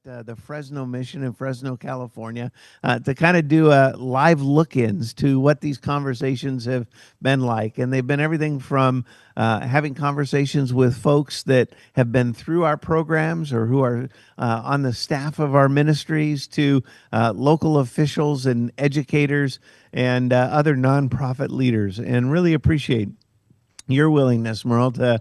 At the Fresno Mission in Fresno, California, to kind of do live look-ins to what these conversations have been like. And they've been everything from having conversations with folks that have been through our programs or who are on the staff of our ministries to local officials and educators and other nonprofit leaders. And really appreciate your willingness, Merle, to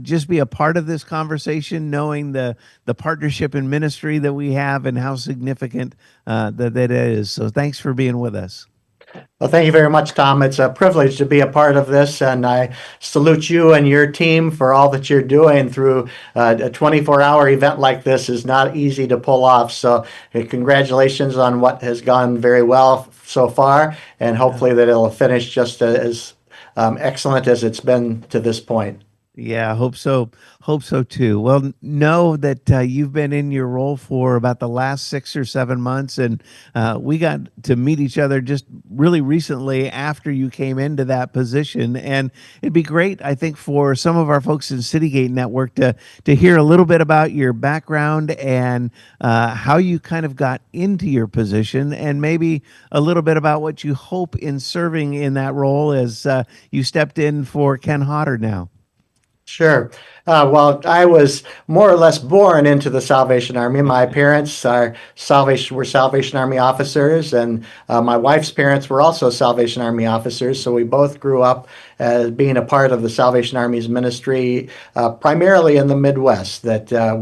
just be a part of this conversation, knowing the partnership in ministry that we have and how significant that is. So thanks for being with us. Well, thank you very much, Tom. It's a privilege to be a part of this, and I salute you and your team for all that you're doing through a 24-hour event like this is not easy to pull off. So congratulations on what has gone very well so far, and hopefully that it'll finish just as excellent as it's been to this point. Yeah, hope so. Hope so too. Well, know that you've been in your role for about the last 6 or 7 months, and we got to meet each other just really recently after you came into that position. And it'd be great, I think, for some of our folks in Citygate Network to hear a little bit about your background and how you kind of got into your position, and maybe a little bit about what you hope in serving in that role as you stepped in for Ken Hodder now. Sure. Well, I was more or less born into the Salvation Army. My parents were Salvation Army officers, and my wife's parents were also Salvation Army officers. So we both grew up as being a part of the Salvation Army's ministry, primarily in the Midwest. I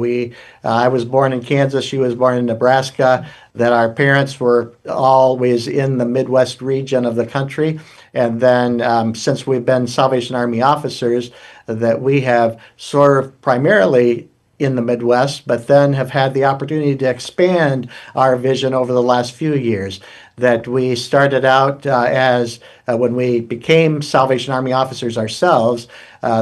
was born in Kansas, she was born in Nebraska. That our parents were always in the Midwest region of the country. And then since we've been Salvation Army officers, that we have served primarily in the Midwest, but then have had the opportunity to expand our vision over the last few years. that we started out as when we became Salvation Army officers ourselves,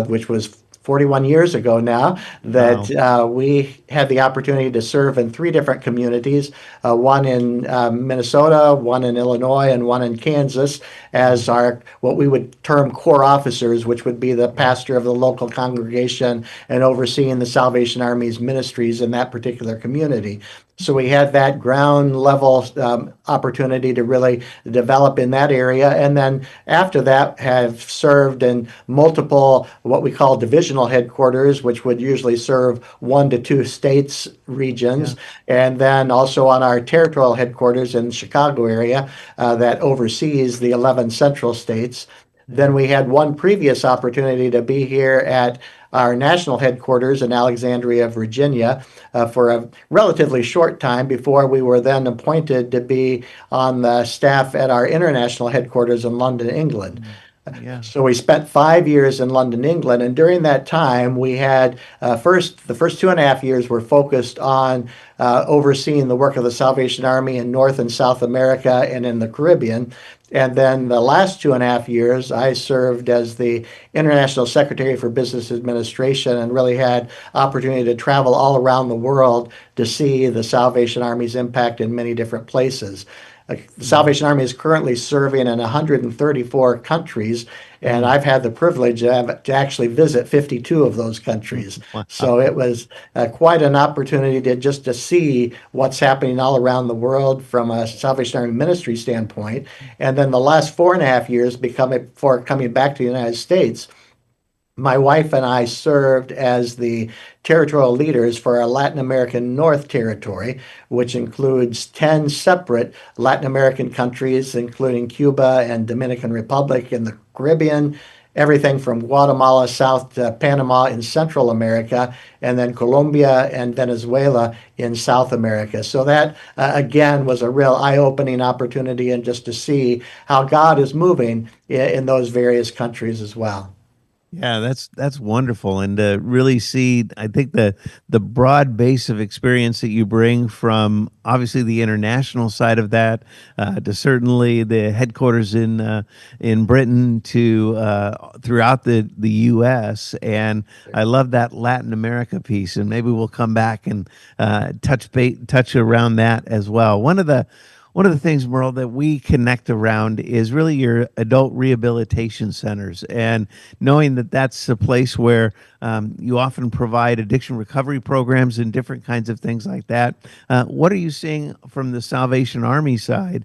which was 41 years ago now, that we had the opportunity to serve in 3 different communities, one in Minnesota, one in Illinois, and one in Kansas, as our what we would term core officers, which would be the pastor of the local congregation and overseeing the Salvation Army's ministries in that particular community. So we had that ground level opportunity to really develop in that area. And then after that, have served in multiple what we call divisional headquarters, which would usually serve 1 to 2 states, regions. And then also on our territorial headquarters in the Chicago area that oversees the 11 central states. Then we had one previous opportunity to be here at our national headquarters in Alexandria, Virginia, for a relatively short time before we were then appointed to be on the staff at our international headquarters in London, England. So we spent 5 years in London, England, and during that time we had the first 2.5 years were focused on overseeing the work of the Salvation Army in North and South America and in the Caribbean. And then the last 2.5 years, I served as the International Secretary for Business Administration and really had opportunity to travel all around the world to see the Salvation Army's impact in many different places. The Salvation Army is currently serving in 134 countries, and I've had the privilege to actually visit 52 of those countries. So it was quite an opportunity to see what's happening all around the world from a Salvation Army ministry standpoint. And then the last 4.5 years before coming back to the United States, my wife and I served as the territorial leaders for our Latin American North Territory, which includes 10 separate Latin American countries, including Cuba and Dominican Republic in the Caribbean, everything from Guatemala south to Panama in Central America, and then Colombia and Venezuela in South America. So that, again, was a real eye-opening opportunity and just to see how God is moving in those various countries as well. Yeah, that's wonderful, and to really see, I think the broad base of experience that you bring from obviously the international side of that to certainly the headquarters in Britain to throughout the U.S. And I love that Latin America piece, and maybe we'll come back and touch around that as well. One of the things, Merle, that we connect around is really your adult rehabilitation centers, and knowing that that's a place where you often provide addiction recovery programs and different kinds of things like that. What are you seeing from the Salvation Army side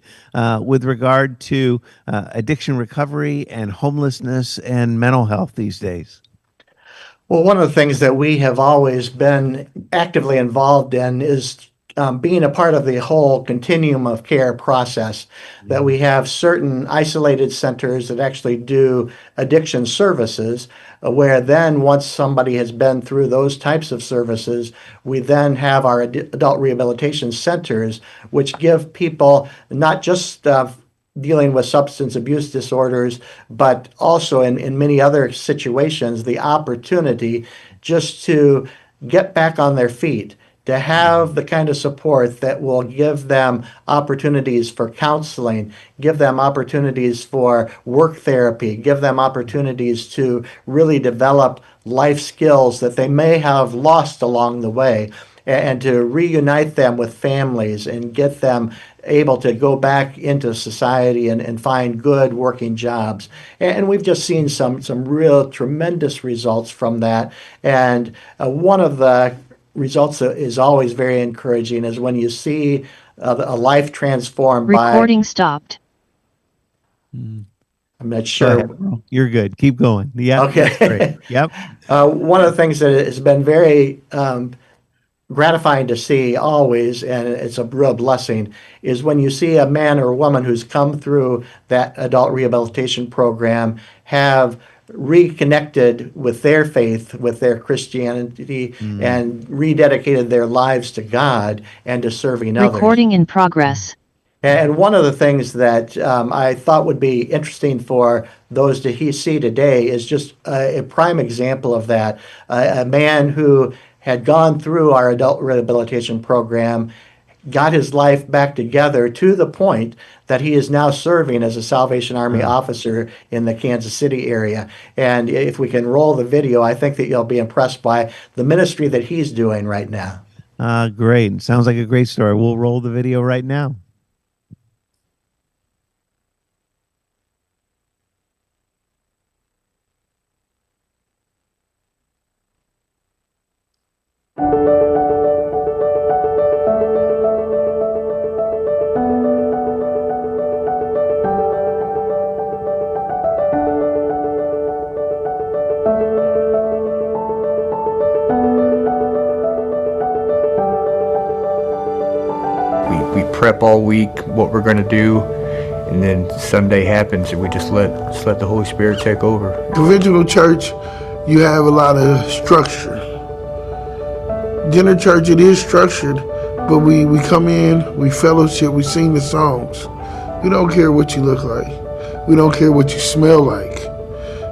with regard to addiction recovery and homelessness and mental health these days? Well, one of the things that we have always been actively involved in is being a part of the whole continuum of care process, that we have certain isolated centers that actually do addiction services, where then once somebody has been through those types of services, we then have our adult rehabilitation centers, which give people not just dealing with substance abuse disorders, but also in many other situations, the opportunity just to get back on their feet, to have the kind of support that will give them opportunities for counseling, give them opportunities for work therapy, give them opportunities to really develop life skills that they may have lost along the way, and to reunite them with families and get them able to go back into society and find good working jobs. And we've just seen some real tremendous results from that. And one of the results that is always very encouraging is when you see a life transformed by... Recording stopped. I'm not sure. Go ahead, you're good. Keep going. Yeah. Okay. Great. Yep. One of the things that has been very gratifying to see always, and it's a real blessing, is when you see a man or a woman who's come through that adult rehabilitation program have reconnected with their faith, with their Christianity, and rededicated their lives to God and to serving others. Recording in progress. And one of the things that I thought would be interesting for those to see today is just a prime example of that. A man who had gone through our adult rehabilitation program got his life back together to the point that he is now serving as a Salvation Army officer in the Kansas City area. And if we can roll the video, I think that you'll be impressed by the ministry that he's doing right now. Great. Sounds like a great story. We'll roll the video right now. We prep all week what we're going to do, and then Sunday happens and we just let the Holy Spirit take over. Conventional church, you have a lot of structure. Dinner church, it is structured, but we come in, we fellowship, we sing the songs. We don't care what you look like. We don't care what you smell like.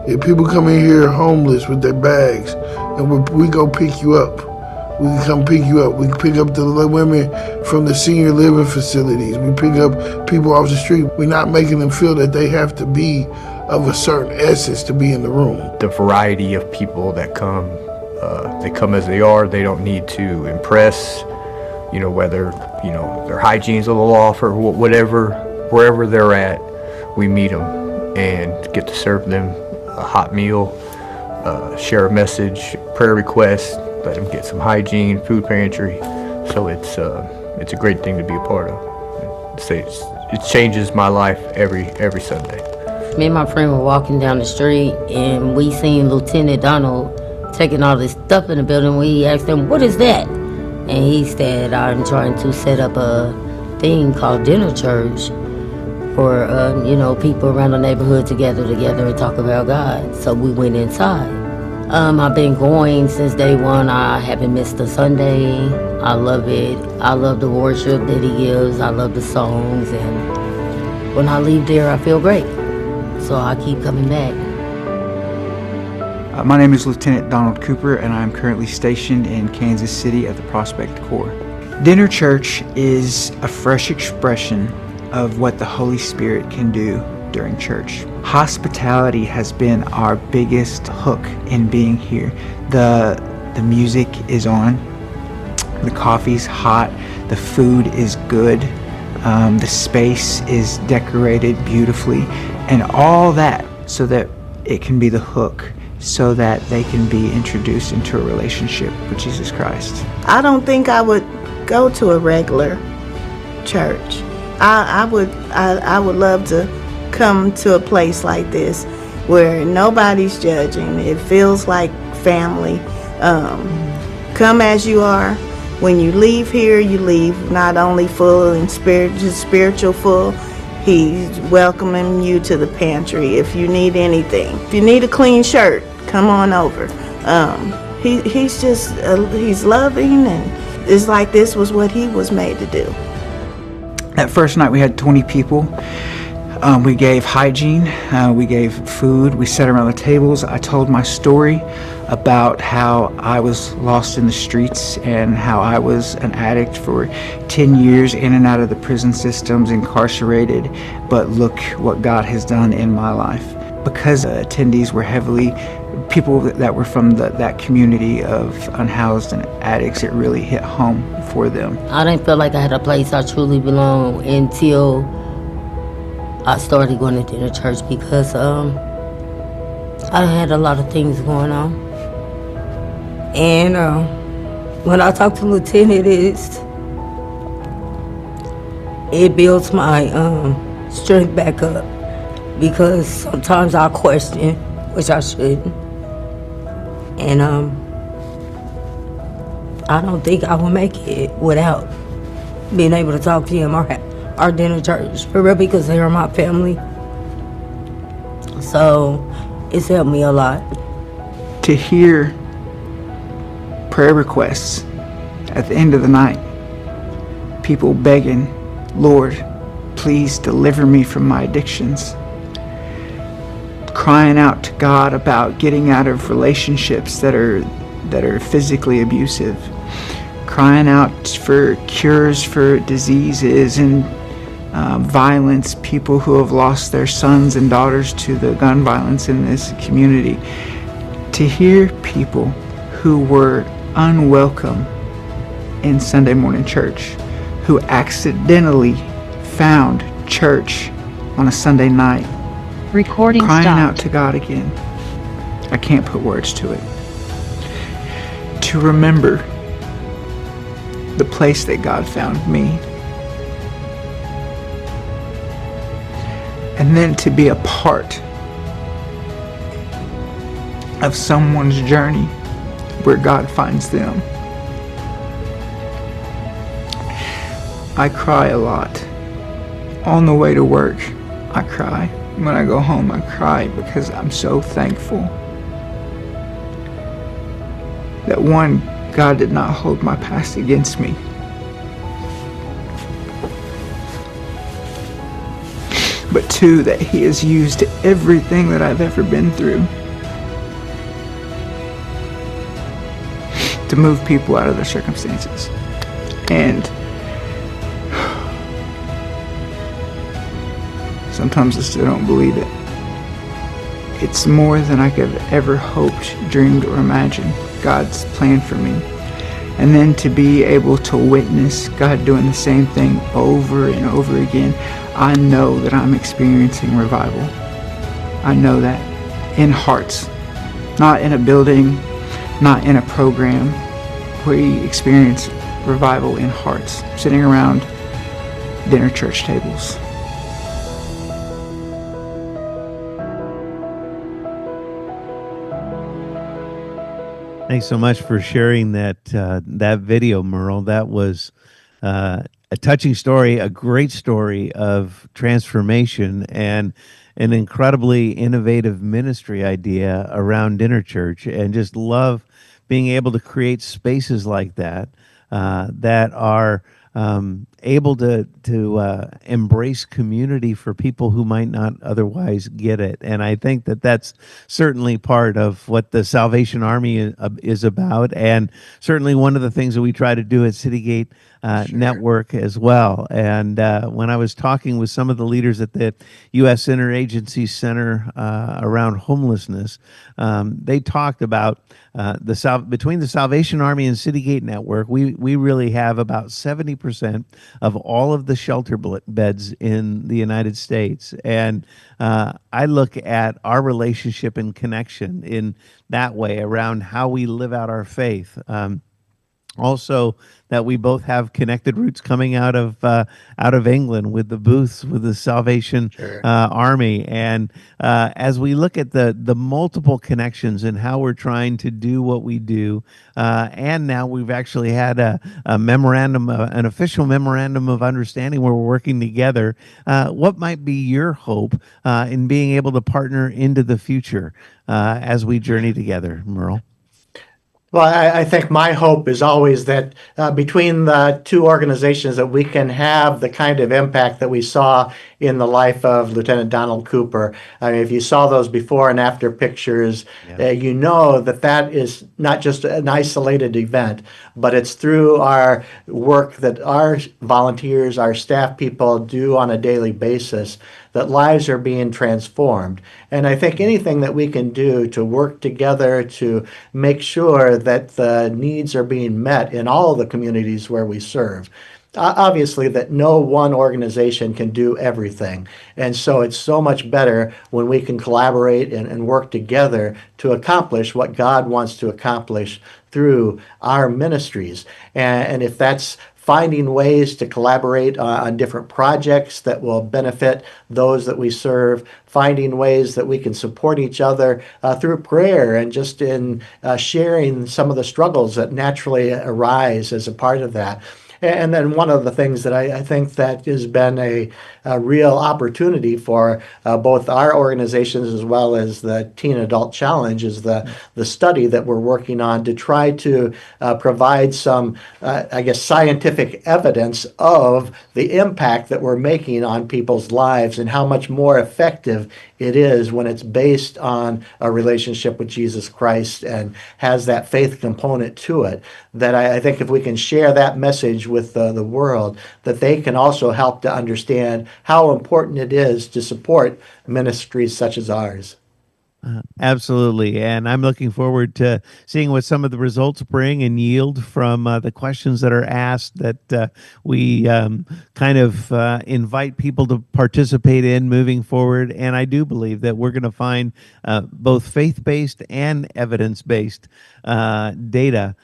If people come in here homeless with their bags, and we go pick you up. We can come pick you up. We pick up the women from the senior living facilities. We pick up people off the street. We're not making them feel that they have to be of a certain essence to be in the room. The variety of people that come, they come as they are. They don't need to impress, whether, their hygiene's a little off or whatever, wherever they're at, we meet them and get to serve them a hot meal, share a message, prayer request, let them get some hygiene, food pantry. So it's a great thing to be a part of. It changes my life every Sunday. Me and my friend were walking down the street and we seen Lieutenant Donald taking all this stuff in the building. We asked him, "What is that?" And he said, "I'm trying to set up a thing called dinner church for people around the neighborhood to gather together and talk about God." So we went inside. I've been going since day one. I haven't missed a Sunday. I love it. I love the worship that he gives. I love the songs, and when I leave there, I feel great. So I keep coming back. My name is Lieutenant Donald Cooper, and I'm currently stationed in Kansas City at the Prospect Corps. Dinner Church is a fresh expression of what the Holy Spirit can do during church. Hospitality has been our biggest hook in being here. The music is on, the coffee's hot, the food is good, the space is decorated beautifully, and all that so that it can be the hook, so that they can be introduced into a relationship with Jesus Christ. I don't think I would go to a regular church. I would love to come to a place like this where nobody's judging. It feels like family. Come as you are. When you leave here, you leave not only full and spiritual full. He's welcoming you to the pantry if you need anything. If you need a clean shirt, come on over. He's loving, and it's like this was what he was made to do. That first night we had 20 people. We gave hygiene, we gave food, we sat around the tables. I told my story about how I was lost in the streets and how I was an addict for 10 years in and out of the prison systems, incarcerated, but look what God has done in my life. Because attendees were heavily people that were from that community of unhoused and addicts, it really hit home for them. I didn't feel like I had a place I truly belong until I started going to dinner church, because I had a lot of things going on. And when I talk to Lieutenant, it builds my strength back up, because sometimes I question, which I shouldn't. And I don't think I will make it without being able to talk to him or our dinner church, for real, because they are my family. So it's helped me a lot. To hear prayer requests at the end of the night, people begging, "Lord, please deliver me from my addictions," crying out to God about getting out of relationships that are physically abusive, crying out for cures for diseases and violence, people who have lost their sons and daughters to the gun violence in this community. To hear people who were unwelcome in Sunday morning church, who accidentally found church on a Sunday night, Recording crying stopped. out to God again. I can't put words to it. To remember the place that God found me. And then to be a part of someone's journey where God finds them. I cry a lot. On the way to work, I cry. When I go home, I cry because I'm so thankful that one, God did not hold my past against me. But two, that He has used everything that I've ever been through to move people out of their circumstances. And sometimes I still don't believe it. It's more than I could have ever hoped, dreamed, or imagined God's plan for me. And then to be able to witness God doing the same thing over and over again, I know that I'm experiencing revival. I know that in hearts, not in a building, not in a program. We experience revival in hearts, sitting around dinner church tables. Thanks so much for sharing that that video, Merle. That was a touching story, a great story of transformation, and an incredibly innovative ministry idea around dinner church. And just love being able to create spaces like that that are able to embrace community for people who might not otherwise get it. And I think that that's certainly part of what the Salvation Army is about, and certainly one of the things that we try to do at Citygate Network as well. And when I was talking with some of the leaders at the U.S. Interagency Center around homelessness, they talked about between the Salvation Army and Citygate Network, we really have about 70% of all of the shelter beds in the United States. And I look at our relationship and connection in that way around how we live out our faith. Also, that we both have connected roots coming out of England with the booths with the Salvation Army, and as we look at the multiple connections and how we're trying to do what we do, and now we've actually had a memorandum, an official memorandum of understanding where we're working together. What might be your hope in being able to partner into the future as we journey together, Merle? Well, I think my hope is always that between the two organizations that we can have the kind of impact that we saw in the life of Lieutenant Donald Cooper. I mean, if you saw those before and after pictures, you know that that is not just an isolated event, but it's through our work that our volunteers, our staff people do on a daily basis that lives are being transformed. And I think anything that we can do to work together to make sure that the needs are being met in all the communities where we serve. Obviously, that no one organization can do everything. And so it's so much better when we can collaborate and work together to accomplish what God wants to accomplish through our ministries. And if that's finding ways to collaborate on different projects that will benefit those that we serve, finding ways that we can support each other through prayer and just in sharing some of the struggles that naturally arise as a part of that. And then one of the things that I think that has been a real opportunity for both our organizations as well as the Teen Adult Challenge is the study that we're working on to try to provide some, I guess, scientific evidence of the impact that we're making on people's lives and how much more effective it is when it's based on a relationship with Jesus Christ and has that faith component to it. That I think if we can share that message with the world, that they can also help to understand how important it is to support ministries such as ours. Absolutely. And I'm looking forward to seeing what some of the results bring and yield from the questions that are asked that we kind of invite people to participate in moving forward. And I do believe that we're going to find both faith based and evidence based data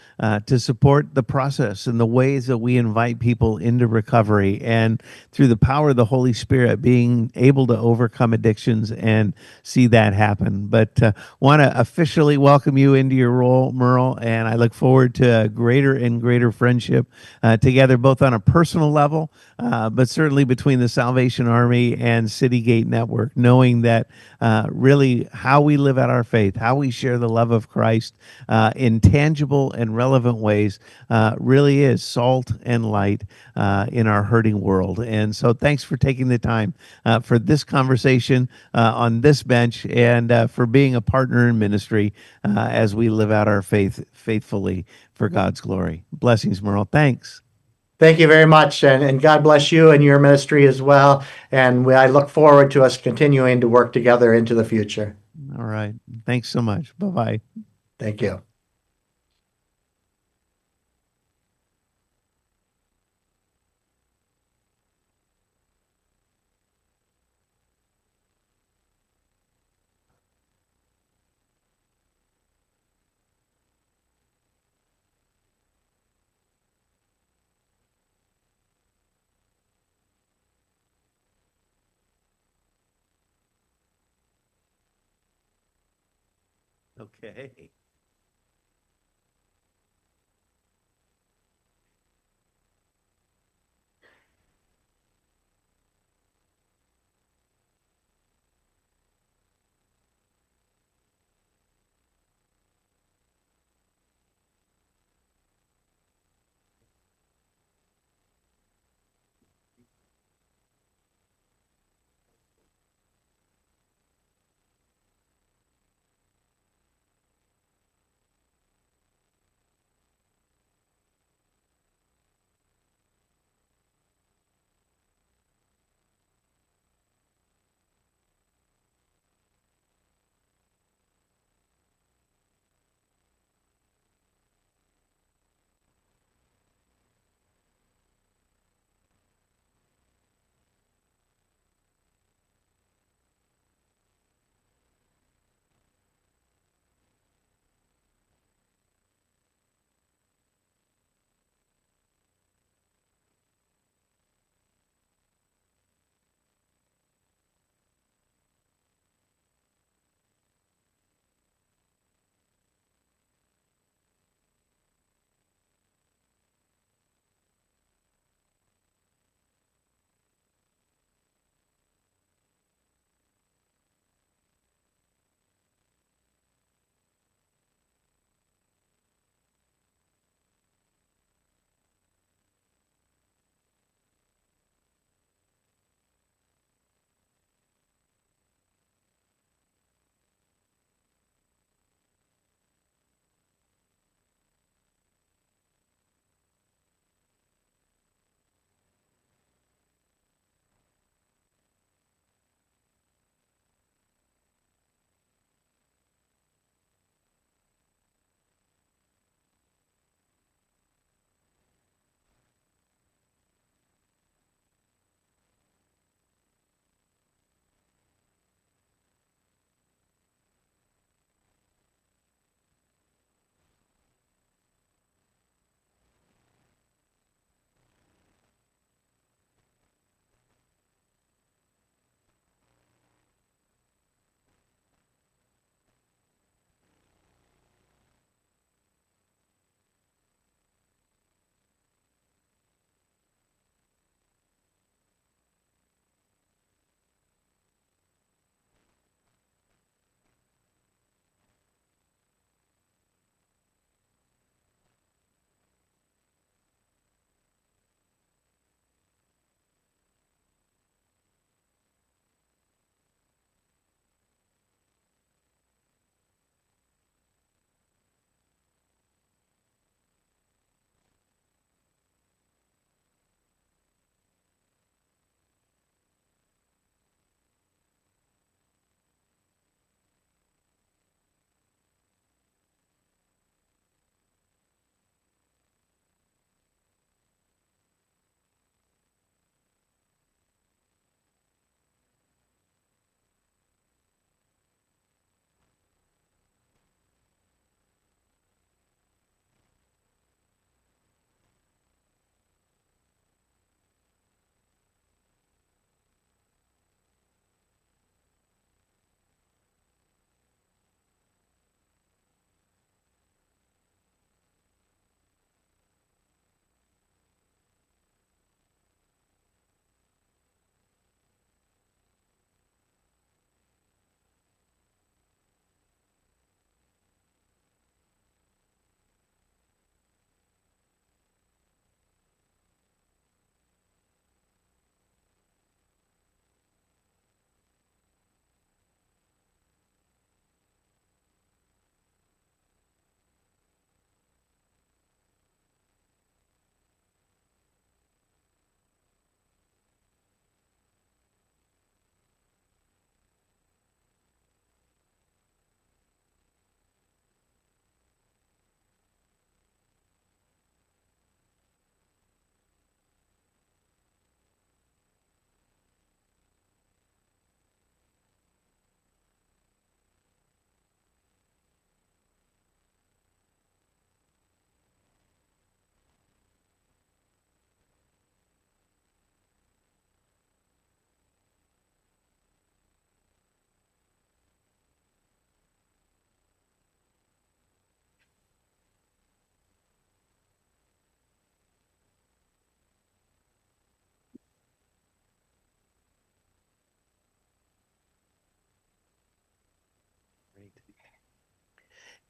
to support the process and the ways that we invite people into recovery and through the power of the Holy Spirit being able to overcome addictions and see that happen. But want to officially welcome you into your role, Merle, and I look forward to a greater and greater friendship together, both on a personal level, but certainly between the Salvation Army and City Gate Network, knowing that really how we live out our faith, how we share the love of Christ in tangible and relevant ways really is salt and light in our hurting world. And so thanks for taking the time for this conversation on this bench and for being a partner in ministry as we live out our faith faithfully for God's glory. Blessings, Merle. Thanks. Thank you very much, and God bless you and your ministry as well. And I look forward to us continuing to work together into the future. All right. Thanks so much. Bye-bye. Thank you. Okay.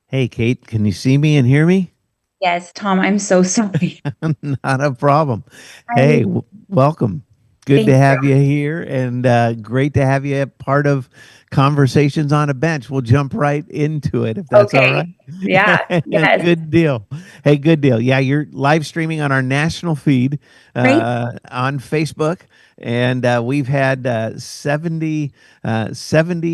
Hey, Kate, can you see me and hear me? Yes, Tom, I'm so sorry. Not a problem. I Hey, welcome. Good to Thank have you. you here, and great to have you part of Conversations on a Bench. We'll jump right into it if that's all right. Okay. Yeah. Yes. Good deal. Hey, good deal. Yeah, you're live streaming on our national feed Great. on Facebook, and we've had 70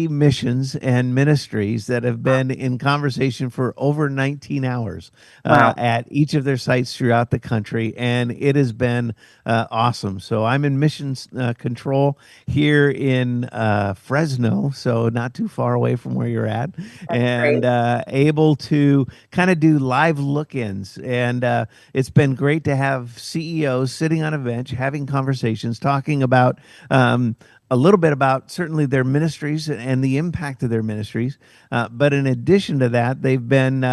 missions and ministries that have been in conversation for over 19 hours Wow. at each of their sites throughout the country, and it has been awesome. So I'm in missions control here in Fresno, so not too far away from where you're at, and Great. able to kind of do live look-ins. And it's been great to have CEOs sitting on a bench having conversations, talking about a little bit about certainly their ministries and the impact of their ministries. But in addition to that, they've been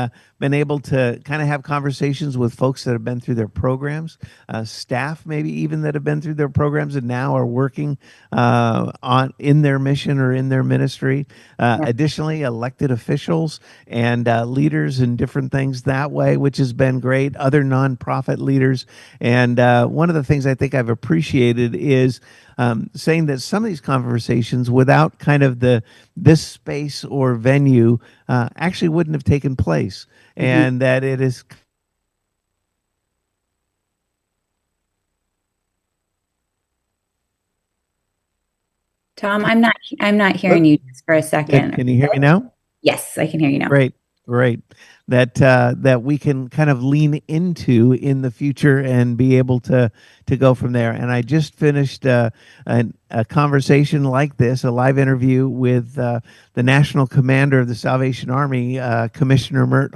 able to kind of have conversations with folks that have been through their programs, staff maybe even that have been through their programs and now are working on in their mission or in their ministry. Additionally, elected officials and leaders and different things that way, which has been great. Other nonprofit leaders, and one of the things I think I've appreciated is saying that some of these conversations, without kind of this space or venue, actually wouldn't have taken place, and that it is. Tom, I'm not hearing you just for a second. Can you hear me now? Yes, I can hear you now. Great, great. That we can kind of lean into in the future and be able to go from there. And I just finished a conversation like this, a live interview with the National Commander of the Salvation Army, Commissioner Merle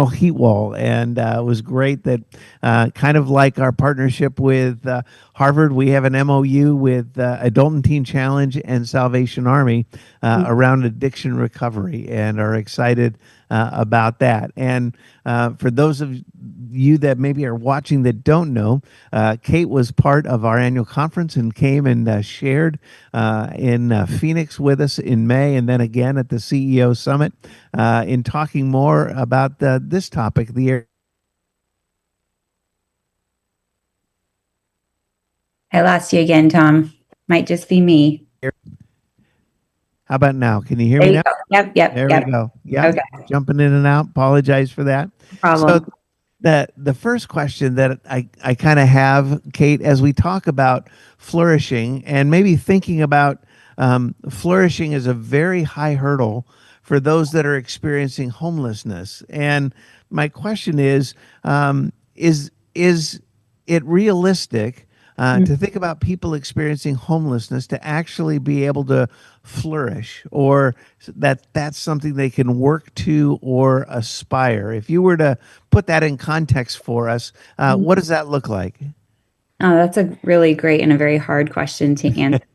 Heatwall, and it was great. That kind of like our partnership with Harvard, we have an MOU with Adult and Teen Challenge and Salvation Army around addiction recovery, and are excited about that. And for those of you that maybe are watching that don't know, Kate was part of our annual conference and came and shared in Phoenix with us in May, and then again at the CEO Summit in talking more about this topic, I lost you again, Tom. Might just be me. How about now? Can you hear There me you now? go. Yep. There Yep. we go. Yeah, Okay. jumping in and out. Apologize for that. No problem. So the first question that I kind of have, Kate, as we talk about flourishing and maybe thinking about flourishing is a very high hurdle for those that are experiencing homelessness. And my question is it realistic to think about people experiencing homelessness to actually be able to flourish, or that's something they can work to or aspire? If you were to put that in context for us, what does that look like? Oh, that's a really great and a very hard question to answer.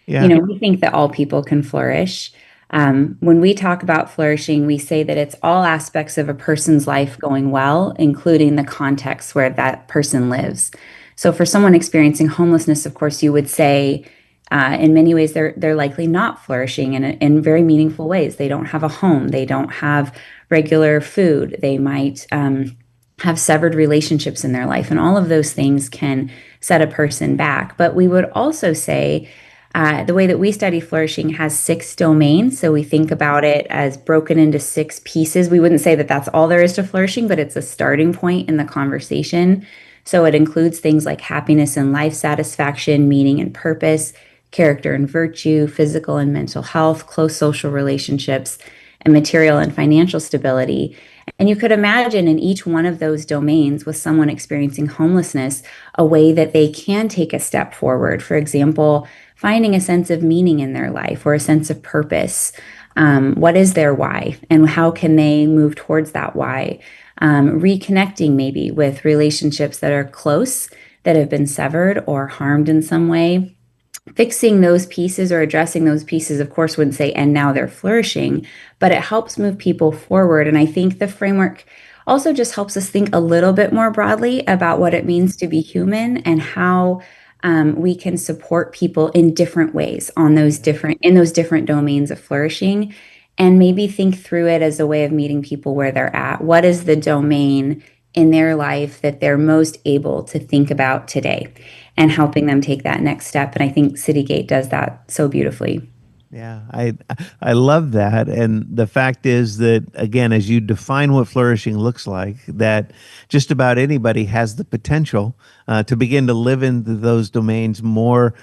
Yeah. We think that all people can flourish. When we talk about flourishing, we say that it's all aspects of a person's life going well, including the context where that person lives. So for someone experiencing homelessness, of course, you would say, in many ways, they're likely not flourishing in very meaningful ways. They don't have a home. They don't have regular food. They might have severed relationships in their life. And all of those things can set a person back. But we would also say the way that we study flourishing has 6 domains. So we think about it as broken into 6 pieces. We wouldn't say that that's all there is to flourishing, but it's a starting point in the conversation. So it includes things like happiness and life satisfaction, meaning and purpose, character and virtue, physical and mental health, close social relationships, and material and financial stability. And you could imagine in each one of those domains, with someone experiencing homelessness, a way that they can take a step forward. For example, finding a sense of meaning in their life or a sense of purpose. What is their why, and how can they move towards that why? Reconnecting maybe with relationships that are close, that have been severed or harmed in some way. Fixing those pieces or addressing those pieces, of course, wouldn't say, and now they're flourishing, but it helps move people forward. And I think the framework also just helps us think a little bit more broadly about what it means to be human and how we can support people in different ways in those different domains of flourishing. and maybe think through it as a way of meeting people where they're at. What is the domain in their life that they're most able to think about today, and helping them take that next step? And I think Citygate does that so beautifully. Yeah, I love that. And the fact is that, again, as you define what flourishing looks like, that just about anybody has the potential to begin to live into those domains more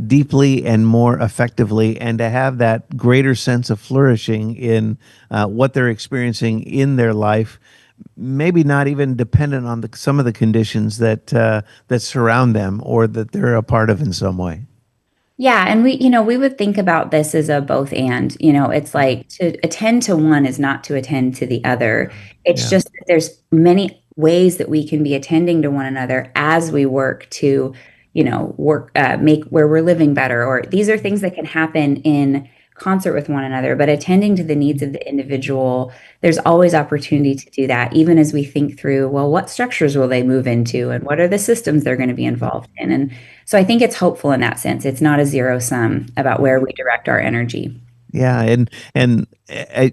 deeply and more effectively, and to have that greater sense of flourishing in what they're experiencing in their life, maybe not even dependent on some of the conditions that surround them or that they're a part of in some way. Yeah, and we would think about this as a both and. It's like to attend to one is not to attend to the other. It's Yeah. just that there's many ways that we can be attending to one another as we work to, make where we're living better. Or these are things that can happen in concert with one another, but attending to the needs of the individual, there's always opportunity to do that, even as we think through, well, what structures will they move into, and what are the systems they're going to be involved in? And so I think it's hopeful in that sense. It's not a zero sum about where we direct our energy. Yeah, and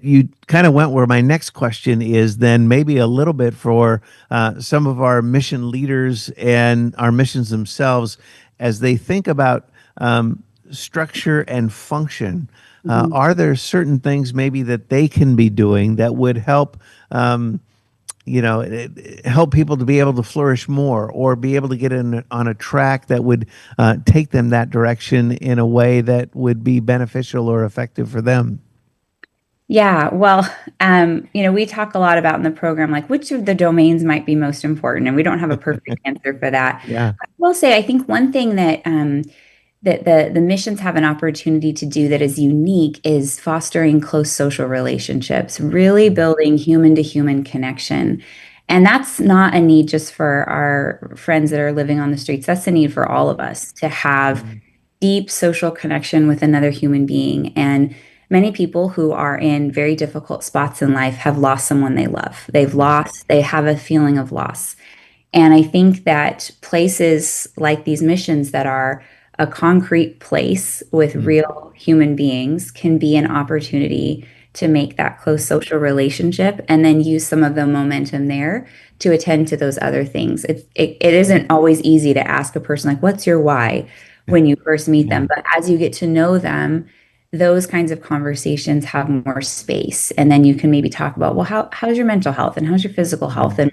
you kind of went where my next question is, then maybe a little bit for some of our mission leaders and our missions themselves as they think about structure and function. Are there certain things maybe that they can be doing that would help? Help people to be able to flourish more, or be able to get on a track that would take them that direction in a way that would be beneficial or effective for them? Yeah, well, we talk a lot about in the program, like which of the domains might be most important, and we don't have a perfect answer for that. Yeah. I will say, I think one thing that the missions have an opportunity to do that is unique is fostering close social relationships, really building human to human connection. And that's not a need just for our friends that are living on the streets. That's a need for all of us to have deep social connection with another human being. And many people who are in very difficult spots in life have lost someone they love. They have a feeling of loss. And I think that places like these missions that are a concrete place with real human beings can be an opportunity to make that close social relationship, and then use some of the momentum there to attend to those other things. It isn't always easy to ask a person, like, what's your why, when you first meet them? But as you get to know them, those kinds of conversations have more space. And then you can maybe talk about, well, how's your mental health, and how's your physical health? And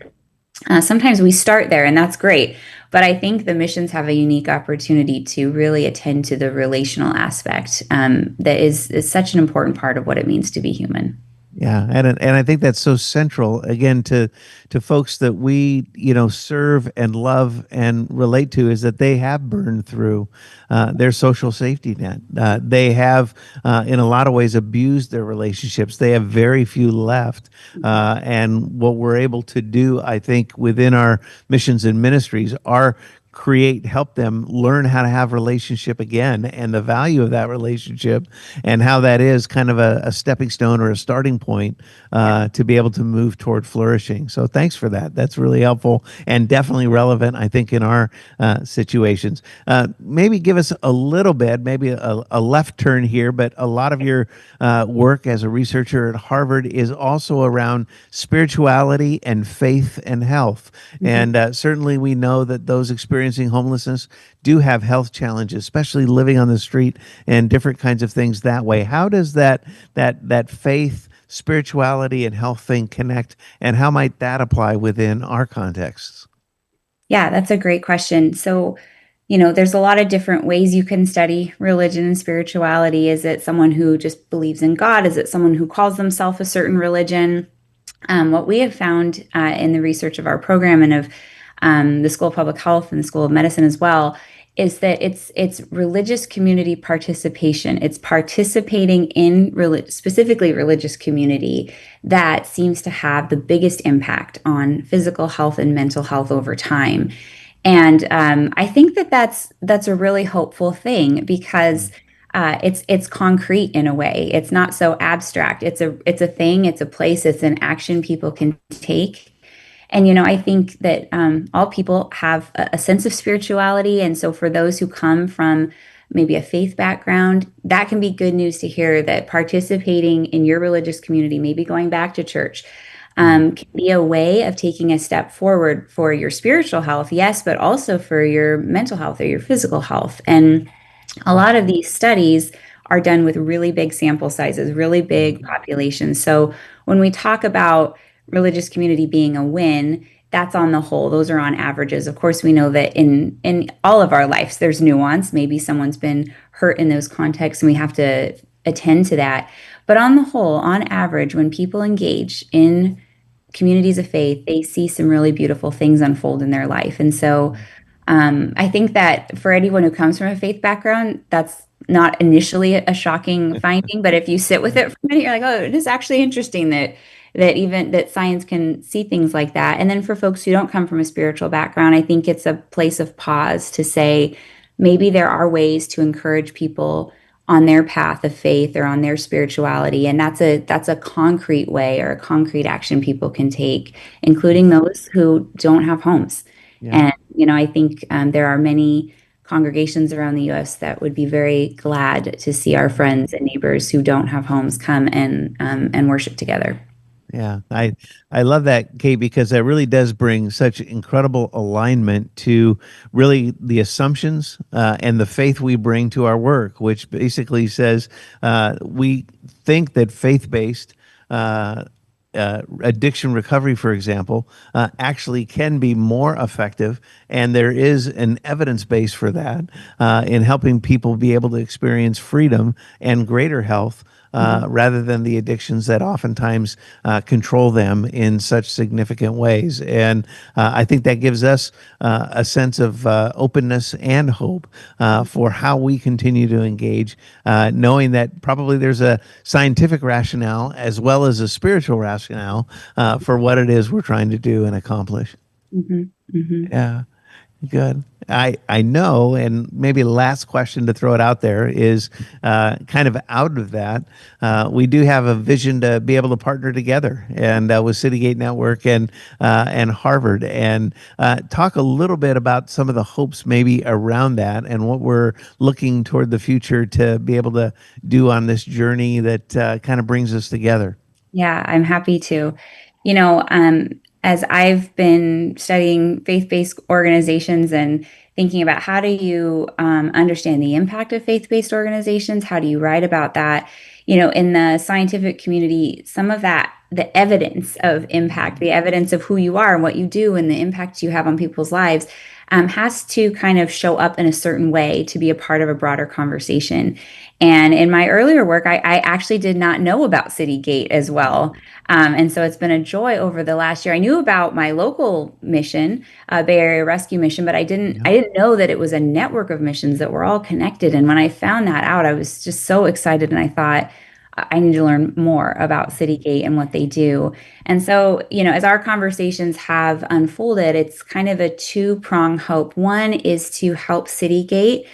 sometimes we start there, and that's great. But I think the missions have a unique opportunity to really attend to the relational aspect that is such an important part of what it means to be human. Yeah, and I think that's so central again to folks that we serve and love and relate to, is that they have burned through their social safety net. They have, in a lot of ways, abused their relationships. They have very few left, and what we're able to do, I think, within our missions and ministries are help them learn how to have relationship again, and the value of that relationship, and how that is kind of a stepping stone or a starting point to be able to move toward flourishing. So thanks for that. That's really helpful and definitely relevant, I think, in our situations. Maybe give us a little bit, maybe a left turn here, but a lot of your work as a researcher at Harvard is also around spirituality and faith and health. And certainly we know that those experiencing homelessness do have health challenges, especially living on the street and different kinds of things that way. How does that faith, spirituality, and health thing connect, and how might that apply within our contexts? Yeah, that's a great question. So, there's a lot of different ways you can study religion and spirituality. Is it someone who just believes in God? Is it someone who calls themselves a certain religion? What we have found in the research of our program and of the School of Public Health and the School of Medicine as well, is that it's religious community participation. It's participating in specifically religious community that seems to have the biggest impact on physical health and mental health over time. And I think that's a really hopeful thing, because it's concrete in a way. It's not so abstract. It's a thing. It's a place. It's an action people can take. And, I think that all people have a sense of spirituality. And so for those who come from maybe a faith background, that can be good news to hear that participating in your religious community, maybe going back to church, can be a way of taking a step forward for your spiritual health, yes, but also for your mental health or your physical health. And a lot of these studies are done with really big sample sizes, really big populations. So when we talk about religious community being a win, that's on the whole. Those are on averages. Of course, we know that in all of our lives, there's nuance. Maybe someone's been hurt in those contexts, and we have to attend to that. But on the whole, on average, when people engage in communities of faith, they see some really beautiful things unfold in their life. And so I think that for anyone who comes from a faith background, that's not initially a shocking finding, but if you sit with it for a minute, you're like, oh, it is actually interesting that even that science can see things like that. And then for folks who don't come from a spiritual background, I think it's a place of pause to say maybe there are ways to encourage people on their path of faith or on their spirituality, and that's a concrete way or a concrete action people can take, including those who don't have homes. Yeah. And I think there are many congregations around the U.S. that would be very glad to see our friends and neighbors who don't have homes come and worship together. Yeah, I love that, Kate, because that really does bring such incredible alignment to really the assumptions and the faith we bring to our work, which basically says we think that faith-based addiction recovery, for example, actually can be more effective, and there is an evidence base for that in helping people be able to experience freedom and greater health rather than the addictions that oftentimes control them in such significant ways. And I think that gives us a sense of openness and hope for how we continue to engage, knowing that probably there's a scientific rationale as well as a spiritual rationale for what it is we're trying to do and accomplish. Yeah. Good. I know, and maybe the last question to throw it out there is kind of out of that. We do have a vision to be able to partner together and with Citygate Network and Harvard, and talk a little bit about some of the hopes maybe around that and what we're looking toward the future to be able to do on this journey that kind of brings us together. Yeah, I'm happy to. As I've been studying faith-based organizations and thinking about how do you understand the impact of faith-based organizations, how do you write about that? In the scientific community, some of that, the evidence of impact, the evidence of who you are and what you do and the impact you have on people's lives has to kind of show up in a certain way to be a part of a broader conversation. And in my earlier work, I actually did not know about Citygate as well. And so it's been a joy over the last year. I knew about my local mission, Bay Area Rescue Mission, but I didn't know that it was a network of missions that were all connected. And when I found that out, I was just so excited. And I thought, I need to learn more about Citygate and what they do. And so, as our conversations have unfolded, it's kind of a two-prong hope. One is to help Citygate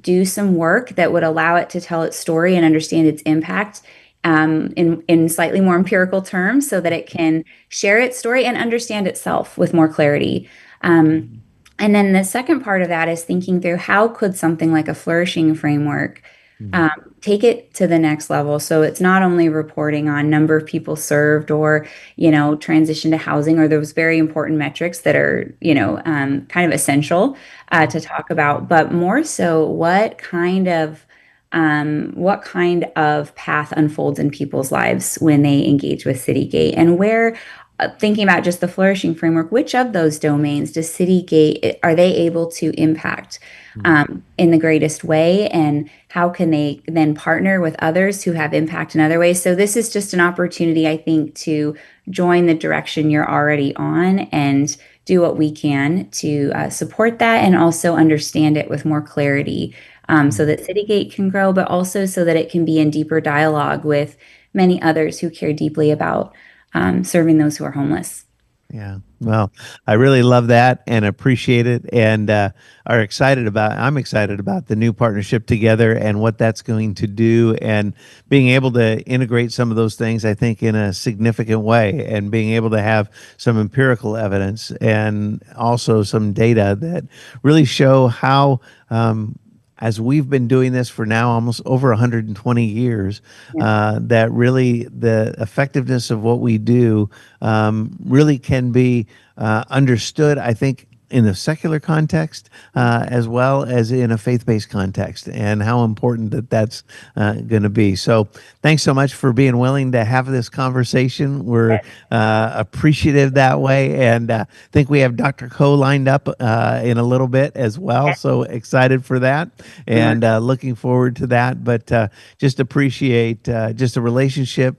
do some work that would allow it to tell its story and understand its impact in slightly more empirical terms so that it can share its story and understand itself with more clarity. And then the second part of that is thinking through how could something like a flourishing framework take it to the next level. So it's not only reporting on number of people served or, transition to housing or those very important metrics that are, kind of essential to talk about, but more so what kind of path unfolds in people's lives when they engage with Citygate, and where thinking about just the flourishing framework, which of those domains does Citygate, are they able to impact in the greatest way, and how can they then partner with others who have impact in other ways? So this is just an opportunity, I think, to join the direction you're already on and do what we can to support that and also understand it with more clarity so that Citygate can grow, but also so that it can be in deeper dialogue with many others who care deeply about serving those who are homeless. Yeah. Well, I really love that and appreciate it, and I'm excited about the new partnership together and what that's going to do, and being able to integrate some of those things, I think, in a significant way, and being able to have some empirical evidence and also some data that really show how as we've been doing this for now almost over 120 years, that really the effectiveness of what we do really can be understood, I think, in a secular context as well as in a faith-based context, and how important that's going to be. So thanks so much for being willing to have this conversation. We're appreciative that way, and think we have Dr. Coe lined up in a little bit as well. So excited for that, and looking forward to that. But just appreciate just the relationship,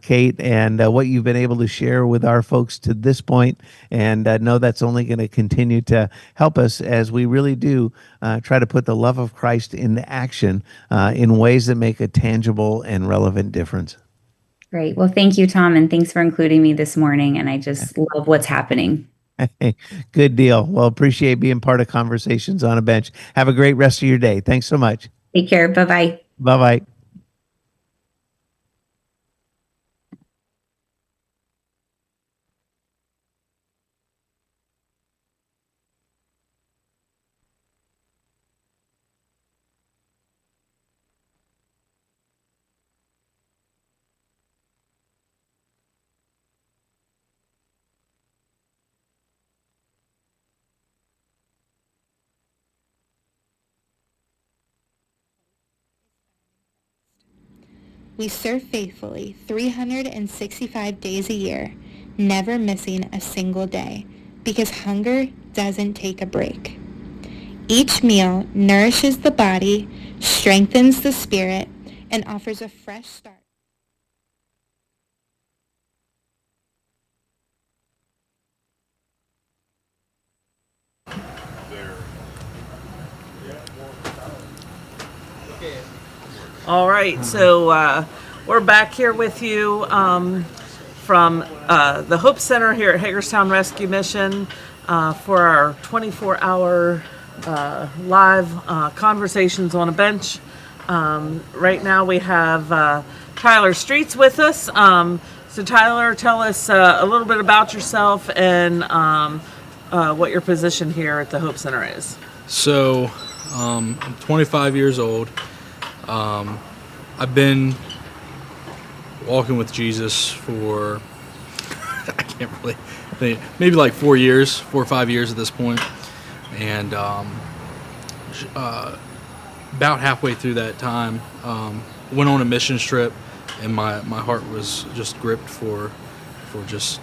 Kate, and what you've been able to share with our folks to this point, and know that's only going to continue to help us as we really do try to put the love of Christ into action in ways that make a tangible and relevant difference. Great. Well, thank you, Tom, and thanks for including me this morning. And I just love what's happening. Good deal. Well, appreciate being part of Conversations on a Bench. Have a great rest of your day. Thanks so much. Take care. Bye-bye. Bye-bye. We serve faithfully 365 days a year, never missing a single day, because hunger doesn't take a break. Each meal nourishes the body, strengthens the spirit, and offers a fresh start. All right, so we're back here with you from the Hope Center here at Hagerstown Rescue Mission for our 24-hour live Conversations on a Bench. Right now we have Tyler Streets with us. So Tyler, tell us a little bit about yourself and what your position here at the Hope Center is. So I'm 25 years old. I've been walking with Jesus for, I can't really think, maybe like 4 or 5 years at this point. And about halfway through that time, went on a missions trip, and my heart was just gripped for just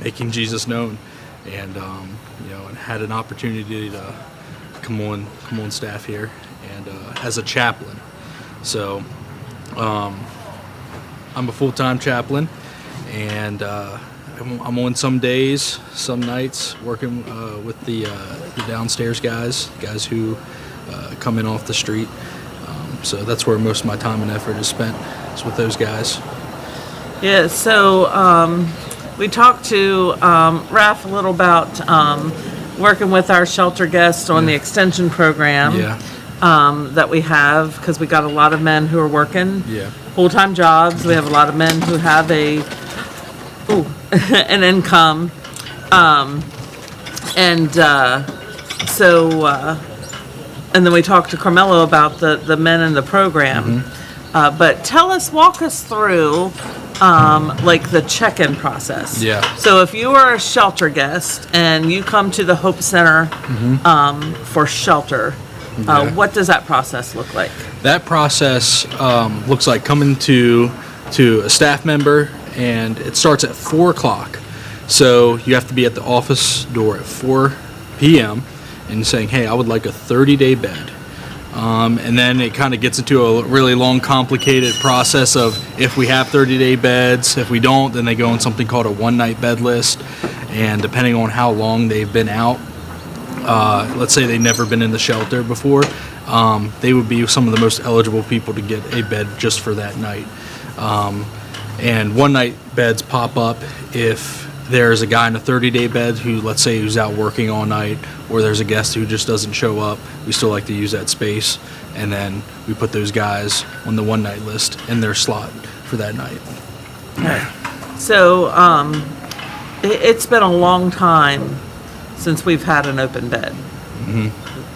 making Jesus known. And and had an opportunity to come on staff here and as a chaplain. So I'm a full-time chaplain, and I'm on some days, some nights, working with the downstairs guys who come in off the street. So that's where most of my time and effort is spent, is with those guys. Yeah, so we talked to Raph a little about working with our shelter guests on the extension program. Yeah. That we have, because we got a lot of men who are working full-time jobs. We have a lot of men who have an income, and then we talked to Carmelo about the men in the program. But walk us through like the check-in process. Yeah. So if you are a shelter guest and you come to the Hope Center for shelter, what does that process look like? That process looks like coming to a staff member, and it starts at 4 o'clock. So you have to be at the office door at 4 p.m. and saying, hey, I would like a 30-day bed. And then it kind of gets into a really long, complicated process of if we have 30-day beds. If we don't, then they go on something called a one-night bed list. And depending on how long they've been out, let's say they've never been in the shelter before, they would be some of the most eligible people to get a bed just for that night. And one-night beds pop up if there's a guy in a 30-day bed who's out working all night, or there's a guest who just doesn't show up. We still like to use that space, and then we put those guys on the one-night list in their slot for that night. So it's been a long time since we've had an open bed.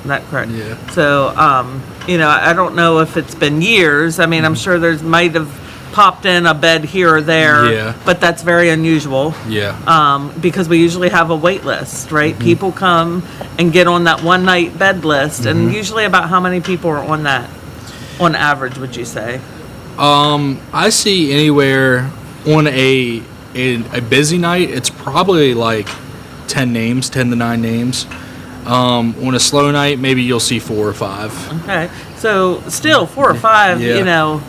that correct? Yeah. So, I don't know if it's been years. I mean, I'm sure there's might have popped in a bed here or there. Yeah. But that's very unusual. Yeah. Because we usually have a wait list, right? People come and get on that one night bed list, and usually about how many people are on that, on average, would you say? I see anywhere on a busy night, it's probably like 10 to 9 names. On a slow night, maybe you'll see 4 or 5. Okay, so still 4 or 5, Yeah.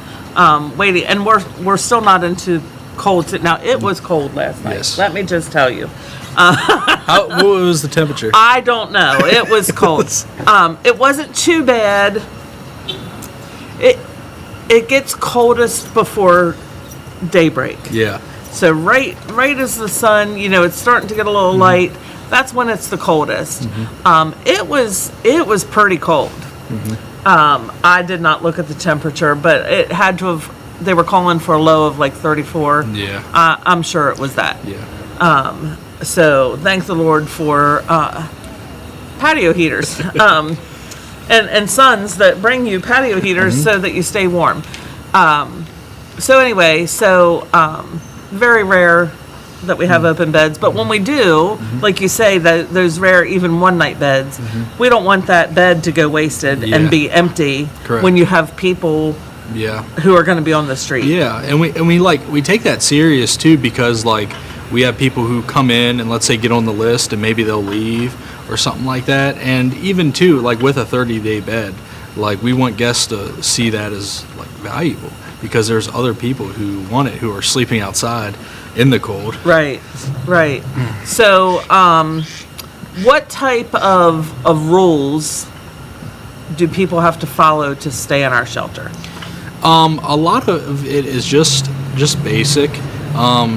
waiting, and we're still not into cold. Now it was cold last night. Yes. Let me just tell you. What was the temperature? I don't know. It was cold. It wasn't too bad. It gets coldest before daybreak. Yeah. So right as the sun, it's starting to get a little light. That's when it's the coldest. It was pretty cold. I did not look at the temperature, but it had to have. They were calling for a low of like 34. Yeah. I'm sure it was that. Yeah. So thank the Lord for patio heaters. And sons that bring you patio heaters so that you stay warm. So anyway, very rare that we have open beds, but when we do, like you say, that those rare even one night beds, we don't want that bed to go wasted and be empty. Correct. When you have people who are going to be on the street. Yeah, and we take that serious too, because like we have people who come in and let's say get on the list and maybe they'll leave or something like that, and even too like with a 30-day bed, like we want guests to see that as like valuable, because there's other people who want it, who are sleeping outside in the cold. Right. So what type of rules do people have to follow to stay in our shelter? A lot of it is just basic.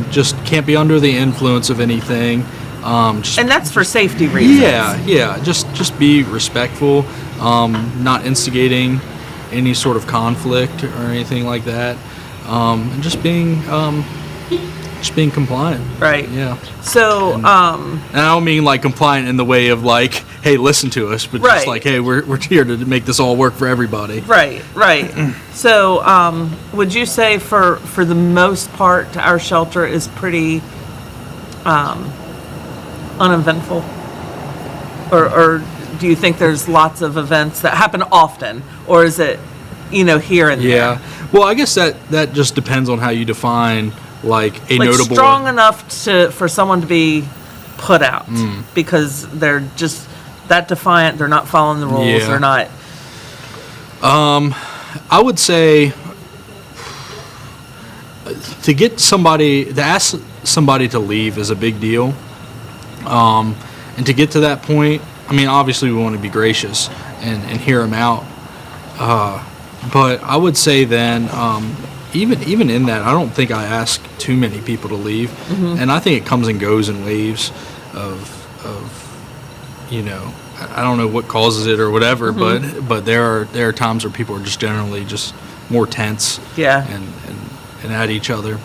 Just can't be under the influence of anything. And that's for safety reasons. Yeah. Just be respectful. Not instigating any sort of conflict or anything like that. And just being compliant. Right. Yeah. So, and I don't mean like compliant in the way of like, hey, listen to us, but just like, hey, we're here to make this all work for everybody. Right. So, would you say for the most part, our shelter is pretty uneventful? Or do you think there's lots of events that happen often? Or is it, here and there? Yeah. Well, I guess that just depends on how you define like a notable strong enough for someone to be put out because they're just that defiant. They're not following the rules. Yeah. They're not. I would say to ask somebody to leave is a big deal. And to get to that point, I mean, obviously we want to be gracious and hear them out. But I would say then, even in that, I don't think I ask too many people to leave, and I think it comes and goes in waves of I don't know what causes it or whatever, but there are times where people are just generally just more tense, and at each other.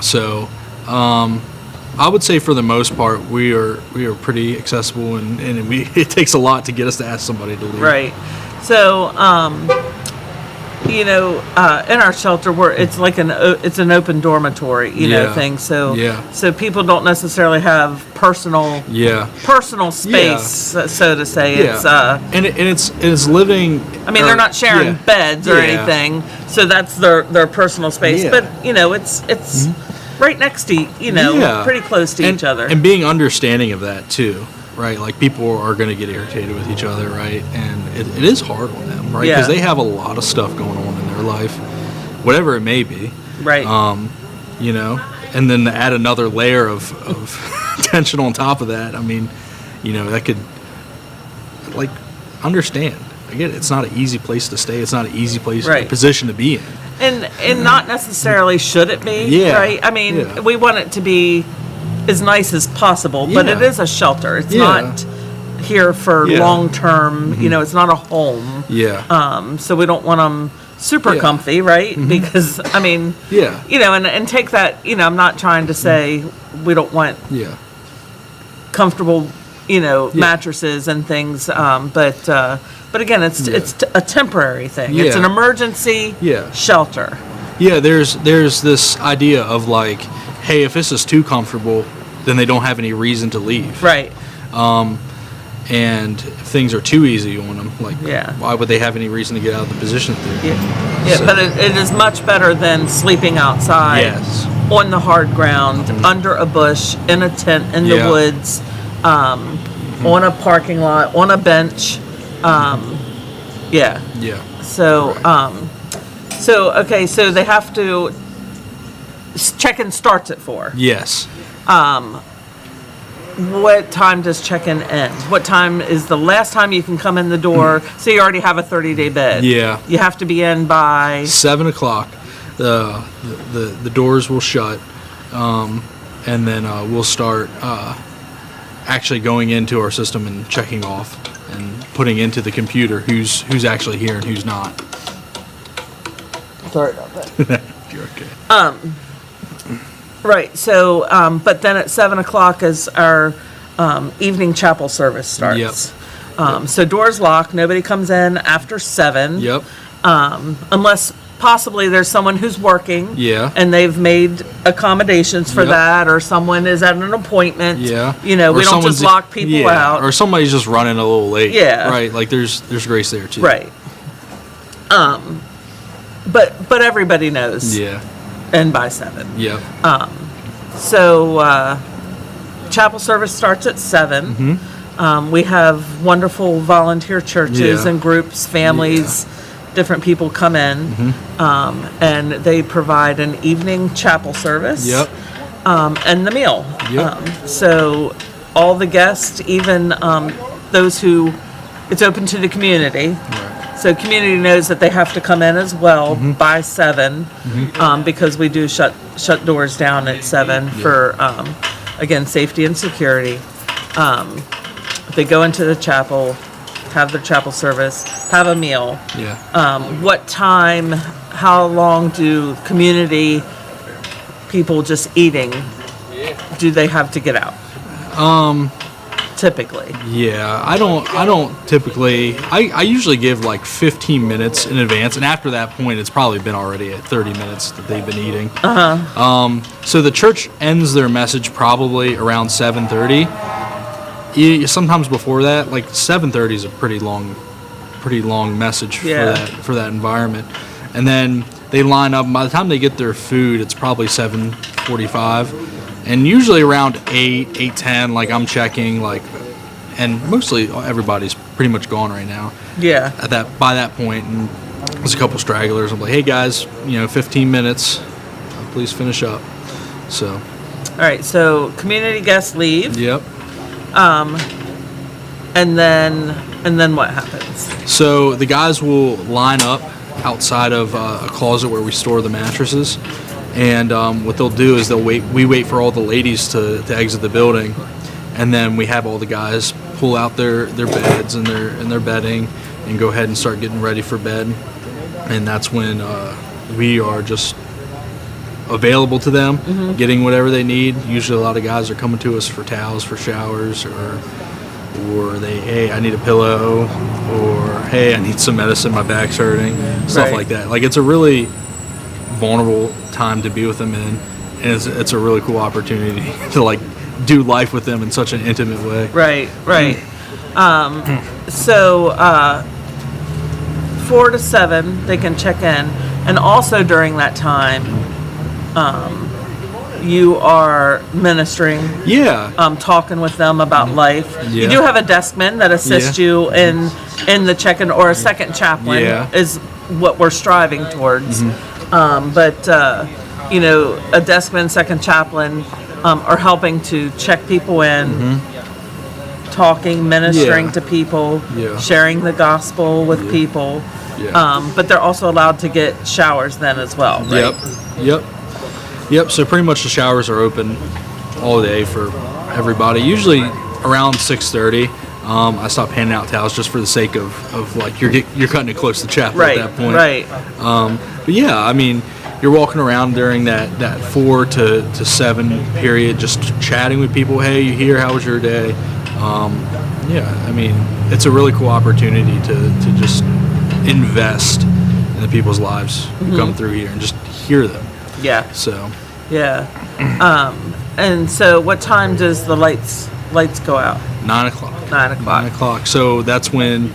So I would say for the most part we are pretty accessible, and it takes a lot to get us to ask somebody to leave. Right. So in our shelter, it's like it's an open dormitory, thing. So people don't necessarily have personal space, so to say. Yeah. It's it's living. I mean, they're not sharing beds or anything, so that's their personal space. Yeah. But it's right next to pretty close to each other, and being understanding of that too. Right, like people are going to get irritated with each other, right? And it is hard on them, right? Because they have a lot of stuff going on in their life, whatever it may be. Right. And then to add another layer of tension on top of that, I mean, that could, like, understand. I get it. It's not an easy place to stay. It's not an easy position to be in. And not necessarily should it be, right? I mean, we want it to be as nice as possible, but it is a shelter. It's not here for long term. It's not a home. So we don't want them super comfy, right? Because I mean, and take that. I'm not trying to say we don't want comfortable mattresses and things. But again, it's a temporary thing. It's an emergency shelter. Yeah, there's this idea of like, hey, if this is too comfortable, then they don't have any reason to leave. Right. And if things are too easy on them, like, why would they have any reason to get out of the position that they're in? Yeah, but it is much better than sleeping outside on the hard ground, under a bush, in a tent in the woods, on a parking lot, on a bench. So they have to check-in starts at 4. Yes. What time does check-in end? What time is the last time you can come in the door? So you already have a 30-day bed. Yeah. You have to be in by 7 o'clock. The doors will shut, and then we'll start actually going into our system and checking off and putting into the computer who's actually here and who's not. Sorry about that. You're okay. Right. So, but then at 7 o'clock is our evening chapel service starts. Yep. So doors lock. Nobody comes in after 7. Yep. Unless possibly there's someone who's working. Yeah. And they've made accommodations for that, or someone is at an appointment. Yeah. We don't just lock people out. Or somebody's just running a little late. Yeah. Right. Like there's grace there too. Right. But everybody knows. Yeah. And by 7. Yep. So chapel service starts at 7. Mm-hmm. We have wonderful volunteer churches and groups, families, different people come in, and they provide an evening chapel service. Yep. And the meal. Yep. So all the guests, even those who, it's open to the community. Right. So community knows that they have to come in as well by 7, because we do shut doors down at 7 for, again, safety and security. They go into the chapel, have their chapel service, have a meal. Yeah. What time, how long do community people just eating, do they have to get out? Typically. Yeah, I don't typically. I usually give like 15 minutes in advance, and after that point, it's probably been already at 30 minutes that they've been eating. So the church ends their message probably around 7:30. Sometimes before that, like 7:30 is a pretty long message for that environment, and then they line up. And by the time they get their food, it's probably 7:45. And usually around 8:10, like I'm checking, like, and mostly everybody's pretty much gone right now. Yeah. By that point, and there's a couple stragglers. I'm like, hey guys, 15 minutes, please finish up. So. All right. So community guests leave. Yep. And then what happens? So the guys will line up outside of a closet where we store the mattresses. And what they'll do is we wait for all the ladies to exit the building, and then we have all the guys pull out their beds and their bedding and go ahead and start getting ready for bed. And that's when we are just available to them, getting whatever they need. Usually a lot of guys are coming to us for towels for showers, or hey, I need a pillow, or hey, I need some medicine, my back's hurting, stuff like that. Like, it's a really vulnerable time to be with them in, and it's a really cool opportunity to like do life with them in such an intimate way. Right. So 4 to 7 they can check in, and also during that time you are ministering, talking with them about life. You do have a deskman that assists you in the check-in, or a second chaplain is what we're striving towards. But a deskman, second chaplain are helping to check people in, talking, ministering to people, sharing the gospel with people. But they're also allowed to get showers then as well, right? Yep. So pretty much the showers are open all day for everybody. Usually around 6:30. I stopped handing out towels just for the sake of like you're cutting it close to chapel at that point. Right. But yeah, I mean, you're walking around during that 4 to 7 period, just chatting with people. Hey, you here? How was your day? Yeah, I mean, it's a really cool opportunity to just invest in the people's lives who come through here and just hear them. Yeah. So. Yeah. And so what time does the lights go out? 9 o'clock. 9 o'clock. 9 o'clock. So that's when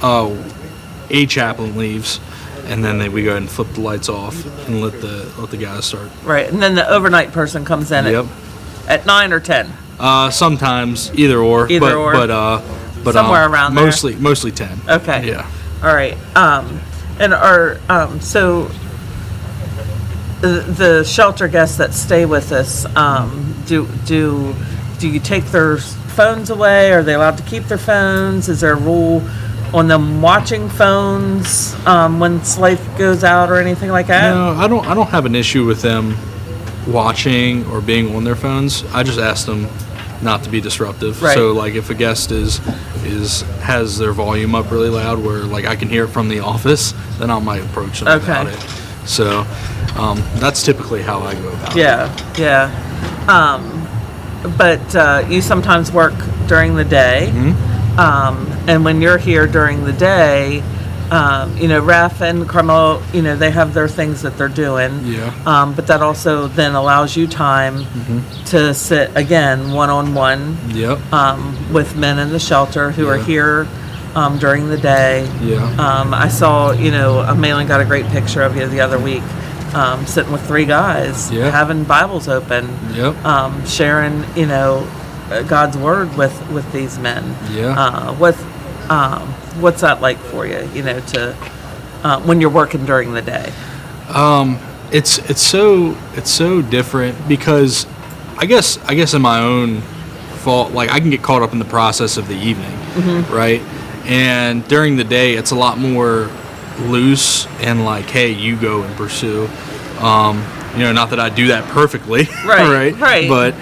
a chaplain leaves, and then we go ahead and flip the lights off and let the guys start. Right, and then the overnight person comes in at 9 or 10. Sometimes either or. But somewhere around there. Mostly 10. Okay. Yeah. All right. So the shelter guests that stay with us, do you take their phones away? Are they allowed to keep their phones? Is there a rule on them watching phones when light goes out or anything like that? No, I don't have an issue with them watching or being on their phones. I just ask them not to be disruptive. Right. So like if a guest has their volume up really loud where like I can hear it from the office, then I might approach them about it. So that's typically how I go about it. Yeah. But you sometimes work during the day. And when you're here during the day, Raf and Carmel, they have their things that they're doing. Yeah. But that also then allows you time to sit again one-on-one with men in the shelter who are here during the day. Yeah. I saw, Malin got a great picture of you the other week, sitting with 3 guys, having Bibles open, sharing, God's word with these men. Yeah. What's that like for you? To when you're working during the day. It's so different because I guess in my own fault, like I can get caught up in the process of the evening, right? And during the day, it's a lot more loose and like, hey, you go and pursue. Not that I do that perfectly, right? But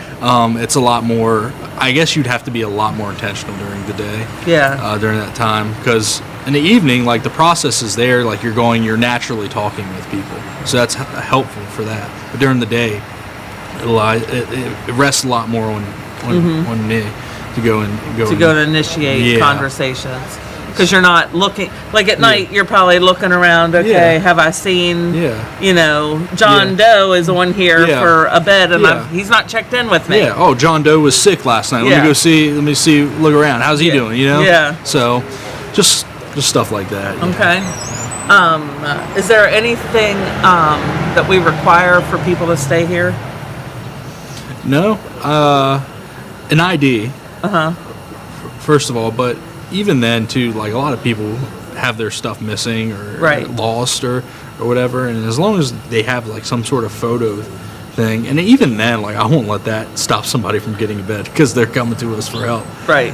it's a lot more. I guess you'd have to be a lot more intentional during the day. Yeah. During that time, because in the evening, like the process is there, like you're naturally talking with people, so that's helpful for that. But during the day, it rests a lot more on me to go and initiate conversations. Because you're not looking, like at night, you're probably looking around, have I seen, John Doe is on here for a bed and he's not checked in with me. Yeah, oh, John Doe was sick last night. Let me see, look around. How's he doing, Yeah. So, just stuff like that. Okay. Is there anything that we require for people to stay here? No. An ID. First of all, but even then too, like a lot of people have their stuff missing or lost or whatever, and as long as they have like some sort of photo thing, and even then, like I won't let that stop somebody from getting a bed because they're coming to us for help.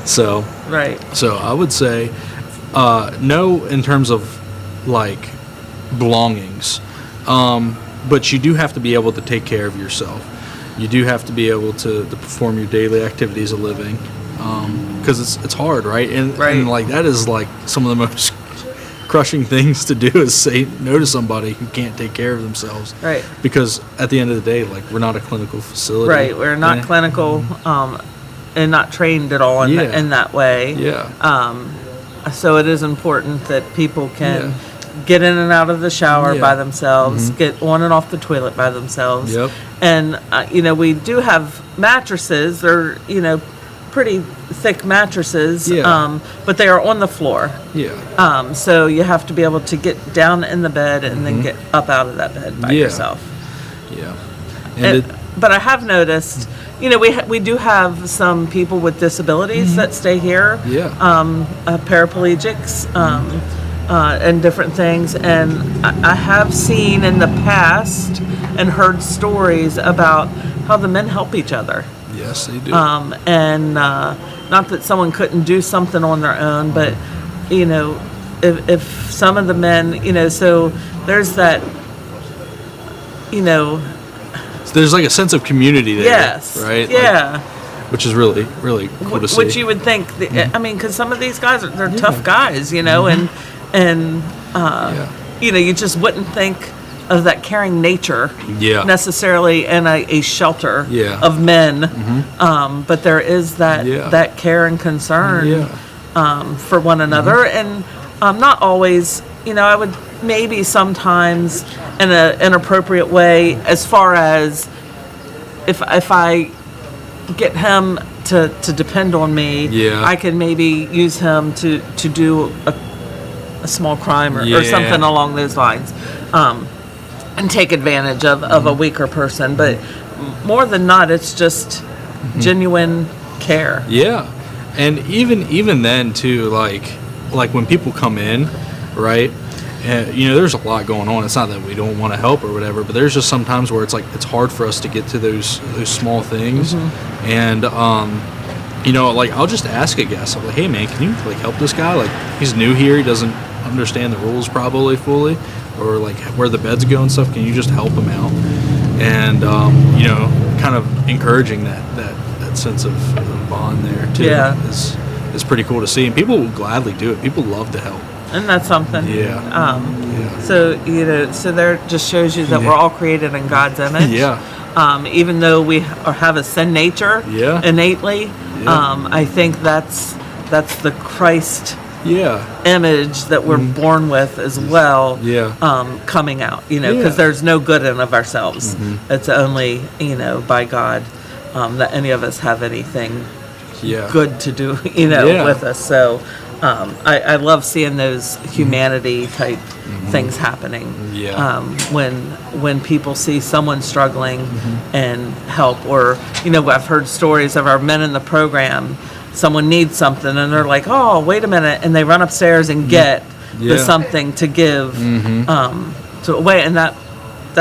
So I would say no in terms of like belongings, but you do have to be able to take care of yourself. You do have to be able to perform your daily activities of living. Because it's hard, right? And like that is like some of the most crushing things to do is say no to somebody who can't take care of themselves. Right. Because at the end of the day, like we're not a clinical facility. Right. We're not clinical and not trained at all in that way. Yeah. So it is important that people can get in and out of the shower by themselves, get on and off the toilet by themselves. Yep. And we do have mattresses. They're pretty thick mattresses, but they are on the floor. Yeah. So you have to be able to get down in the bed and then get up out of that bed by yourself. Yeah. But I have noticed, we do have some people with disabilities that stay here. Yeah. Paraplegics and different things, and I have seen in the past and heard stories about how the men help each other. Yes, they do. And not that someone couldn't do something on their own, but if some of the men, so there's that, So there's like a sense of community there. Yes. Right. Yeah. Like, which is really cool to see. Which you would think, because some of these guys they're tough guys, and you just wouldn't think of that caring nature Yeah. necessarily in a shelter Yeah. of men, but there is that Yeah. that care and concern for one another, and not always. I would maybe sometimes in an inappropriate way, as far as if I get him to depend on me, I can maybe use him to do a small crime or something along those lines, and take advantage of a weaker person. But more than not, it's just genuine care. Yeah, and even then too, like when people come in, right? There's a lot going on. It's not that we don't want to help or whatever, but there's just sometimes where it's like it's hard for us to get to those small things, and like I'll just ask a guest. I'm like, hey man, can you like help this guy? Like he's new here, he doesn't understand the rules probably fully, or like where the beds go and stuff. Can you just help him out? And kind of encouraging that sense of bond there too is pretty cool to see, and people will gladly do it. People love to help. And that's something. Yeah. So so there just shows you that we're all created in God's image. Yeah. Even though we have a sin nature innately, I think that's the Christ image that we're born with as well. Coming out, because there's no good in of ourselves. It's only by God that any of us have anything good to do with us. So I love seeing those humanity type things happening. When people see someone struggling and help, or I've heard stories of our men in the program. Someone needs something and they're like, oh, wait a minute, and they run upstairs and get the something to give to away, and that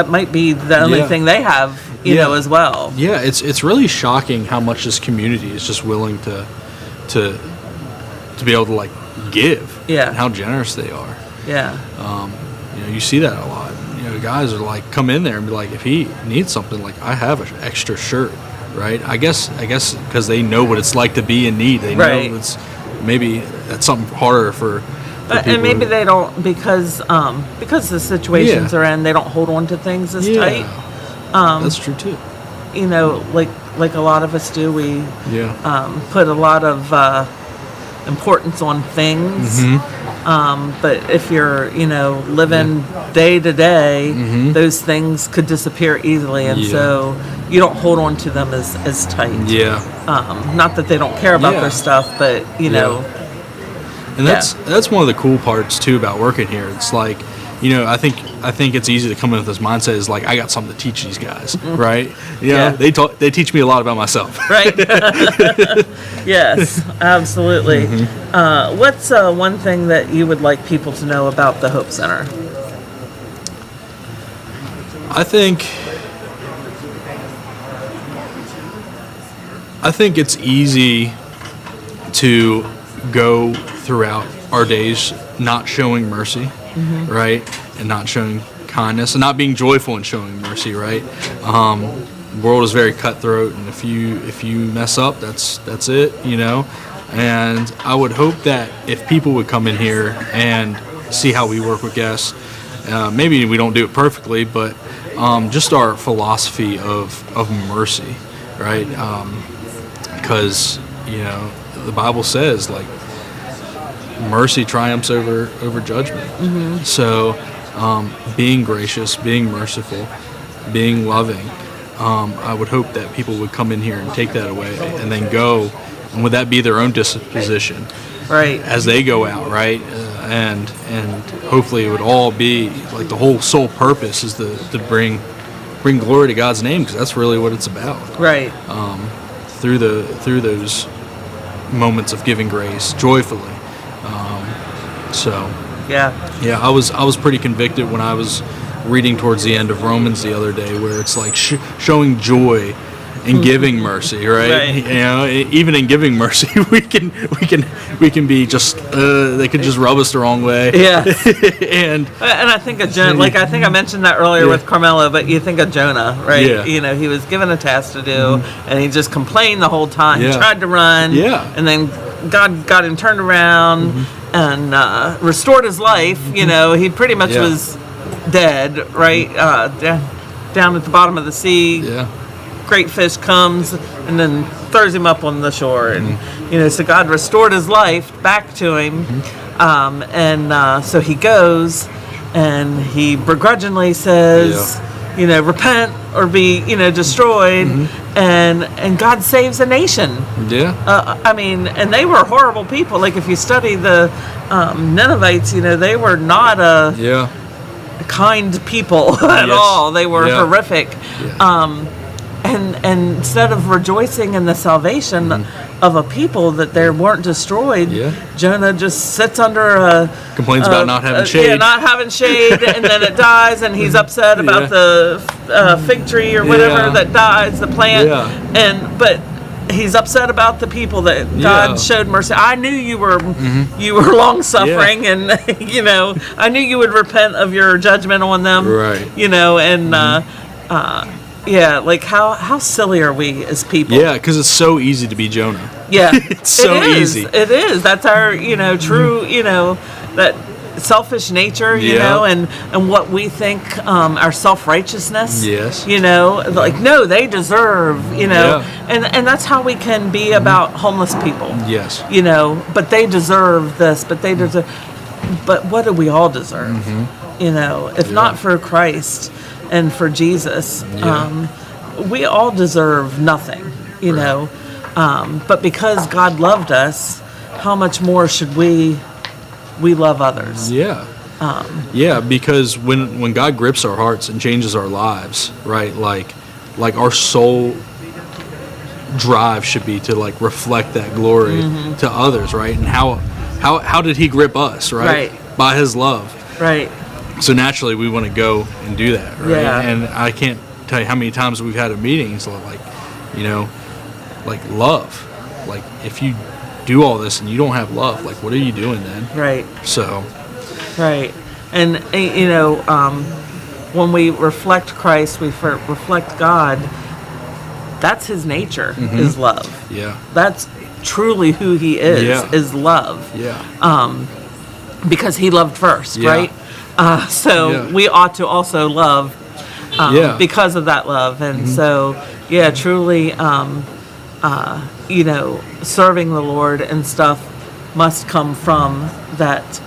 might be the only thing they have, as well. Yeah, it's really shocking how much this community is just willing to be able to like give, and how generous they are. You see that a lot. Guys are like come in there and be like, if he needs something, like I have an extra shirt, right? I guess because they know what it's like to be in need. They know that's something harder for and maybe they don't because the situations they're in, they don't hold on to things as tight. That's true too. Like a lot of us do. We put a lot of importance on things. But if you're living day to day, those things could disappear easily, and so you don't hold on to them as tight. Not that they don't care about their stuff, but and that's one of the cool parts too about working here. It's like I think it's easy to come in with this mindset is like I got something to teach these guys, right? They teach me a lot about myself. Right. Yes, absolutely. What's one thing that you would like people to know about the Hope Center? I think it's easy to go throughout our days not showing mercy, right, and not showing kindness, and not being joyful in showing mercy, right? The world is very cutthroat, and if you mess up, that's it, And I would hope that if people would come in here and see how we work with guests, maybe we don't do it perfectly, but just our philosophy of mercy, right? Because the Bible says like mercy triumphs over judgment. So being gracious, being merciful, being loving, I would hope that people would come in here and take that away and then go, and would that be their own disposition, right, as they go out, right? And hopefully it would all be like the whole sole purpose is to bring glory to God's name, because that's really what it's about, right? Through those moments of giving grace joyfully. I was pretty convicted when I was reading towards the end of Romans the other day, where it's like showing joy in giving mercy, right? Even in giving mercy, we can be just they could just rub us the wrong way. and I think of Jonah. Like I think I mentioned that earlier with Carmelo, but you think of Jonah, right? He was given a task to do, and he just complained the whole time. He tried to run, and then God got him turned around and restored his life. He pretty much was dead, right? Down at the bottom of the sea. Yeah. Great fish comes and then throws him up on the shore, and so God restored his life back to him, and so he goes, and he begrudgingly says, repent or be destroyed, and God saves a nation. Yeah. And they were horrible people. Like if you study the Ninevites, they were not kind people at all. They were horrific. And instead of rejoicing in the salvation of a people that they weren't destroyed, Jonah just sits under complains about not having shade. Yeah, not having shade, and then it dies, and he's upset about the fig tree or whatever that dies, the plant, but he's upset about the people that God showed mercy. I knew you were long suffering, and I knew you would repent of your judgment on them, right? Like how silly are we as people? Yeah, because it's so easy to be Jonah. Yeah, it's so easy. It is. That's our true that selfish nature, and what we think our self-righteousness. Yes. Like no, they deserve. And that's how we can be about homeless people. Yes. But they deserve this. But they deserve. But what do we all deserve? If not for Christ and for Jesus, we all deserve nothing, but because God loved us, how much more should we love others? Because when God grips our hearts and changes our lives, right, like our soul drive should be to like reflect that glory to others, right? And how did he grip us, right? By his love, right? So naturally, we want to go and do that, right? Yeah. And I can't tell you how many times we've had a meetings like love. Like, if you do all this and you don't have love, like, what are you doing then? Right. So. Right. And when we reflect Christ, we reflect God. That's his nature, is love. Yeah. That's truly who he is love. Yeah. Because he loved first, right? We ought to also love because of that love. And so, truly, serving the Lord and stuff must come from that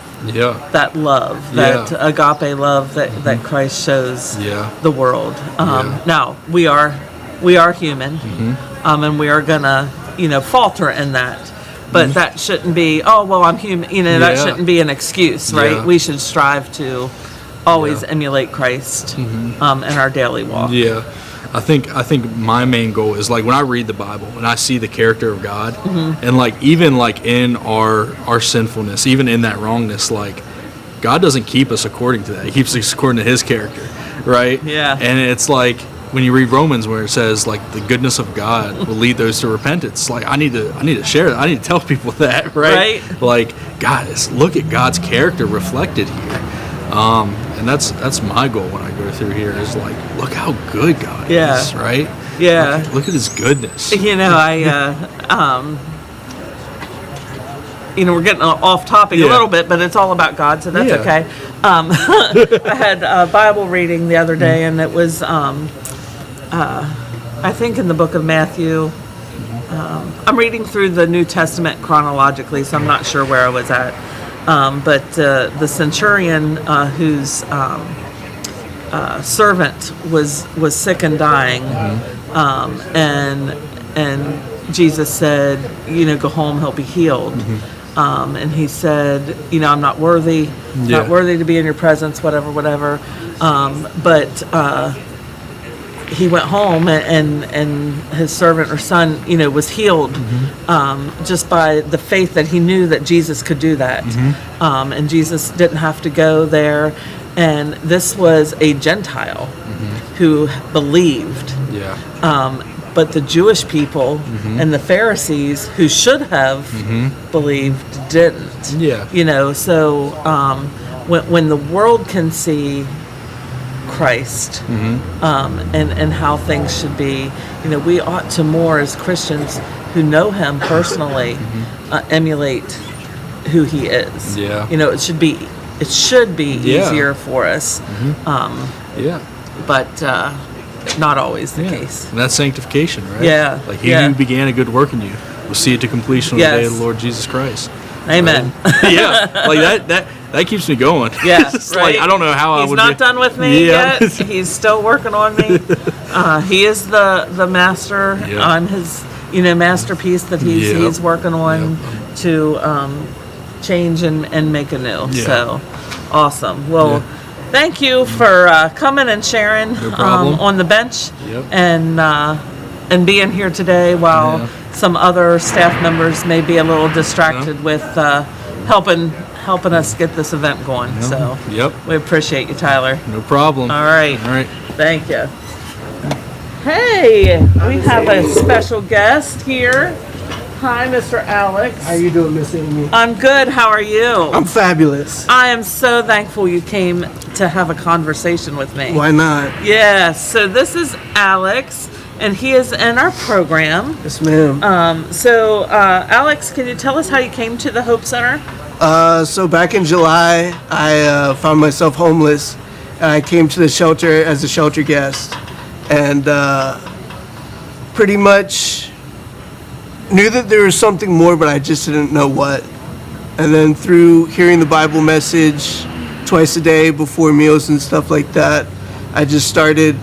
love, that agape love that Christ shows the world. Now, we are human, and we are going to, falter in that. But that shouldn't be, I'm human, that shouldn't be an excuse, right? Yeah. We should strive to always emulate Christ in our daily walk. Yeah. I think my main goal is like when I read the Bible and I see the character of God and like even like in our sinfulness, even in that wrongness, like God doesn't keep us according to that. He keeps us according to his character, right? Yeah. And it's like when you read Romans where it says like the goodness of God will lead those to repentance, like I need to share that. I need to tell people that, right? Like, guys, look at God's character reflected here. And that's my goal when I go through here is like, look how good God is, right? Yeah. Look at his goodness. We're getting off topic a little bit, but it's all about God, so that's okay. I had a Bible reading the other day, and it was, I think in the book of Matthew. I'm reading through the New Testament chronologically, so I'm not sure where I was at. But the centurion whose servant was sick and dying, and Jesus said, go home, he'll be healed. And he said, I'm not worthy to be in your presence, whatever. But he went home and his servant or son, was healed just by the faith that he knew that Jesus could do that. And Jesus didn't have to go there. And this was a Gentile who believed. But the Jewish people and the Pharisees who should have believed didn't. So when the world can see Christ and how things should be, we ought to more as Christians who know him personally emulate who he is. It should be it should be Yeah. easier for us. Yeah. But not always the case. And that's sanctification, right? Yeah, Like he yeah. who began a good work in you will see it to completion on the day of Yes. the Lord Jesus Christ. Amen. Right? Yeah. Like that keeps me going. Yeah, It's right. like, I don't know how I He's would not done with me Yeah. yet. He's still working on me. He is the master. Yeah. I'm his, masterpiece that Yep. he's working on to change and make anew. Yeah. So awesome. Well, thank you for coming and sharing No problem. on the bench Yep. and being here today while some other staff members may be a little distracted with helping us get this event going. Yeah. So Yep. we appreciate you, Tyler. No problem. All right. All right. Thank you. Hey, we have a special guest here. Hi, Mr. Alex. How you doing, Miss Amy? I'm good. How are you? I'm fabulous. I am so thankful you came to have a conversation with me. Why not? Yes. So this is Alex, and he is in our program. Yes, ma'am. Alex, can you tell us how you came to the Hope Center? So back in July, I found myself homeless. I came to the shelter as a shelter guest, and pretty much knew that there was something more, but I just didn't know what. And then through hearing the Bible message twice a day before meals and stuff like that, I just started,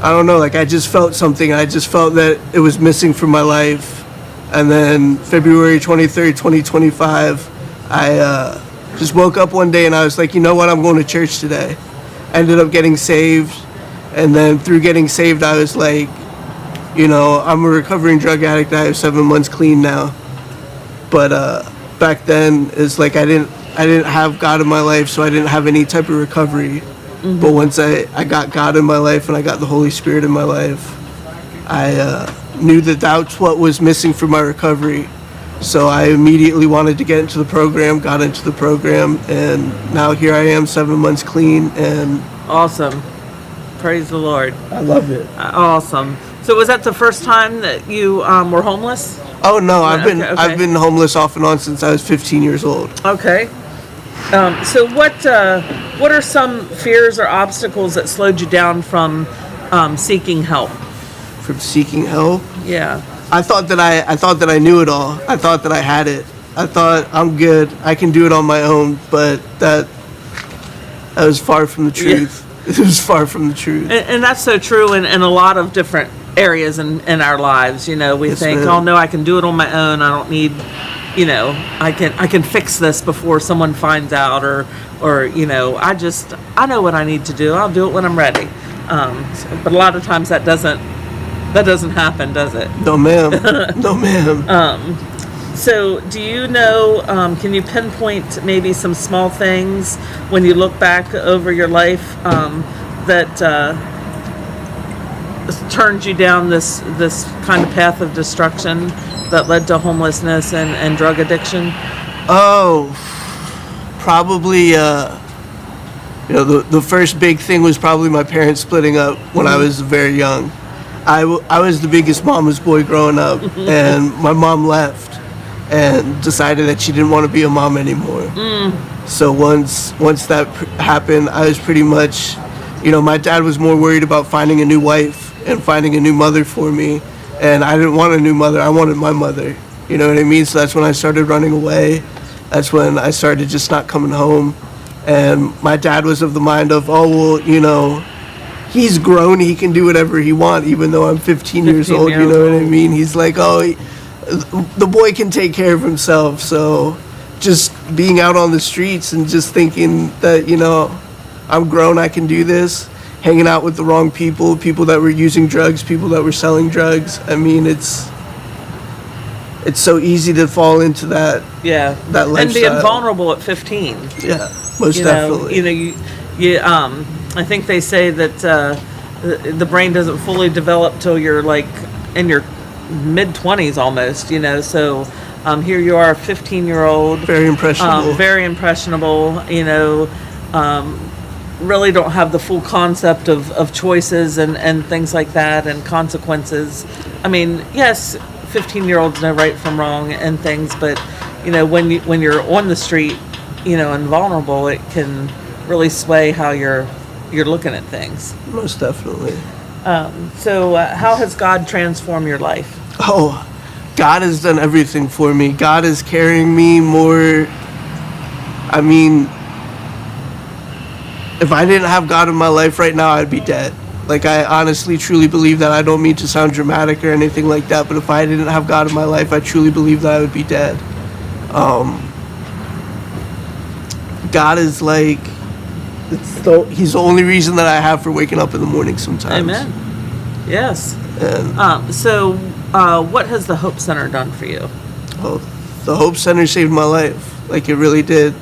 I don't know, like I just felt something. I just felt that it was missing from my life. And then February 23rd, 2025, I just woke up one day and I was like, you know what, I'm going to church today. I ended up getting saved. And then through getting saved, I was like, I'm a recovering drug addict. I have 7 months clean now. But back then, it's like I didn't have God in my life, so I didn't have any type of recovery. Mm-hmm. But once I got God in my life and I got the Holy Spirit in my life, I knew that that's what was missing for my recovery. So I immediately wanted to get into the program, got into the program, and now here I am, 7 months clean, and Awesome. Praise the Lord. I love it. Awesome. So was that the first time that you were homeless? Oh no, I've been Okay. I've been homeless off and on since I was 15 years old. Okay. So what are some fears or obstacles that slowed you down from seeking help? From seeking help? Yeah. I thought that I knew it all. I thought that I had it. I thought I'm good. I can do it on my own, but that was far from the truth. It was far from the truth. And that's so true in a lot of different areas in our lives. We Yes, think, ma'am. oh no, I can do it on my own. I don't need, I can fix this before someone finds out, or I know what I need to do. I'll do it when I'm ready. But a lot of times that doesn't happen, does it? No, ma'am. No, ma'am. So do you know, can you pinpoint maybe some small things when you look back over your life that turned you down this kind of path of destruction that led to homelessness and drug addiction? Oh, probably, the first big thing was probably my parents splitting up when I was very young. I was the biggest mama's boy growing up, and my mom left and decided that she didn't want to be a mom anymore. So once that happened, I was pretty much, my dad was more worried about finding a new wife and finding a new mother for me, and I didn't want a new mother. I wanted my mother. You know what I mean? So that's when I started running away. That's when I started just not coming home. And my dad was of the mind of, oh, well, he's grown, he can do whatever he wants, even though I'm 15 years old, you know what I mean? He's like, oh, the boy can take care of himself. So just being out on the streets and just thinking that, I'm grown, I can do this, hanging out with the wrong people that were using drugs, people that were selling drugs. I mean, it's so easy to fall into that that lifestyle. And being vulnerable at 15. Yeah, most definitely. I think they say that the brain doesn't fully develop till you're like in your mid-20s almost, so here you are, a 15-year-old, very impressionable, really don't have the full concept of choices and things like that and consequences. I mean, yes, 15-year-olds know right from wrong and things, but when you're on the street and vulnerable, it can really sway how you're looking at things. Most definitely. So how has God transformed your life? Oh, God has done everything for me. God is carrying me more. I mean, if I didn't have God in my life right now, I'd be dead. Like, I honestly, truly believe that. I don't mean to sound dramatic or anything like that, but if I didn't have God in my life, I truly believe that I would be dead. God is like, He's the only reason that I have for waking up in the morning sometimes. Amen. Yes. And So what has the Hope Center done for you? oh, the Hope Center saved my life. Like, it really did.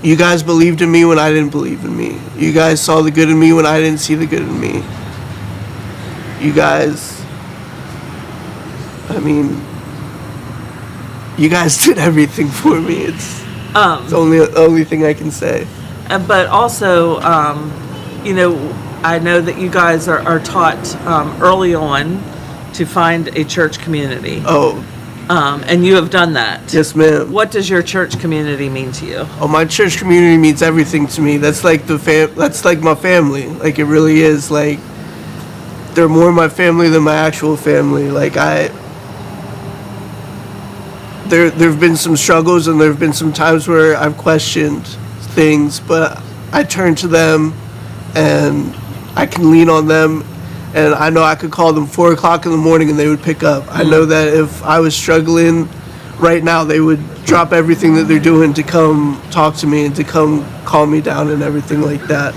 You guys believed in me when I didn't believe in me. You guys saw the good in me when I didn't see the good in me. You guys, I mean, you guys did everything for me. It's the only thing I can say. But also, I know that you guys are taught early on to find a church community. Oh. And you have done that. Yes, ma'am. What does your church community mean to you? Oh, my church community means everything to me. That's like that's like my family. Like, it really is. Like, they're more my family than my actual family. Like, there've been some struggles and there've been some times where I've questioned things, but I turn to them and I can lean on them. And I know I could call them 4 o'clock in the morning and they would pick up. I know that if I was struggling right now, they would drop everything that they're doing to come talk to me and to come calm me down and everything like that.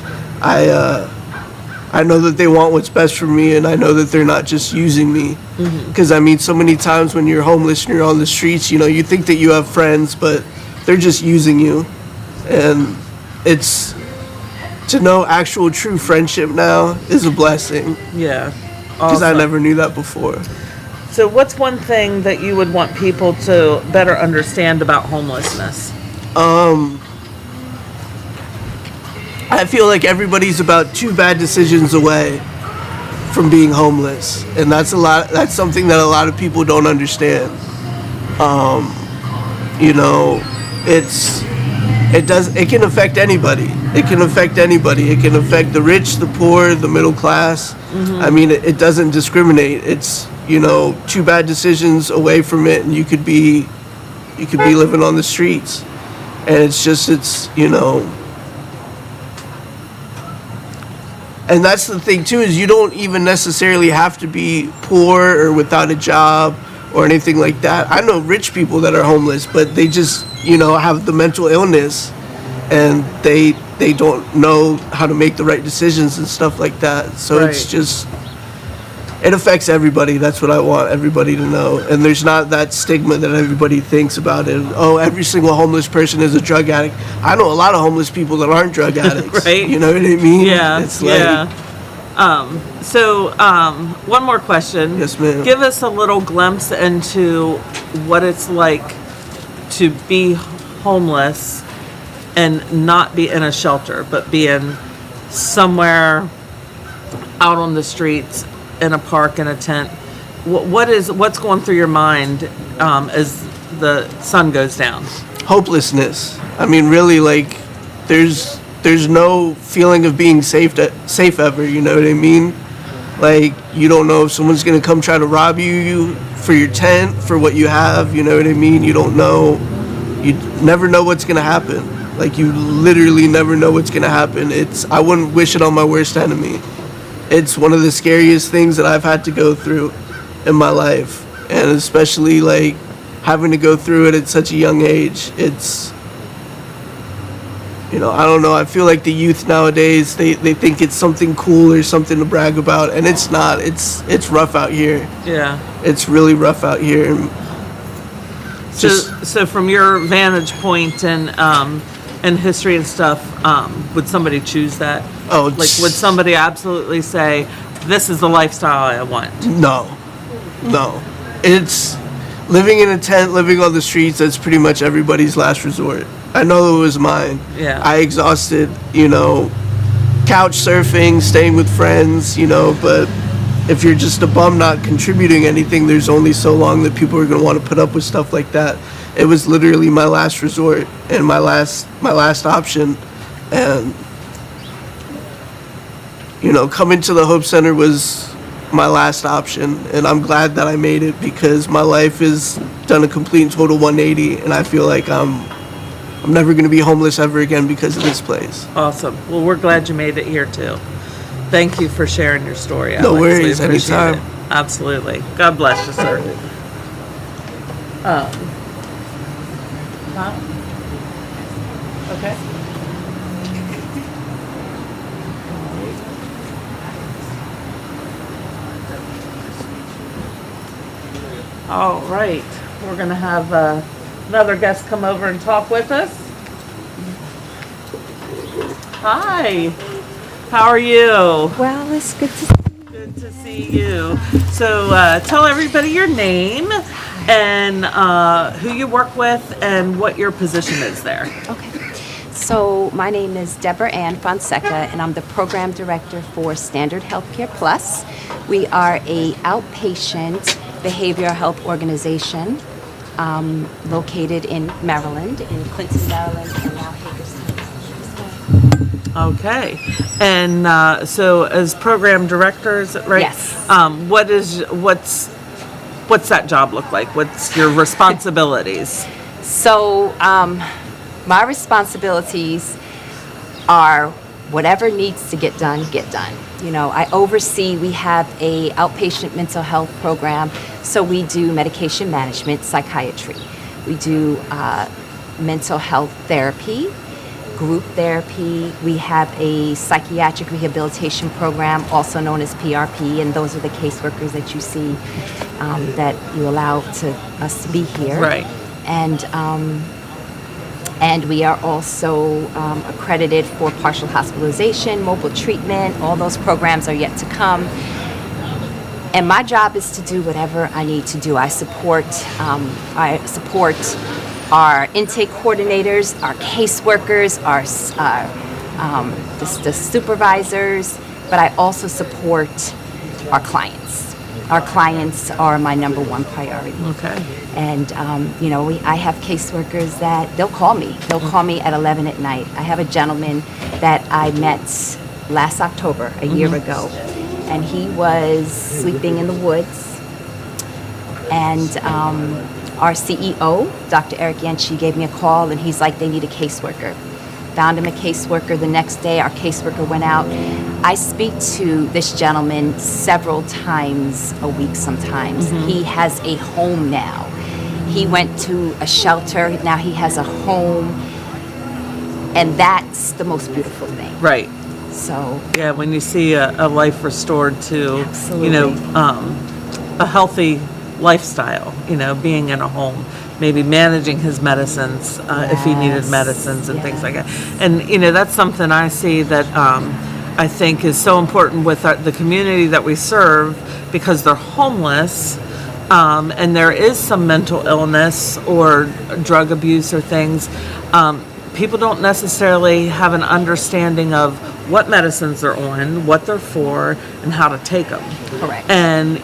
I know that they want what's best for me, and I know that they're not just using me. Because, I mean, so many times when you're homeless and you're on the streets, you think that you have friends, but they're just using you. And to know actual true friendship now is a blessing. Yeah. Because I never knew that before. So what's one thing that you would want people to better understand about homelessness? I feel like everybody's about 2 bad decisions away from being homeless. And that's something that a lot of people don't understand. It can affect anybody. It can affect anybody. It can affect the rich, the poor, the middle class. I mean, it doesn't discriminate. It's, 2 bad decisions away from it, and you could be living on the streets. And and that's the thing too, is you don't even necessarily have to be poor or without a job or anything like that. I know rich people that are homeless, but they just, have the mental illness and they don't know how to make the right decisions and stuff like that. So It's just, it affects everybody. That's what I want everybody to know. And there's not that stigma that everybody thinks about it. Oh, every single homeless person is a drug addict. I know a lot of homeless people that aren't drug addicts. Right. You know what I mean? Yeah. It's like, one more question. Yes, ma'am. Give us a little glimpse into what it's like to be homeless and not be in a shelter, but be in somewhere out on the streets, in a park, in a tent. What's going through your mind as the sun goes down? Hopelessness. I mean, really, like, there's no feeling of being safe ever, you know what I mean? Like, you don't know if someone's gonna come try to rob you for your tent, for what you have, you know what I mean? You don't know, you never know what's gonna happen. Like, you literally never know what's gonna happen. I wouldn't wish it on my worst enemy. It's one of the scariest things that I've had to go through in my life. And especially, like, having to go through it at such a young age. It's, I don't know. I feel like the youth nowadays, they think it's something cool or something to brag about. And it's not. It's rough out here. Yeah. It's really rough out here. So from your vantage point and history and stuff, would somebody choose that? Oh, like, would somebody absolutely say, this is the lifestyle I want? No. It's living in a tent, living on the streets, that's pretty much everybody's last resort. I know it was mine. Yeah. I exhausted, couch surfing, staying with friends, but if you're just a bum not contributing anything, there's only so long that people are going to want to put up with stuff like that. it was literally my last resort and my last option. And coming to the Hope Center was my last option, and I'm glad that I made it because my life has done a complete and total 180, and I feel like I'm never going to be homeless ever again because of this place. Awesome. Well, we're glad you made it here too. Thank you for sharing your story, Alex. No worries, We appreciate anytime. it. Absolutely. God bless you, sir. Okay. All right. We're going to have another guest come over and talk with us. Hi. How are you? Well, it's good to see you. Good to see you. So tell everybody your name and who you work with and what your position is there. Okay. So my name is Deborah Ann Fonseca, and I'm the program director for Standard Healthcare Plus. We are a outpatient behavioral health organization located in Maryland, in Clinton, Maryland, and now Hagerstown. Okay. And so as program directors, right? Yes. What's that job look like? What's your responsibilities? So my responsibilities are whatever needs to get done, get done. I oversee, we have a outpatient mental health program, so we do medication management, psychiatry. We do mental health therapy, group therapy. We have a psychiatric rehabilitation program, also known as PRP, and those are the caseworkers that you see that you allow us to be here. Right. And we are also accredited for partial hospitalization, mobile treatment. All those programs are yet to come. And my job is to do whatever I need to do. I support our intake coordinators, our caseworkers, the supervisors, but I also support our clients. Our clients are my number one priority. Okay. And, I have caseworkers that they'll call me. They'll call me at 11 at night. I have a gentleman that I met last October, a year ago, and he was sleeping in the woods. And our CEO, Dr. Eric Yenchi, gave me a call, and he's like, they need a caseworker. Found him a caseworker. The next day, our caseworker went out. I speak to this gentleman several times a week sometimes. He has a home now. He went to a shelter. Now he has a home. And that's the most beautiful thing. Right. So. Yeah, when you see a life restored to, Absolutely. A healthy lifestyle, being in a home, maybe managing his medicines if he needed medicines and things like that. And, that's something I see that I think is so important with the community that we serve, because they're homeless and there is some mental illness or drug abuse or things. People don't necessarily have an understanding of what medicines they're on, what they're for, and how to take them. Correct. And,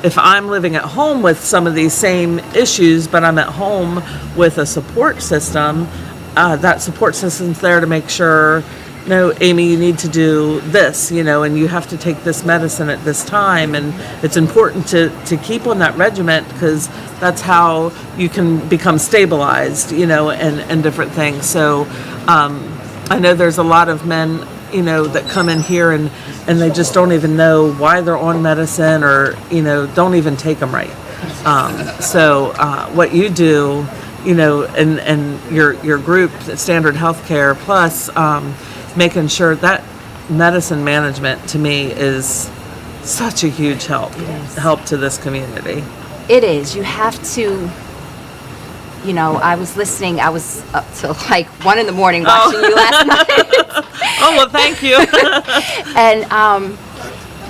if I'm living at home with some of these same issues, but I'm at home with a support system, that support system's there to make sure, no, Amy, you need to do this, and you have to take this medicine at this time. And it's important to keep on that regiment, because that's how you can become stabilized, and different things. So I know there's a lot of men, that come in here and they just don't even know why they're on medicine, or, don't even take them right. So what you do, and your group, Standard Healthcare Plus, making sure that medicine management to me is such a huge help to this community. It is. You have to, I was listening. I was up till like 1 a.m. watching you last night. Oh, well, thank you. And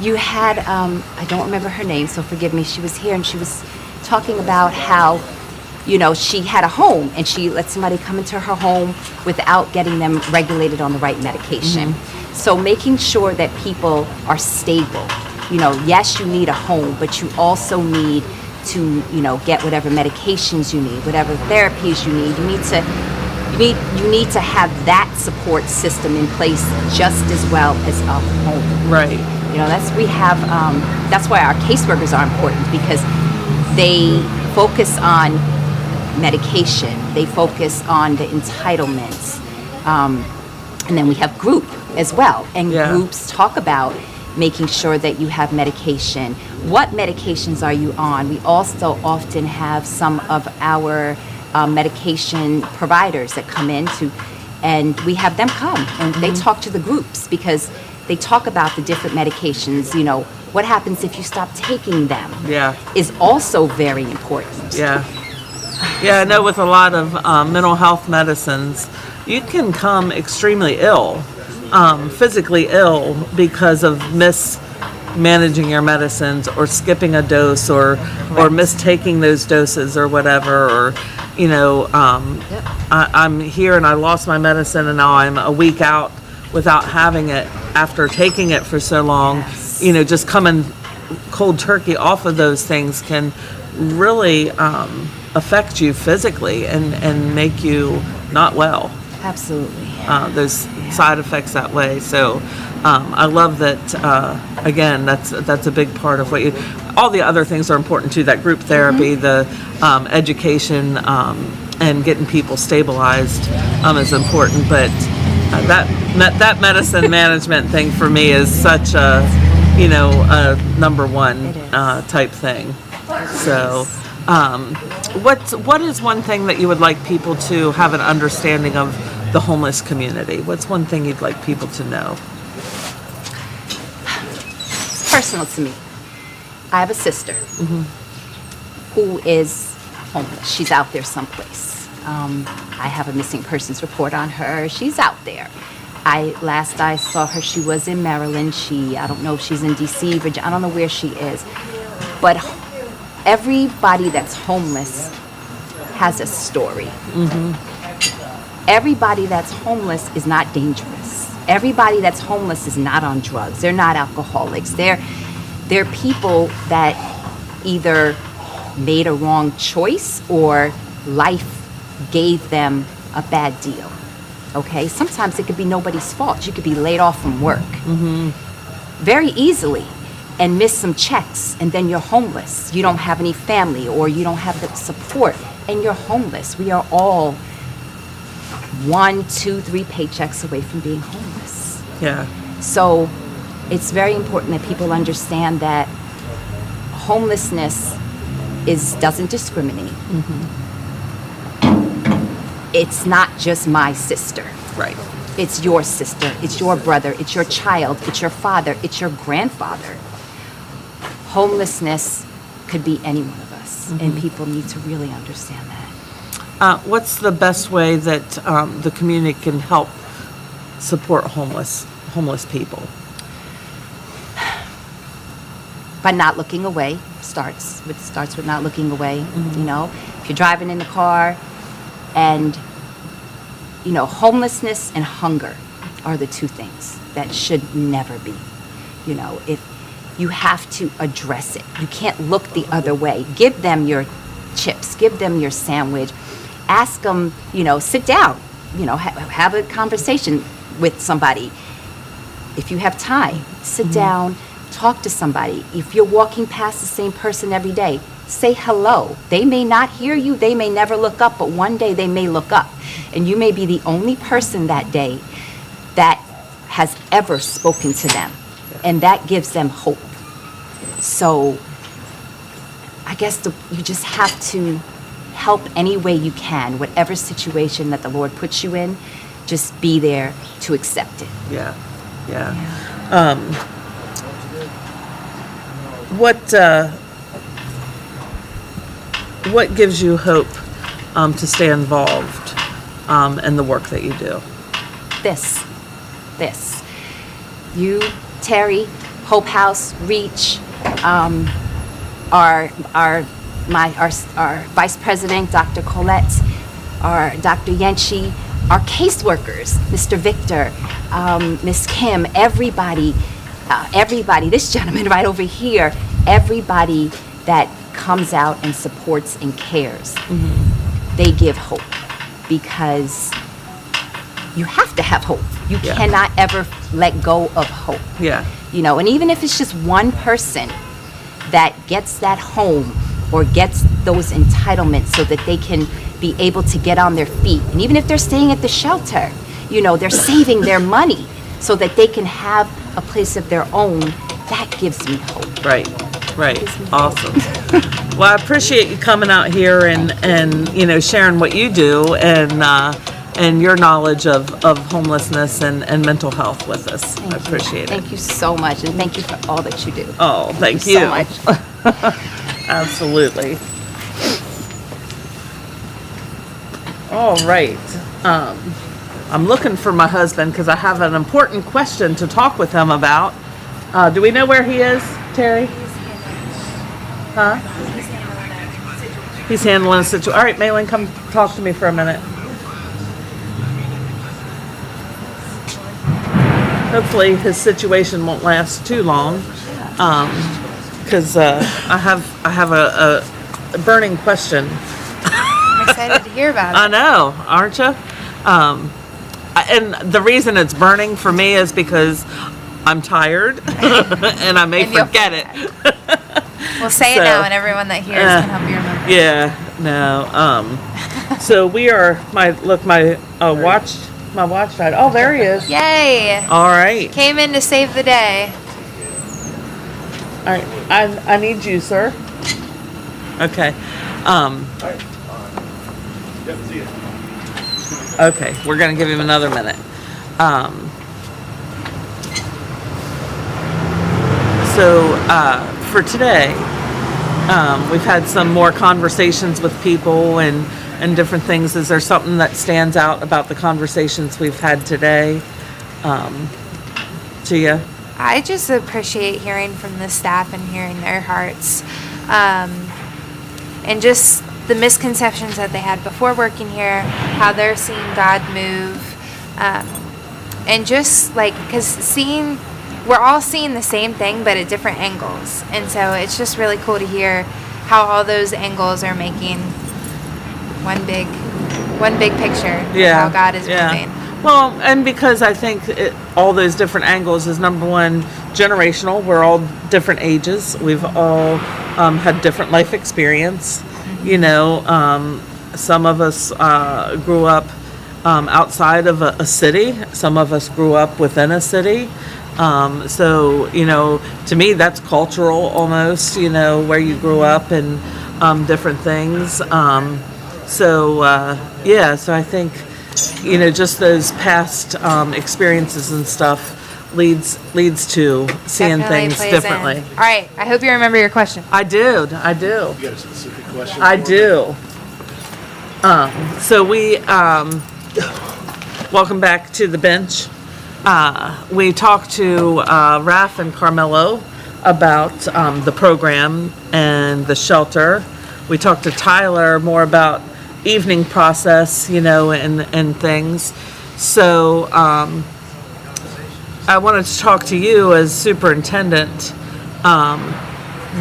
you had, I don't remember her name, so forgive me. She was here and she was talking about how, she had a home and she let somebody come into her home without getting them regulated on the right medication. So making sure that people are stable. Yes, you need a home, but you also need to, get whatever medications you need, whatever therapies you need. You need to have that support system in place just as well as a home. Right. That's why our caseworkers are important, because they focus on medication, they focus on the entitlements, and then we have group as well, and groups talk about making sure that you have medication. What medications are you on? We also often have some of our medication providers that come in and we have them come and they talk to the groups, because they talk about the different medications. What happens if you stop taking them is also very important. I know with a lot of mental health medicines, you can come extremely ill, physically ill, because of mismanaging your medicines or skipping a dose or mistaking those doses or whatever, or I'm here and I lost my medicine and now I'm a week out without having it after taking it for so long. Just coming cold turkey off of those things can really affect you physically and make you not well. Absolutely. Those side effects that way. So I love that. Again, that's a big part of what you. All the other things are important too. That group therapy, the education, and getting people stabilized is important. But that medicine management thing for me is such a a number one type thing. So. What is one thing that you would like people to have an understanding of the homeless community? What's one thing you'd like people to know? It's personal to me. I have a sister who is homeless. She's out there someplace. I have a missing persons report on her. She's out there. Last I saw her, she was in Maryland. I don't know if she's in DC, Virginia. I don't know where she is. But everybody that's homeless has a story. Everybody that's homeless is not dangerous. Everybody that's homeless is not on drugs. They're not alcoholics. They're people that either made a wrong choice or life gave them a bad deal. Okay? Sometimes it could be nobody's fault. You could be laid off from work very easily and miss some checks, and then you're homeless. You don't have any family, or you don't have the support, and you're homeless. We are all 1, 2, 3 paychecks away from being homeless. So it's very important that people understand that homelessness doesn't discriminate. It's not just my sister. Right. It's your sister, it's your brother, it's your child, it's your father, it's your grandfather. Homelessness could be any one of us, and people need to really understand that. What's the best way that the community can help support homeless people? By not looking away. Starts with not looking away. If you're driving in the car, and homelessness and hunger are the two things that should never be. If you have to address it, you can't look the other way. Give them your chips, give them your sandwich, ask them, sit down, have a conversation with somebody. If you have time, sit down, talk to somebody. If you're walking past the same person every day, say hello. They may not hear you, they may never look up, but one day they may look up, and you may be the only person that day that has ever spoken to them, and that gives them hope. So I guess you just have to help any way you can, whatever situation that the Lord puts you in, just be there to accept it. What gives you hope to stay involved in the work that you do? This. You, Terry, Hope House, Reach, our Vice President, Dr. Colette, our Dr. Yenchi, our caseworkers, Mr. Victor, Miss Kim, everybody, this gentleman right over here, everybody that comes out and supports and cares, they give hope, because you have to have hope. You cannot ever let go of hope. Yeah. You know, and even if it's just one person that gets that home or gets those entitlements so that they can be able to get on their feet, and even if they're staying at the shelter, you know, they're saving their money so that they can have a place of their own, that gives me hope. Right. Awesome. Well, I appreciate you coming out here and you know, sharing what you do and your knowledge of homelessness and mental health with us. I appreciate it. Thank you so much, and thank you for all that you do. Oh, thank you so much. Absolutely. All right. I'm looking for my husband because I have an important question to talk with him about. Do we know where he is, Terry? Huh? He's handling a situation. All right, Malin, come talk to me for a minute. Hopefully his situation won't last too long, because I have a burning question. I'm excited to hear about it. I know, aren't you? And the reason it's burning for me is because I'm tired and I may forget it. We'll say it now, and everyone that hears can help you remember. Yeah, no. So we are. My watch died. Oh, there he is. Yay! All right. Came in to save the day. All right. I need you, sir. Okay. Okay, we're gonna give him another minute. For today, we've had some more conversations with people and different things. Is there something that stands out about the conversations we've had today to you? I just appreciate hearing from the staff and hearing their hearts, and just the misconceptions that they had before working here, how they're seeing God move, and just like, because we're all seeing the same thing but at different angles, and so it's just really cool to hear how all those angles are making one big picture of how God is moving. Well, and because I think all those different angles is, number one, generational. We're all different ages. We've all had different life experience. You know, some of us grew up outside of a city. Some of us grew up within a city. So, you know, to me, that's cultural almost, you know, where you grew up and different things. So I think, you know, just those past experiences and stuff leads to seeing Definitely things plays differently. in. All right, I hope you remember your question. I do. You got a specific question? I do. So we welcome back to the bench. We talked to Raph and Carmelo about the program and the shelter. We talked to Tyler more about evening process, you know, and things. So I wanted to talk to you as superintendent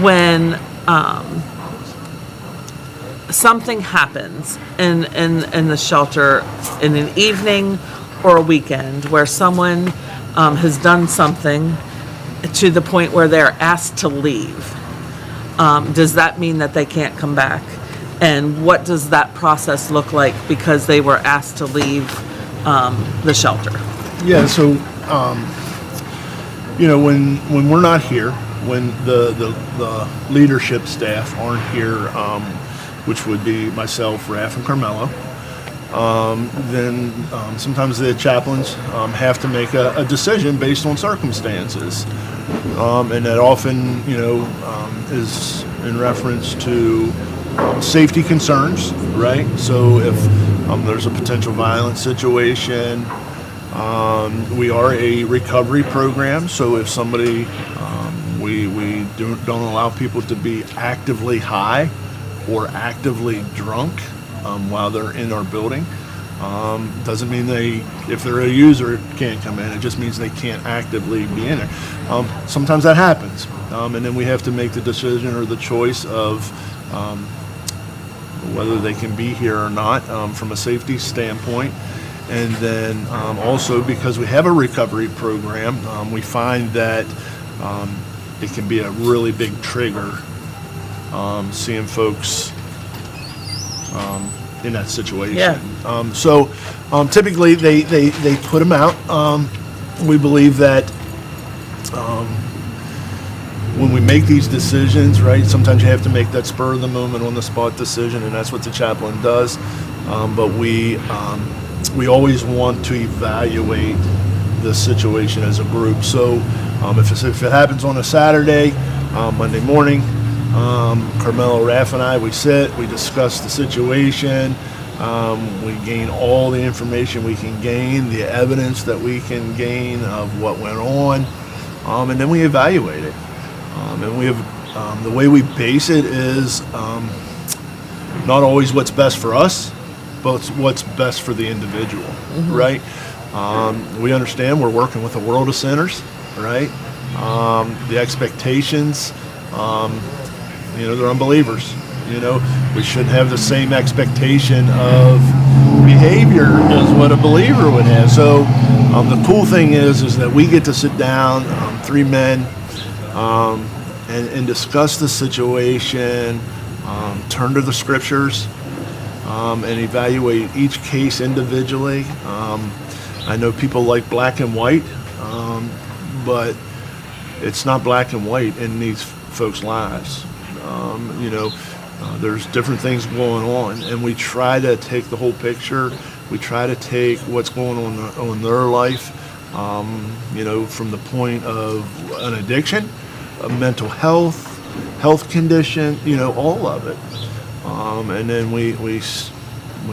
when something happens in the shelter in an evening or a weekend where someone has done something to the point where they're asked to leave. Does that mean that they can't come back? And what does that process look like because they were asked to leave the shelter? Yeah, so, you know, when we're not here, when the leadership staff aren't here, which would be myself, Raph, and Carmelo, then sometimes the chaplains have to make a decision based on circumstances. And that often, you know, is in reference to safety concerns, right? So if there's a potential violent situation, we are a recovery program. So if somebody, we don't allow people to be actively high or actively drunk while they're in our building. Doesn't mean if they're a user, can't come in. It just means they can't actively be in there. Sometimes that happens, and then we have to make the decision or the choice of whether they can be here or not from a safety standpoint. And then also because we have a recovery program, we find that it can be a really big trigger seeing folks in that situation. Yeah. So typically they put them out. We believe that when we make these decisions, right, sometimes you have to make that spur of the moment, on the spot decision, and that's what the chaplain does. But we always want to evaluate the situation as a group. So if it happens on a Saturday, Monday morning, Carmelo, Raff, and I, we sit, we discuss the situation, we gain all the information we can gain, the evidence that we can gain of what went on, and then we evaluate it. And we have the way we base it is not always what's best for us, but what's best for the individual, right? We understand we're working with a world of sinners, right? The expectations, they're unbelievers. We shouldn't have the same expectation of behavior as what a believer would have. So the cool thing is that we get to sit down, three men, and discuss the situation, turn to the scriptures, and evaluate each case individually. I know people like black and white, but it's not black and white in these folks' lives. There's different things going on, and we try to take the whole picture. We try to take what's going on in their life, from the point of an addiction, a mental health condition, all of it. And then we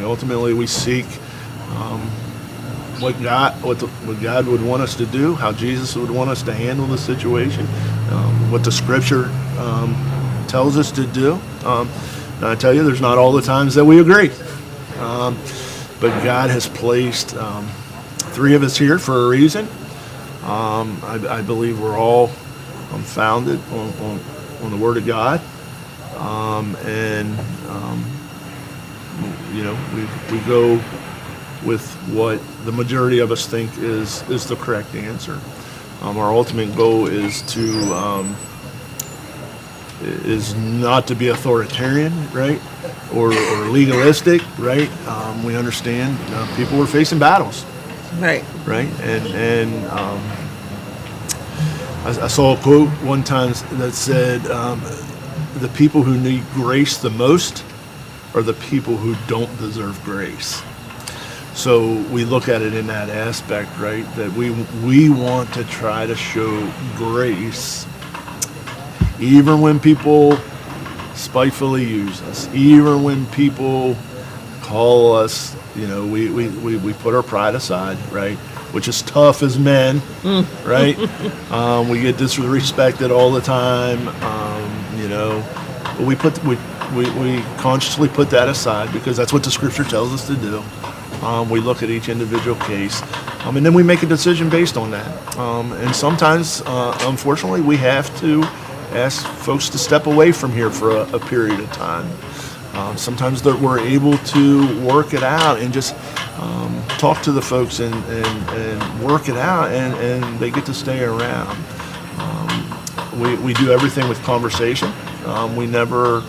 ultimately seek what God would want us to do, how Jesus would want us to handle the situation, what the Scripture tells us to do. And I tell you, there's not all the times that we agree, but God has placed three of us here for a reason. I believe we're all founded on the Word of God, and we go with what the majority of us think is the correct answer. Our ultimate goal is not to be authoritarian, right, or legalistic, right. We understand people are facing battles, right, and I saw a quote one time that said, "The people who need grace the most are the people who don't deserve grace." So we look at it in that aspect, right? That we want to try to show grace, even when people spitefully use us, even when people call us, we put our pride aside, right? Which is tough as men, right? We get disrespected all the time, but we consciously put that aside because that's what the Scripture tells us to do. We look at each individual case, and then we make a decision based on that. And sometimes, unfortunately, we have to ask folks to step away from here for a period of time. Sometimes we're able to work it out and just talk to the folks and work it out, and they get to stay around. We do everything with conversation. We never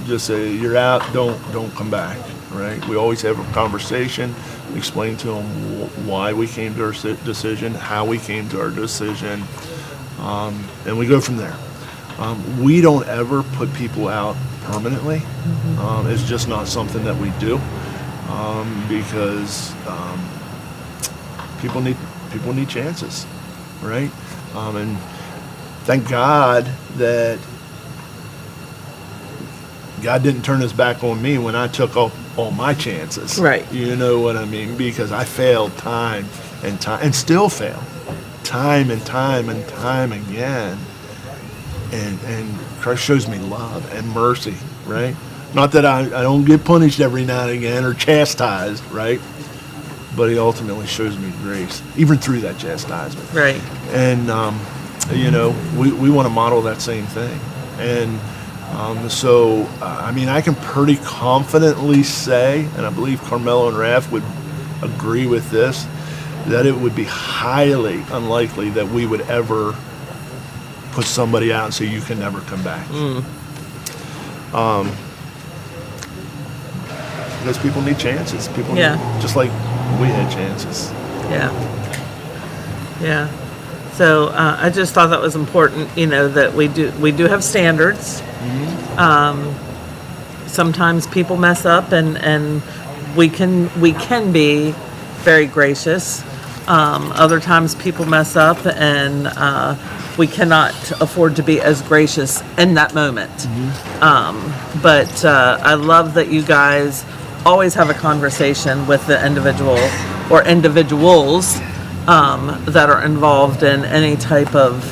just say, "You're out, don't come back." Right? We always have a conversation, explain to them why we came to our decision, how we came to our decision, and we go from there. We don't ever put people out permanently. It's just not something that we do, because people need chances, right? And thank God that God didn't turn his back on me when I took all my chances. Right. You know what I mean? Because I failed time and still fail. Time and time again. And Christ shows me love and mercy, right? Not that I don't get punished every now and again or chastised, right? But he ultimately shows me grace, even through that chastisement. Right. And, you know, we want to model that same thing. And so, I mean, I can pretty confidently say, and I believe Carmelo and Raph would agree with this, that it would be highly unlikely that we would ever put somebody out and say, you can never come back. Because people need chances. People need, just like we had chances. Yeah. Yeah. So I just thought that was important, you know, that we do have standards. Sometimes people mess up, and we can be very gracious. Other times people mess up, and we cannot afford to be as gracious in that moment. But I love that you guys always have a conversation with the individual or individuals that are involved in any type of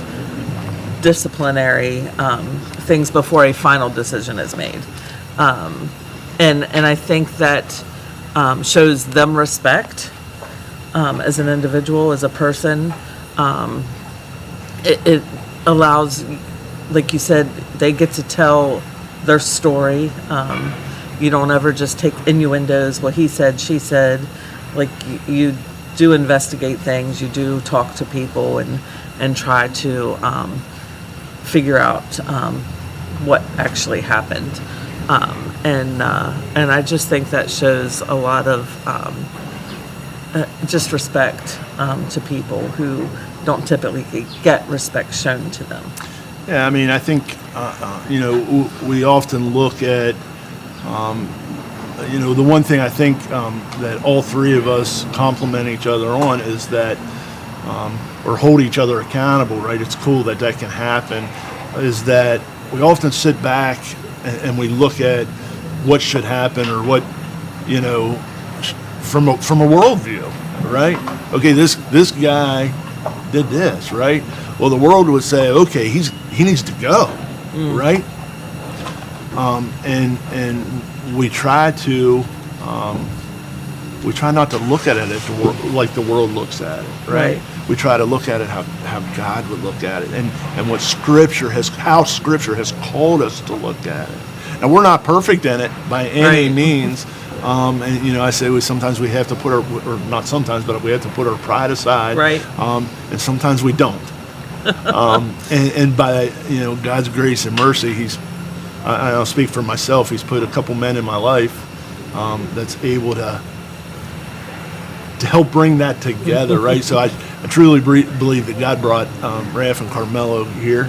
disciplinary things before a final decision is made. And I think that shows them respect as an individual, as a person. It allows, like you said, they get to tell their story. You don't ever just take innuendos, what he said, she said. Like, you do investigate things, you do talk to people and try to figure out what actually happened. And I just think that shows a lot of just respect to people who don't typically get respect shown to them. Yeah, I mean, I think, you know, we often look at, you know, the one thing I think that all three of us complement each other on is that, or hold each other accountable, right? It's cool that that can happen, is that we often sit back and we look at what should happen or what, you know, from a worldview, right? Okay, this guy did this, right? Well, the world would say, okay, he needs to go, right? And we try not to look at it like the world looks at it, right? We try to look at it how God would look at it, and how Scripture has called us to look at it. And we're not perfect in it by any means. And you know, I say sometimes we have to put or not sometimes, but we have to put our pride aside, right? And sometimes we don't. And by, you know, God's grace and mercy, I'll speak for myself. He's put a couple men in my life that's able to help bring that together, right? So I truly believe that God brought Raph and Carmelo here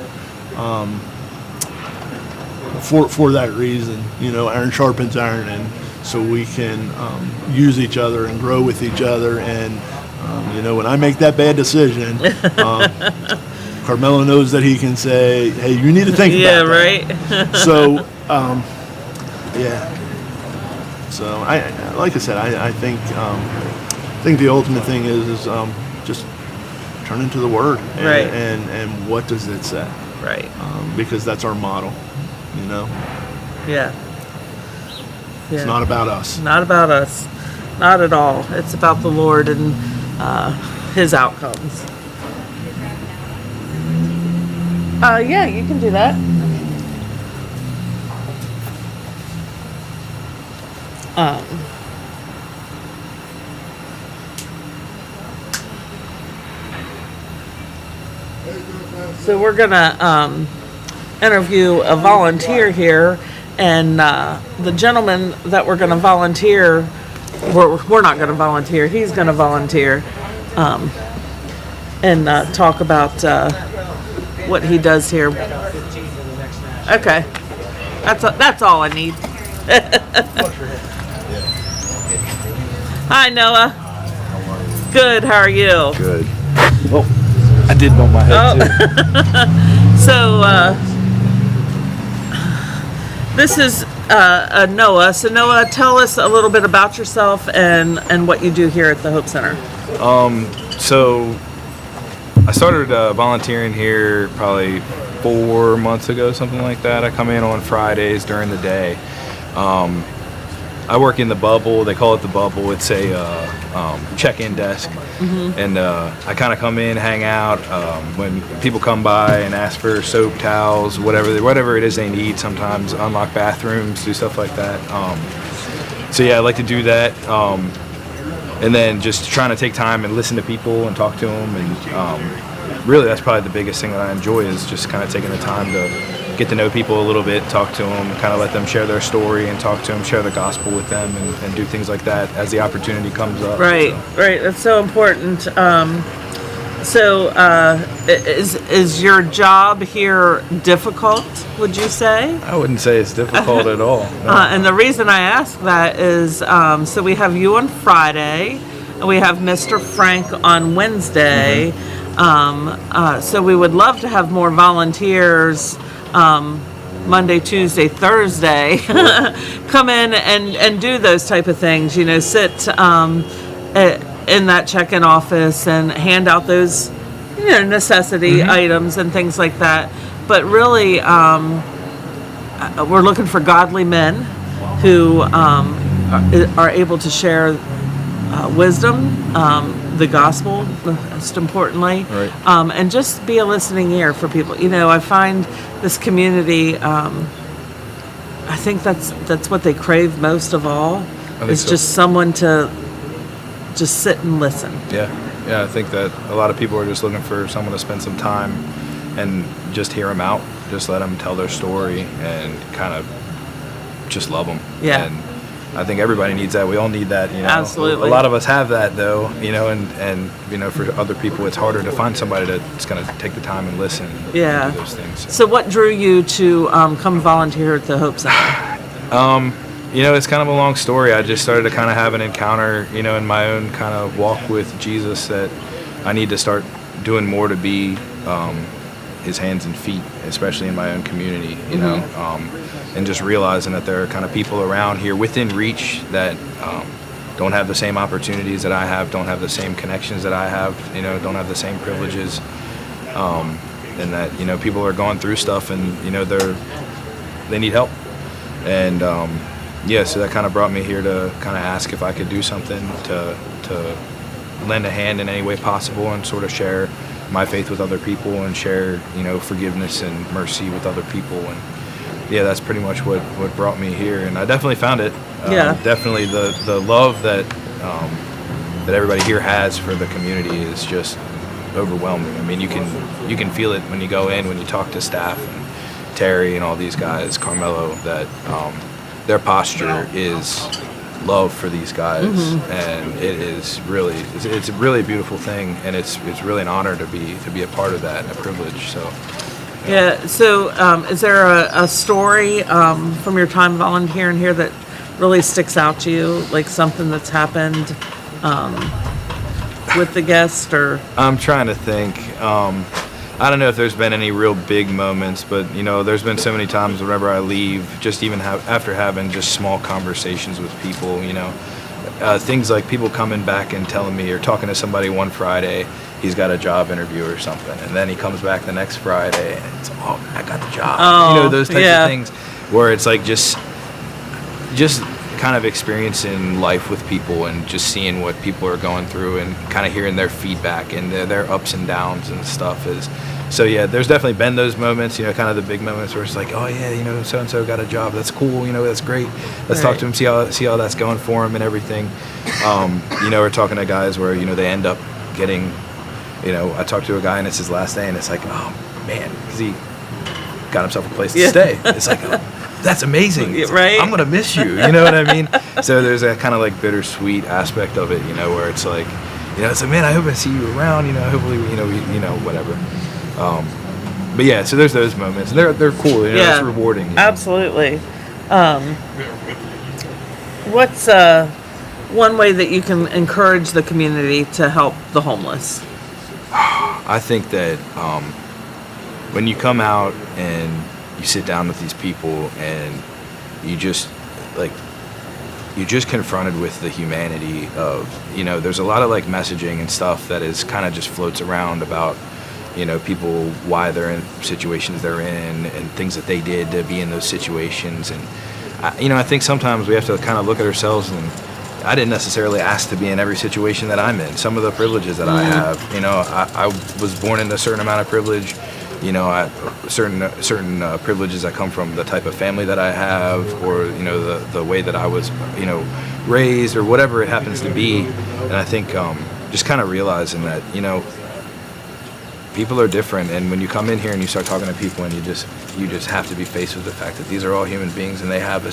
for that reason. You know, iron sharpens iron, and so we can use each other and grow with each other. And you know, when I make that bad decision, Carmelo knows that he can say, "Hey, you need to think about that." Right. So, yeah. So like I said, I think the ultimate thing is just turn into the Word, and what does it say? Right. Because that's our model, you know. Yeah. It's not about us. Not about us. Not at all. It's about the Lord and His outcomes. Yeah, you can do that. So we're gonna interview a volunteer here, and the gentleman that we're gonna volunteer, we're not gonna volunteer. He's gonna volunteer, and talk about what he does here. Okay, that's all I need. Hi, Noah. Good. How are you? Good. Well, I did bump my head too. So this is Noah. So Noah, tell us a little bit about yourself and what you do here at the Hope Center. So I started volunteering here probably 4 months ago, something like that. I come in on Fridays during the day. I work in the bubble. They call it the bubble. It's a check-in desk. And I kind of come in, hang out. When people come by and ask for soap, towels, whatever it is they need, sometimes unlock bathrooms, do stuff like that. So yeah, I like to do that. And then just trying to take time and listen to people and talk to them. And really, that's probably the biggest thing that I enjoy is just kind of taking the time to get to know people a little bit, talk to them, kind of let them share their story and talk to them, share the gospel with them, and do things like that as the opportunity comes up. Right, right. That's so important. Is your job here difficult, would you say? I wouldn't say it's difficult at all. No. And the reason I ask that is, so we have you on Friday, and we have Mr. Frank on Wednesday. So we would love to have more volunteers Monday, Tuesday, Thursday, come in and do those type of things, sit in that check-in office and hand out those, necessity items and things like that. But really, we're looking for godly men who are able to share wisdom, the gospel, most importantly, right. And just be a listening ear for people. I find this community, I think that's what they crave most of all, is so. just someone to just sit and listen. Yeah, I think that a lot of people are just looking for someone to spend some time and just hear them out, just let them tell their story and kind of just love them. Yeah. And I think everybody needs that. We all need that, Absolutely. A lot of us have that though, and for other people it's harder to find somebody that's going to take the time and listen and Yeah. do those things. So what drew you to come volunteer at the Hope Center? It's kind of a long story. I just started to kind of have an encounter, in my own kind of walk with Jesus that I need to start doing more to be his hands and feet, especially in my own community, and just realizing that there are kind of people around here within reach that don't have the same opportunities that I have, don't have the same connections that I have, don't have the same privileges, and that, people are going through stuff and, they need help. And, so that kind of brought me here to kind of ask if I could do something to lend a hand in any way possible and sort of share my faith with other people and share, forgiveness and mercy with other people. And that's pretty much what brought me here. And I definitely found it. Definitely the love that everybody here has for the community is just overwhelming. I mean, you can feel it when you go in, when you talk to staff and Terry and all these guys, Carmelo, that their posture is love for these guys, and it's a really beautiful thing, and it's really an honor to be a part of that and a privilege. So so is there a story from your time volunteering here that really sticks out to you, like something that's happened with the guest? Or I'm trying to think. I don't know if there's been any real big moments, but there's been so many times whenever I leave, just even after having just small conversations with people, things like people coming back and telling me, or talking to somebody one Friday, he's got a job interview or something, and then he comes back the next Friday and it's, I got the job. Those types of things where it's like just kind of experiencing life with people and just seeing what people are going through and kind of hearing their feedback and their ups and downs and stuff is. So there's definitely been those moments, kind of the big moments where it's like, oh yeah, so and so got a job, that's cool, that's great. Let's talk to him, see how that's going for him and everything. We're talking to guys where they end up getting, I talked to a guy and it's his last day and it's like, oh man, because he got himself a place to stay. It's like, that's amazing. Right? I'm gonna miss you. You know what I mean? So there's that kind of like bittersweet aspect of it, where it's like, it's like, man, I hope I see you around. Hopefully, whatever. But so there's those moments. They're cool. It's rewarding. Absolutely. What's one way that you can encourage the community to help the homeless? I think that when you come out and you sit down with these people and you're just confronted with the humanity of, there's a lot of like messaging and stuff that is kind of just floats around about, people, why they're in situations they're in and things that they did to be in those situations. And I think sometimes we have to kind of look at ourselves, and I didn't necessarily ask to be in every situation that I'm in. Some of the privileges that I have, I was born in a certain amount of privilege. Certain privileges that come from the type of family that I have, or the way that I was raised, or whatever it happens to be. And I think just kind of realizing that people are different, and when you come in here and you start talking to people, and you just have to be faced with the fact that these are all human beings, and they have a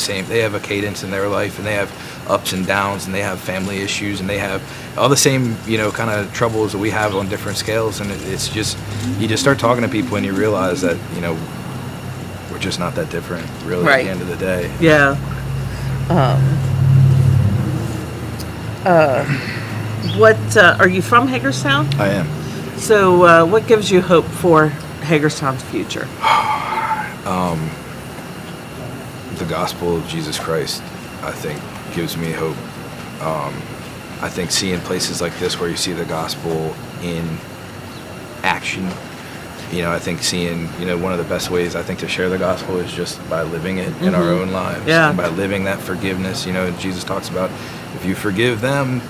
cadence in their life, and they have ups and downs, and they have family issues, and they have all the same kind of troubles that we have on different scales. And it's just, you just start talking to people and you realize that we're just not that different, really, at the end of the day. Yeah. What are you from Hagerstown? I am. So what gives you hope for Hagerstown's future? The gospel of Jesus Christ, I think, gives me hope. I think seeing places like this where you see the gospel in action, I think seeing, one of the best ways I think to share the gospel is just by living it in our own lives. Yeah. And by living that forgiveness. Jesus talks about, if you forgive them,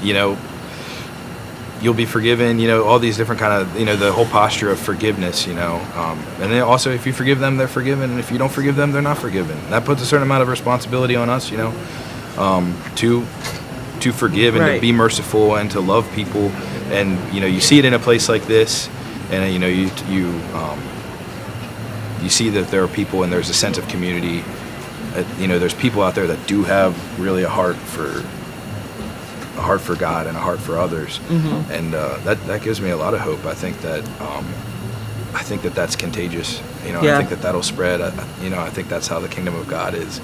you'll be forgiven, all these different kind of, the whole posture of forgiveness, and then also if you forgive them, they're forgiven, and if you don't forgive them, they're not forgiven. That puts a certain amount of responsibility on us, to forgive and to be merciful and to love people. And you see it in a place like this, and you see that there are people, and there's a sense of community. There's people out there that do have really a heart for God and a heart for others. Mm-hmm. And that gives me a lot of hope. I think that that's contagious. I think that'll spread. I think that's how the kingdom of God is.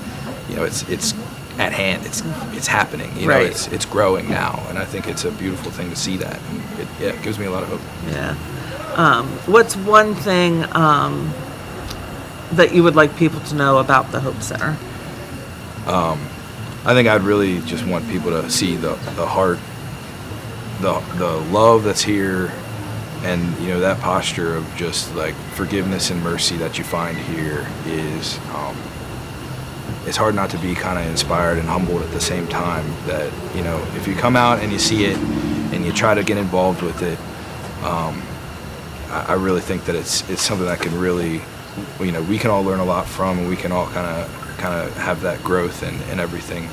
It's at hand. It's happening. It's growing now, and I think it's a beautiful thing to see that. And it gives me a lot of hope. Yeah. What's one thing that you would like people to know about the Hope Center? I think I'd really just want people to see the heart, the love that's here, and that posture of just like forgiveness and mercy that you find here is. It's hard not to be kind of inspired and humbled at the same time. That if you come out and you see it and you try to get involved with it, I really think that it's something that can really, we can all learn a lot from, and we can all kind of have that growth and everything.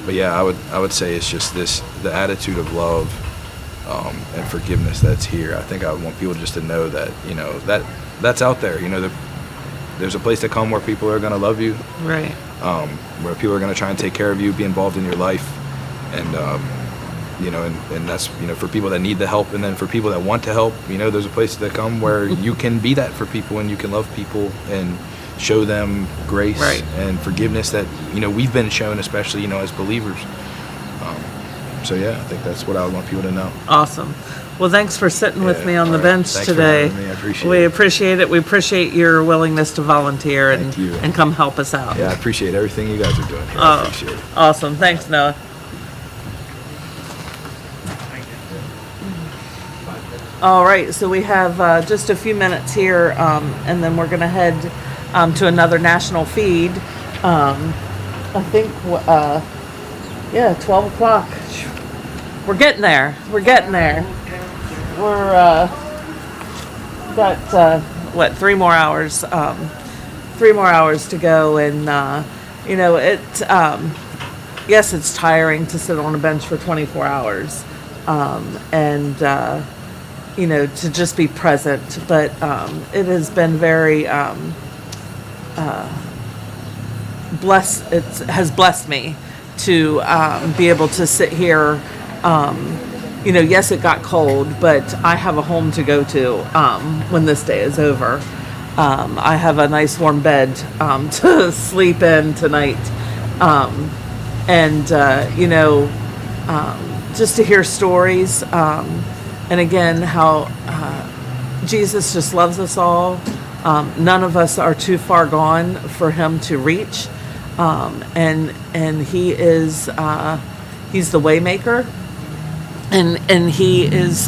But yeah, I would say it's just the attitude of love and forgiveness that's here. I think I want people just to know that that's out there. There's a place to come where people are going to love you, right? Where people are going to try and take care of you, be involved in your life, and and that's for people that need the help, and then for people that want to help, there's a place to come where you can be that for people, and you can love people and show them grace and forgiveness that we've been shown, especially as believers. So yeah, I think that's what I would want people to know. Awesome. Well, thanks for sitting with me on the bench Thanks today. For having me. I appreciate we it. appreciate it. We appreciate your willingness to volunteer and come help us out. Yeah, I appreciate everything you guys are doing here. I appreciate it. Awesome. Thanks, Noah. All right, so we have just a few minutes here, and then we're going to head to another national feed. I think, 12 o'clock. We're getting there. We're got 3 more hours? 3 more hours to go, and yes, it's tiring to sit on a bench for 24 hours, and to just be present. But it has been very blessed. It has blessed me to be able to sit here. Yes, it got cold, but I have a home to go to when this day is over. I have a nice warm bed to sleep in tonight. Just to hear stories, and again, how Jesus just loves us all. None of us are too far gone for him to reach. And he is, he's the way maker. And he is,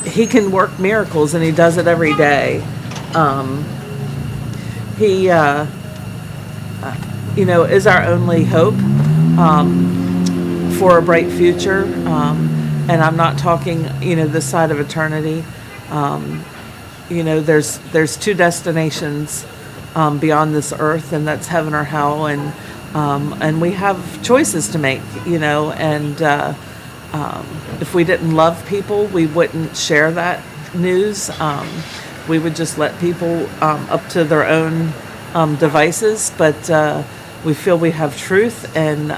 he can work miracles, and he does it every day. He, is our only hope for a bright future. And I'm not talking, this side of eternity. There's two destinations beyond this earth, and that's heaven or hell, and we have choices to make, and if we didn't love people, we wouldn't share that news. We would just let people up to their own devices, but we feel we have truth and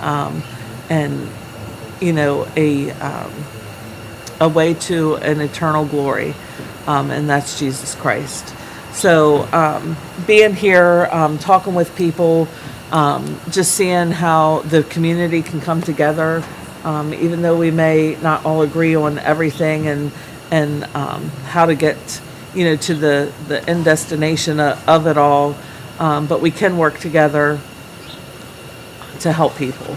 a way to an eternal glory, and that's Jesus Christ. So being here, talking with people, just seeing how the community can come together, even though we may not all agree on everything, and how to get to the end destination of it all, but we can work together to help people.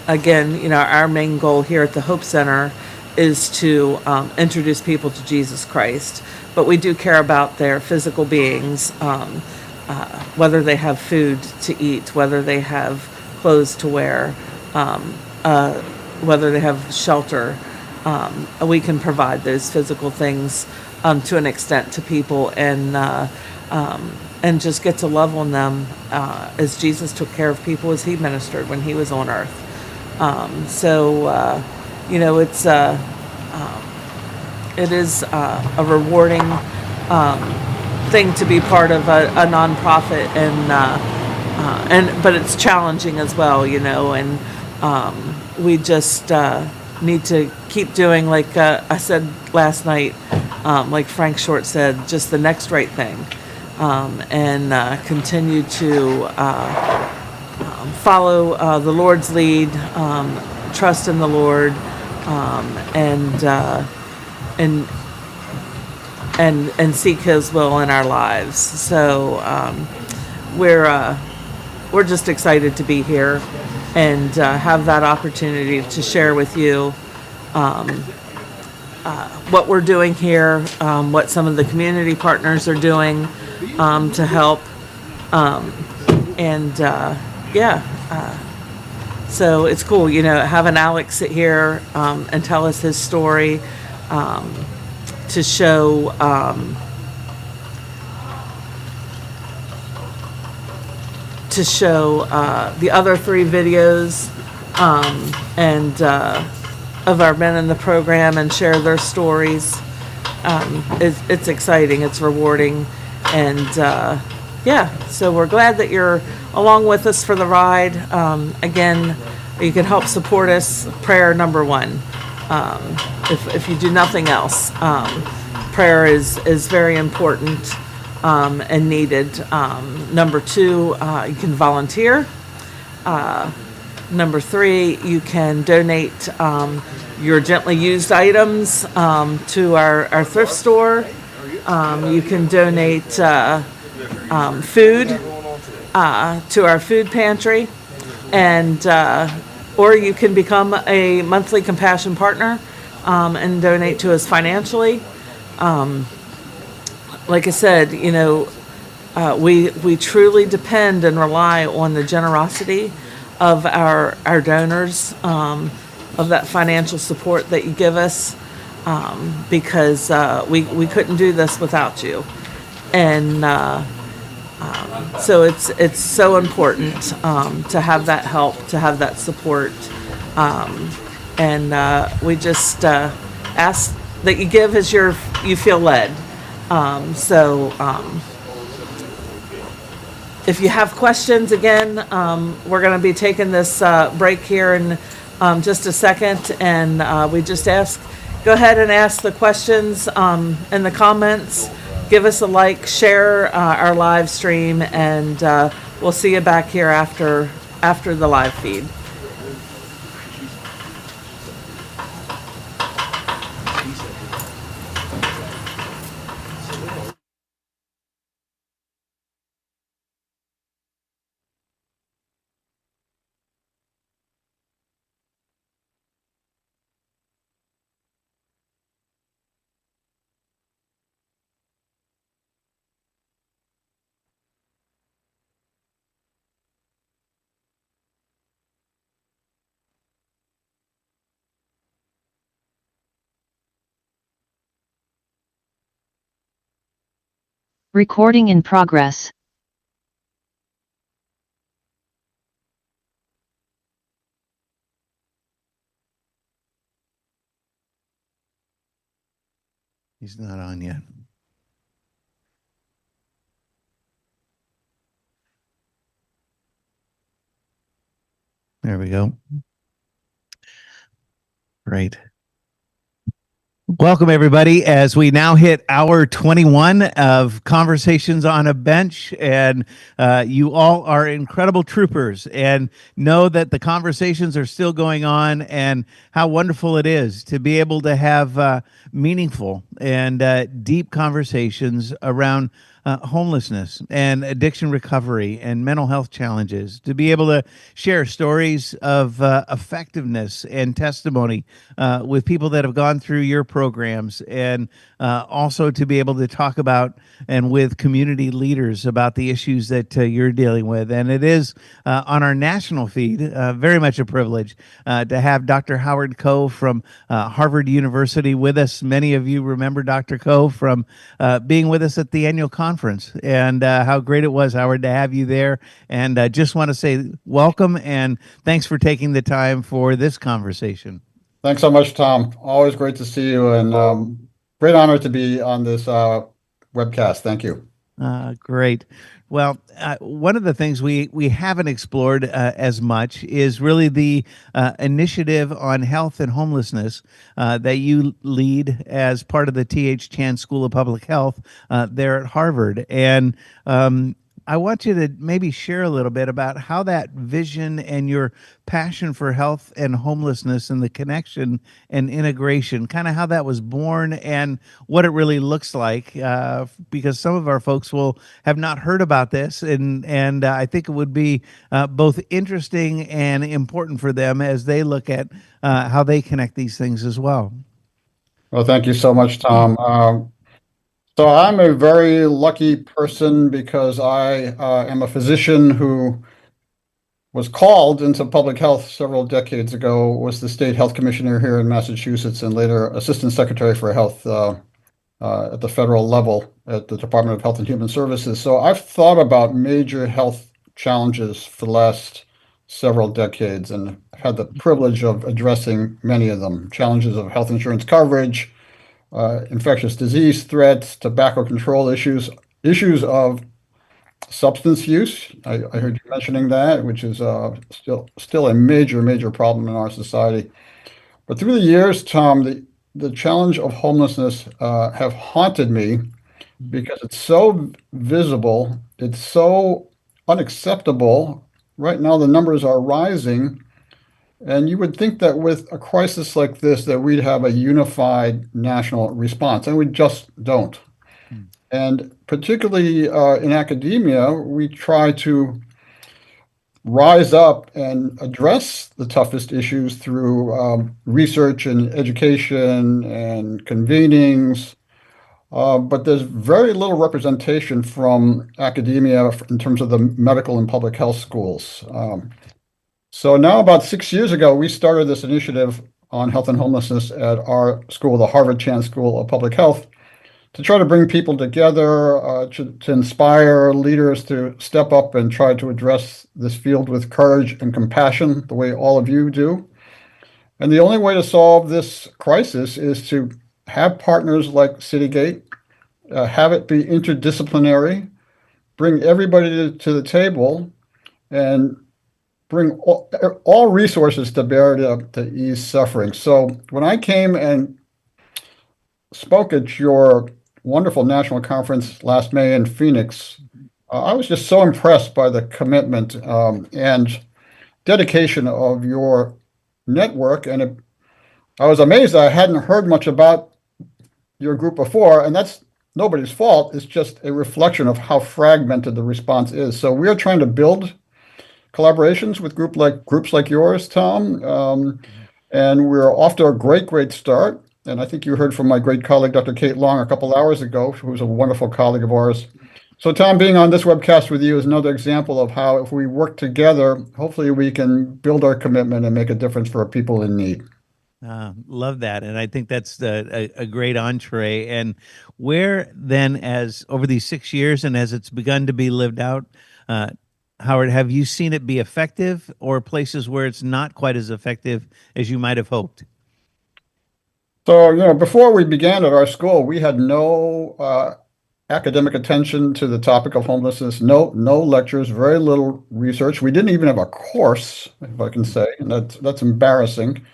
Again, our main goal here at the Hope Center is to introduce people to Jesus Christ, but we do care about their physical beings, whether they have food to eat, whether they have clothes to wear, whether they have shelter. We can provide those physical things to an extent to people, and just get to love on them as Jesus took care of people as he ministered when he was on earth. It is a rewarding thing to be part of a nonprofit, but it's challenging as well, and we just need to keep doing, like I said last night, like Frank Short said, just the next right thing, and continue to follow the Lord's lead, trust in the Lord, and seek His will in our lives. So we're just excited to be here and have that opportunity to share with you what we're doing here, what some of the community partners are doing to help, so it's cool, having Alex sit here and tell us his story, to show the other 3 videos and of our men in the program, and share their stories. It's exciting, it's rewarding, and so we're glad that you're along with us for the ride. Again, you can help support us. Prayer number 1. If you do nothing else, prayer is very important and needed. Number 2, you can volunteer. Number 3, you can donate your gently used items to our thrift store. You can donate food to our food pantry, and or you can become a monthly compassion partner and donate to us financially. Like I said, we truly depend and rely on the generosity of our donors, of that financial support that you give us, because we couldn't do this without you. And so it's so important to have that help, to have that support, and we just ask that you give as you feel led. If you have questions, again, we're going to be taking this break here in just a second, and we just go ahead and ask the questions in the comments. Give us a like, share our live stream, and we'll see you back here after the live feed. Recording in progress. He's not on yet. There we go. Great. Welcome, everybody, as we now hit hour 21 of Conversations on a Bench. And you all are incredible troopers, and know that the conversations are still going on, and how wonderful it is to be able to have meaningful and deep conversations around homelessness and addiction recovery and mental health challenges, to be able to share stories of effectiveness and testimony with people that have gone through your programs, and also to be able to talk about and with community leaders about the issues that you're dealing with. And it is on our national feed, very much a privilege to have Dr. Howard Koh from Harvard University with us. Many of you remember Dr. Koh from being with us at the annual conference, and how great it was, Howard, to have you there. And I just want to say welcome, and thanks for taking the time for this conversation. Thanks so much, Tom. Always great to see you, and great honor to be on this webcast. Thank you. Great. Well, one of the things we haven't explored as much is really the initiative on health and homelessness that you lead as part of the T.H. Chan School of Public Health there at Harvard. And I want you to maybe share a little bit about how that vision and your passion for health and homelessness and the connection and integration, kind of how that was born and what it really looks like, because some of our folks will have not heard about this, and I think it would be both interesting and important for them as they look at how they connect these things as well. Well, thank you so much, Tom. So I'm a very lucky person because I am a physician who was called into public health several decades ago, was the state health commissioner here in Massachusetts, and later assistant secretary for health at the federal level at the Department of Health and Human Services. So I've thought about major health challenges for the last several decades and had the privilege of addressing many of them. Challenges of health insurance coverage, infectious disease threats, tobacco control issues, issues of substance use. I heard you mentioning that, which is still a major problem in our society. But through the years, Tom, the challenge of homelessness have haunted me because it's so visible, it's so unacceptable. Right now, the numbers are rising. And you would think that with a crisis like this, that we'd have a unified national response, and we just don't. And particularly in academia, we try to rise up and address the toughest issues through research and education and convenings. But there's very little representation from academia in terms of the medical and public health schools. So now about 6 years ago, we started this initiative on health and homelessness at our school, the Harvard Chan School of Public Health, to try to bring people together, to inspire leaders to step up and try to address this field with courage and compassion, the way all of you do. And the only way to solve this crisis is to have partners like Citygate, have it be interdisciplinary, bring everybody to the table, and bring all resources to bear to ease suffering. So when I came and spoke at your wonderful national conference last May in Phoenix, I was just so impressed by the commitment and dedication of your network. And I was amazed I hadn't heard much about your group before, and that's nobody's fault. It's just a reflection of how fragmented the response is. So we are trying to build collaborations with groups like yours, Tom, and we're off to a great start. And I think you heard from my great colleague, Dr. Kate Long, a couple hours ago, who's a wonderful colleague of ours. So, Tom, being on this webcast with you is another example of how, if we work together, hopefully we can build our commitment and make a difference for people in need. Love that, and I think that's a great entree. And where then, as over these 6 years, and as it's begun to be lived out, uh, Howard, have you seen it be effective, or places where it's not quite as effective as you might have hoped? So, before we began at our school, we had no academic attention to the topic of homelessness, no lectures, very little research. We didn't even have a course, if I can say, and that's embarrassing.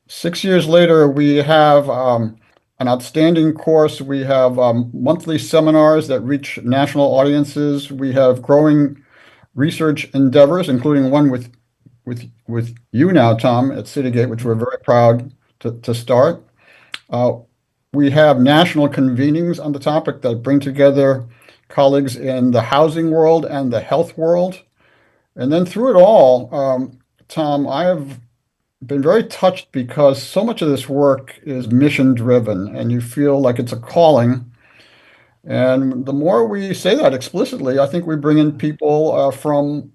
6 years later, we have an outstanding course. We have monthly seminars that reach national audiences. We have growing research endeavors, including one with you now, Tom, at Citygate, which we're very proud to start. We have national convenings on the topic that bring together colleagues in the housing world and the health world. And then through it all, Tom, I have been very touched because so much of this work is mission driven and you feel like it's a calling. And the more we say that explicitly, I think we bring in people from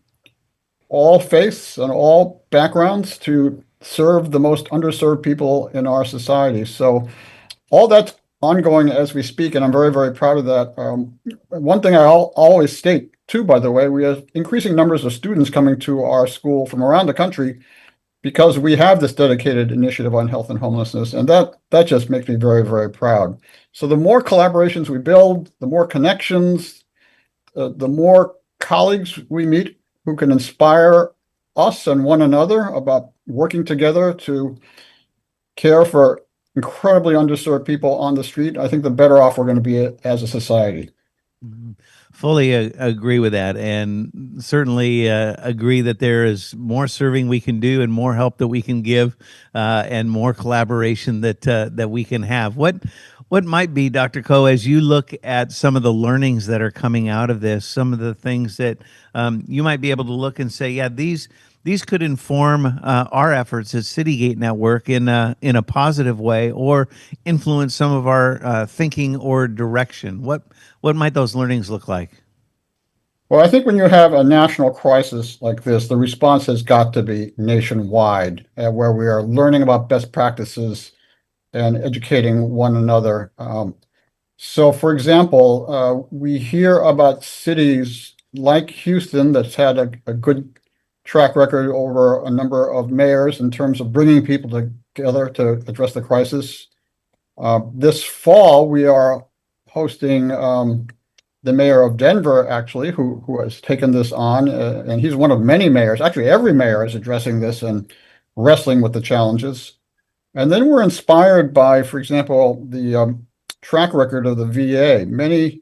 all faiths and all backgrounds to serve the most underserved people in our society. So all that's ongoing as we speak, and I'm very, very proud of that. One thing I always state, too, by the way, we have increasing numbers of students coming to our school from around the country because we have this dedicated initiative on health and homelessness, and that just makes me very, very proud. So the more collaborations we build, the more connections, the more colleagues we meet who can inspire us and one another about working together to care for incredibly underserved people on the street, I think the better off we're going to be as a society. Fully agree with that, and certainly agree that there is more serving we can do and more help that we can give, and more collaboration that we can have. What might be, Dr. Coe, as you look at some of the learnings that are coming out of this, some of the things that you might be able to look and say, yeah, these could inform our efforts at Citygate Network in a positive way, or influence some of our thinking or direction. What might those learnings look like? Well, I think when you have a national crisis like this, the response has got to be nationwide, where we are learning about best practices and educating one another. So, for example, we hear about cities like Houston that's had a good track record over a number of mayors in terms of bringing people together to address the crisis. This fall, we are hosting the mayor of Denver, actually, who has taken this on, and he's one of many mayors. Actually, every mayor is addressing this and wrestling with the challenges. And then we're inspired by, for example, the track record of the VA. Many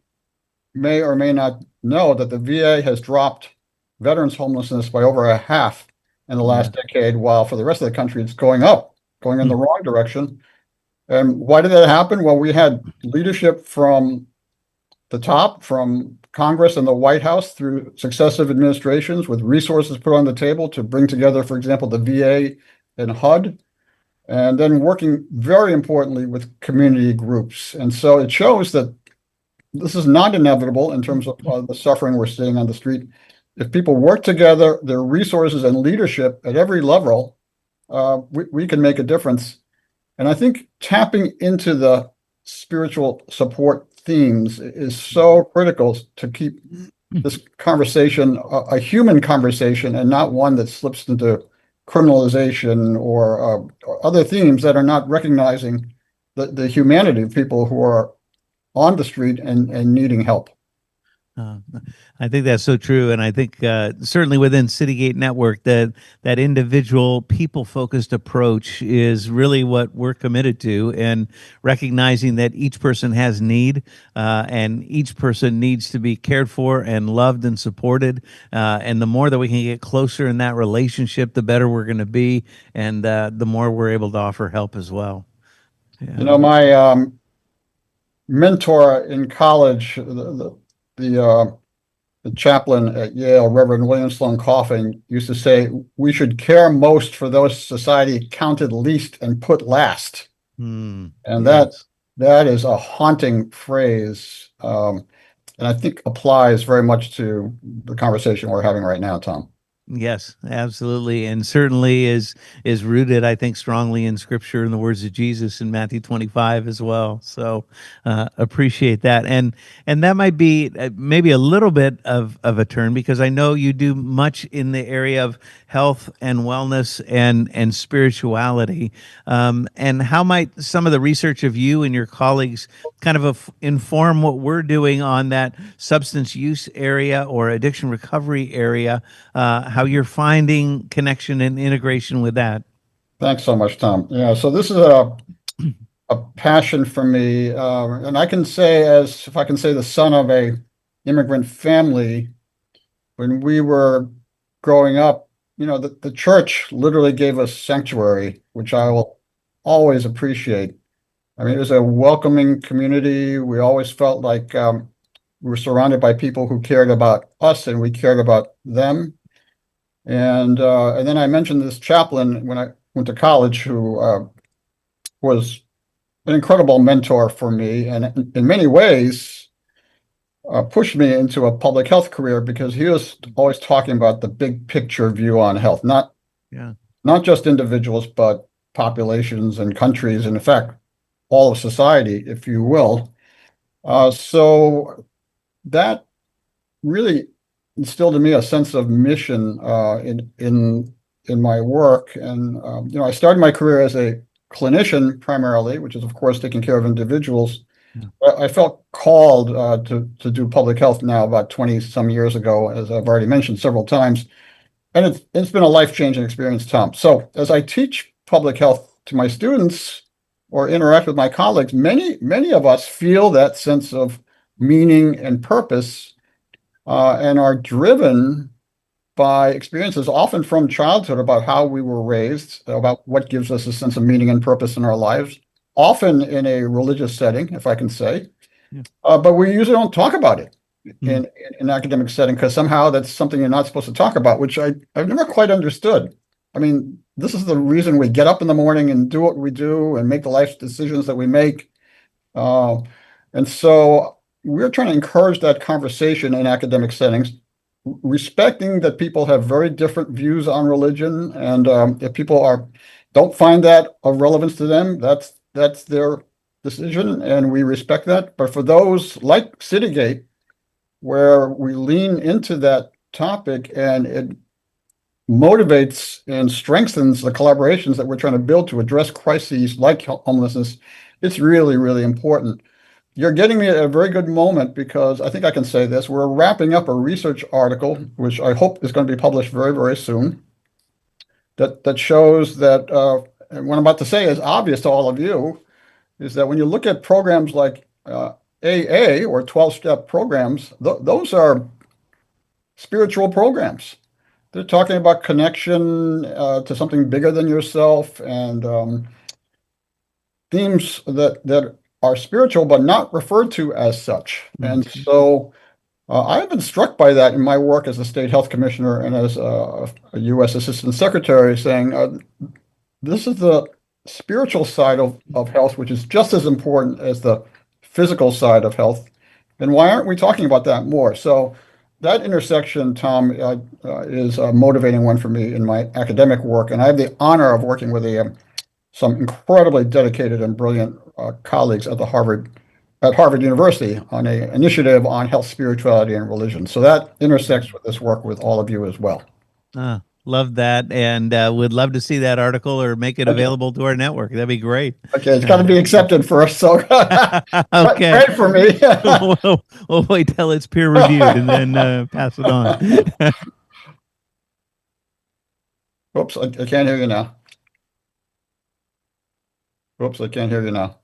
may or may not know that the VA has dropped veterans homelessness by over a half in the last decade, while for the rest of the country, it's going up, going in the wrong direction. And why did that happen? Well, we had leadership from the top, from Congress and the White House through successive administrations with resources put on the table to bring together, for example, the VA and HUD, and then working very importantly with community groups. And so it shows that this is not inevitable in terms of the suffering we're seeing on the street. If people work together, their resources and leadership at every level, we can make a difference. And I think tapping into the spiritual support themes is so critical to keep this conversation a human conversation and not one that slips into criminalization or other themes that are not recognizing the humanity of people who are on the street and needing help. I think that's so true, and I think certainly within Citygate Network, that individual, people-focused approach is really what we're committed to, and recognizing that each person has need, and each person needs to be cared for and loved and supported, and the more that we can get closer in that relationship, the better we're going to be, and the more we're able to offer help as well. Yeah. You know, my mentor in college, the chaplain at Yale, Reverend William Sloane Coffin, used to say, we should care most for those society counted least and put last. And that is a haunting phrase, and I think applies very much to the conversation we're having right now, Tom. Yes, absolutely, and certainly is rooted, I think, strongly in Scripture and the words of Jesus in Matthew 25 as well. So appreciate that, and that might be maybe a little bit of a turn because I know you do much in the area of health and wellness and spirituality. And how might some of the research of you and your colleagues kind of inform what we're doing on that substance use area or addiction recovery area? How you're finding connection and integration with that? Thanks so much, Tom. Yeah, so this is a passion for me, and I can say, as if I can say, the son of a immigrant family. When we were growing up, the church literally gave us sanctuary, which I will always appreciate. I mean, it was a welcoming community. We always felt like we were surrounded by people who cared about us and we cared about them. And then I mentioned this chaplain when I went to college, who was an incredible mentor for me, and in many ways pushed me into a public health career because he was always talking about the big picture view on health, Yeah. not just individuals, but populations and countries, and in fact, all of society, if you will. So that really instilled in me a sense of mission in my work. And I started my career as a clinician primarily, which is of course taking care of individuals. I felt called to do public health now about 20 some years ago, as I've already mentioned several times. And it's been a life-changing experience, Tom. So as I teach public health to my students or interact with my colleagues, many of us feel that sense of meaning and purpose, and are driven by experiences often from childhood about how we were raised, about what gives us a sense of meaning and purpose in our lives, often in a religious setting, if I can say. But we usually don't talk about it in an academic setting because somehow that's something you're not supposed to talk about, which I've never quite understood. I mean, this is the reason we get up in the morning and do what we do and make the life decisions that we make. And so we're trying to encourage that conversation in academic settings, respecting that people have very different views on religion, and if people don't find that of relevance to them, that's their decision, and we respect that. But for those like Citygate, where we lean into that topic and it motivates and strengthens the collaborations that we're trying to build to address crises like homelessness, it's really, really important. You're getting me at a very good moment because I think I can say this. We're wrapping up a research article, which I hope is going to be published very, very soon, that shows that, and what I'm about to say is obvious to all of you, is that when you look at programs like AA or 12-step programs, those are spiritual programs. They're talking about connection to something bigger than yourself, and themes that are spiritual but not referred to as such. And so I've been struck by that in my work as a state health commissioner and as a U.S. Assistant Secretary, saying this is the spiritual side of health, which is just as important as the physical side of health. And why aren't we talking about that more? So that intersection, Tom, is a motivating one for me in my academic work. And I have the honor of working with some incredibly dedicated and brilliant colleagues at Harvard University on an initiative on health, spirituality, and religion. So that intersects with this work with all of you as well. Love that, and would love to see that article or make it available to our network. That'd be great. Okay, it's got to be accepted first, so okay. Pray for me. we'll wait till it's peer reviewed and then pass it on. Oops, I can't hear you now. Oops, I can't hear you now.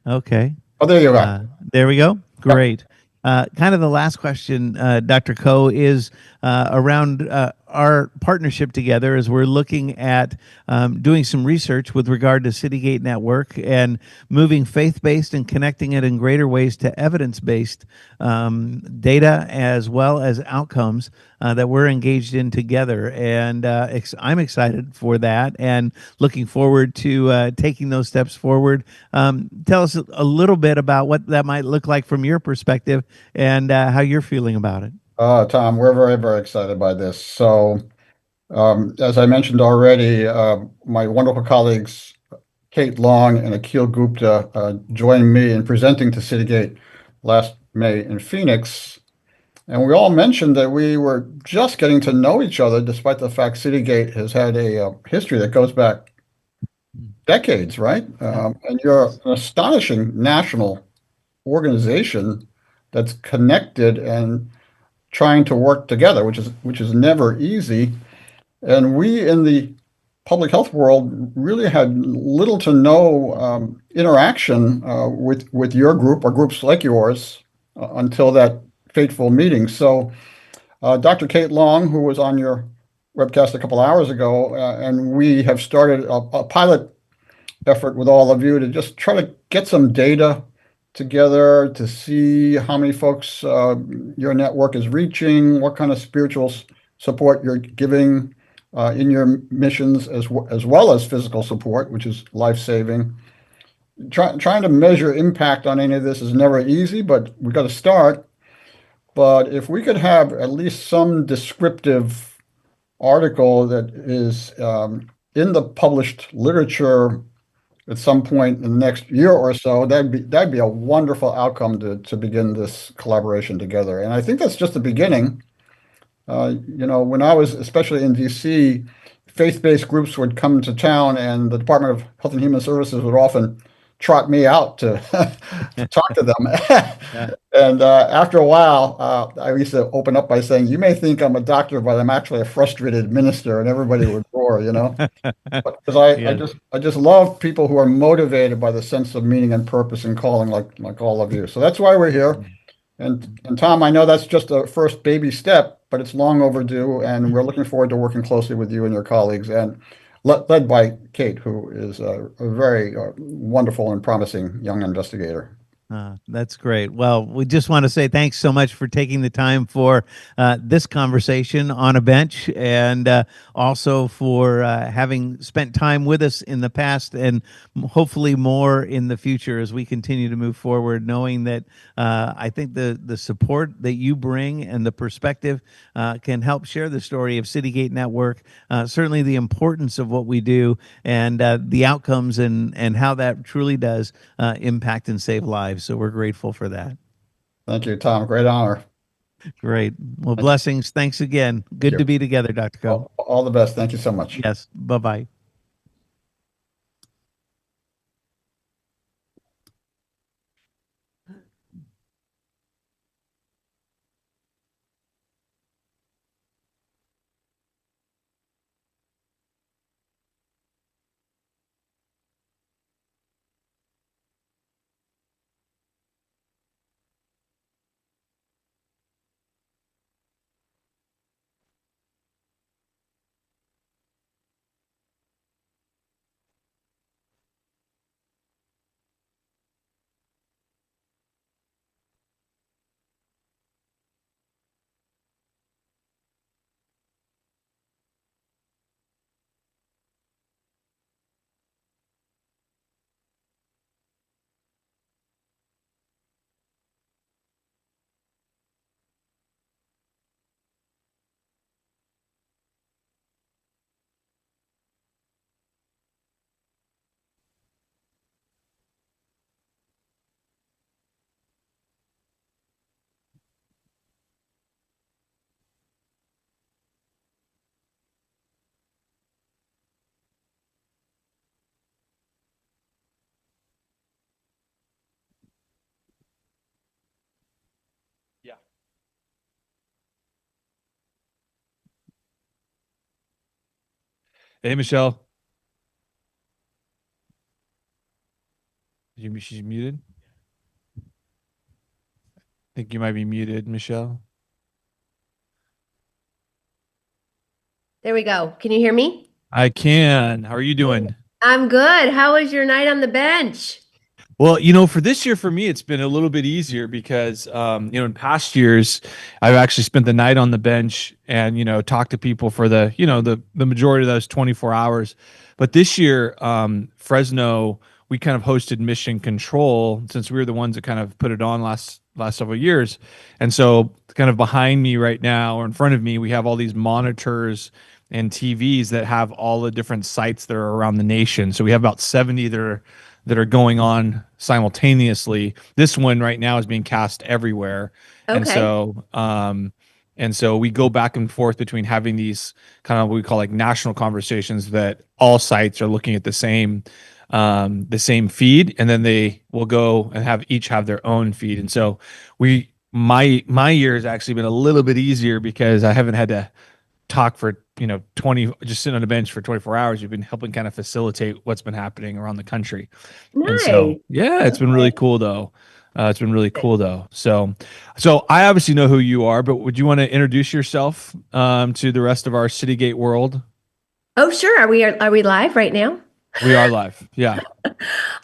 Okay. Oh, there you are. There we go. Great. Kind of the last question, Dr. Coe, is around our partnership together as we're looking at doing some research with regard to Citygate Network and moving faith-based and connecting it in greater ways to evidence-based data as well as outcomes that we're engaged in together. And I'm excited for that and looking forward to taking those steps forward. Tell us a little bit about what that might look like from your perspective and how you're feeling about it. Tom, we're very, very excited by this. So As I mentioned already, my wonderful colleagues Kate Long and Akil Gupta joined me in presenting to Citygate last May in Phoenix. And we all mentioned that we were just getting to know each other, despite the fact Citygate has had a history that goes back decades, right? And you're an astonishing national organization that's connected and trying to work together, which is never easy. And we in the public health world really had little to no interaction with your group or groups like yours until that fateful meeting. So, Dr. Kate Long, who was on your webcast a couple hours ago, and we have started a pilot effort with all of you to just try to get some data together to see how many folks your network is reaching, what kind of spiritual support you're giving in your missions, as well as physical support, which is life-saving. Trying to measure impact on any of this is never easy, but we got to start. But if we could have at least some descriptive article that is in the published literature at some point in the next year or so, that'd be a wonderful outcome to begin this collaboration together. And I think that's just the beginning. When I was especially in DC, faith-based groups would come to town, and the Department of Health and Human Services would often trot me out to talk to them. And after a while, I used to open up by saying, "You may think I'm a doctor, but I'm actually a frustrated minister," and everybody would roar, Because I just love people who are motivated by the sense of meaning and purpose and calling, like all of you. So that's why we're here. And Tom, I know that's just a first baby step, but it's long overdue, and we're looking forward to working closely with you and your colleagues, and led by Kate, who is a very wonderful and promising young investigator. That's great. Well, we just want to say thanks so much for taking the time for this conversation on a bench, and also for having spent time with us in the past, and hopefully more in the future as we continue to move forward, knowing that I think the support that you bring and the perspective can help share the story of Citygate Network, certainly the importance of what we do, and the outcomes and how that truly does impact and save lives. So we're grateful for that. Thank you, Tom. Great honor. Great. Well, blessings. Thanks again. Good to be together, Dr. Coe. All the best. Thank you so much. Yes. Bye-bye. Hey, Michelle. She's muted. I think you might be muted, Michelle. There we go. Can you hear me? I can. How are you doing? I'm good. How was your night on the bench? Well, for this year, for me, it's been a little bit easier because, in past years, I've actually spent the night on the bench and, talked to people for the majority of those 24 hours. But this year, Fresno, we kind of hosted Mission Control since we were the ones that kind of put it on last several years. And so kind of behind me right now, or in front of me, we have all these monitors and TVs that have all the different sites that are around the nation. So we have about 70 that are going on simultaneously. This one right now is being cast everywhere. And Okay. so we go back and forth between having these kind of what we call like national conversations that all sites are looking at the same feed, and then they will go and each have their own feed. And so my year has actually been a little bit easier because I haven't had to talk for 20, just sitting on the bench for 24 hours. You've been helping kind of facilitate what's been happening around the country. And so Nice. yeah, it's been really cool though. It's been really cool though. So I obviously know who you are, but would you want to introduce yourself to the rest of our Citygate world? Oh, sure. Are we live right now? We are live. Yeah.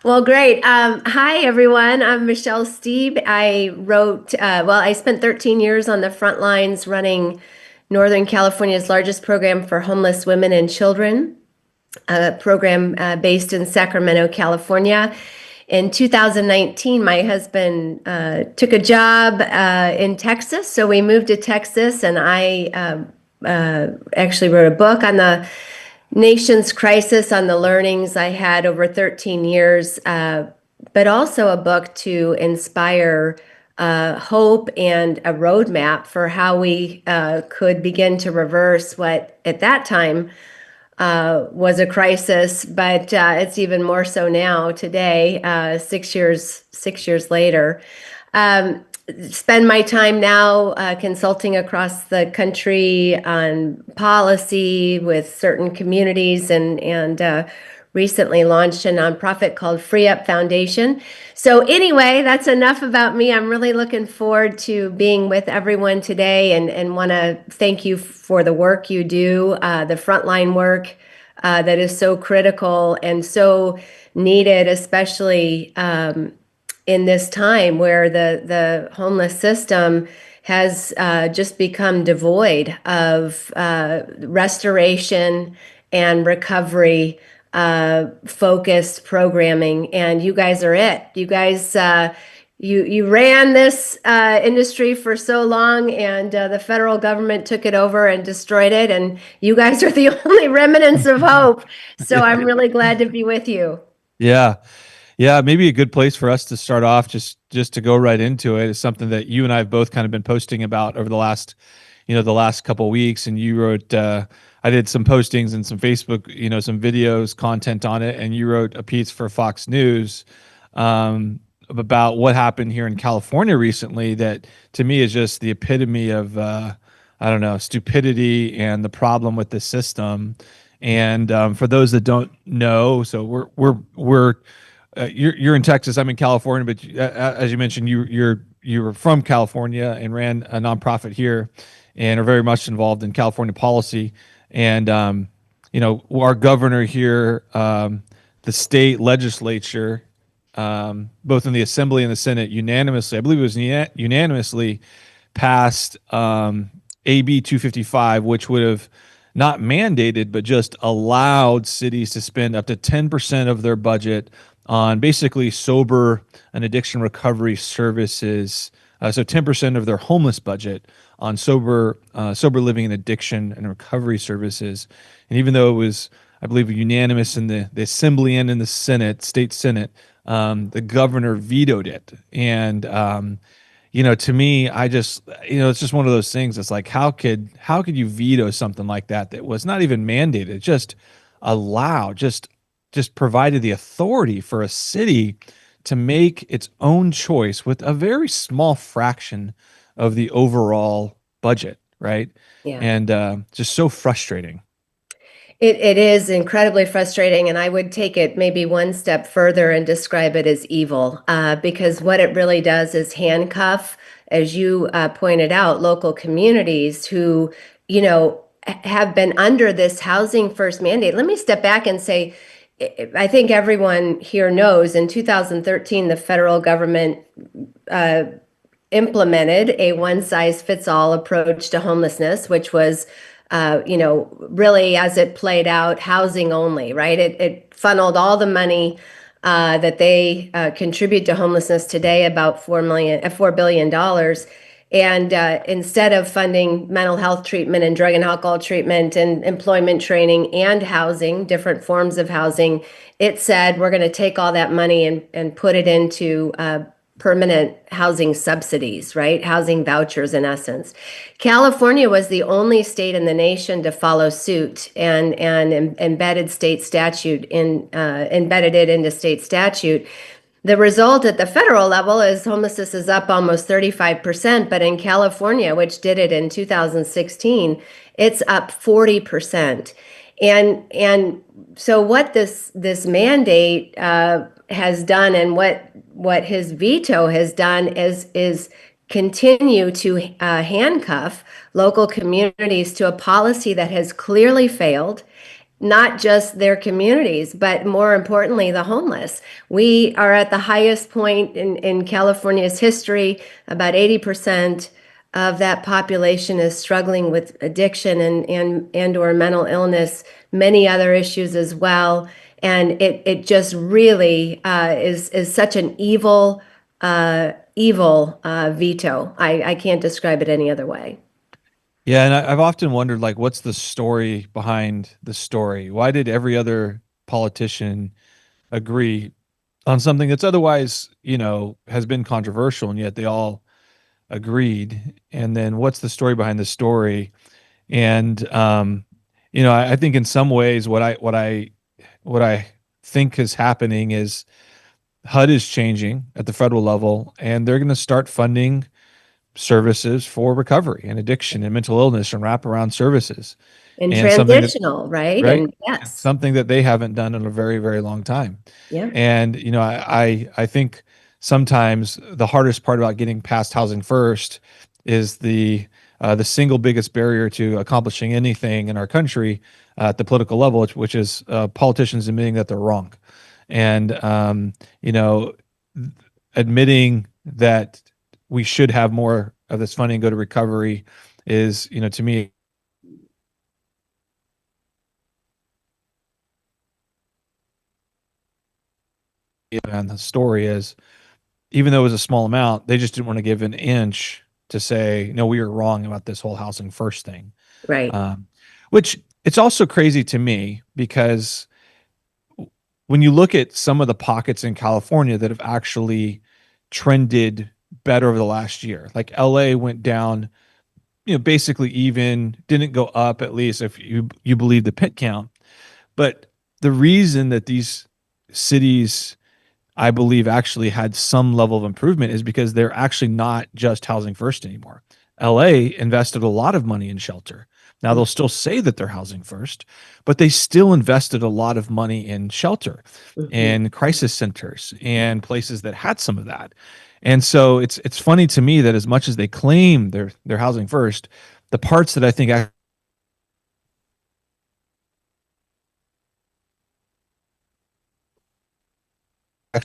Well, great. Hi, everyone. I'm Michelle Steeb. I spent 13 years on the front lines running Northern California's largest program for homeless women and children, a program based in Sacramento, California. In 2019, my husband took a job in Texas, so we moved to Texas, and I actually wrote a book on the nation's crisis, on the learnings I had over 13 years, but also a book to inspire hope and a roadmap for how we could begin to reverse what at that time was a crisis, but it's even more so now today, 6 years later. Spend my time now consulting across the country on policy with certain communities, and recently launched a nonprofit called Free Up Foundation. So anyway, that's enough about me. I'm really looking forward to being with everyone today, and want to thank you for the work you do, the frontline work that is so critical and so needed, especially in this time where the homeless system has just become devoid of restoration and recovery focused programming. And you guys are it. You guys, you ran this industry for so long, and the federal government took it over and destroyed it. And you guys are the only remnants of hope. So I'm really glad to be with you. Yeah. Yeah, maybe a good place for us to start off, just to go right into it, is something that you and I have both kind of been posting about over the last couple of weeks. And you wrote, I did some postings and some Facebook, some videos, content on it, and you wrote a piece for Fox News about what happened here in California recently. That to me is just the epitome of, I don't know, stupidity and the problem with the system. And for those that don't know, so we're you're in Texas. I'm in California, but as you mentioned, you were from California and ran a nonprofit here, and are very much involved in California policy. And our governor here, the state legislature, both in the Assembly and the Senate, unanimously, I believe it was unanimously, passed AB 255, which would have not mandated, but just allowed cities to spend up to 10% of their budget on basically sober and addiction recovery services. So 10% of their homeless budget on sober living and addiction and recovery services. And even though it was, I believe, unanimous in the Assembly and in the Senate, state Senate, the governor vetoed it. And to me, I just, it's just one of those things. It's like, how could you veto something like that was not even mandated, just allowed, just provided the authority for a city to make its own choice with a very small fraction of the overall budget, right? Yeah. And just so frustrating. It is incredibly frustrating, and I would take it maybe one step further and describe it as evil, because what it really does is handcuff, as you pointed out, local communities who, have been under this housing first mandate. Let me step back and say, I think everyone here knows in 2013, the federal government implemented a one-size-fits-all approach to homelessness, which was really, as it played out, housing only, right? It funneled all the money that they contribute to homelessness today, about $4 billion, And instead of funding mental health treatment and drug and alcohol treatment and employment training and housing, different forms of housing, it said we're going to take all that money and put it into permanent housing subsidies, right? Housing vouchers, in essence. California was the only state in the nation to follow suit and embedded it into state statute. The result at the federal level is homelessness is up almost 35%, but in California, which did it in 2016, it's up 40%. And so what this mandate has done, and what his veto has done, is continue to handcuff local communities to a policy that has clearly failed, not just their communities, but more importantly, the homeless. We are at the highest point in California's history. About 80% of that population is struggling with addiction and or mental illness, many other issues as well. And it just really is such an evil veto. I can't describe it any other way. Yeah, and I've often wondered, like, what's the story behind the story? Why did every other politician agree on something that's otherwise, has been controversial, and yet they all agreed? And then what's the story behind the story? And I think in some ways, what I think is happening is HUD is changing at the federal level, and they're going to start funding services for recovery and addiction and mental illness and wraparound services. And something transitional, right? right? And yes. Something that they haven't done in a very, very long time. Yeah. And, I think sometimes the hardest part about getting past housing first is the single biggest barrier to accomplishing anything in our country at the political level, which is politicians admitting that they're wrong. And, admitting that we should have more of this funding go to recovery is, to me, and the story is, even though it was a small amount, they just didn't want to give an inch to say, no, we were wrong about this whole housing first thing. Right. Which it's also crazy to me, because when you look at some of the pockets in California that have actually trended better over the last year, like LA went down, basically even, didn't go up, at least if you believe the pit count. But the reason that these cities, I believe, actually had some level of improvement is because they're actually not just housing first anymore. LA invested a lot of money in shelter. Now, they'll still say that they're housing first, but they still invested a lot of money in shelter and crisis centers and places that had some of that. And so it's funny to me that as much as they claim they're housing first, the parts that I think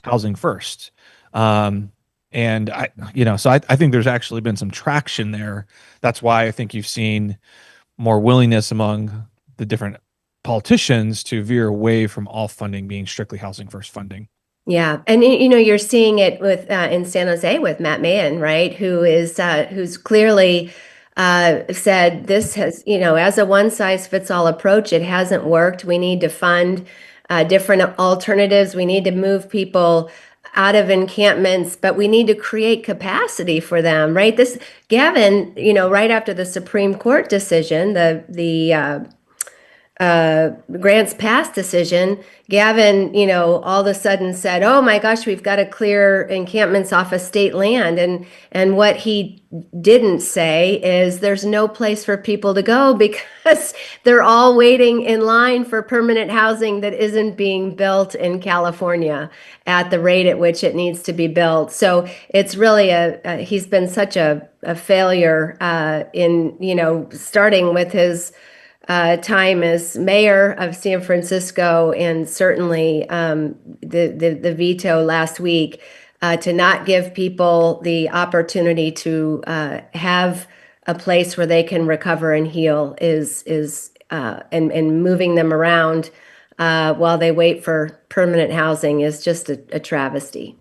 housing first. And I think there's actually been some traction there. That's why I think you've seen more willingness among the different politicians to veer away from all funding being strictly housing first funding. Yeah, and you're seeing it with in San Jose with Matt Mahan, right? Who's clearly said this has, as a one size fits all approach, it hasn't worked. We need to fund different alternatives. We need to move people out of encampments, but we need to create capacity for them, right? This Gavin, right after the Supreme Court decision, the Grants Pass decision, Gavin, all of a sudden said, "Oh my gosh, we've got to clear encampments off of state land." And what he didn't say is there's no place for people to go because they're all waiting in line for permanent housing that isn't being built in California at the rate at which it needs to be built. So it's really he's been such a failure in, starting with his time as mayor of San Francisco, and certainly the veto last week to not give people the opportunity to have a place where they can recover and heal and moving them around while they wait for permanent housing is just a travesty.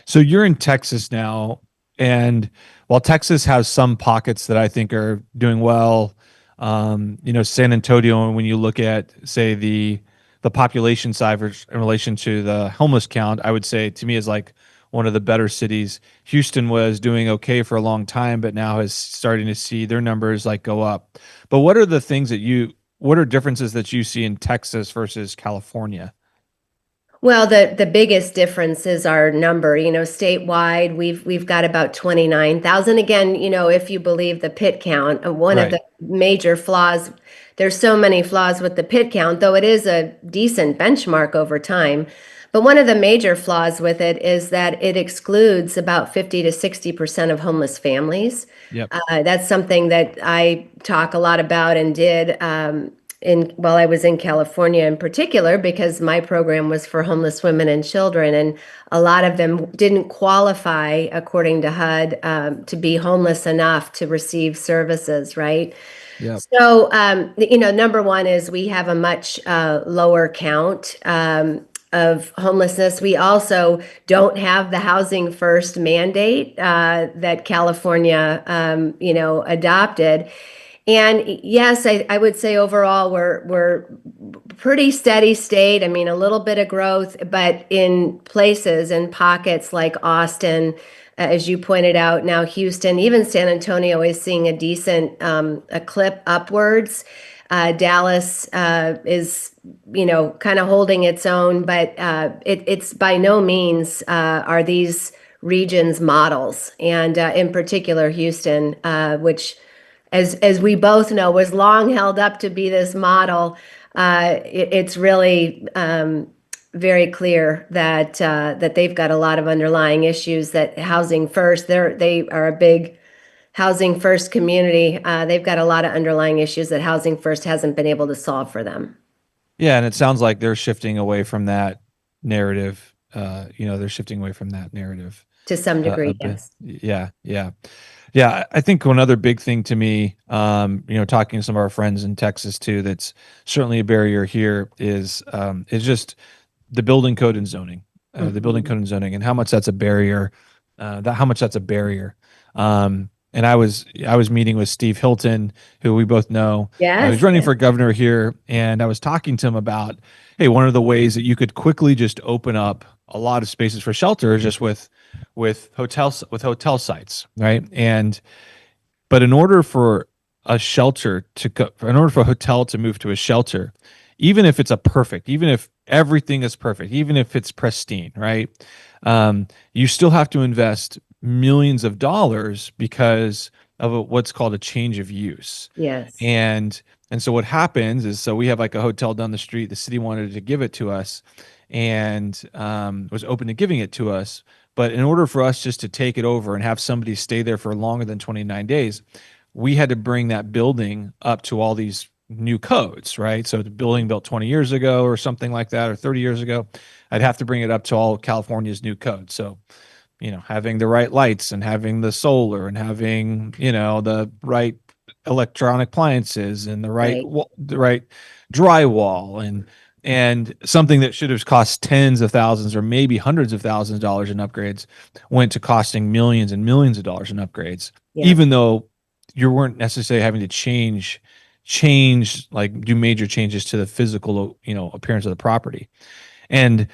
So you're in Texas now. And while Texas has some pockets that I think are doing well, San Antonio, when you look at, say, the population side in relation to the homeless count, I would say to me is like one of the better cities. Houston was doing okay for a long time, but now is starting to see their numbers like go up. But what are the things what are differences that you see in Texas versus California? Well, the biggest difference is our number. Statewide, we've got about 29,000. Again, if you believe the pit count, one of Right. the major flaws, there's so many flaws with the pit count, though it is a decent benchmark over time. But one of the major flaws with it is that it excludes about 50 to 60% of homeless families. Yep. That's something that I talk a lot about and did while I was in California in particular, because my program was for homeless women and children, and a lot of them didn't qualify according to HUD to be homeless enough to receive services, right? Yep. So, number one is we have a much lower count of homelessness. We also don't have the Housing First mandate that California, adopted. And yes, I would say overall we're pretty steady state. I mean, a little bit of growth, but in places and pockets like Austin, as you pointed out, now Houston, even San Antonio is seeing a decent a clip upwards. Dallas is, kind of holding its own, but it's by no means are these regions models, and in particular Houston, which as we both know, was long held up to be this model. It's really very clear that that they've got a lot of underlying issues. That Housing First, they are a big Housing First community. They've got a lot of underlying issues that Housing First hasn't been able to solve for them. Yeah, and it sounds like they're shifting away from that narrative. They're shifting away from that narrative To some a degree, bit. yes. Yeah. I think one other big thing to me, talking to some of our friends in Texas too, that's certainly a barrier here is just the building code and zoning, the building code and zoning, and how much that's a barrier. And I was meeting with Steve Hilton, who we both know, Yes. who's running for governor here, and I was talking to him about, hey, one of the ways that you could quickly just open up a lot of spaces for shelter is just with hotel sites, right? But in order for a hotel to move to a shelter, even if even if everything is perfect, even if it's pristine, right? You still have to invest millions of dollars because of what's called a change of use. Yes. And so what happens is, so we have like a hotel down the street, the city wanted to give it to us and was open to giving it to us. But in order for us just to take it over and have somebody stay there for longer than 29 days, we had to bring that building up to all these new codes, right? So the building built 20 years ago or something like that, or 30 years ago, I'd have to bring it up to all California's new codes. So, having the right lights and having the solar and having, the right electronic appliances and the right drywall and something that should have cost tens of thousands or maybe hundreds of thousands of dollars in upgrades went to costing millions and millions of dollars in upgrades, even though you weren't necessarily having to change, like do major changes to the physical, appearance of the property. And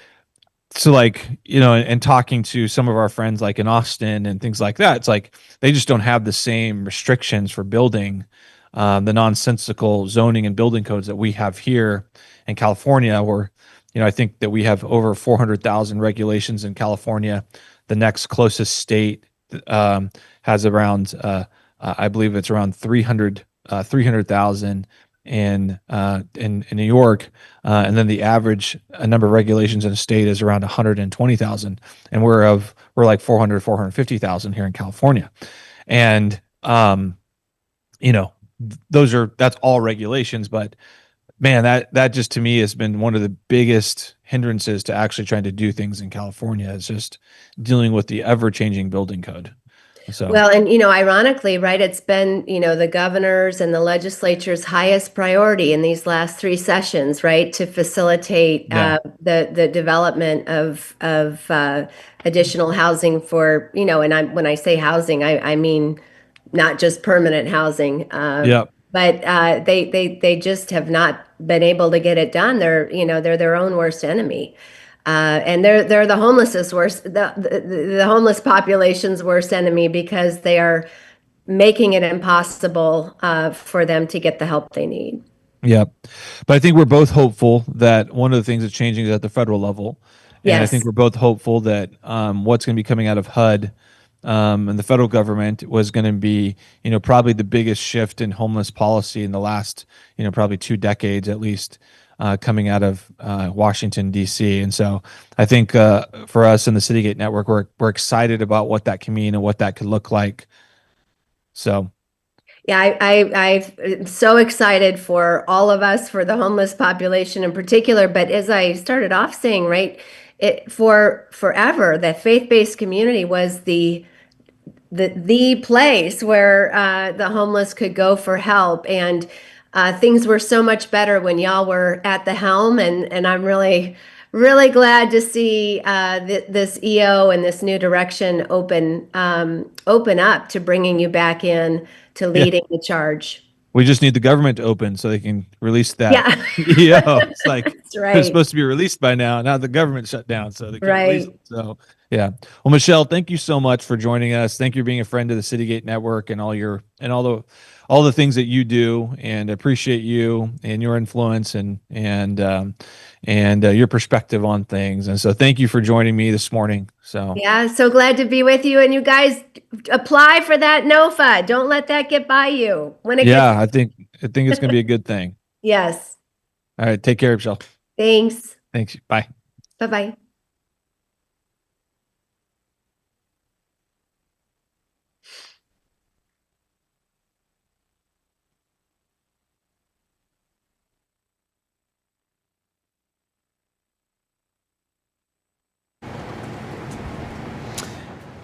so and talking to some of our friends like in Austin and things like that, it's like they just don't have the same restrictions for building, the nonsensical zoning and building codes that we have here in California, where, I think that we have over 400,000 regulations in California. The next closest state has around, I believe it's around 300,000 in New York, and then the average number of regulations in a state is around 120,000, and we're like 450,000 here in California, and that's all regulations, but man, that just to me has been one of the biggest hindrances to actually trying to do things in California, is just dealing with the ever changing building code. So Well, and ironically, right, it's been, the governor's and the legislature's highest priority in these last 3 sessions, right, to facilitate Yeah. the development of additional housing for, and when I say housing, I mean not just permanent housing. Yep. But they just have not been able to get it done. They're their own worst enemy. And they're the homeless's worst, the homeless population's worst enemy, because they are making it impossible for them to get the help they need. Yep. But I think we're both hopeful that one of the things that's changing is at the federal level. And I think Yes. we're both hopeful that what's going to be coming out of HUD and the federal government was going to be, probably the biggest shift in homeless policy in the last, probably 2 decades at least, coming out of Washington, D.C. And so I think for us in the Citygate Network, we're excited about what that can mean and what that could look like. So. Yeah, I'm so excited for all of us, for the homeless population in particular. But as I started off saying, right, for forever, the faith-based community was the place where the homeless could go for help, and things were so much better when y'all were at the helm. And I'm really glad to see this EO and this new direction open up to bringing you back in to leading the charge. We just need the government to open so they can release that. Yeah. It's like That's right. they're supposed to be released by now. Now the government shut down, so they can't release Right. it. So yeah. Well, Michelle, thank you so much for joining us. Thank you for being a friend of the Citygate Network and all the things that you do, and appreciate you and your influence and your perspective on things. And so thank you for joining me this morning. So Yeah, so glad to be with you. And you guys apply for that NOFA. Don't let that get by you. When it yeah, I think it's going to be a good thing. Yes. All right. Take care of yourself. Thanks. Thanks. Bye. Bye-bye.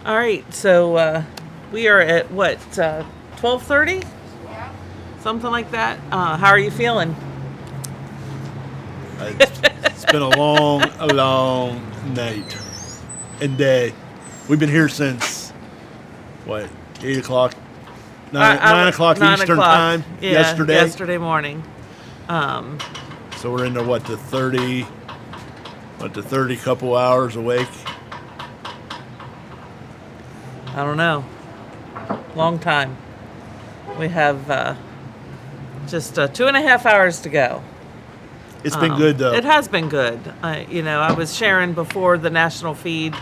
All right, so we are at what, 12:30? Yeah. Something like that. How are you feeling? It's been a long night and day. We've been here since, 8 o'clock? 9 o'clock 9 Eastern o'clock. time Yeah, yesterday morning. So we're into the 30 couple hours awake. I don't know. Long time. We have just 2.5 hours to go. It's been good though. It has been good. I was sharing before the national feed.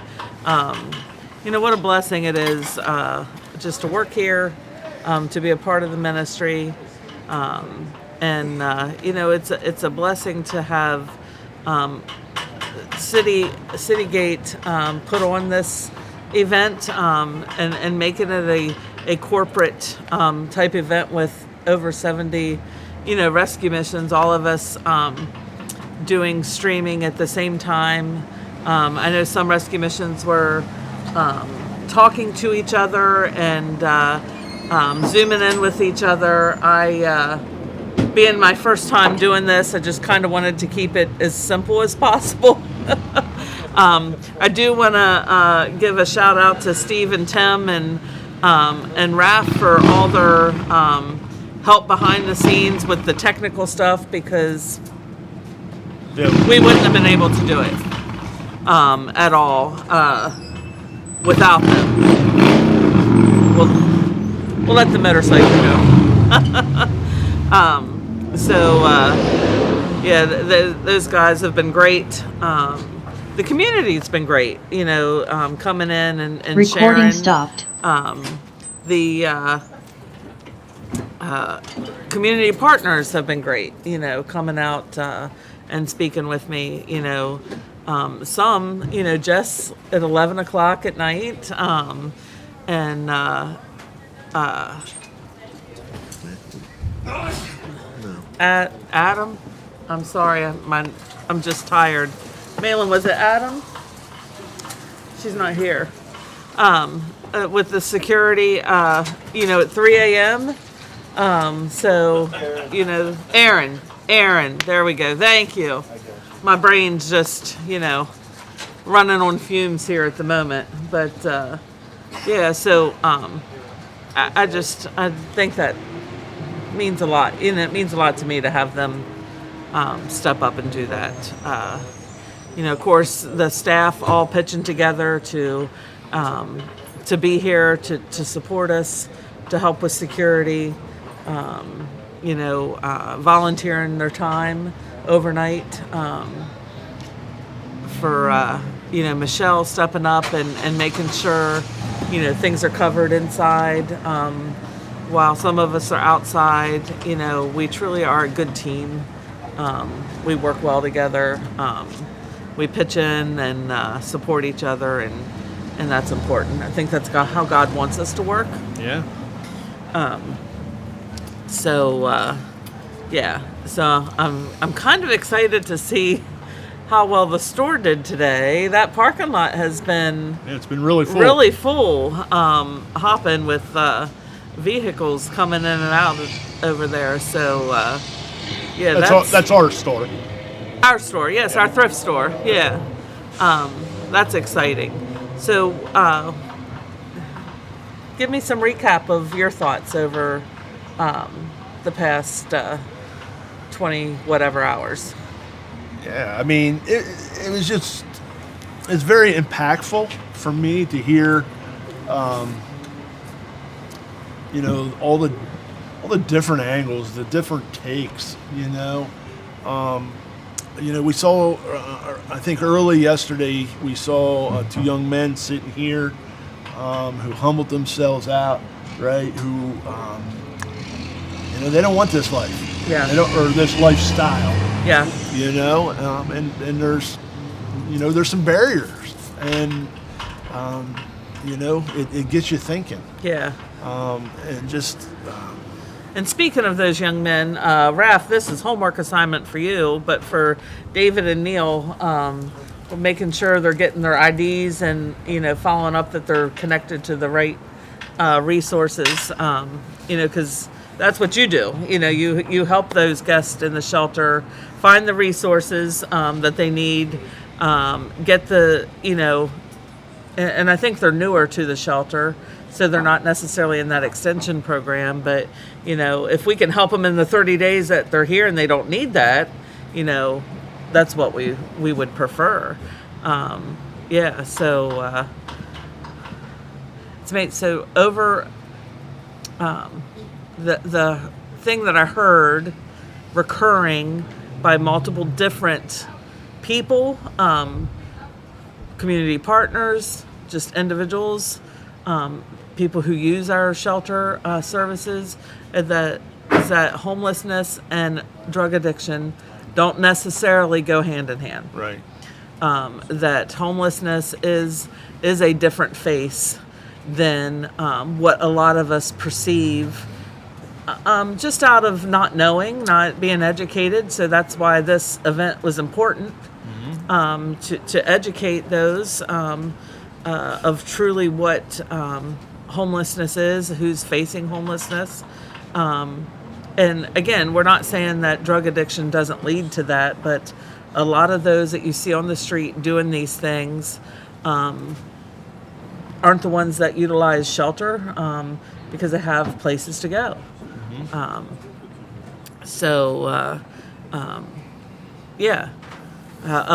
What a blessing it is just to work here, to be a part of the ministry, it's a blessing to have Citygate put on this event and making it a corporate type event with over 70 rescue missions, all of us doing streaming at the same time. I know some rescue missions were talking to each other and zooming in with each other. Being my first time doing this, I just kind of wanted to keep it as simple as possible. I do want to give a shout out to Steve and Tim and Raph for all their help behind the scenes with the technical stuff, because we wouldn't have been able to do it at all without them. We'll let the motorcycle go. Those guys have been great. The community's been great, coming in and Recording sharing. stopped. The community partners have been great, coming out and speaking with me, some, just at 11 o'clock at night, at Adam, I'm sorry, I'm just tired. Malin, was it Adam? She's not here. with the security, at 3 a.m. So, Aaron, there we go. Thank you. My brain's just, running on fumes here at the moment. But, so I think that means a lot. It means a lot to me to have them step up and do that. Of course, the staff all pitching together to be here to support us, to help with security, volunteering their time overnight, for Michelle stepping up and making sure things are covered inside, while some of us are outside. We truly are a good team. We work well together. We pitch in and support each other, and that's important. I think that's how God wants us to work. Yeah. So I'm kind of excited to see how well the store did today. That parking lot has been it's been really full. Hopping with vehicles coming in and out over there. So that's our store. Our store, yes, our thrift store. Yeah, that's exciting. So, give me some recap of your thoughts over the past 20 whatever hours. Yeah, I mean, it's very impactful for me to hear, all the different angles, the different takes, we saw, I think early yesterday, we saw two young men sitting here who humbled themselves out, right? Who, they don't want this life. Yeah. Or this lifestyle. Yeah. And there's, there's some barriers, and, it gets you thinking. Yeah. And just. And speaking of those young men, Raph, this is homework assignment for you, but for David and Neil, we're making sure they're getting their IDs and, following up that they're connected to the right resources, because that's what you do. You help those guests in the shelter find the resources that they need, get the, and I think they're newer to the shelter, so they're not necessarily in that extension program. But, if we can help them in the 30 days that they're here and they don't need that, that's what we would prefer. So it's made so over the thing that I heard recurring by multiple different people, community partners, just individuals, people who use our shelter services, that homelessness and drug addiction don't necessarily go hand in hand. Right. That homelessness is a different face than what a lot of us perceive, just out of not knowing, not being educated. So that's why this event was important, to educate those of truly what homelessness is, who's facing homelessness. And again, we're not saying that drug addiction doesn't lead to that, but a lot of those that you see on the street doing these things aren't the ones that utilize shelter because they have places to go. A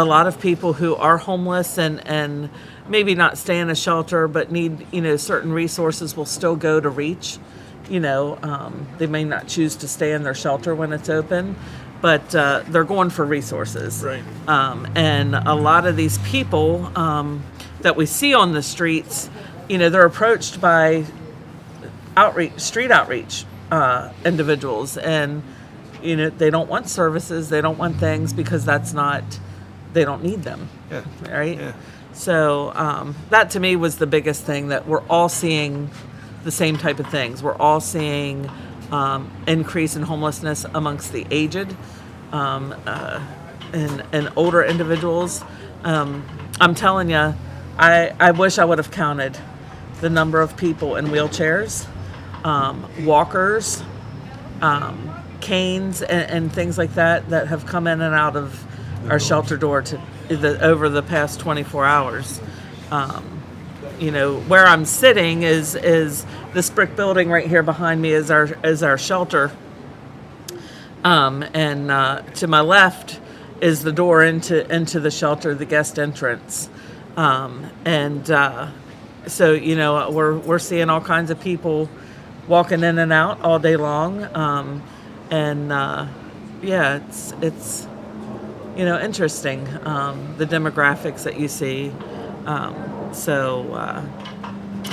lot of people who are homeless and maybe not stay in a shelter but need certain resources will still go to reach. They may not choose to stay in their shelter when it's open, but they're going for resources. Right. And a lot of these people that we see on the streets, they're approached by street outreach individuals, and they don't want services, they don't want things because they don't need them. Yeah. Right. Yeah. So that to me was the biggest thing, that we're all seeing the same type of things. We're all seeing increase in homelessness amongst the aged and older individuals. I'm telling you, I wish I would have counted the number of people in wheelchairs, walkers, canes, and things like that have come in and out of our shelter door over the past 24 hours. Where I'm sitting is this brick building right here behind me is our shelter. And to my left is the door into the shelter, the guest entrance. So we're seeing all kinds of people walking in and out all day long. It's interesting, the demographics that you see.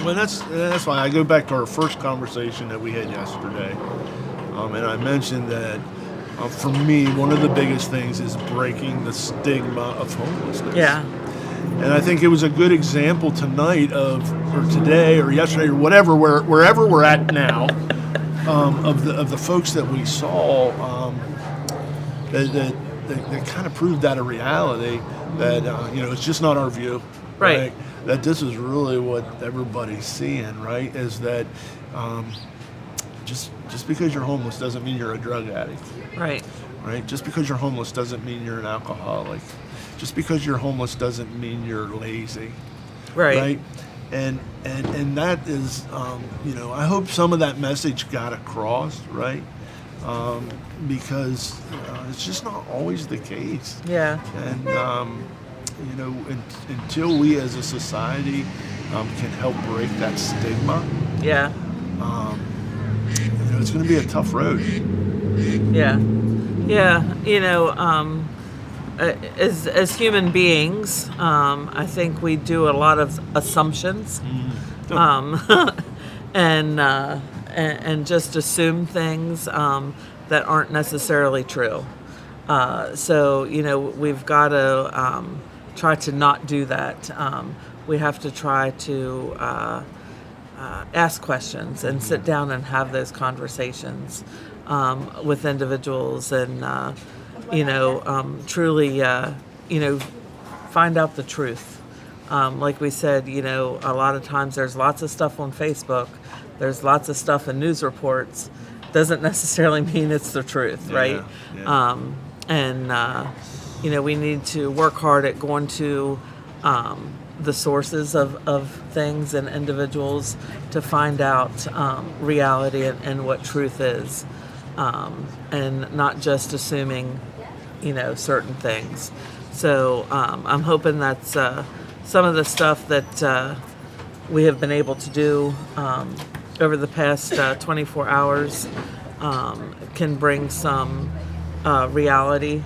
Well, that's why I go back to our first conversation that we had yesterday, and I mentioned that for me, one of the biggest things is breaking the stigma of homelessness. Yeah. And I think it was a good example tonight or today or yesterday or whatever, wherever we're at now, of the folks that we saw that kind of proved that a reality that it's just not our view, right? That this is really what everybody's seeing, right? Is that just because you're homeless doesn't mean you're a drug addict, right? Right? Just because you're homeless doesn't mean you're an alcoholic. Just because you're homeless doesn't mean you're lazy, right? And that is, I hope some of that message got across, right? Because it's just not always the case. Yeah. And until we as a society can help break that stigma, yeah, it's going to be a tough road. Yeah. As human beings, I think we do a lot of assumptions, and just assume things that aren't necessarily true. So we've got to try to not do that. We have to try to ask questions and sit down and have those conversations with individuals and truly find out the truth. Like we said, a lot of times there's lots of stuff on Facebook, there's lots of stuff in news reports, doesn't necessarily mean it's the truth, right? Yeah. We need to work hard at going to the sources of things and individuals to find out reality and what truth is, and not just assuming certain things. So I'm hoping that's some of the stuff that we have been able to do over the past 24 hours can bring some reality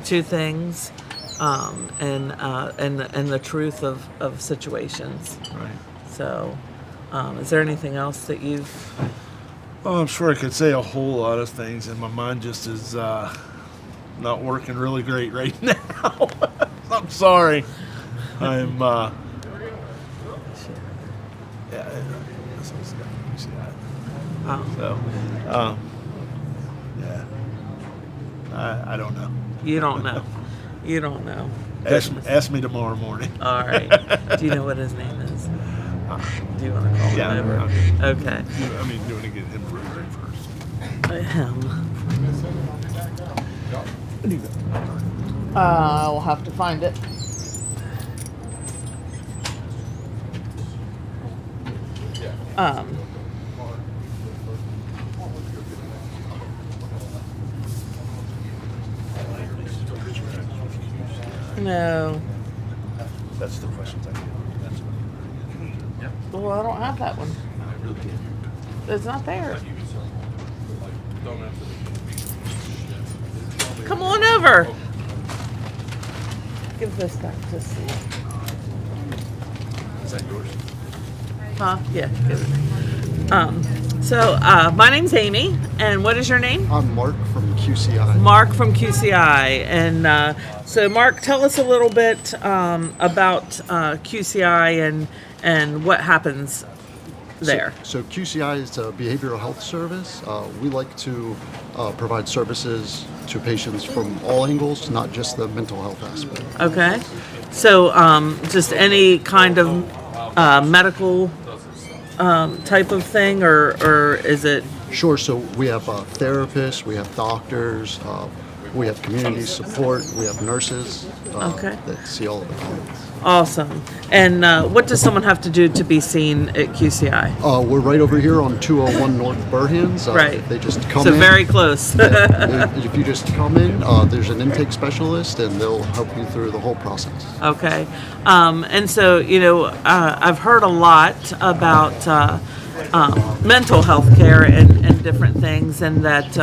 to things, and the truth of situations. Right. So is there anything else that you've... Oh, I'm sure I could say a whole lot of things, and my mind just is not working really great right now. I'm sorry. I'm I don't know. You don't know. You don't know. Ask me tomorrow morning. All right. Do you know what his name is? Do you want to call him over? Okay. Do you want to get him first? Him. I'll have to find it. No. That's the questions I get. Well, I don't have that one. It's not there. Come on over. Give this back to Steve. Is that yours? Huh? Yeah. Give it. So my name's Amy, and what is your name? I'm Mark from QCI. Mark from QCI, and so Mark, tell us a little bit about QCI and what happens there? So QCI is a behavioral health service. We like to provide services to patients from all angles, not just the mental health aspect. Okay. So just any kind of medical type of thing, or is it? Sure. So we have therapists, we have doctors, we have community support, we have nurses Okay. that see all of the clients. Awesome. And what does someone have to do to be seen at QCI? We're right over here on 201 North Burhans. Right. They just come So in. very close. If you just come in, there's an intake specialist, and they'll help you through the whole process. Okay. And so, I've heard a lot about mental health care and different things, and that,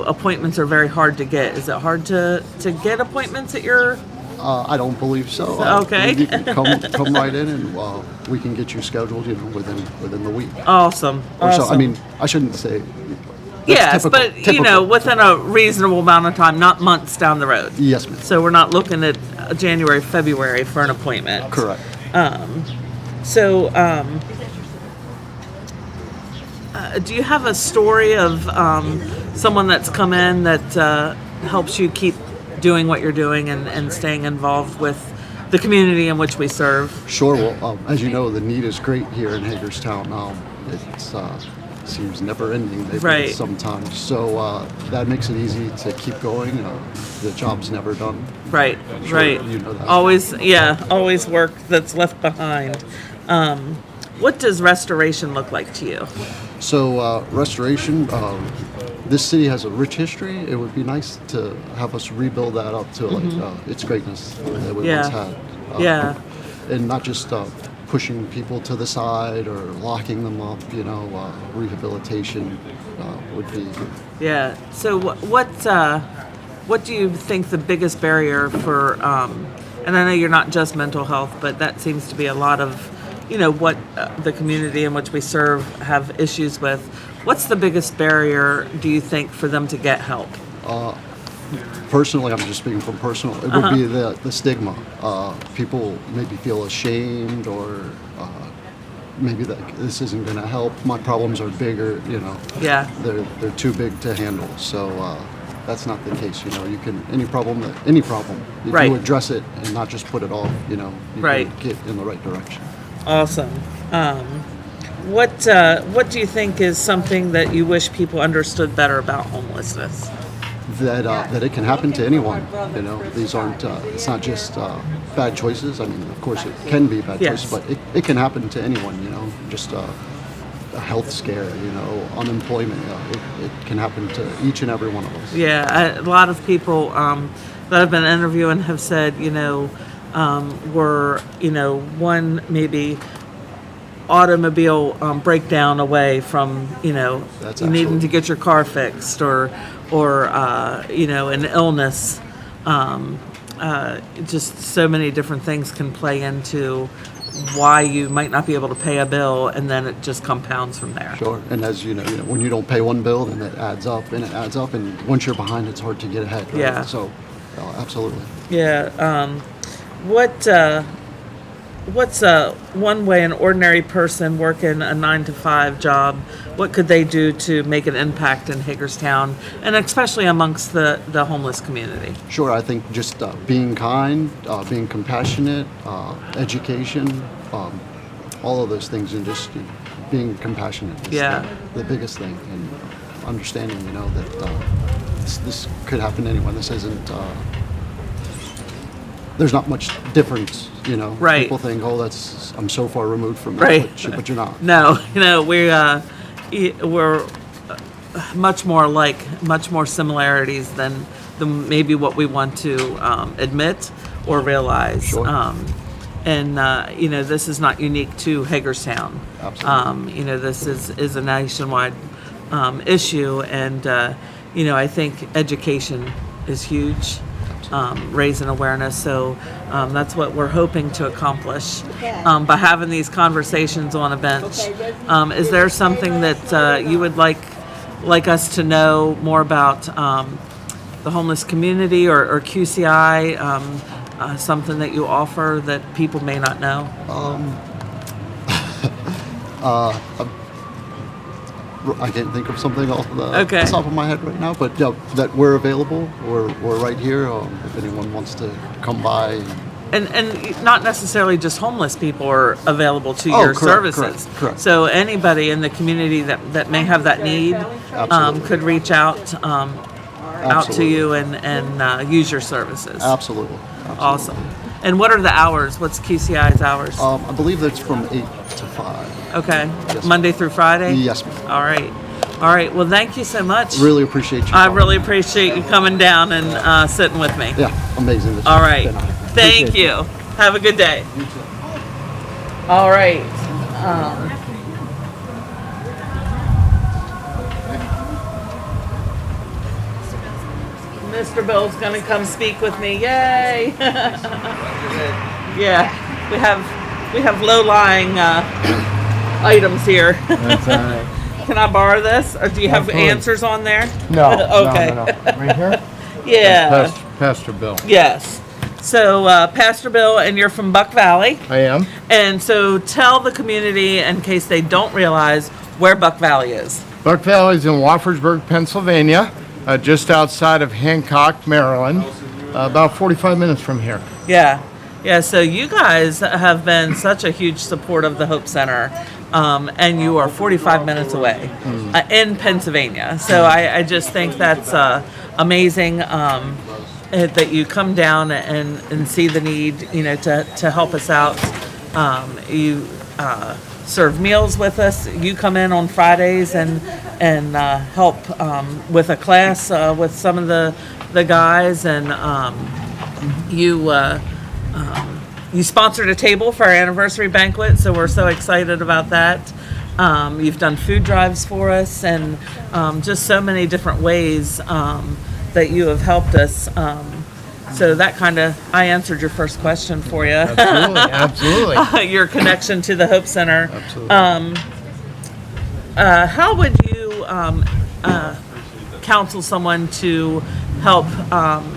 appointments are very hard to get. Is it hard to get appointments at your... I don't believe so. Okay. You can come right in, and we can get you scheduled, within the week. Awesome. Or so. I Awesome. mean, I shouldn't say. That's Yes, typical, but typical. within a reasonable amount of time, not months down the road. Yes, ma'am. So we're not looking at January, February for an appointment. Correct. Do you have a story of someone that's come in that helps you keep doing what you're doing and staying involved with the community in which we serve? Sure. Well, as you know, the need is great here in Hagerstown. It seems never ending, maybe Right. sometimes. So that makes it easy to keep going. The job's never done. Right, I'm sure right. You know that. Always work that's left behind. What does restoration look like to you? So restoration, this city has a rich history. It would be nice to have us rebuild that up to its greatness that we once had. And not just pushing people to the side or locking them up. Rehabilitation would be. Yeah. So what do you think the biggest barrier for? And I know you're not just mental health, but that seems to be a lot of, what the community in which we serve have issues with. What's the biggest barrier, do you think, for them to get help? Personally, I'm just speaking from personal. It would be the stigma. People maybe feel ashamed, or maybe that this isn't going to help. My problems are bigger. Yeah. They're too big to handle. So that's not the case. You can any problem. If Right. you address it and not just put it off, you Right. can get in the right direction. Awesome. What do you think is something that you wish people understood better about homelessness? That it can happen to anyone. These aren't. It's not just bad choices. I mean, of course, it can be bad Yes. choices, but it can happen to anyone. Just a health scare. Unemployment. It can happen to each and every one of us. Yeah, a lot of people that I've been interviewing have said, we're, one maybe automobile breakdown away from, That's needing to get your car fixed, or an illness. Just so many different things can play into why you might not be able to pay a bill, and then it just compounds from there. Sure. And as you know, when you don't pay one bill, then it adds up, and once you're behind, it's hard to get ahead. Right? Yeah. So, absolutely. Yeah. What's one way an ordinary person working a 9-to-5 job, what could they do to make an impact in Hagerstown, and especially amongst the homeless community? Sure. I think just being kind, being compassionate, education, all of those things, and just being compassionate is the biggest thing, and understanding, that this could happen to anyone. This isn't. There's not much difference, Right. People think, I'm so far removed from Right. that, but you're not. No, we're much more alike, much more similarities than maybe what we want to admit or realize. Sure. This is not unique to Hagerstown. Absolutely. This is a nationwide issue, and I think education is huge. Raising awareness, so that's what we're hoping to accomplish by having these conversations on a bench. Is there something that you would like us to know more about the homeless community or QCI? Something that you offer that people may not know? I can't think of something off the Okay. top of my head right now, but yeah, that we're available. We're right here. If anyone wants to come by. And not necessarily just homeless people are available to Oh, your correct, services. correct. So anybody in the community that may have that need could reach out to Absolutely. you and use your services. Absolutely. Awesome. And what are the hours? What's QCI's hours? I believe that's from 8 to 5. Okay. Yes, Monday through Friday? Yes, ma'am. All right. All right. Well, thank you so much. Really appreciate you. I really appreciate you coming down and sitting with me. Yeah, amazing. All right. Been on. Thank Appreciate you. Have a good day. All right. Mr. Bill's gonna come speak with me. Yay! Yeah, we have low-lying items here. That's all right. Can I borrow this, or do you have Absolutely. answers on there? No. Okay. No. Right here? Yeah. Pastor Bill. Yes. So, Pastor Bill, and you're from Buck Valley. I am. And so tell the community, in case they don't realize, where Buck Valley is. Buck Valley is in Woffordburg, Pennsylvania, just outside of Hancock, Maryland, about 45 minutes from here. Yeah. Yeah, so you guys have been such a huge support of the Hope Center, and you are 45 minutes away in Pennsylvania. So I just think that's amazing that you come down and see the need, to help us out. You serve meals with us. You come in on Fridays and help with a class with some of the guys, and you sponsored a table for our anniversary banquet, so we're so excited about that. You've done food drives for us, and just so many different ways that you have helped us. So that I answered your first question for you. Absolutely. Your connection to the Hope Center. Absolutely. How would you counsel someone to help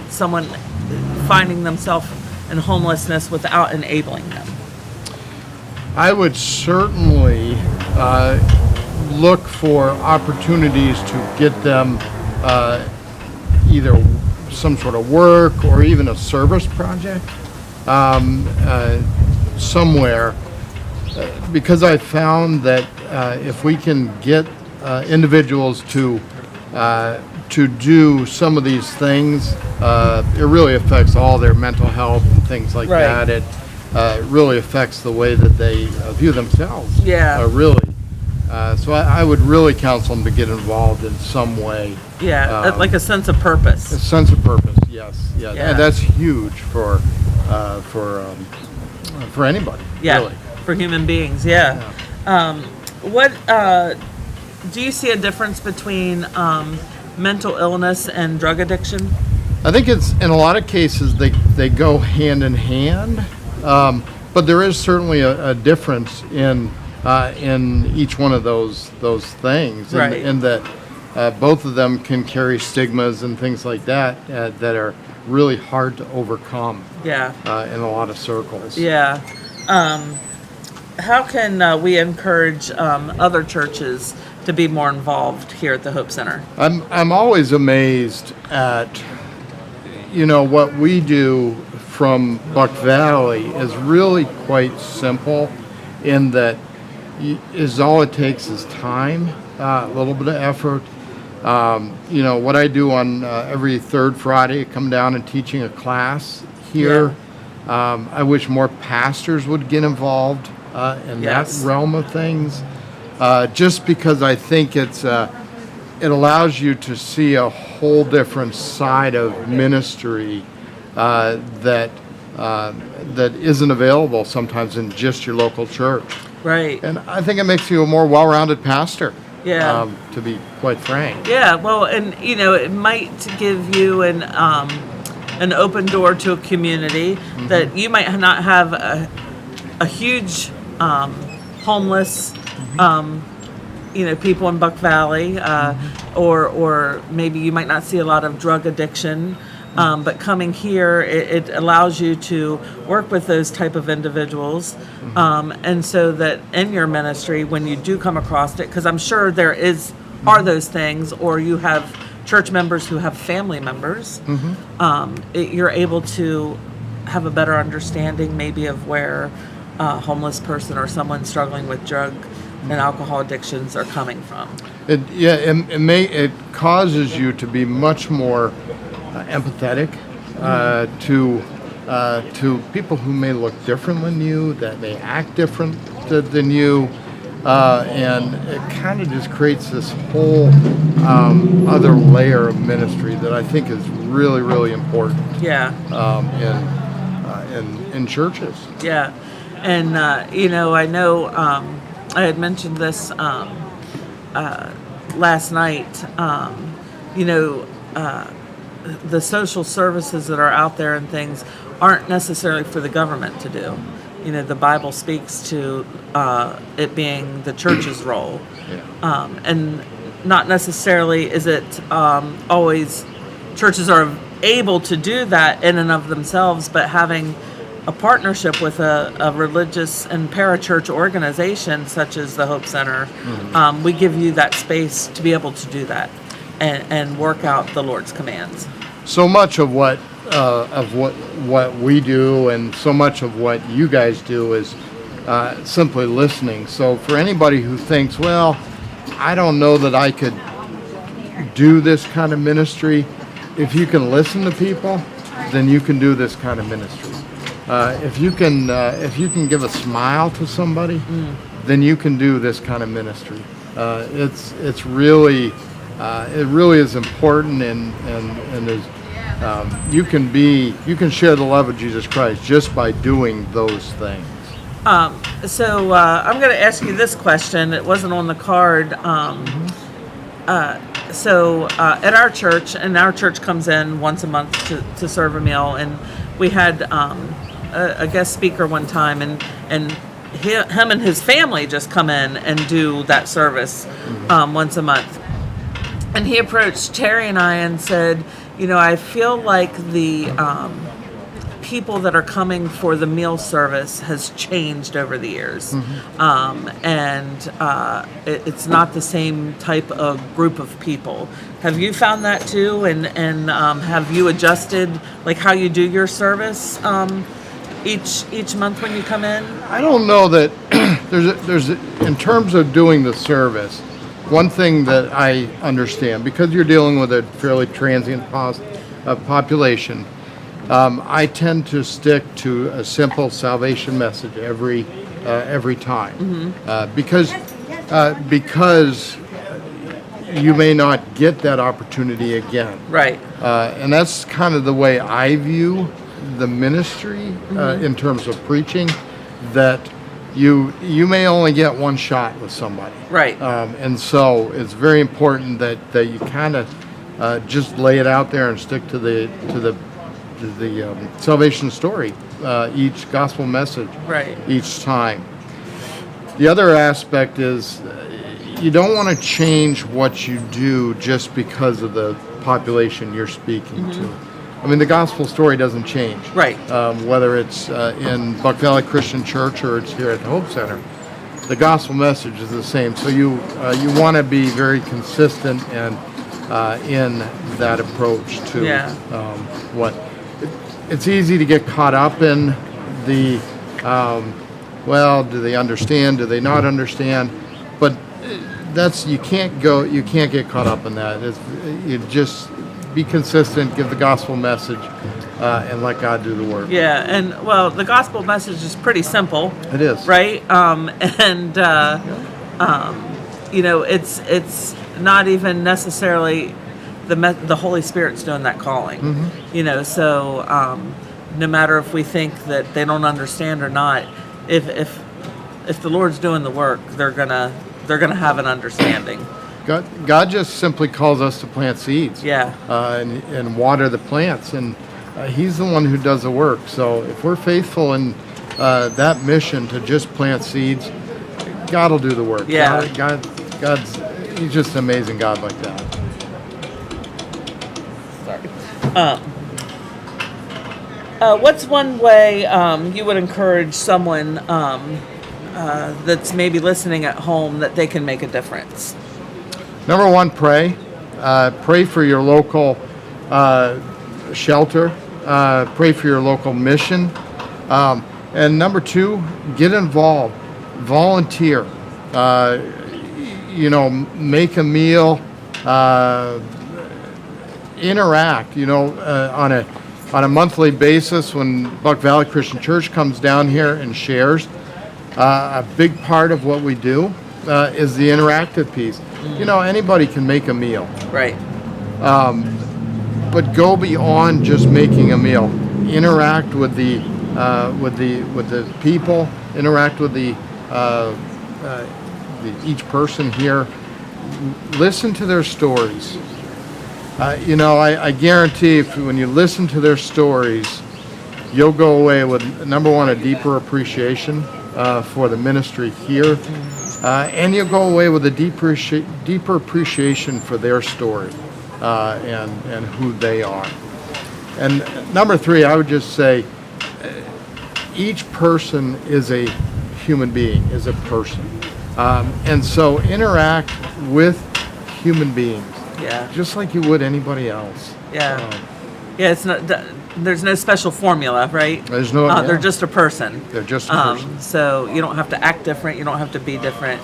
someone finding themselves in homelessness without enabling them? I would certainly look for opportunities to get them either some sort of work or even a service project somewhere, because I found that if we can get individuals to do some of these things, it really affects all their mental health and things like Right. that. It really affects the way that they view themselves. Yeah. Really. So I would really counsel them to get involved in some way. Yeah, like a sense of purpose. A sense of purpose, yes. Yeah. Yeah. And that's huge for anybody. Yeah, Really. for human beings. Yeah. What do you see a difference between mental illness and drug addiction? I think it's in a lot of cases they go hand in hand, but there is certainly a difference in each one of those things, Right. in that both of them can carry stigmas and things like that that are really hard to overcome. Yeah. In a lot of circles. Yeah. How can we encourage other churches to be more involved here at the Hope Center? I'm always amazed at what we do from Buck Valley is really quite simple, in that all it takes is time, a little bit of effort. What I do on every third Friday, come down and teaching a class here. I wish more pastors would get involved in Yes. that realm of things, just because I think it allows you to see a whole different side of ministry that isn't available sometimes in just your local church. Right. And I think it makes you a more well-rounded pastor. Yeah. To be quite frank. Yeah, well, and it might give you an open door to a community that you might not have a huge homeless people in Buck Valley, or maybe you might not see a lot of drug addiction, But coming here, it allows you to work with those type of individuals, and so that in your ministry, when you do come across it, because I'm sure are those things, or you have church members who have family members, you're able to have a better understanding maybe of where a homeless person or someone struggling with drug and alcohol addictions are coming from. It causes you to be much more empathetic to people who may look different than you, that may act different than you, and it kind of just creates this whole other layer of ministry that I think is really, really important. Yeah. In churches. Yeah, and I know I had mentioned this last night. The social services that are out there and things aren't necessarily for the government to do. The Bible speaks to it being the church's role, and not necessarily is it always churches are able to do that in and of themselves, but having a partnership with a religious and parachurch organization such as the Hope Center, we give you that space to be able to do that and work out the Lord's commands. So much of what we do, and so much of what you guys do, is simply listening. So for anybody who thinks, well, I don't know that I could do this kind of ministry, if you can listen to people, then you can do this kind of ministry. If you can give a smile to somebody, then you can do this kind of ministry. It really is important, and there's you can share the love of Jesus Christ just by doing those things. So I'm going to ask you this question. It wasn't on the card. So at our church, and our church comes in once a month to serve a meal, and we had a guest speaker one time, and him and his family just come in and do that service once a month. And he approached Terry and I and said, I feel like the people that are coming for the meal service has changed over the years. It's not the same type of group of people. Have you found that too? And have you adjusted like how you do your service each month when you come in? I don't know that there's in terms of doing the service, one thing that I understand, because you're dealing with a fairly transient population, I tend to stick to a simple salvation message every time, because you may not get that opportunity again. Right. And that's kind of the way I view the ministry in terms of preaching, that you may only get one shot with somebody. Right. And so it's very important that you kind of just lay it out there and stick to the salvation story, each gospel message, each time. The other aspect is you don't want to change what you do just because of the population you're speaking to. I mean, the gospel story doesn't change. Right. Whether it's in Buck Valley Christian Church or it's here at Hope Center, the gospel message is the same. So you want to be very consistent and in that approach to what. It's easy to get caught up in the, do they understand? Do they not understand? But you can't get caught up in that. You just be consistent, give the gospel message, and let God do the work. Yeah, and the gospel message is pretty simple. It is. Right? It's not even necessarily the Holy Spirit's doing that calling. So no matter if we think that they don't understand or not, if the Lord's doing the work, they're gonna have an understanding. God just simply calls us to plant seeds. And water the plants, and He's the one who does the work. So if we're faithful in that mission to just plant seeds, God will do the work. He's just an amazing God like that. What's one way you would encourage someone that's maybe listening at home that they can make a difference? Number one, pray. Pray for your local shelter. Pray for your local mission. And number two, get involved. Volunteer. Make a meal. Interact. On a monthly basis when Buck Valley Christian Church comes down here and shares. A big part of what we do is the interactive piece. Anybody can make a meal. Right. But go beyond just making a meal. Interact with the people. Interact with each person here. Listen to their stories. I guarantee when you listen to their stories, you'll go away with, number one, a deeper appreciation for the ministry here, and you'll go away with a deeper appreciation for their story and who they are. And number three, I would just say each person is a human being, is a person. And so interact with human beings. Yeah. Just like you would anybody else. Yeah. It's not. There's no special formula, right? There's no. They're just a person. They're just a person. So you don't have to act different. You don't have to be different.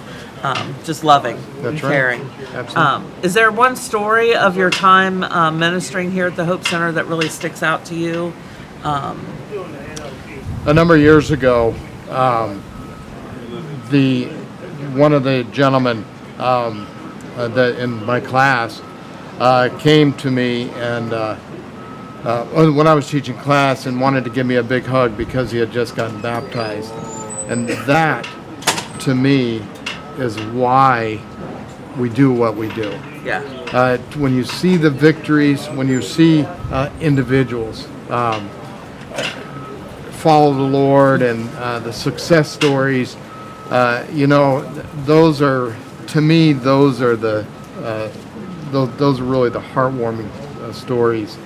Just loving and caring. Absolutely. Is there one story of your time ministering here at the Hope Center that really sticks out to you? A number of years ago, one of the gentlemen that in my class came to me and when I was teaching class and wanted to give me a big hug because he had just gotten baptized. And that, to me, is why we do what we do. Yeah. When you see the victories, when you see individuals follow the Lord and the success stories, those are, to me, those are really the heartwarming stories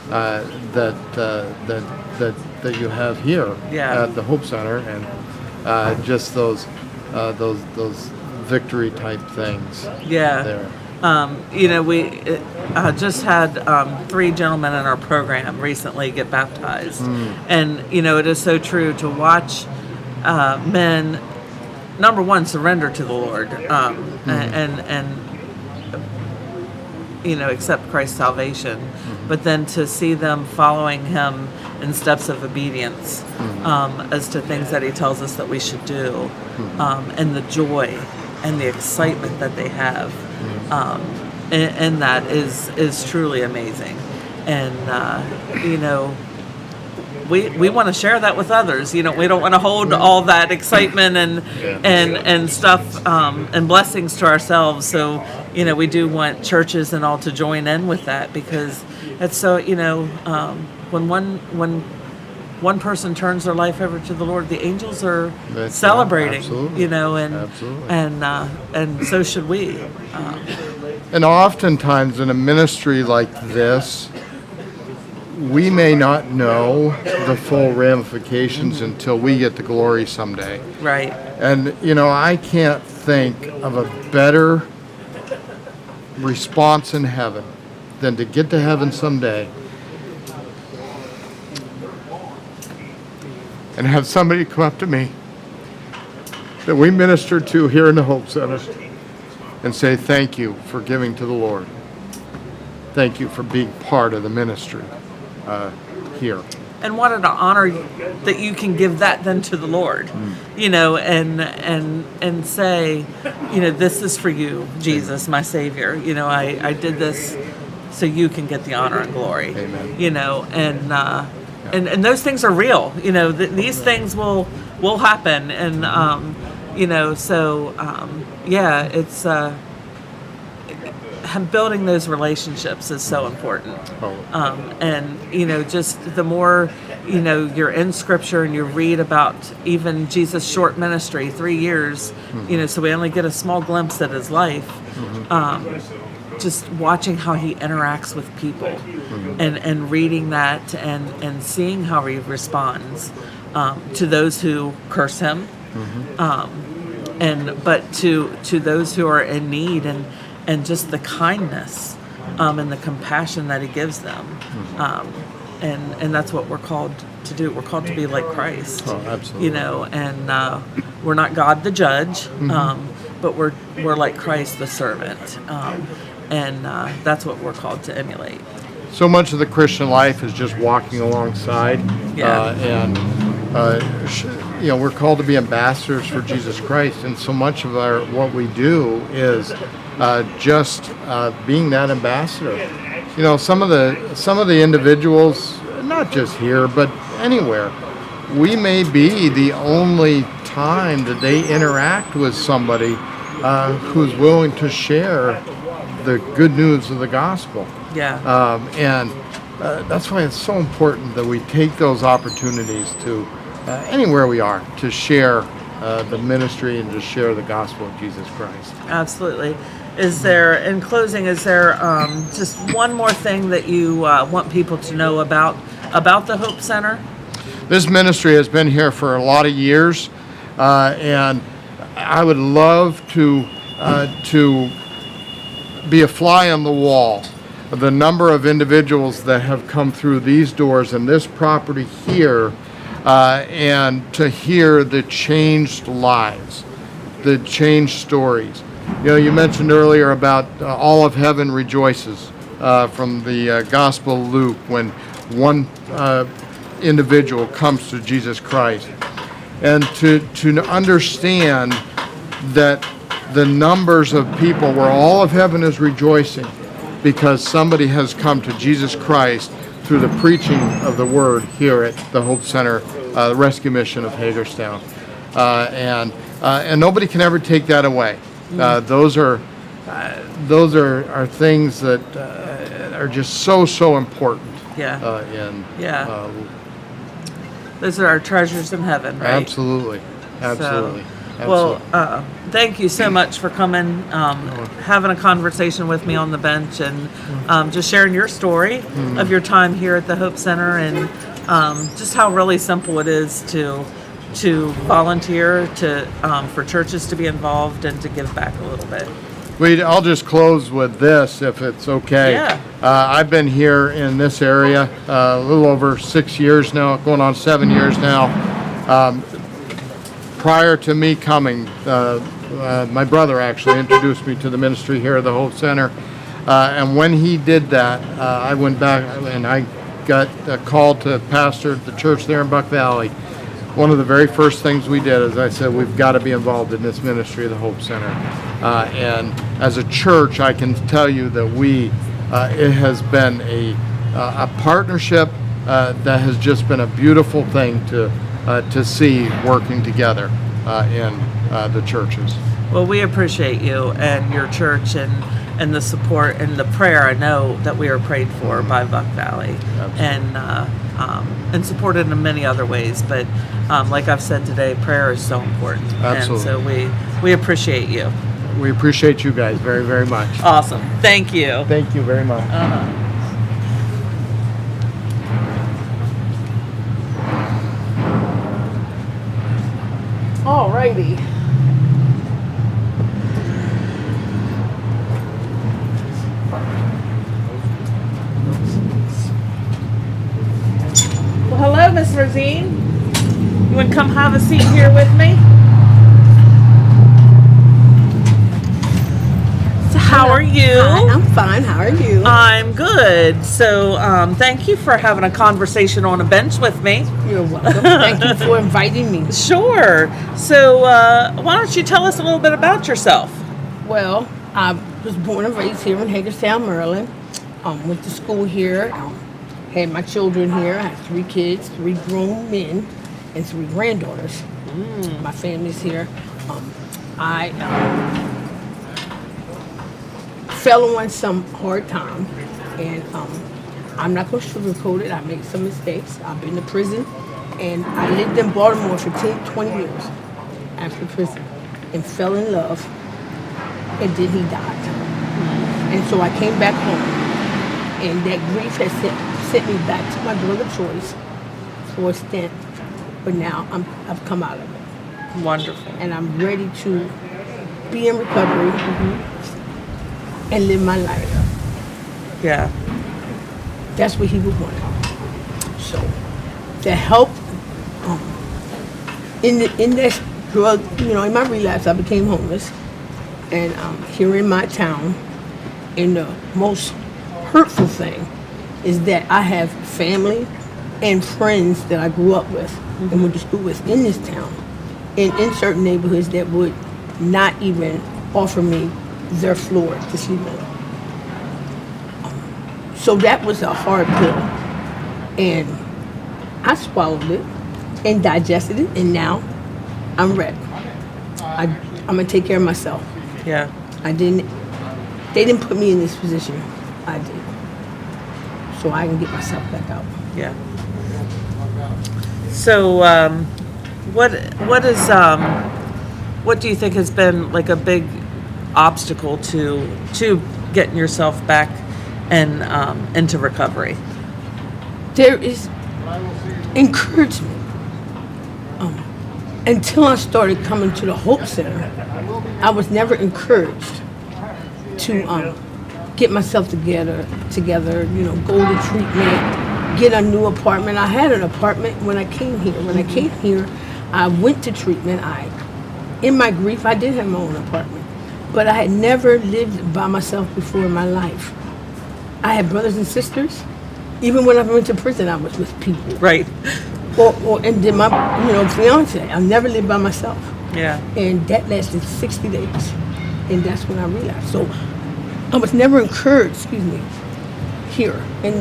that you have here at the Hope Center, and just those victory type things. Yeah. There. We just had 3 gentlemen in our program recently get baptized, and it is so true to watch men, number one, surrender to the Lord, and accept Christ's salvation, but then to see them following Him in steps of obedience as to things that He tells us that we should do, and the joy and the excitement that they have, and that is truly amazing. And we want to share that with others. We don't want to hold all that excitement and stuff and blessings to ourselves. So we do want churches and all to join in with that, because it's so when one person turns their life over to the Lord, the angels are celebrating. Absolutely. And so should we. And oftentimes in a ministry like this, we may not know the full ramifications until we get to glory someday. Right. And, I can't think of a better response in heaven than to get to heaven someday and have somebody come up to me that we ministered to here in the Hope Center and say, thank you for giving to the Lord. Thank you for being part of the ministry here. And what an honor that you can give that then to the Lord, and say, this is for you, Jesus, my Savior. I did this so you can get the honor and glory. Amen. And those things are real. These things will happen, and it's building those relationships is so important. And just the more you're in Scripture and you read about even Jesus' short ministry, 3 years, so we only get a small glimpse at his life. just watching how he interacts with people, and reading that, and seeing how he responds to those who curse him, but to those who are in need, and just the kindness and the compassion that he gives them. And that's what we're called to do. We're called to be like Christ. Oh, absolutely. And we're not God the judge, but we're like Christ the servant. And that's what we're called to emulate. So much of the Christian life is just walking alongside. We're called to be ambassadors for Jesus Christ, and so much of what we do is just being that ambassador. Some of the individuals, not just here but anywhere, we may be the only time that they interact with somebody who's willing to share the good news of the gospel. And that's why it's so important that we take those opportunities to anywhere we are to share the ministry and to share the gospel of Jesus Christ. Absolutely. In closing, is there just one more thing that you want people to know about the Hope Center? This ministry has been here for a lot of years, and I would love to be a fly on the wall of the number of individuals that have come through these doors and this property here, and to hear the changed lives, the changed stories. You mentioned earlier about all of heaven rejoices from the Gospel of Luke when one individual comes to Jesus Christ. And to understand that the numbers of people where all of heaven is rejoicing because somebody has come to Jesus Christ through the preaching of the word here at the Hope Center, the Rescue Mission of Hagerstown. And nobody can ever take that away. Those are things that are just so important. Those are our treasures in heaven, right? Absolutely. Well, thank you so much for coming, having a conversation with me on the bench, and just sharing your story of your time here at the Hope Center, and just how really simple it is to volunteer, for churches to be involved and to give back a little bit. I'll just close with this, if it's okay. Yeah. I've been here in this area a little over 6 years now, going on 7 years now. Prior to me coming, my brother actually introduced me to the ministry here at the Hope Center. And when he did that, I went back and I got called to pastor the church there in Buck Valley. One of the very first things we did is I said, we've got to be involved in this ministry of the Hope Center. And as a church, I can tell you that it has been a partnership that has just been a beautiful thing to see working together in the churches. Well, we appreciate you and your church and the support and the prayer. I know that we are prayed for by Buck Valley. And supported in many other ways. But like I've said today, prayer is so important. Absolutely. And so we appreciate you. We appreciate you guys very, very much. Awesome. Thank you. Thank you very much. All righty. Well, hello, Miss Rosine. You want to come have a seat here with me? So how are you? Hi, I'm fine. How are you? I'm good. So thank you for having a conversation on a bench with me. You're welcome. Thank you for inviting me. Sure. So why don't you tell us a little bit about yourself? Well, I was born and raised here in Hagerstown, Maryland. Went to school here. Had my children here. I have 3 kids, 3 grown men, and 3 granddaughters. My family's here. I fell on some hard time, and I'm not going to sugarcoat it. I made some mistakes. I've been to prison, and I lived in Baltimore for 20 years after prison, and fell in love, and then he died. And so I came back home, and that grief has sent me back to my drug of choice for a stint. But now I've come out of it. Wonderful. And I'm ready to be in recovery and live my life. Yeah. That's what he would want. So to help in this drug, in my relapse, I became homeless. And here in my town, and the most hurtful thing is that I have family and friends that I grew up with and went to school with in this town, and in certain neighborhoods that would not even offer me their floor to sleep on. So that was a hard pill, and I swallowed it and digested it, and now I'm ready. I'm gonna take care of myself. Yeah. They didn't put me in this position. I did. So I can get myself back out. Yeah. So, what do you think has been like a big obstacle to getting yourself back and into recovery? There is encouragement. Until I started coming to the Hope Center, I was never encouraged to get myself together, go to treatment, get a new apartment. I had an apartment when I came here. When I came here, I went to treatment. In my grief, I did have my own apartment, but I had never lived by myself before in my life. I had brothers and sisters. Even when I went to prison, I was with people. Right. And then my, fiance. I never lived by myself. Yeah. And that lasted 60 days, and that's when I relapsed. So I was never encouraged, here. And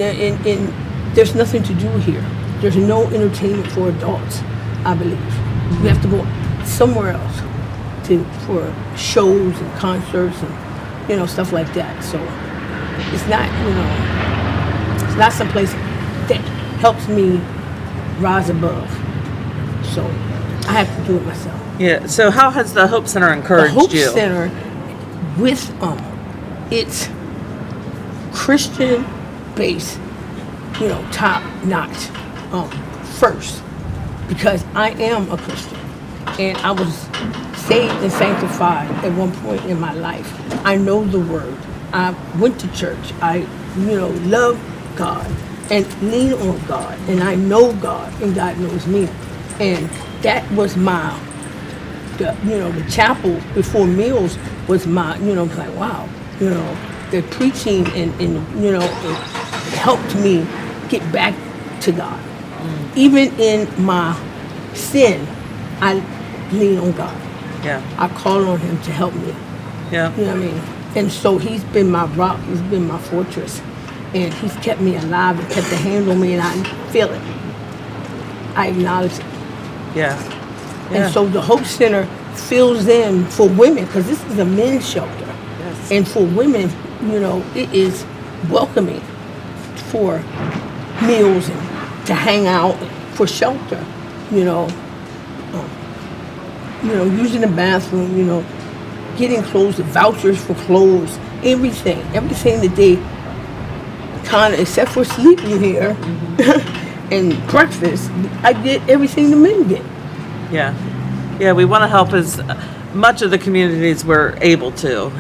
there's nothing to do here. There's no entertainment for adults, I believe. You have to go somewhere else for shows and concerts and, stuff like that. So it's not, it's not someplace that helps me rise above. So I have to do it myself. Yeah. So how has the Hope Center encouraged you? The Hope Center, with its Christian base, top notch, first, because I am a Christian, and I was saved and sanctified at one point in my life. I know the Word. I went to church. I, love God and lean on God, and I know God, and God knows me, and that was the chapel before meals was my, like, wow, the preaching and it helped me get back to God. Even in my sin, I lean on God. Yeah. I call on Him to help me. Yeah. You know what I mean? And so He's been my rock. He's been my fortress. And He's kept me alive and kept a hand on me, and I feel it. I acknowledge it. Yeah. And so the Hope Center fills in for women, because this is a men's shelter. Yes. And for women, it is welcoming for meals and to hang out, for shelter, using the bathroom, getting clothes, the vouchers for clothes, everything that they kind of, except for sleeping here and breakfast, I get everything the men get. Yeah. Yeah, we want to help as much of the community as we're able to,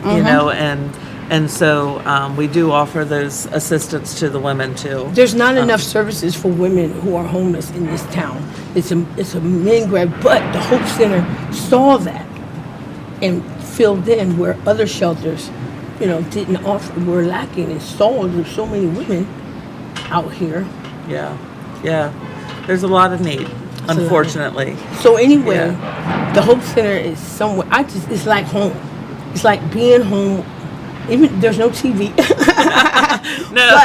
and so we do offer those assistance to the women too. There's not enough services for women who are homeless in this town. It's a men grab, but the Hope Center saw that and filled in where other shelters, didn't offer, were lacking, and saw there's so many women out here. Yeah, yeah. There's a lot of need, unfortunately. So anyway, the Hope Center is somewhere. It's like home. It's like being home. Even there's no TV. No.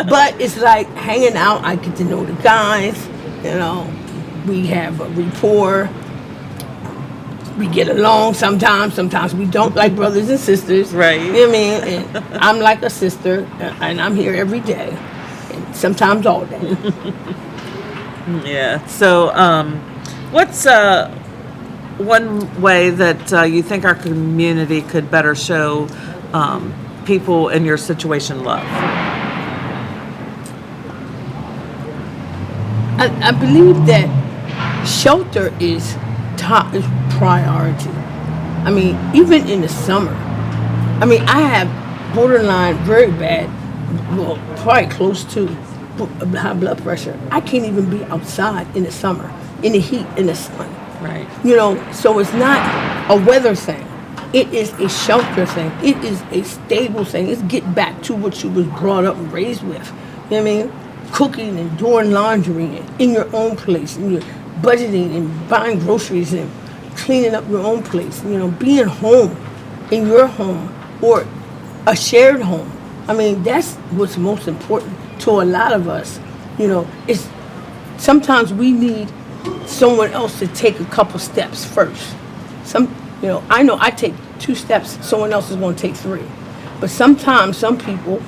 But it's like hanging out. I get to know the guys. We have a rapport. We get along sometimes. Sometimes we don't, like brothers and sisters. Right. You know what I mean? And I'm like a sister, and I'm here every day, and sometimes all day. Yeah. So, what's one way that you think our community could better show people in your situation love? I believe that shelter is priority. I mean, even in the summer. I mean, I have borderline very bad, well, probably close to high blood pressure. I can't even be outside in the summer, in the heat, in the sun. Right. You know, so it's not a weather thing. It is a shelter thing. It is a stable thing. It's get back to what you was brought up and raised with. You know what I mean? Cooking and doing laundry in your own place, and you're budgeting and buying groceries and cleaning up your own place. You know, being home, in your home, or a shared home. I mean, that's what's most important to a lot of us. You know, it's sometimes we need someone else to take a couple steps first. You know I take 2 steps, someone else is going to take 3. But sometimes some people,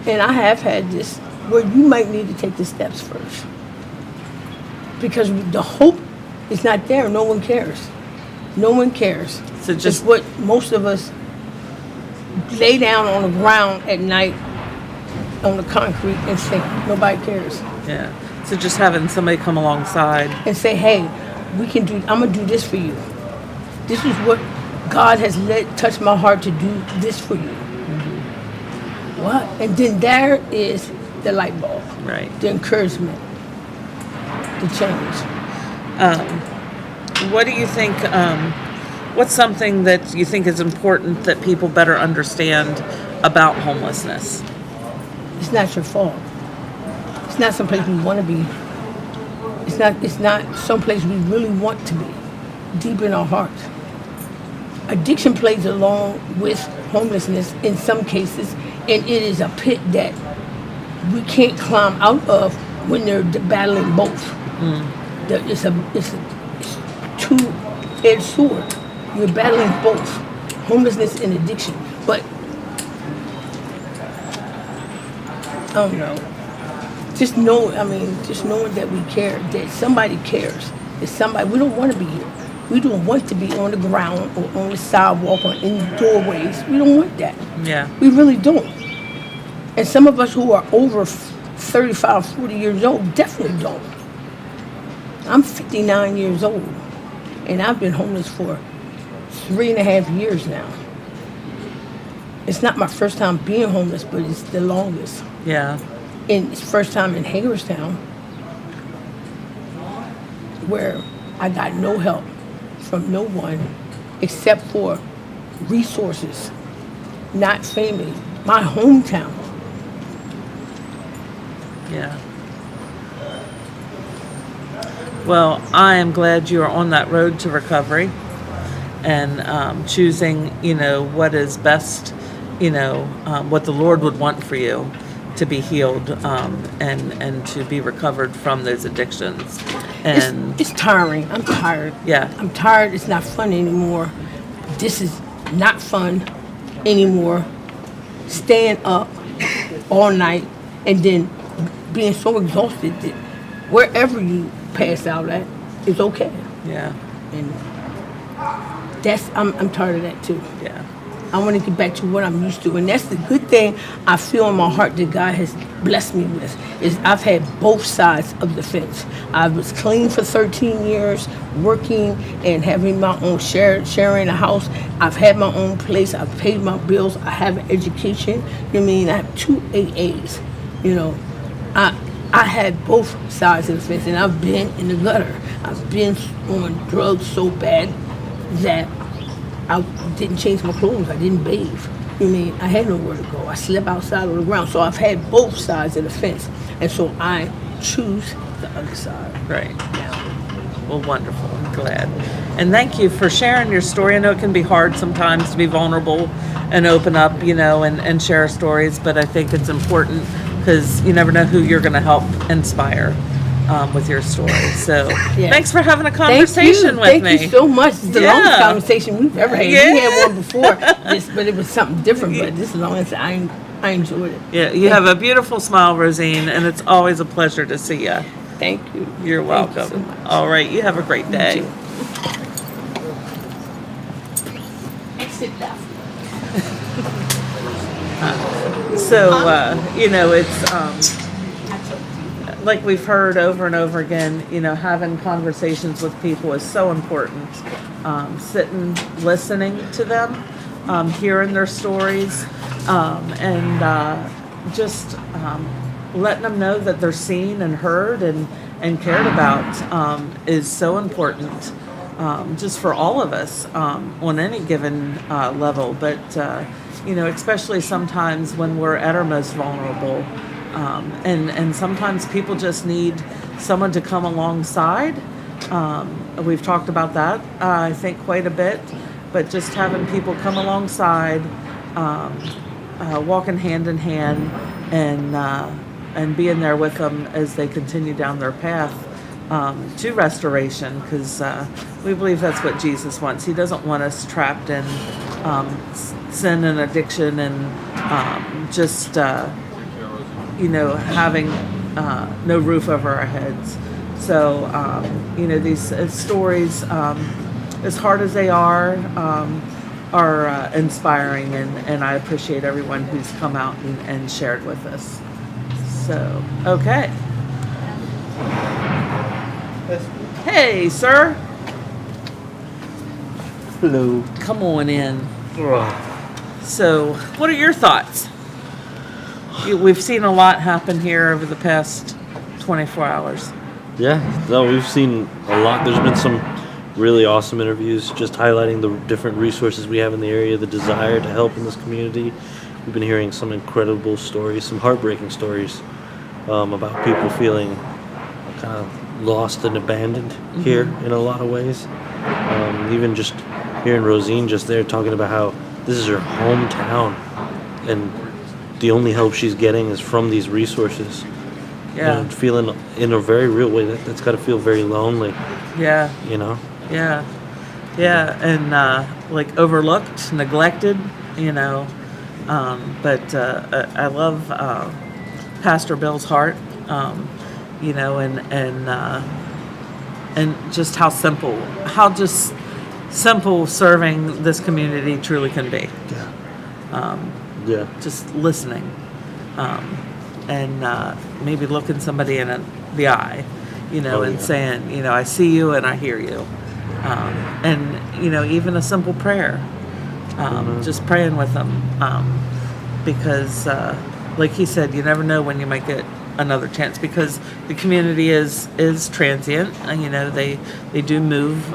and I have had this, where you might need to take the steps first. Because the hope is not there. No one cares. No one cares. So just what most of us lay down on the ground at night on the concrete and say, nobody cares. Yeah. So just having somebody come alongside and say, hey, I'm going to do this for you. This is what God has touched my heart to do this for you. Mm-hmm. What? And then there is the light bulb. Right. The encouragement. The change. What do you think, what's something that you think is important that people better understand about homelessness? It's not your fault. It's not someplace we want to be. It's not someplace we really want to be, deep in our hearts. Addiction plays along with homelessness in some cases, and it is a pit that we can't climb out of when they're battling both. Mm. It's a two-edged sword. You're battling both, homelessness and addiction. But I don't know. Just knowing that we care, that somebody cares, that somebody, we don't want to be here. We don't want to be on the ground or on the sidewalk or in doorways. We don't want that. Yeah. We really don't. And some of us who are over 35, 40 years old definitely don't. I'm 59 years old, and I've been homeless for 3.5 years now. It's not my first time being homeless, but it's the longest. Yeah. And it's first time in Hagerstown, where I got no help from no one except for resources, not family, my hometown. Yeah. Well, I am glad you are on that road to recovery and choosing, what is best, what the Lord would want for you to be healed and to be recovered from those addictions. And it's tiring. I'm tired. Yeah. I'm tired. It's not fun anymore. This is not fun anymore. Staying up all night and then being so exhausted that wherever you pass out at is okay. Yeah. And I'm tired of that too. Yeah. I want to get back to what I'm used to, and that's the good thing I feel in my heart that God has blessed me with, is I've had both sides of the fence. I was clean for 13 years, working and having my own sharing a house. I've had my own place. I've paid my bills. I have an education. I have 2 AAs. I had both sides of the fence, and I've been in the gutter. I've been on drugs so bad that I didn't change my clothes. I didn't bathe. I had nowhere to go. I slept outside on the ground. So I've had both sides of the fence. And so I choose the other side. Right. Yeah. Well, wonderful. I'm glad. And thank you for sharing your story. I know it can be hard sometimes to be vulnerable and open up, and share stories. But I think it's important because you never know who you're going to help inspire with your story. So thanks for having a conversation with me. Thank you so much. It's the longest conversation we've ever had. Yeah. We had one before, but it was something different. But this is the longest. I enjoyed it. Yeah, you have a beautiful smile, Rosine, and it's always a pleasure to see you. Thank you. You're welcome. Thank you so much. All right, you have a great day. Exit left. It's like we've heard over and over again, having conversations with people is so important. Sitting, listening to them, hearing their stories, and just letting them know that they're seen and heard and cared about is so important, just for all of us on any given level. But, especially sometimes when we're at our most vulnerable. And sometimes people just need someone to come alongside. We've talked about that, I think, quite a bit. But just having people come alongside, walking hand in hand, and being there with them as they continue down their path to restoration, because we believe that's what Jesus wants. He doesn't want us trapped in sin and addiction and just having no roof over our heads. So, these stories, as hard as they are inspiring, and I appreciate everyone who's come out and shared with us. So, okay. Hey, sir. Hello. Come on in. So, what are your thoughts? We've seen a lot happen here over the past 24 hours. Yeah, no, we've seen a lot. There's been some really awesome interviews just highlighting the different resources we have in the area, the desire to help in this community. We've been hearing some incredible stories, some heartbreaking stories about people feeling kind of lost and abandoned here in a lot of ways. Even just hearing Rosine just there talking about how this is her hometown and the only help she's getting is from these resources. Yeah. And feeling in a very real way that's got to feel very lonely. Yeah. Yeah. Yeah. And overlooked, neglected, but I love Pastor Bill's heart, and just how simple serving this community truly can be. Yeah. Just listening, and maybe looking somebody in the eye, and saying, I see you and I hear you, and even a simple prayer, just praying with them, because like he said, you never know when you might get another chance, because the community is transient. They do move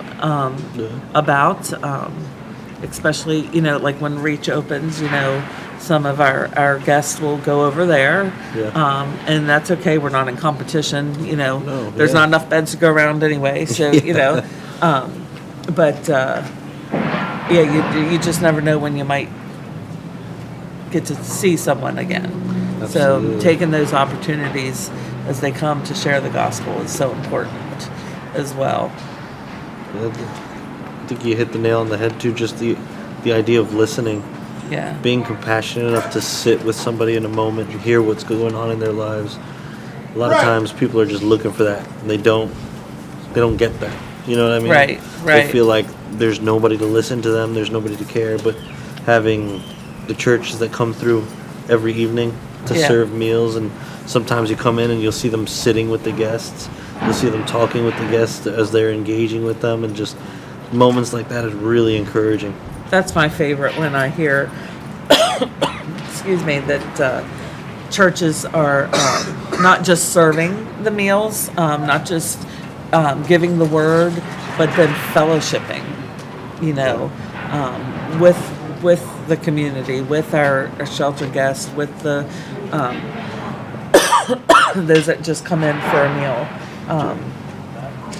about, especially like when Reach opens. Some of our guests will go over there, and that's okay. We're not in competition. There's not enough beds to go around anyway. So but you just never know when you might get to see someone again. Absolutely. So taking those opportunities as they come to share the gospel is so important as well. I think you hit the nail on the head too. Just the idea of listening. Yeah. Being compassionate enough to sit with somebody in a moment and hear what's going on in their lives. A lot of times people are just looking for that and they don't get that. You know what I mean? Right. They feel like there's nobody to listen to them, there's nobody to care, but having the churches that come through every evening to serve meals, and sometimes you come in and you'll see them sitting with the guests, you'll see them talking with the guests as they're engaging with them, and just moments like that is really encouraging. That's my favorite when I hear, excuse me, that churches are not just serving the meals, not just giving the word, but then fellowshipping, with the community, with our shelter guests, with the those that just come in for a meal.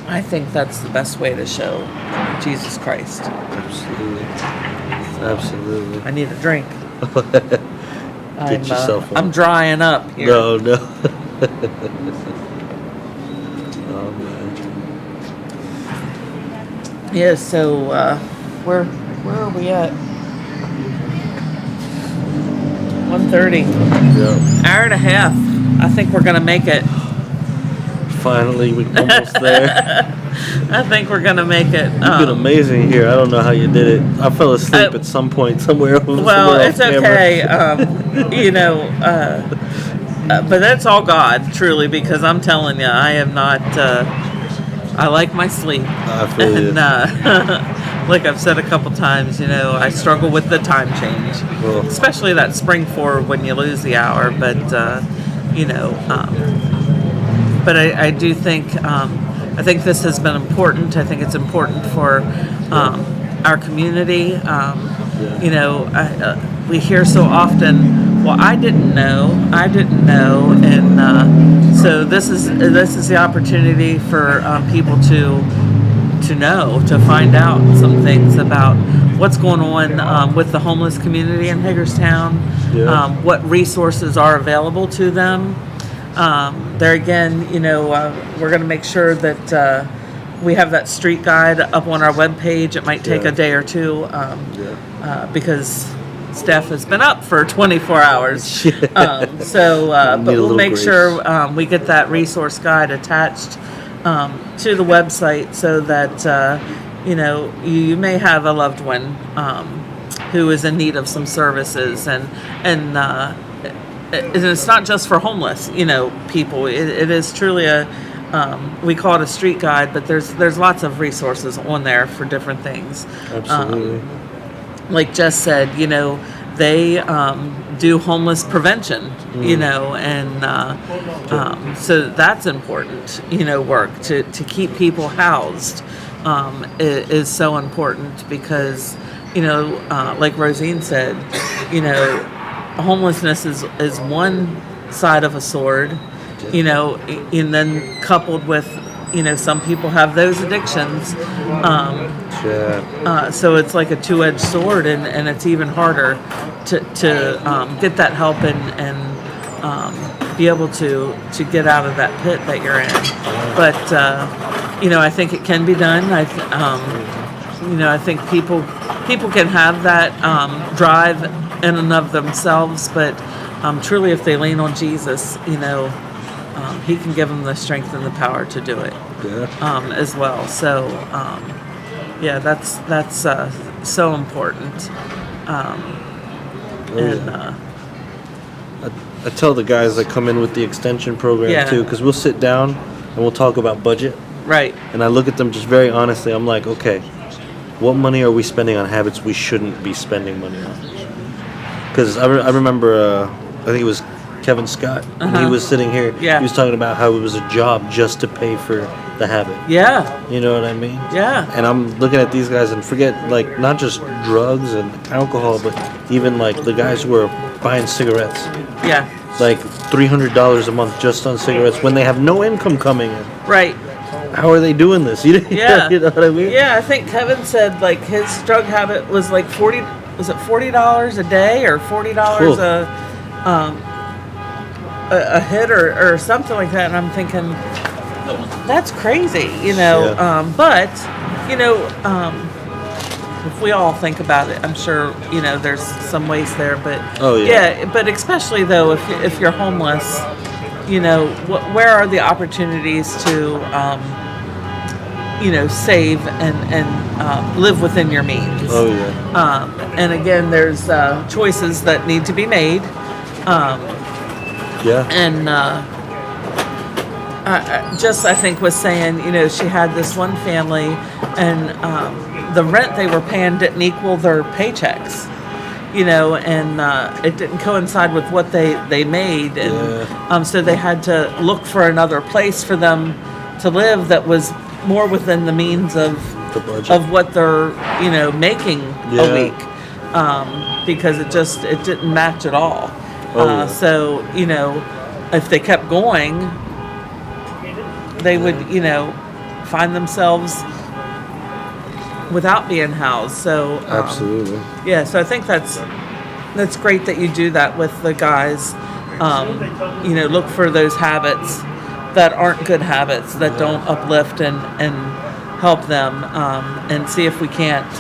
I think that's the best way to show Jesus Christ. Absolutely. I need a drink. Get yourself one. I'm drying up here. No. Oh, man. Yeah, so where are we at? 1:30. Yeah. Hour and a half. I think we're gonna make it. Finally, we're almost there. I think we're gonna make it. You've been amazing here. I don't know how you did it. I fell asleep at some point somewhere. Well, it's okay. But that's all God, truly, because I'm telling you, I am not. I like my sleep. I feel you. Like I've said a couple times, I struggle with the time change, especially that spring forward when you lose the hour. But but I do think I think this has been important. I think it's important for our community. We hear so often, well, I didn't know, and so this is the opportunity for people to know, to find out some things about what's going on with the homeless community in Hagerstown, what resources are available to them. There again, we're going to make sure that we have that street guide up on our webpage. It might take a day or two because staff has been up for 24 hours. But we'll make sure we get that resource guide attached to the website so that you may have a loved one who is in need of some services, and it's not just for homeless people. It is truly we call it a street guide, but there's lots of resources on there for different things. Absolutely. Like Jess said, they do homeless prevention, and so that's important, work to keep people housed is so important because, like Rosine said, homelessness is one side of a sword, and then coupled with, some people have those addictions. So it's like a two-edged sword, and it's even harder to get that help and be able to get out of that pit that you're in. But I think it can be done. I think people can have that drive in and of themselves, but truly, if they lean on Jesus, He can give them the strength and the power to do it as well. So, that's so important. I tell the guys that come in with the extension program too, because we'll sit down and we'll talk about budget. Right. And I look at them just very honestly. I'm like, okay, what money are we spending on habits we shouldn't be spending money on? Because I remember, I think it was Kevin Scott, when he was sitting here, he was talking about how it was a job just to pay for the habit. Yeah. You know what I mean? Yeah. And I'm looking at these guys and forget, like, not just drugs and alcohol, but even, like, the guys who are buying cigarettes. Yeah. Like, $300 a month just on cigarettes when they have no income coming in. Right. How are they doing this? You know what I mean? Yeah, I think Kevin said, like, his drug habit was, like, $40 a day or $40 a hit or something like that, and I'm thinking that's crazy, but if we all think about it, I'm sure there's some ways there, but but especially though if you're homeless, where are the opportunities to save and live within your means? And again, there's choices that need to be made. And I think was saying, she had this one family, and the rent they were paying didn't equal their paychecks, and it didn't coincide with what they made, and so they had to look for another place for them to live that was more within the means of what they're making a week, because it didn't match at all. So, if they kept going, they would, find themselves without being housed. So, absolutely. So I think that's great that you do that with the guys. Look for those habits that aren't good habits, that don't uplift and help them, and see if we can't,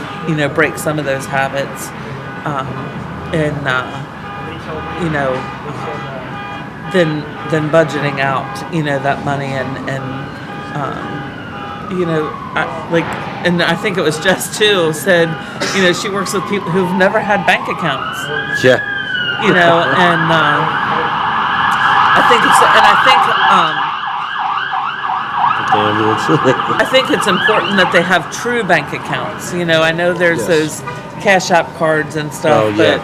break some of those habits. Then budgeting out, that money and and I think it was Jess too, said, she works with people who've never had bank accounts. Yeah. I think it's important that they have true bank accounts. I know there's those Cash App cards and stuff, but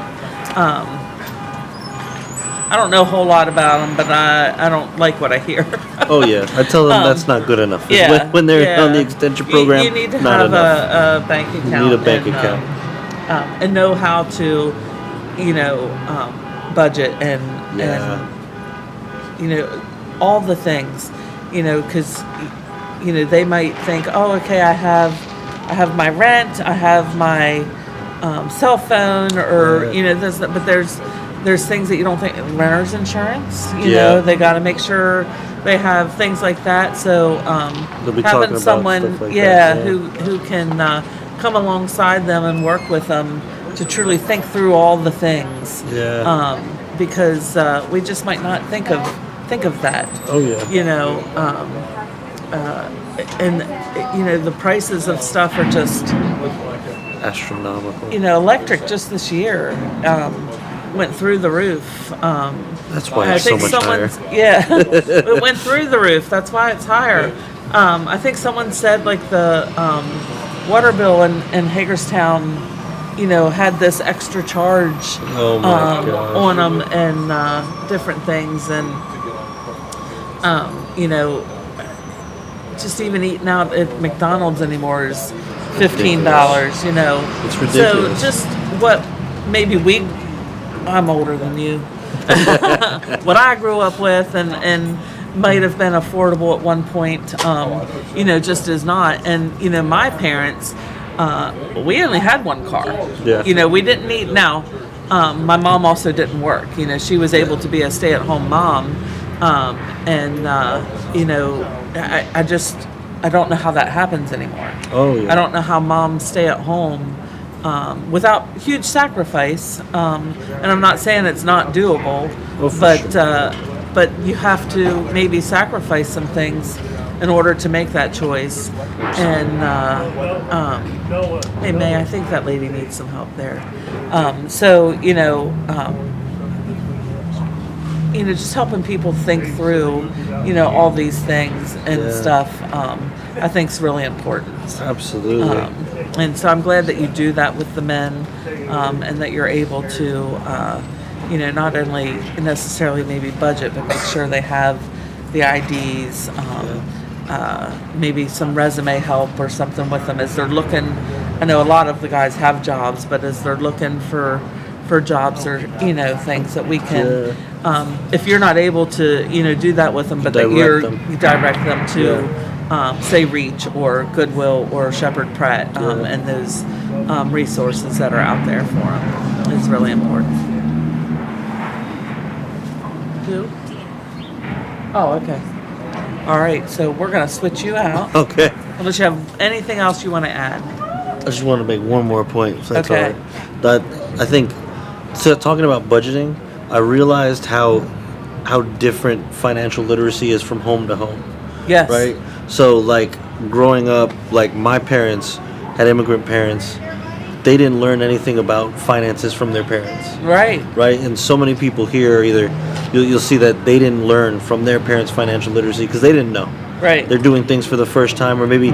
I don't know a whole lot about them, but I don't like what I hear. Oh yeah, I tell them that's not good enough. When they're on the extension program, you need to not have enough. a bank account. You need a bank account. And know how to, budget and all the things, because they might think, oh, okay, I have my rent, I have my cell phone, or this, but there's things that you don't think. Renter's insurance, they got to make sure they have things like that. So having someone, who can come alongside them and work with them to truly think through all the things. Because we just might not think of that. Oh yeah. The prices of stuff are just astronomical. Electric just this year went through the roof. That's why it's so much higher. It went through the roof. That's why it's higher. I think someone said like the water bill in Hagerstown, had this extra charge on them and different things, and just even eating out at McDonald's anymore is $15. It's ridiculous. So just what maybe I'm older than you. What I grew up with and might have been affordable at one point, just is not. And my parents, we only had one car. We didn't need. Now, my mom also didn't work. She was able to be a stay-at-home mom, I don't know how that happens anymore. Oh yeah. I don't know how moms stay at home without huge sacrifice. And I'm not saying it's not doable, but you have to maybe sacrifice some things in order to make that choice. And hey, May, I think that lady needs some help there. Just helping people think through, all these things and stuff, I think is really important. Absolutely. And so I'm glad that you do that with the men, and that you're able to, not only necessarily maybe budget, but make sure they have the IDs, maybe some resume help or something with them as they're looking. I know a lot of the guys have jobs, but as they're looking for jobs or things that we can, if you're not able to do that with them, but that you direct them to say Reach or Goodwill or Shepherd Pratt, and those resources that are out there for them is really important. Who? Oh, okay. All right, so we're gonna switch you out. Okay. Unless you have anything else you want to add. I just want to make one more point. If that's Okay. all right. That I think, so talking about budgeting, I realized how different financial literacy is from home to home. Yes. Right? So like growing up, like my parents had immigrant parents. They didn't learn anything about finances from their parents. Right. Right? And so many people here either you'll see that they didn't learn from their parents' financial literacy because they didn't know. Right. They're doing things for the first time, or maybe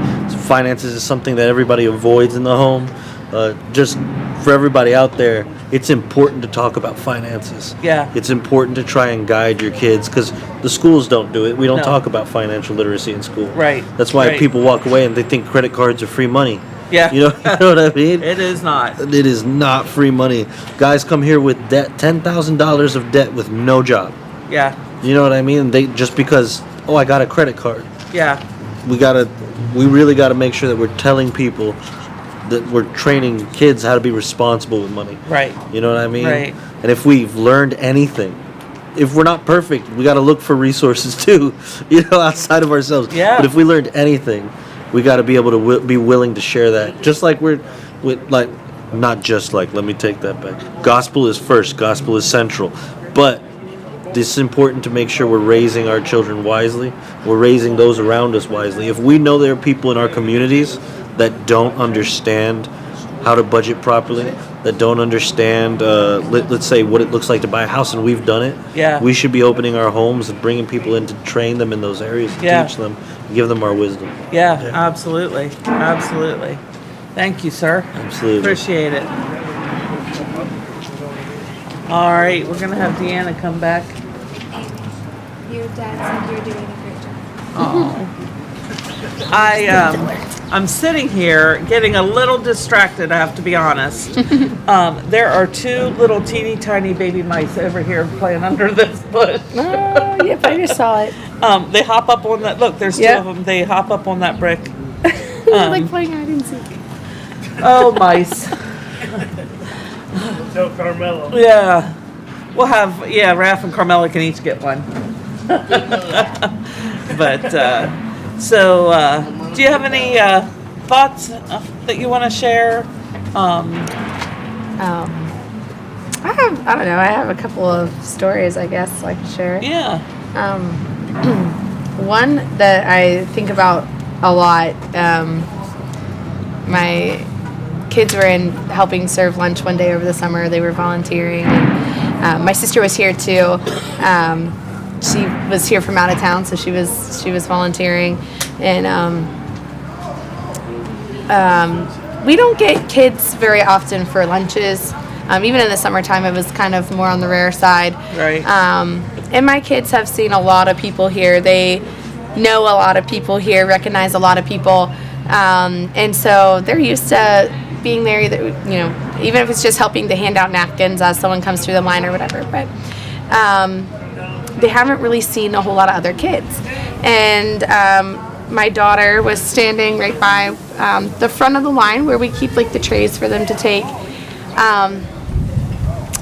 finances is something that everybody avoids in the home. Just for everybody out there, it's important to talk about finances. Yeah. It's important to try and guide your kids because the schools don't do it. We don't No. talk about financial literacy in school. Right. That's why Right. people walk away and they think credit cards are free money. Yeah. You know what I mean? It is not. It is not free money. Guys come here with debt, $10,000 of debt with no job. Yeah. You know what I mean? They just because, I got a credit card. Yeah. We really gotta make sure that we're telling people that we're training kids how to be responsible with money. Right. You know what I mean? Right. And if we've learned anything, if we're not perfect, we gotta look for resources too, outside of ourselves. Yeah. But if we learned anything, we gotta be able to be willing to share that. Just like not just like, let me take that back. Gospel is first, gospel is central. But this is important to make sure we're raising our children wisely. We're raising those around us wisely. If we know there are people in our communities that don't understand how to budget properly, that don't understand, let's say, what it looks like to buy a house, and we've done it. Yeah. We should be opening our homes and bringing people in to train them in those areas, to Yeah. teach them, give them our wisdom. Yeah, absolutely. Absolutely. Thank you, sir. Absolutely. Appreciate it. All right, we're going to have Deanna come back. Your dad said you're doing a great job. Oh. I'm sitting here getting a little distracted, I have to be honest. There are two little teeny tiny baby mice over here playing under this bush. Oh, yep, I just saw it. They hop up on that. Look, there's two Yep. of them. They hop up on that brick. They're like playing hide and seek. Oh, mice. No Carmelo. Yeah. We'll have, Raph and Carmela can each get one. But, do you have any thoughts that you want to share? I don't know. I have a couple of stories, I guess, I could share. Yeah. One that I think about a lot. My kids were helping serve lunch one day over the summer. They were volunteering. And, my sister was here too. She was here from out of town, so she was volunteering, and we don't get kids very often for lunches. Even in the summertime, it was kind of more on the rare side. Right. And my kids have seen a lot of people here. They know a lot of people here, recognize a lot of people, and so they're used to being there. Either even if it's just helping to hand out napkins as someone comes through the line or whatever. But they haven't really seen a whole lot of other kids. And my daughter was standing right by the front of the line where we keep the trays for them to take.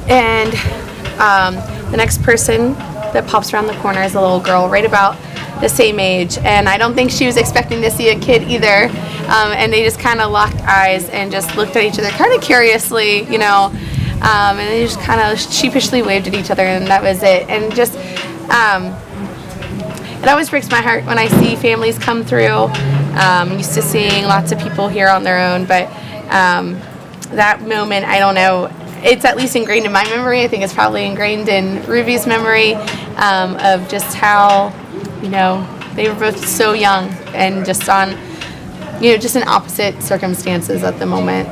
The next person that pops around the corner is a little girl right about the same age. And I don't think she was expecting to see a kid either. And they just kind of locked eyes and just looked at each other kind of curiously, and they just kind of sheepishly waved at each other, and that was it. And just, it always breaks my heart when I see families come through. I'm used to seeing lots of people here on their own, but that moment, I don't know, it's at least ingrained in my memory. I think it's probably ingrained in Ruby's memory of just how, they were both so young and just on, just in opposite circumstances at the moment.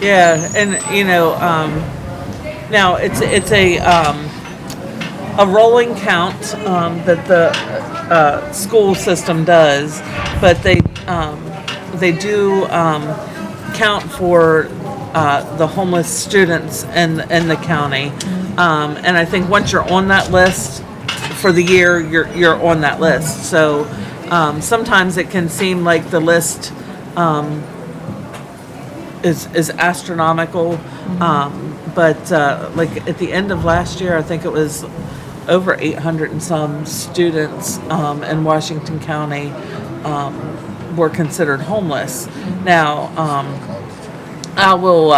Yeah, and now it's a rolling count that the school system does, but they do count for the homeless students in the county, and I think once you're on that list for the year, you're on that list. So sometimes it can seem like the list is astronomical, but at the end of last year, I think it was over 800 and some students in Washington County were considered homeless. Now, I will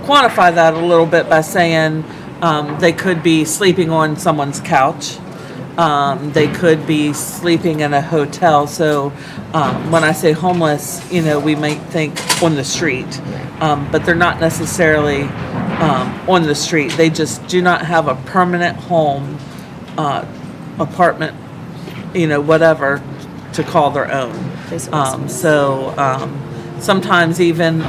quantify that a little bit by saying they could be sleeping on someone's couch. They could be sleeping in a hotel. So when I say homeless, we might think on the street, but they're not necessarily on the street. They just do not have a permanent home, apartment, whatever to call their own. Sometimes even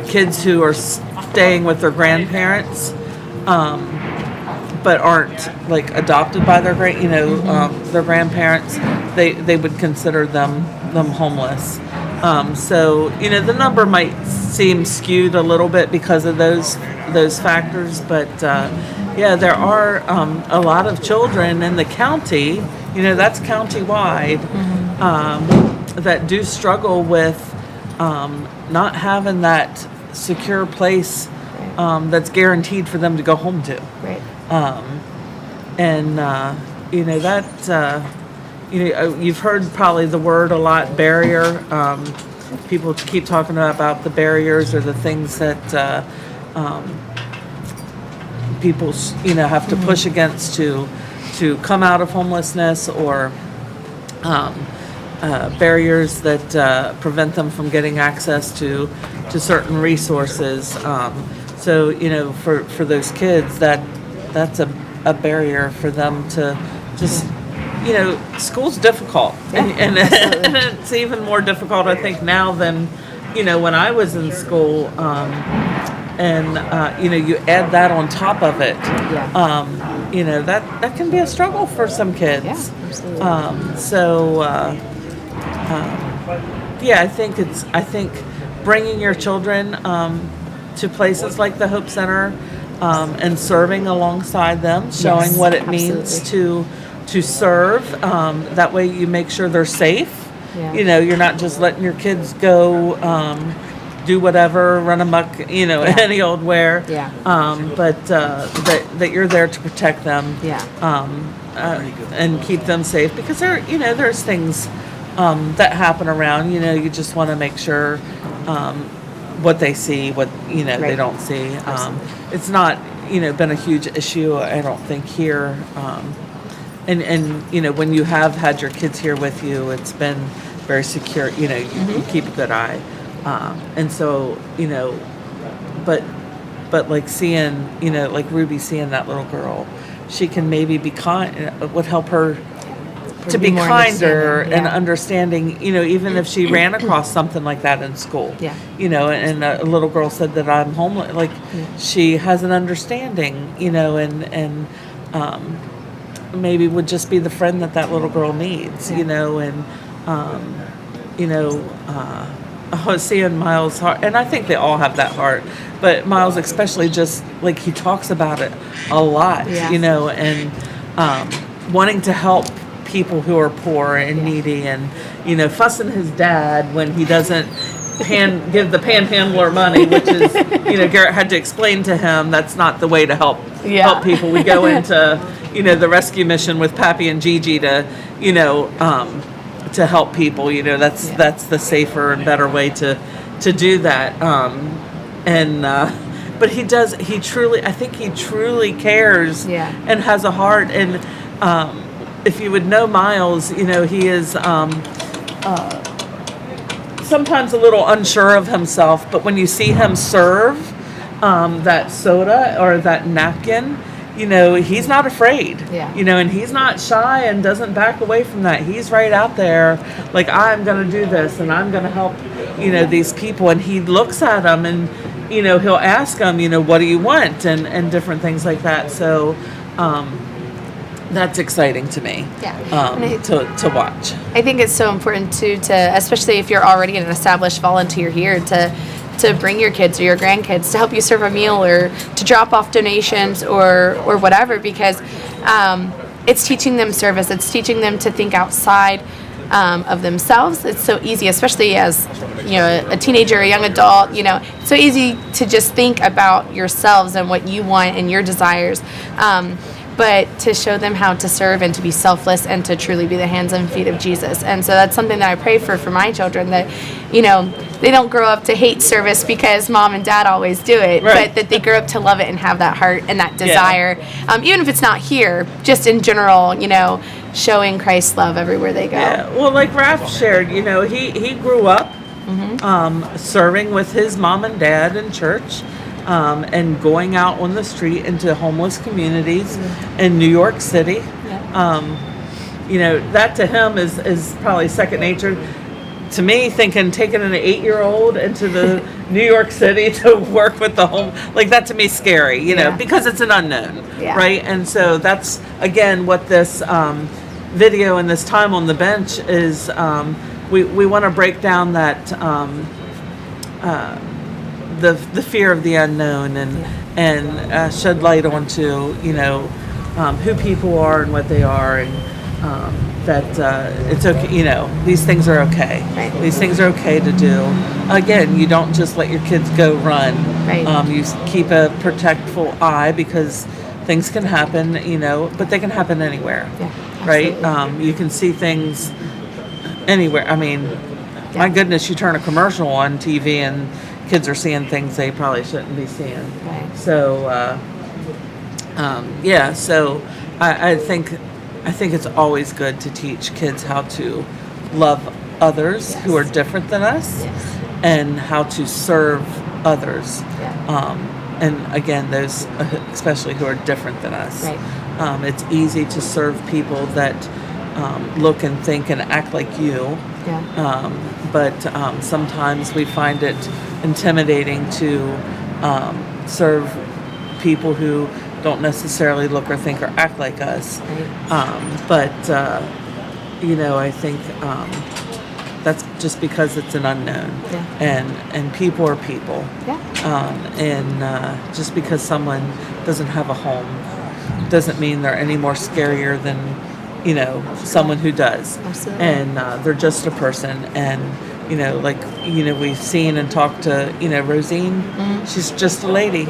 kids who are staying with their grandparents, but aren't adopted by their their grandparents, they would consider them homeless. The number might seem skewed a little bit because of those factors, but there are a lot of children in the county, that's county-wide, that do struggle with not having that secure place that's guaranteed for them to go home to. Right. You've heard probably the word a lot, barrier. People keep talking about the barriers or the things that people, have to push against to come out of homelessness, or barriers that prevent them from getting access to certain resources. So, for those kids, that's a barrier for them to just, school's difficult. And it's even more difficult, I think, now than, when I was in school. You add that on top of it. That can be a struggle for some kids. Yeah, absolutely. I think bringing your children to places like the Hope Center and serving alongside them, showing what it means to serve. That way, you make sure they're safe. Yeah. You're not just letting your kids go do whatever, run amok, any old where. Yeah. But that you're there to protect them. Yeah. And keep them safe, because there's things that happen around. You just want to make sure what they see, what they don't see. It's not been a huge issue, I don't think, here. And when you have had your kids here with you, it's been very secure. You keep a good eye. And so, but like seeing, like Ruby seeing that little girl, she can maybe be kind, it would help her to be kinder and understanding, even if she ran across something like that in school. Yeah. And a little girl said that I'm homeless, like she has an understanding, and maybe would just be the friend that little girl needs, I was seeing Miles' heart, and I think they all have that heart, but Miles especially, just like he talks about it a lot, and wanting to help people who are poor and needy, and fussing his dad when he doesn't give the panhandler money, which is Garrett had to explain to him that's not the way to help people. We go into the rescue mission with Pappy and Gigi to help people. That's the safer and better way to do that. But he does. I think he truly cares and has a heart. And if you would know Miles, he is sometimes a little unsure of himself. But when you see him serve that soda or that napkin, he's not afraid. And he's not shy and doesn't back away from that. He's right out there, like, I'm going to do this and I'm going to help, these people. And he looks at them and, he'll ask them, what do you want? And different things like that. So that's exciting to me to watch. I think it's so important too, especially if you're already an established volunteer here, to bring your kids or your grandkids to help you serve a meal or to drop off donations or whatever, because it's teaching them service. It's teaching them to think outside of themselves. It's so easy, especially as a teenager, a young adult. It's so easy to just think about yourselves and what you want and your desires. But to show them how to serve and to be selfless and to truly be the hands and feet of Jesus. And so that's something that I pray for my children, that, they don't grow up to hate service because mom and dad always do it, but that they grow up to love it and have that heart and that desire. Even if it's not here, just in general, showing Christ's love everywhere they go. Yeah. Well, like Raph shared, he grew up serving with his mom and dad in church. And going out on the street into homeless communities in New York City. That to him is probably second nature. To me, taking an 8-year-old into the New York City to work with the like that to me is scary, because it's an unknown, right? And so that's, again, what this video and this time on the bench is. We want to break down that the fear of the unknown and shed light onto who people are and what they are, and that it's okay. These things are okay. Right. These things are okay to do. Again, you don't just let your kids go run. Right. You keep a protectful eye, because things can happen. But they can happen anywhere. Yeah, right. You can see things anywhere. I mean, my goodness, you turn a commercial on TV and kids are seeing things they probably shouldn't be seeing. Right. So, Yeah, so I think it's always good to teach kids how to love others who are different than us, and how to serve others. And again, those especially who are different than us. Right. It's easy to serve people that look and think and act like you. But sometimes we find it intimidating to serve people who don't necessarily look or think or act like us. But I think that's just because it's an unknown, and people are people. And just because someone doesn't have a home doesn't mean they're any more scarier than someone who does. Absolutely. And they're just a person. And we've seen and talked to Rosine. She's just a lady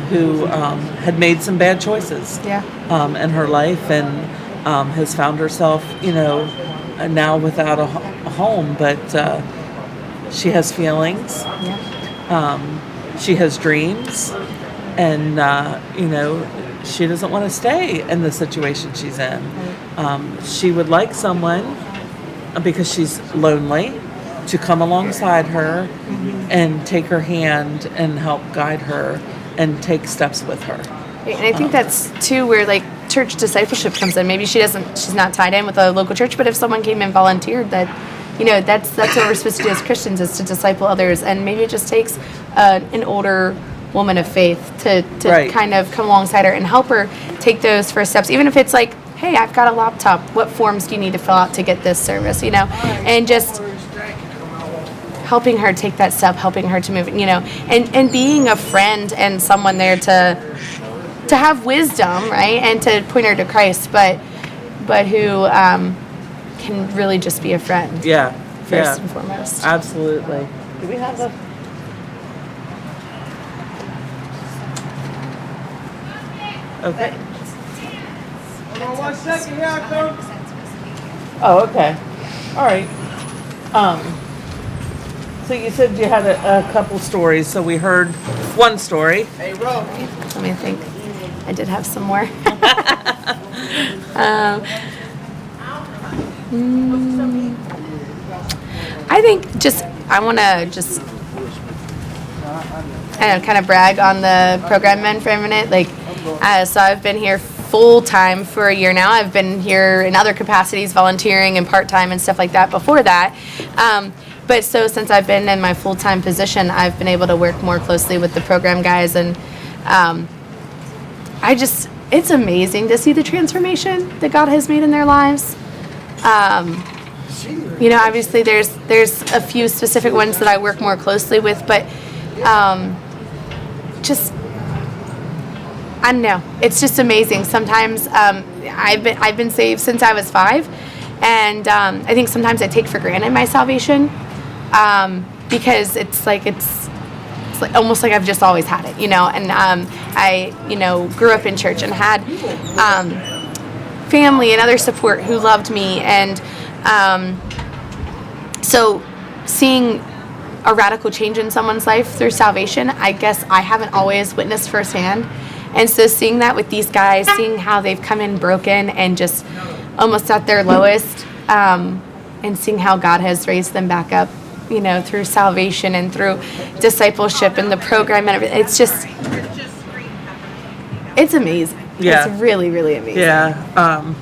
who had made some bad choices in her life, and has found herself now without a home, but she has feelings. She has dreams, and she doesn't want to stay in the situation she's in. She would like someone, because she's lonely, to come alongside her and take her hand and help guide her and take steps with her. And I think that's too where like church discipleship comes in. Maybe she's not tied in with a local church, but if someone came and volunteered, that that's what we're supposed to do as Christians, is to disciple others. And maybe it just takes an older woman of faith to kind of come alongside her and help her take those first steps, even if it's like, hey, I've got a laptop, what forms do you need to fill out to get this service, and just helping her take that step, helping her to move, and being a friend and someone there to have wisdom, right, and to point her to Christ, but who can really just be a friend. First and foremost. Absolutely. Do we have a... Okay. Hold on 1 second, here I come. Oh, okay. All right. So you said you had a couple stories. So we heard one story. Hey, Ro. Let me think. I did have some more. I think I want to kind of brag on the program men for a minute. So I've been here full time for a year now. I've been here in other capacities, volunteering and part time and stuff like that before that. But so since I've been in my full time position, I've been able to work more closely with the program guys, and it's amazing to see the transformation that God has made in their lives. Obviously there's a few specific ones that I work more closely with, but I don't know. It's just amazing. Sometimes I've been saved since I was 5, and I think sometimes I take for granted my salvation, because it's like almost like I've just always had it, And I grew up in church and had family and other support who loved me, and so seeing a radical change in someone's life through salvation, I guess I haven't always witnessed firsthand. And so seeing that with these guys, seeing how they've come in broken and just almost at their lowest, and seeing how God has raised them back up, through salvation and through discipleship and the program and everything. It's amazing. Yeah. It's really, really amazing. Yeah. I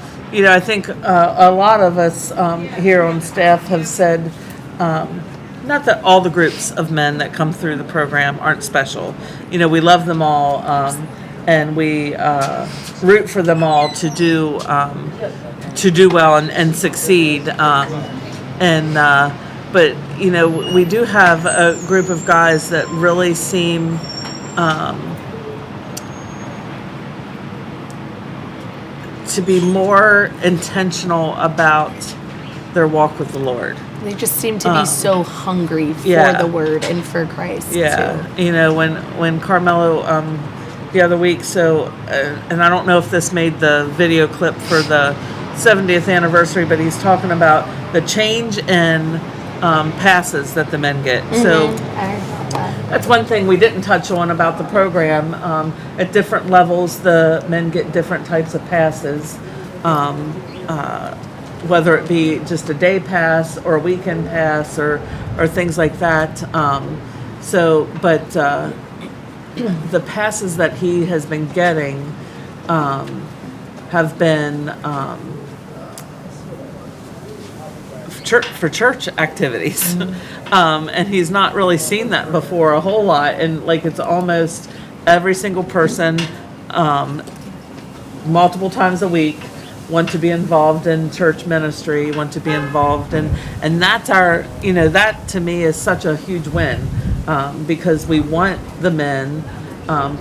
think a lot of us here on staff have said, not that all the groups of men that come through the program aren't special. We love them all, and we root for them all to do well and succeed. But we do have a group of guys that really seem to be more intentional about their walk with the Lord. They just seem to be so hungry for the Word and for Christ. Yeah, too. When Carmelo the other week, and I don't know if this made the video clip for the 70th anniversary, but he's talking about the change in passes that the men get. Mm-hmm. So That's one thing we didn't touch on about the program. At different levels, the men get different types of passes, whether it be just a day pass or a weekend pass or things like that. But the passes that he has been getting have been for church activities. And he's not really seen that before a whole lot. And like, it's almost every single person, multiple times a week, want to be involved in church ministry, want to be involved in, and that's our, that to me is such a huge win, because we want the men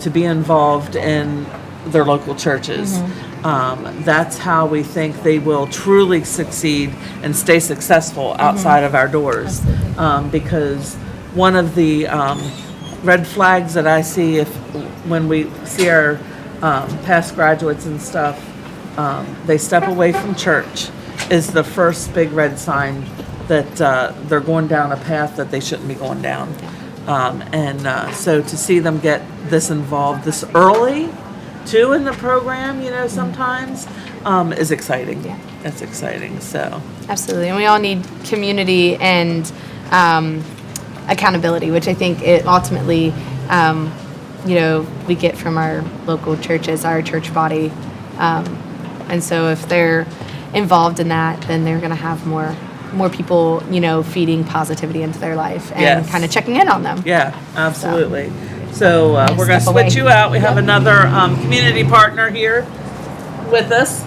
to be involved in their local churches. That's how we think they will truly succeed and stay successful outside of our doors. Because one of the red flags that I see when we see our past graduates and stuff, they step away from church, is the first big red sign that they're going down a path that they shouldn't be going down. So to see them get this involved this early too in the program, sometimes is exciting. Yeah. It's exciting. So absolutely, and we all need community and accountability, which I think it ultimately, we get from our local churches, our church body, and so if they're involved in that, then they're going to have more people, feeding positivity into their life and kind of checking in on them. Yeah, absolutely. So we're going to switch you out. We have another community partner here with us.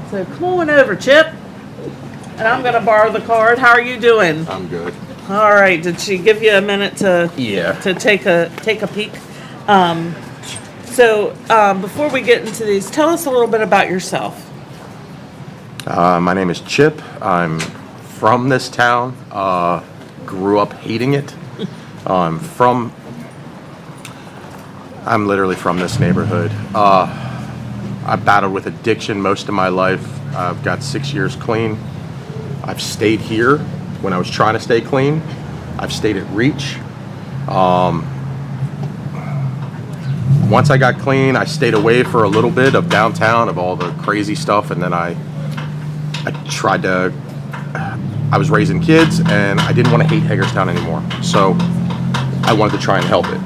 So come on over, Chip. And I'm going to borrow the card. How are you doing? I'm good. All right. Did she give you a minute to take a peek? Before we get into these, tell us a little bit about yourself. My name is Chip. I'm from this town. Grew up hating it. I'm literally from this neighborhood. I battled with addiction most of my life. I've got 6 years clean. I've stayed here when I was trying to stay clean. I've stayed at Reach. Once I got clean, I stayed away for a little bit of downtown, of all the crazy stuff, and then I was raising kids, and I didn't want to hate Hagerstown anymore. So I wanted to try and help it.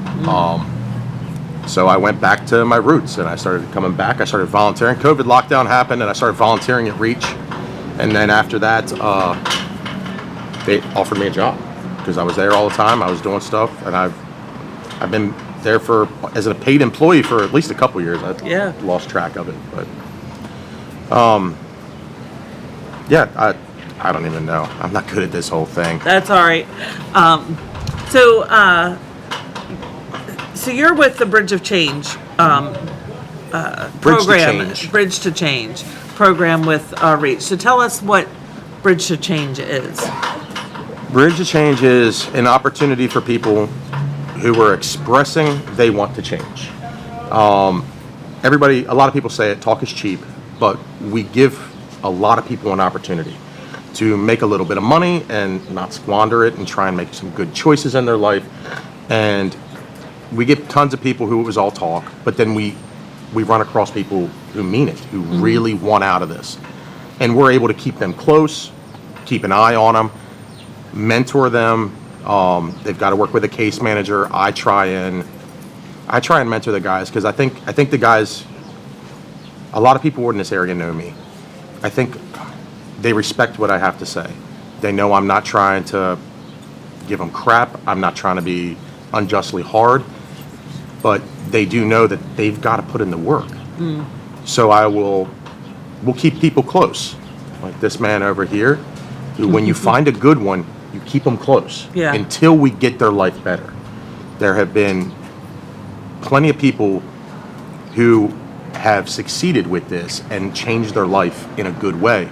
So I went back to my roots, and I started coming back. I started volunteering. COVID lockdown happened, and I started volunteering at Reach. And then after that, they offered me a job because I was there all the time. I was doing stuff, and I've been there as a paid employee for at least a couple years. I lost track of it, but I don't even know. I'm not good at this whole thing. That's all right. So you're with the Bridge of Change program. Bridge to Change program with Reach. So tell us what Bridge to Change is. Bridge to Change is an opportunity for people who are expressing they want to change. A lot of people say it, talk is cheap, but we give a lot of people an opportunity to make a little bit of money and not squander it and try and make some good choices in their life. And we get tons of people who it was all talk, but then we run across people who mean it, who really want out of this. And we're able to keep them close, keep an eye on them, mentor them. They've got to work with a case manager. I try and mentor the guys because I think the guys, a lot of people in this area know me. I think they respect what I have to say. They know I'm not trying to give them crap. I'm not trying to be unjustly hard, but they do know that they've got to put in the work. So we'll keep people close, like this man over here, who when you find a good one, you keep them close until we get their life better. There have been plenty of people who have succeeded with this and changed their life in a good way.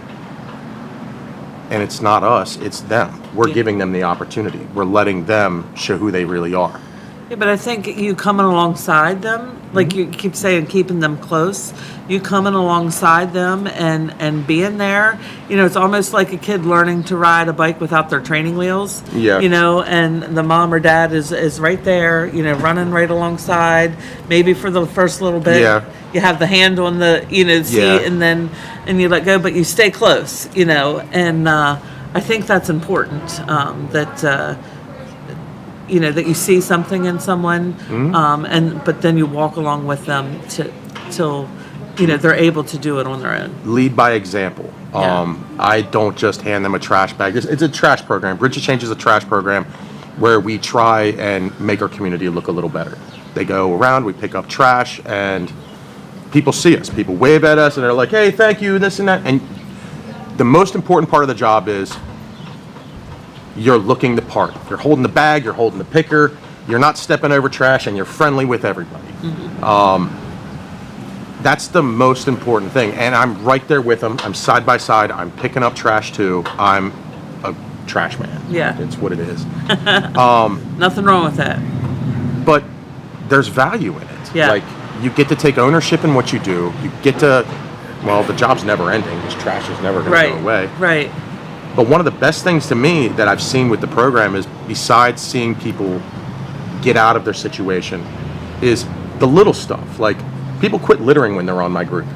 And it's not us, it's them. We're giving them the opportunity. We're letting them show who they really are. Yeah, but I think you coming alongside them, like you keep saying, keeping them close, you coming alongside them and being there, it's almost like a kid learning to ride a bike without their training wheels. Yeah. And the mom or dad is right there, running right alongside, maybe for the first little bit. Yeah. You have the hand on the, seat, Yeah. and you let go, but you stay close, and I think that's important, that that you see something in someone, but then you walk along with them till they're able to do it on their own. Lead by example. Yeah. I don't just hand them a trash bag. It's a trash program. Bridge of Change is a trash program where we try and make our community look a little better. They go around, we pick up trash, and people see us. People wave at us, and they're like, "Hey, thank you," this and that. And the most important part of the job is you're looking the part. You're holding the bag, you're holding the picker, you're not stepping over trash, and you're friendly with everybody. That's the most important thing. And I'm right there with them. I'm side by side. I'm picking up trash too. I'm a trash man. Yeah. It's what it is. Nothing wrong with that. But there's value in it. Yeah. Like, you get to take ownership in what you do. You get to, well, the job's never ending. This trash is never going to go away. Right. But one of the best things to me that I've seen with the program is, besides seeing people get out of their situation, is the little stuff. Like, people quit littering when they're on my group.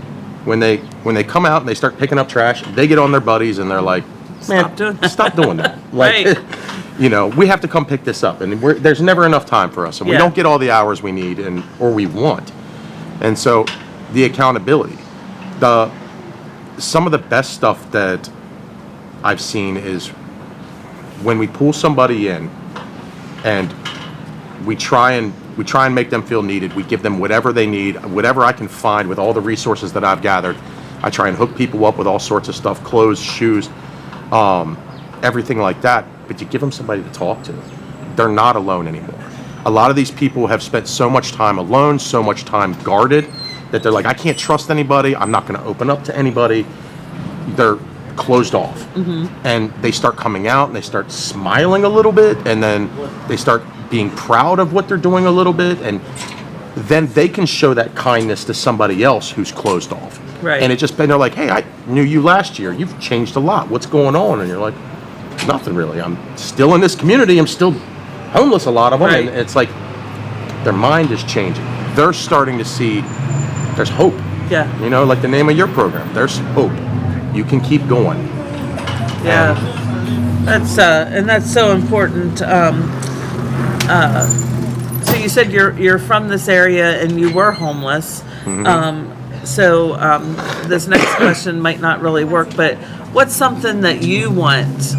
When they come out and they start picking up trash, they get on their buddies and they're like, stop doing that. Like, Right. We have to come pick this up, and there's never enough time for us, and we Yeah. don't get all the hours we need or we want. And so the accountability, some of the best stuff that I've seen is when we pull somebody in and we try and make them feel needed. We give them whatever they need, whatever I can find with all the resources that I've gathered. I try and hook people up with all sorts of stuff, clothes, shoes, everything like that. But you give them somebody to talk to. They're not alone anymore. A lot of these people have spent so much time alone, so much time guarded, that they're like, I can't trust anybody. I'm not going to open up to anybody. They're closed off. And they start coming out and they start smiling a little bit, and then they start being proud of what they're doing a little bit, and then they can show that kindness to somebody else who's closed off. Right. And they're like, hey, I knew you last year. You've changed a lot. What's going on? And you're like, nothing really. I'm still in this community. I'm still homeless, a lot of them. Right. And it's like their mind is changing. They're starting to see there's hope. Yeah. Like the name of your program, there's hope. You can keep going. Yeah. That's so important. So you said you're from this area and you were homeless. So this next question might not really work, but what's something that you want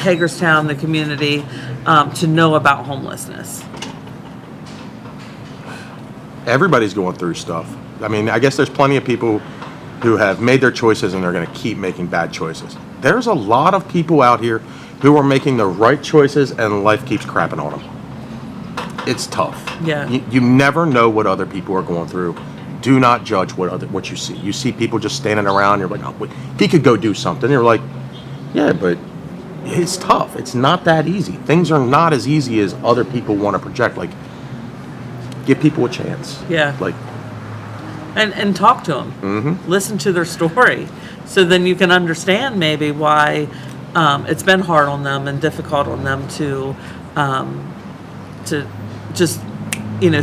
Hagerstown, the community, to know about homelessness? Everybody's going through stuff. I mean, I guess there's plenty of people who have made their choices and they're going to keep making bad choices. There's a lot of people out here who are making the right choices and life keeps crapping on them. It's tough. Yeah. You never know what other people are going through. Do not judge what you see. You see people just standing around, you're like, oh, wait, he could go do something. You're like, yeah, but it's tough. It's not that easy. Things are not as easy as other people want to project. Like, give people a chance. Yeah. Like, and talk to them. Listen to their story, so then you can understand maybe why it's been hard on them and difficult on them to just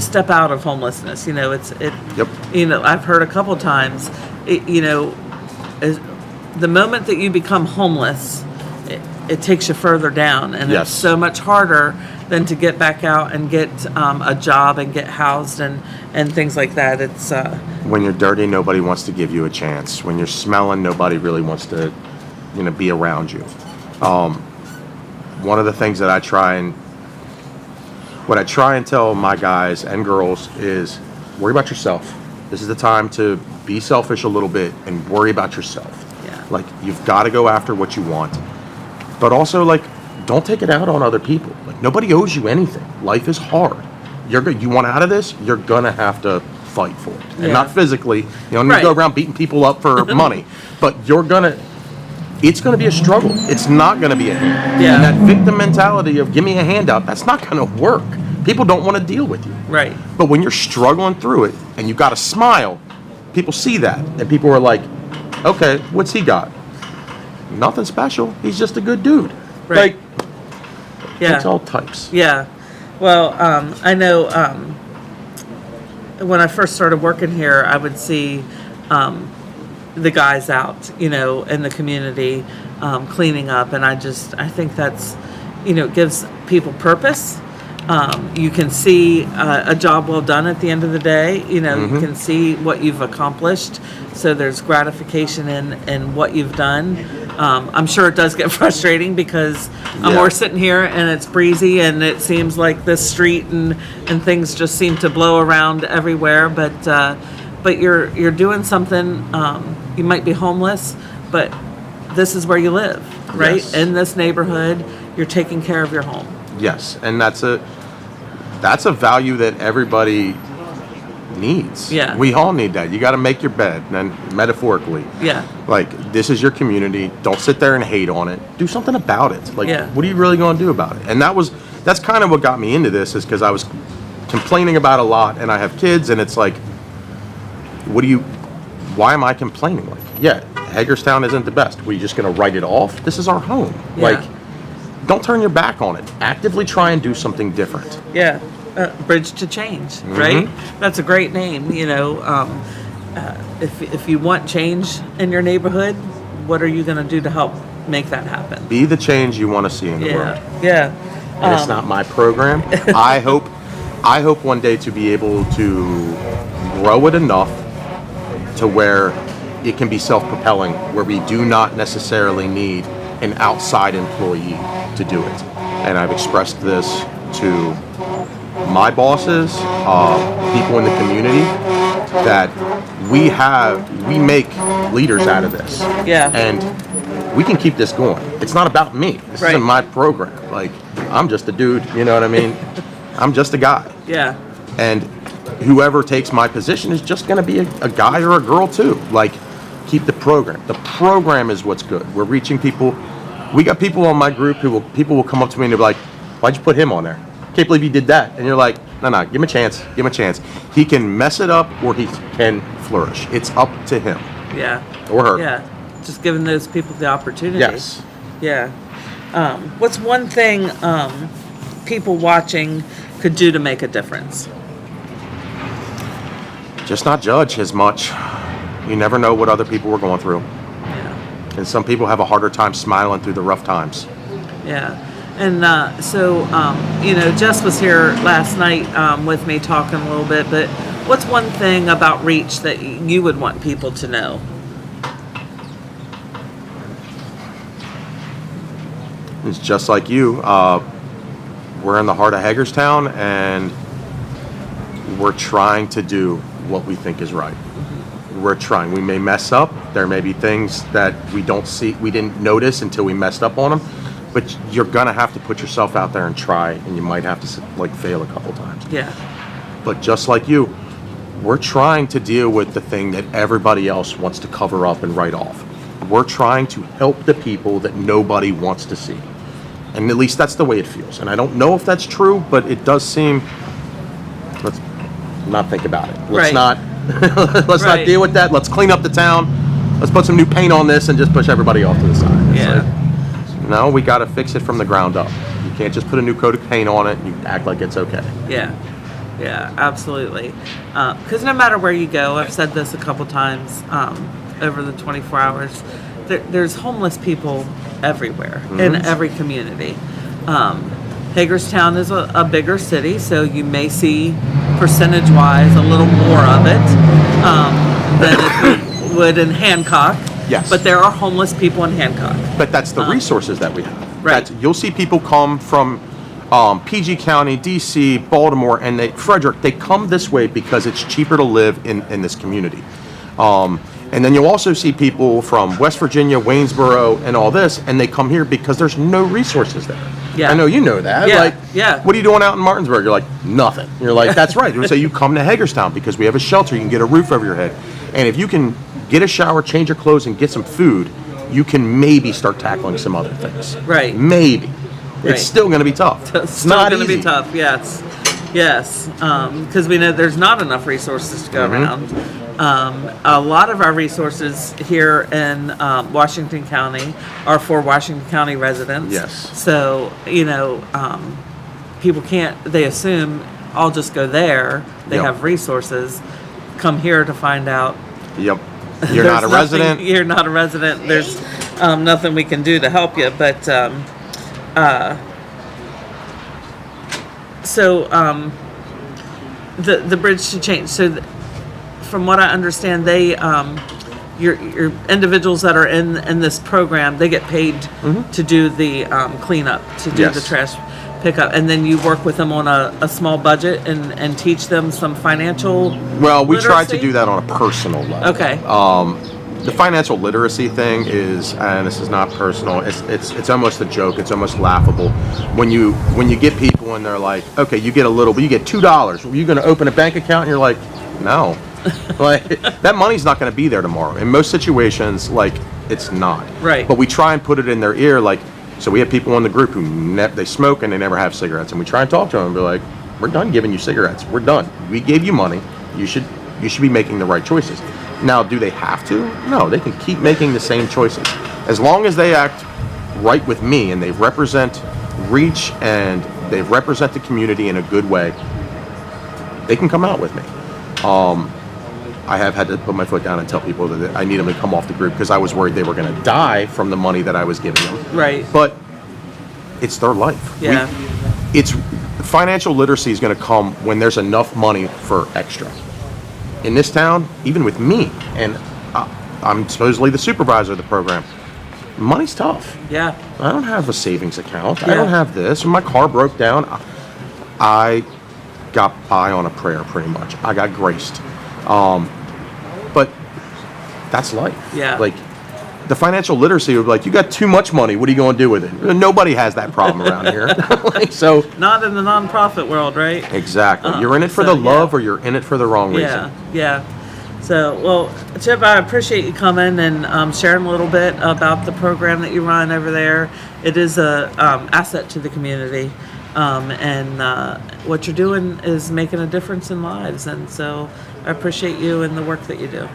step out of homelessness. Yep. I've heard a couple times, the moment that you become homeless, it takes you further down, and Yes. it's so much harder than to get back out and get a job and get housed and things like that. It's when you're dirty, nobody wants to give you a chance. When you're smelling, nobody really wants to, be around you. One of the things that I try and tell my guys and girls is, worry about yourself. This is the time to be selfish a little bit and worry about yourself. Yeah. Like, you've got to go after what you want, but also, like, don't take it out on other people. Like, nobody owes you anything. Life is hard. You want out of this, you're gonna have to fight for it, and not physically. You don't need to go around beating people up for money, but it's gonna be a struggle. It's not gonna be a hand. Yeah. And that victim mentality of give me a handout, that's not gonna work. People don't want to deal with you. Right. But when you're struggling through it and you got a smile, people see that. And people are like, okay, what's he got? Nothing special. He's just a good dude. Right. Like, Yeah. it's all types. Yeah. Well, I know when I first started working here, I would see the guys out, in the community cleaning up. And I think that's, it gives people purpose. You can see a job well done at the end of the day. You can see what you've accomplished. So there's gratification in what you've done. I'm sure it does get frustrating because we're sitting here and it's breezy and it seems like this street and things just seem to blow around everywhere. But you're doing something. You might be homeless, but this is where you live, right? Yes. In this neighborhood, you're taking care of your home. Yes, and that's a value that everybody needs. Yeah. We all need that. You got to make your bed, and metaphorically. Yeah. Like, this is your community. Don't sit there and hate on it. Do something about it. Like, Yeah. what are you really going to do about it? And that's kind of what got me into this, is because I was complaining about a lot, and I have kids, and it's like, why am I complaining? Like, yeah, Hagerstown isn't the best. Were you just going to write it off? This is our home. Yeah. Like, don't turn your back on it. Actively try and do something different. Yeah, Bridge to Change, right? That's a great name. If you want change in your neighborhood, what are you going to do to help make that happen? Be the change you want to see in the world. Yeah. And it's not my program. I hope one day to be able to grow it enough to where it can be self-propelling, where we do not necessarily need an outside employee to do it. And I've expressed this to my bosses, people in the community, that we make leaders out of this. Yeah. And we can keep this going. It's not about me. This isn't my program. Like, I'm just a dude, you know what I mean? I'm just a guy. Yeah. And whoever takes my position is just going to be a guy or a girl too. Like, keep the program. The program is what's good. We're reaching people. We got people on my group people will come up to me and they'll be like, why'd you put him on there? Can't believe you did that. And you're like, no, give him a chance. Give him a chance. He can mess it up or he can flourish. It's up to him. Yeah. Or her. Yeah. Just giving those people the opportunity. Yes. Yeah. What's one thing people watching could do to make a difference? Just not judge as much. You never know what other people were going through. Yeah. And some people have a harder time smiling through the rough times. Yeah. And Jess was here last night with me talking a little bit, but what's one thing about Reach that you would want people to know? It's just like you. We're in the heart of Hagerstown, and we're trying to do what we think is right. We're trying. We may mess up. There may be things that we didn't notice until we messed up on them. But you're gonna have to put yourself out there and try, and you might have to fail a couple times. Yeah. But just like you, we're trying to deal with the thing that everybody else wants to cover up and write off. We're trying to help the people that nobody wants to see. And at least that's the way it feels. And I don't know if that's true, but it does seem. Let's not think about it. Let's not deal with that. Let's clean up the town. Let's put some new paint on this and just push everybody off to the side. Yeah. No, we got to fix it from the ground up. You can't just put a new coat of paint on it and you act like it's okay. Yeah, absolutely. Because no matter where you go, I've said this a couple times over the 24 hours, there's homeless people everywhere in every community. Hagerstown is a bigger city, so you may see percentage-wise a little more of it than if you would in Hancock. Yes. But there are homeless people in Hancock. But that's the resources that we have. Right. You'll see people come from PG County, DC, Baltimore, and Frederick. They come this way because it's cheaper to live in this community. And then you'll also see people from West Virginia, Waynesboro, and all this, and they come here because there's no resources there. Yeah. I know you know that. Yeah. What are you doing out in Martinsburg? You're like, nothing. You're like, that's right. So you come to Hagerstown because we have a shelter. You can get a roof over your head. And if you can get a shower, change your clothes, and get some food, you can maybe start tackling some other things. Right. Maybe. Right. It's still going to be tough. It's still going to be tough, yes. Yes, because we know there's not enough resources to go around. A lot of our resources here in Washington County are for Washington County residents. Yes. So, people can't, they assume I'll just go there. They Yep. have resources. Come here to find out. Yep. You're not a resident. You're not a resident. There's nothing we can do to help you. But the bridge should change. So, from what I understand, they your individuals that are in this program, they get paid to do the cleanup, to do the trash pickup, and then you work with them on a small budget and teach them some financial. Well, we literacy? tried to do that on a personal level. Okay. The financial literacy thing is, and this is not personal, it's almost a joke, it's almost laughable. When you get people and they're like, okay, you get a little, but you get $2. Are you going to open a bank account? And you're like, no. Like, that money's not going to be there tomorrow. In most situations, like, it's not. Right. But we try and put it in their ear, like, so we have people in the group who they smoke and they never have cigarettes, and we try and talk to them and be like, we're done giving you cigarettes. We're done. We gave you money. You should be making the right choices. Now, do they have to? No, they can keep making the same choices. As long as they act right with me and they represent Reach and they represent the community in a good way, they can come out with me. I have had to put my foot down and tell people that I need them to come off the group because I was worried they were going to die from the money that I was giving them. Right. But it's their life. Yeah. Financial literacy is going to come when there's enough money for extra. In this town, even with me, and I'm supposedly the supervisor of the program, money's tough. Yeah. I don't have a savings account. Yeah. I don't have this. When my car broke down, I got by on a prayer pretty much. I got graced. But that's life. Yeah. Like, the financial literacy would be like, you got too much money, what are you going to do with it? Nobody has that problem around here. So not in the nonprofit world, right? Exactly. You're in it for the love or you're in it for the wrong reason. Yeah. So, well, Chip, I appreciate you coming and sharing a little bit about the program that you run over there. It is a asset to the community. And what you're doing is making a difference in lives. And so I appreciate you and the work that you do.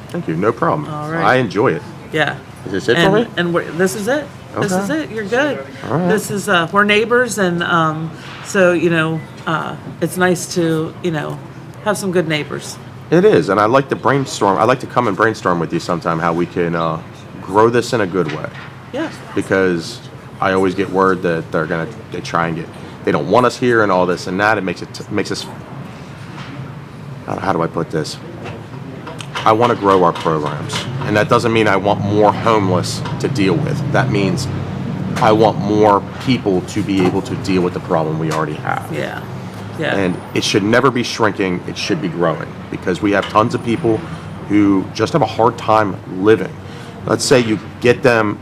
Thank you. No problem. All right. I enjoy it. Yeah. Is this it for me? And this is it. Okay. This is it. You're good. All right. This is we're neighbors, and so it's nice to have some good neighbors. It is, and I like to brainstorm. I like to come and brainstorm with you sometime how we can grow this in a good way. Yeah. Because I always get word that they don't want us here and all this and that. It makes us. How do I put this? I want to grow our programs, and that doesn't mean I want more homeless to deal with. That means I want more people to be able to deal with the problem we already have. Yeah. And it should never be shrinking, it should be growing, because we have tons of people who just have a hard time living. Let's say you get them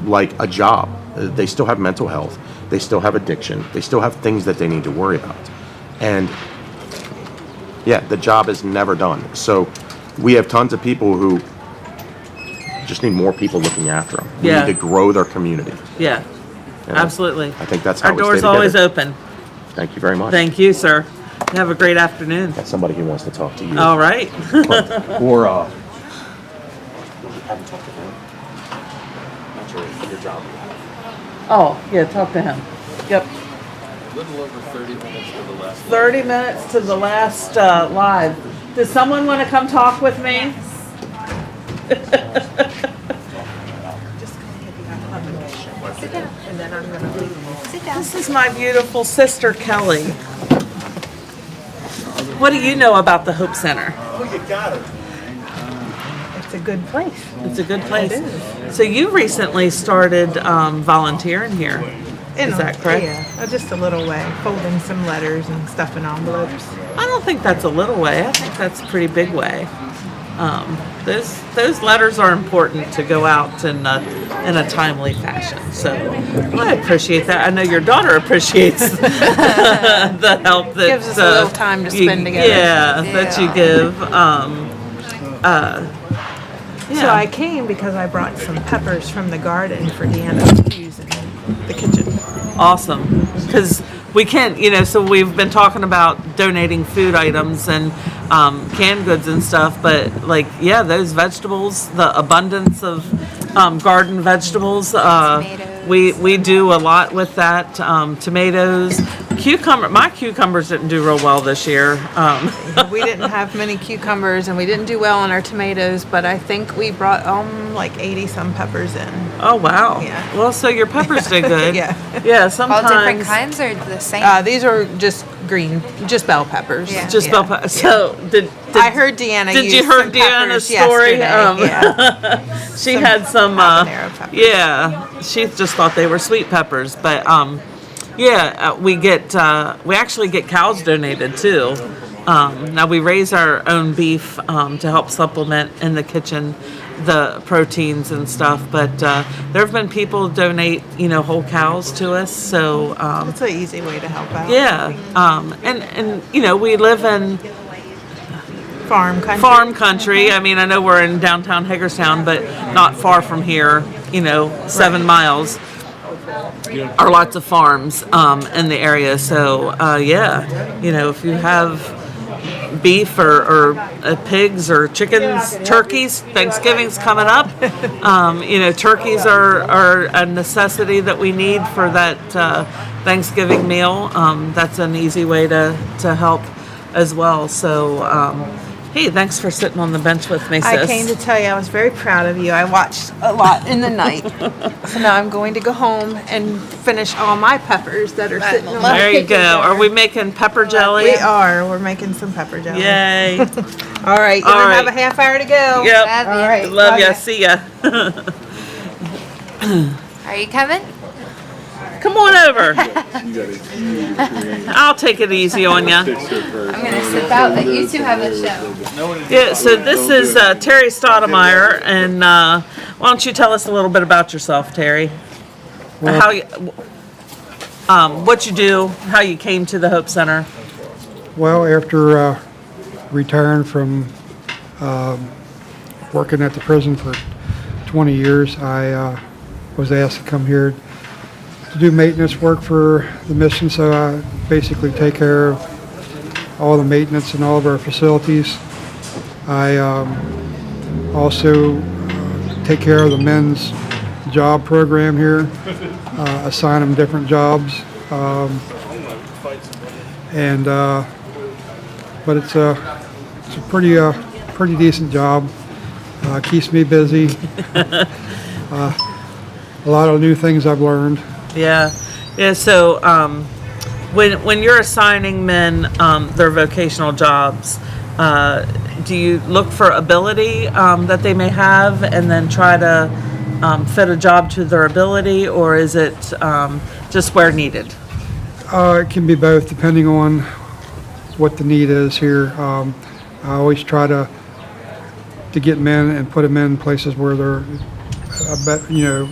like a job. They still have mental health, they still have addiction, they still have things that they need to worry about. And yeah, the job is never done. So we have tons of people who just need more people looking after them. We need to grow their community. Yeah, absolutely. I think that's how our we stay door's together. always open. Thank you very much. Thank you, sir. Have a great afternoon. Got somebody who wants to talk to you. All right. Or haven't talked to him. Not your job. Oh, yeah, talk to him. Yep. A little over 30 minutes to the last. 30 minutes to the last live. Does someone want to come talk with me? Sit down. And then I'm going to leave. Sit down. This is my beautiful sister, Kelly. What do you know about the Hope Center? Oh, you got it. It's a good place. It's a good place. It is. So you recently started volunteering here. Is that correct? Yeah, just a little way, folding some letters and stuffing envelopes. I don't think that's a little way. I think that's a pretty big way. Those letters are important to go out in a timely fashion. So I appreciate that. I know your daughter appreciates the help that Gives us a little time to spend together. Yeah, that you give. So I came because I brought some peppers from the garden for Deanna to use in the kitchen. Awesome. Because we can, so we've been talking about donating food items and canned goods and stuff, but those vegetables, the abundance of garden vegetables, we do a lot with that. Tomatoes, my cucumbers didn't do real well this year. We didn't have many cucumbers and we didn't do well on our tomatoes, but I think we brought like 80 some peppers in. Oh wow! Yeah. Well, so your peppers did good. Yeah. Sometimes All different kinds or the same? These are just green, just bell peppers. Yeah. Just bell peppers. So did I heard Deanna? Did you hear Deanna's story? She had some. Yeah, she just thought they were sweet peppers, but we actually get cows donated too. Now we raise our own beef to help supplement in the kitchen the proteins and stuff, but there have been people donate whole cows to us, so it's an easy way to help out. And we live in farm country. I mean, I know we're in downtown Hagerstown, but not far from here, 7 miles are lots of farms in the area. So if you have beef or pigs or chickens, turkeys, Thanksgiving's coming up. Turkeys are a necessity that we need for that Thanksgiving meal. That's an easy way to help as well. So hey, thanks for sitting on the bench with me, sis. I came to tell you I was very proud of you. I watched a lot in the night. So now I'm going to go home and finish all my peppers that are sitting on my There you go. jar. Are we making pepper jelly? We are. We're making some pepper jelly. Yay. All right. You have a half hour to go. Yep. All right. Love ya. See ya. Are you coming? Come on over. I'll take it easy on you. I'm going to sip out, but you two have a show. Yeah, so this is Terry Stoudemire, and why don't you tell us a little bit about yourself, Terry? How you, what you do, how you came to the Hope Center. Well, after retiring from working at the prison for 20 years, I was asked to come here to do maintenance work for the mission, so I basically take care of all the maintenance in all of our facilities. I also take care of the men's job program here, assign them different jobs, but it's a pretty decent job. Keeps me busy. A lot of new things I've learned. Yeah. So when you're assigning men their vocational jobs, do you look for ability that they may have and then try to fit a job to their ability, or is it just where needed? It can be both, depending on what the need is here. I always try to get men and put them in places where they're,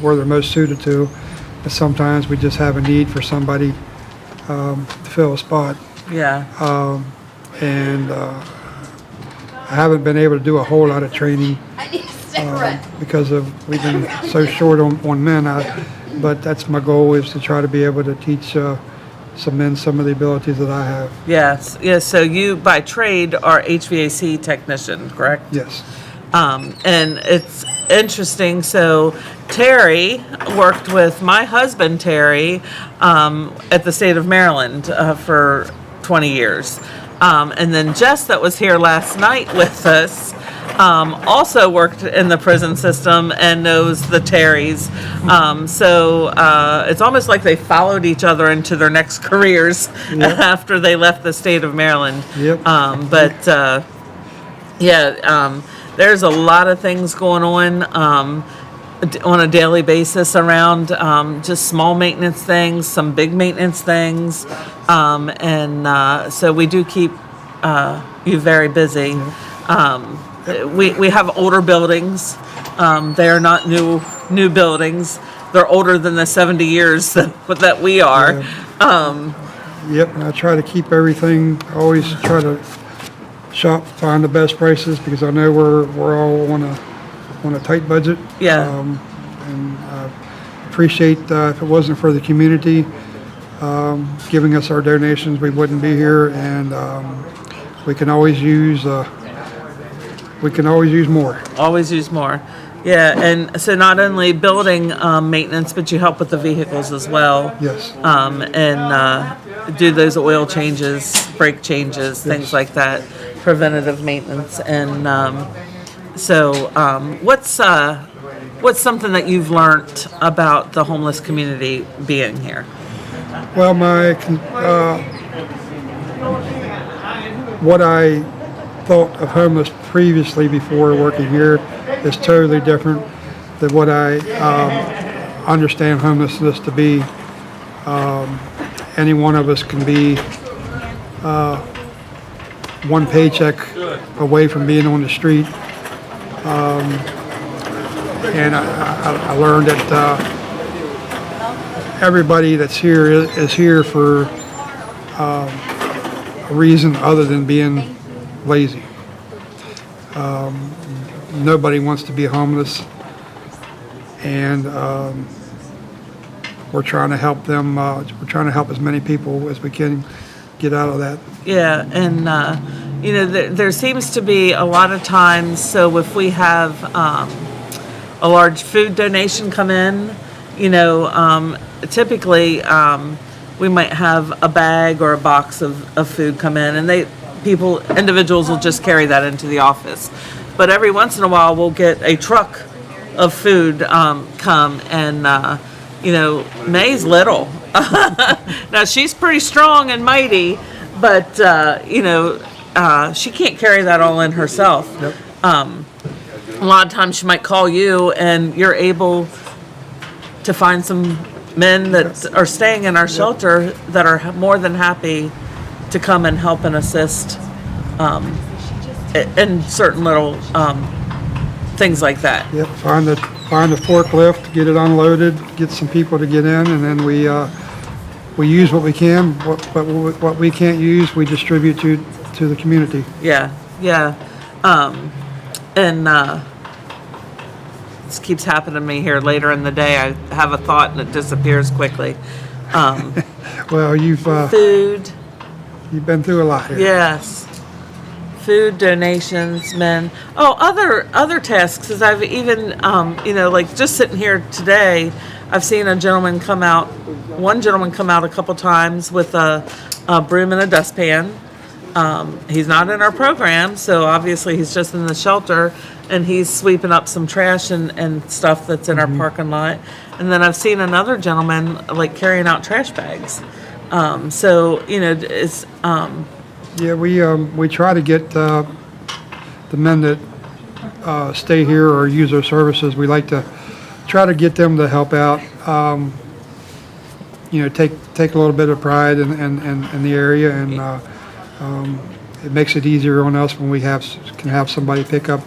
where they're most suited to. But sometimes we just have a need for somebody to fill a spot. Yeah. And I haven't been able to do a whole lot of training because we've been so short on men. But that's my goal, is to try to be able to teach some men some of the abilities that I have. Yes. So you, by trade, are HVAC technician, correct? Yes. And it's interesting. So Terry worked with my husband, Terry, at the state of Maryland for 20 years. And then Jess, that was here last night with us, also worked in the prison system and knows the Terrys. So it's almost like they followed each other into their next careers after they left the state of Maryland. Yep. There's a lot of things going on a daily basis around just small maintenance things, some big maintenance things, so we do keep you very busy. We have older buildings. They are not new buildings. They're older than the 70 years that we are. Yep, and I try to keep everything, I always try to find the best prices, because I know we're all on a tight budget. Yeah. And I appreciate, if it wasn't for the community, giving us our donations, we wouldn't be here, and we can always use more. Always use more. Yeah, and so not only building maintenance, but you help with the vehicles as well. Yes. And do those oil changes, brake changes, things like that, preventative maintenance. And what's something that you've learned about the homeless community being here? Well, what I thought of homeless previously before working here is totally different than what I understand homelessness to be. Any one of us can be one paycheck away from being on the street. And I learned that everybody that's here is here for a reason other than being lazy. Nobody wants to be homeless, and we're trying to help them. We're trying to help as many people as we can get out of that. Yeah, and there seems to be a lot of times. So if we have a large food donation come in, typically we might have a bag or a box of food come in, and individuals will just carry that into the office. But every once in a while, we'll get a truck of food come, and May's little. Now she's pretty strong and mighty, but she can't carry that all in herself. Yep. A lot of times she might call you, and you're able to find some men that are staying in our shelter that are more than happy to come and help and assist in certain little things like that. Yep. Find the forklift, get it unloaded, get some people to get in, and then we use what we can. What we can't use, we distribute to the community. Yeah. This keeps happening to me here later in the day. I have a thought and it disappears quickly. Well, food. You've been through a lot here. Yes. Food donations, men. Oh, other tasks. As I've even, like just sitting here today, I've seen one gentleman come out a couple times with a broom and a dustpan. He's not in our program, so obviously he's just in the shelter, and he's sweeping up some trash and stuff that's in our parking lot. And then I've seen another gentleman like carrying out trash bags. It's Yeah, we try to get the men that stay here or use our services. We like to try to get them to help out. Take a little bit of pride in the area, and it makes it easier on us when we can have somebody pick up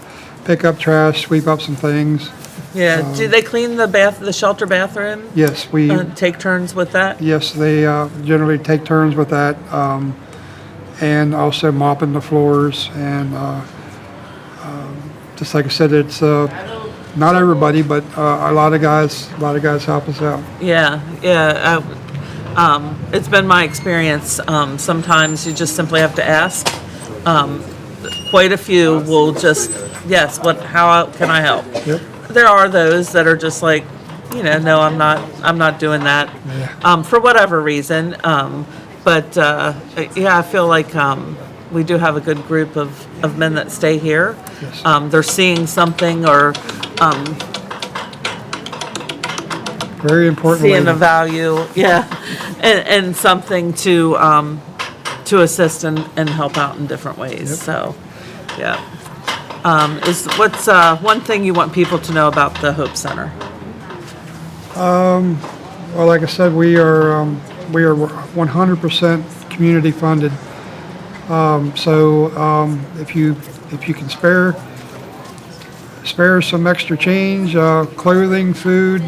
trash, sweep up some things. Yeah. Do they clean the shelter bathroom? Yes, we take turns with that. Yes, they generally take turns with that. And also mopping the floors, and just like I said, it's not everybody, but a lot of guys help us out. Yeah. It's been my experience. Sometimes you just simply have to ask. Quite a few will just, yes. How can I help? Yep. There are those that are just like, no, I'm not doing that, for whatever reason. But I feel like we do have a good group of men that stay here. Yes. They're seeing something, or very important. Seeing the value, and something to assist and help out in different ways. Yep. So, what's one thing you want people to know about the Hope Center? Well, like I said, we are 100% community funded. If you can spare some extra change, clothing, food,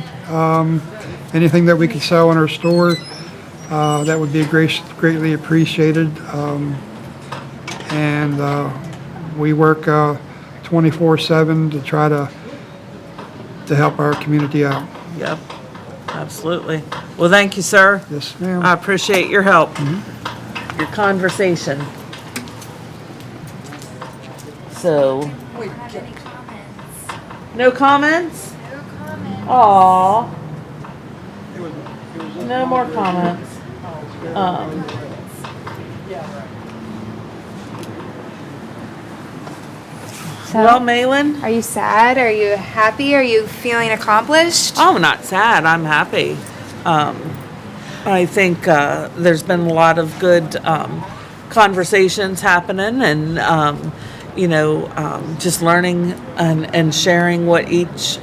anything that we can sell in our store, that would be greatly appreciated. We work 24/7 to try to help our community out. Yep. Absolutely. Well, thank you, sir. Yes, ma'am. I appreciate your help, your conversation. So, no comments? Aw. No more comments. Well, Malin? Are you sad? Are you happy? Are you feeling accomplished? Oh, I'm not sad. I'm happy. I think there's been a lot of good conversations happening, and just learning and sharing what each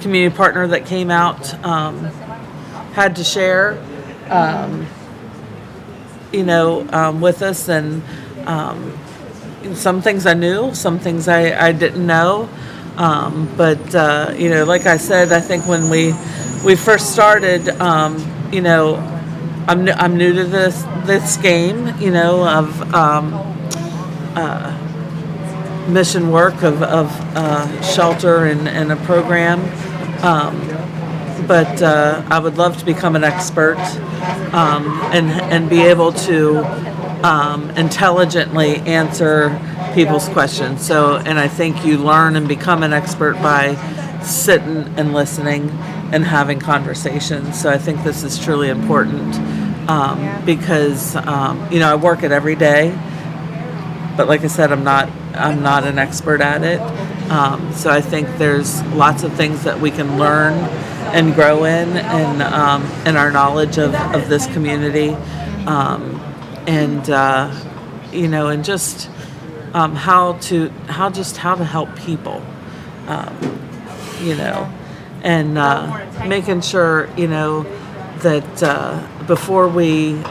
community partner that came out had to share, with us, and some things I knew, some things I didn't know. But like I said, I think when we first started, I'm new to this game, of mission work of shelter and a program. But I would love to become an expert and be able to intelligently answer people's questions. So, and I think you learn and become an expert by sitting and listening and having conversations. So I think this is truly important because I work it every day, but like I said, I'm not an expert at it. So I think there's lots of things that we can learn and grow in our knowledge of this community, and just how to help people, and making sure that before we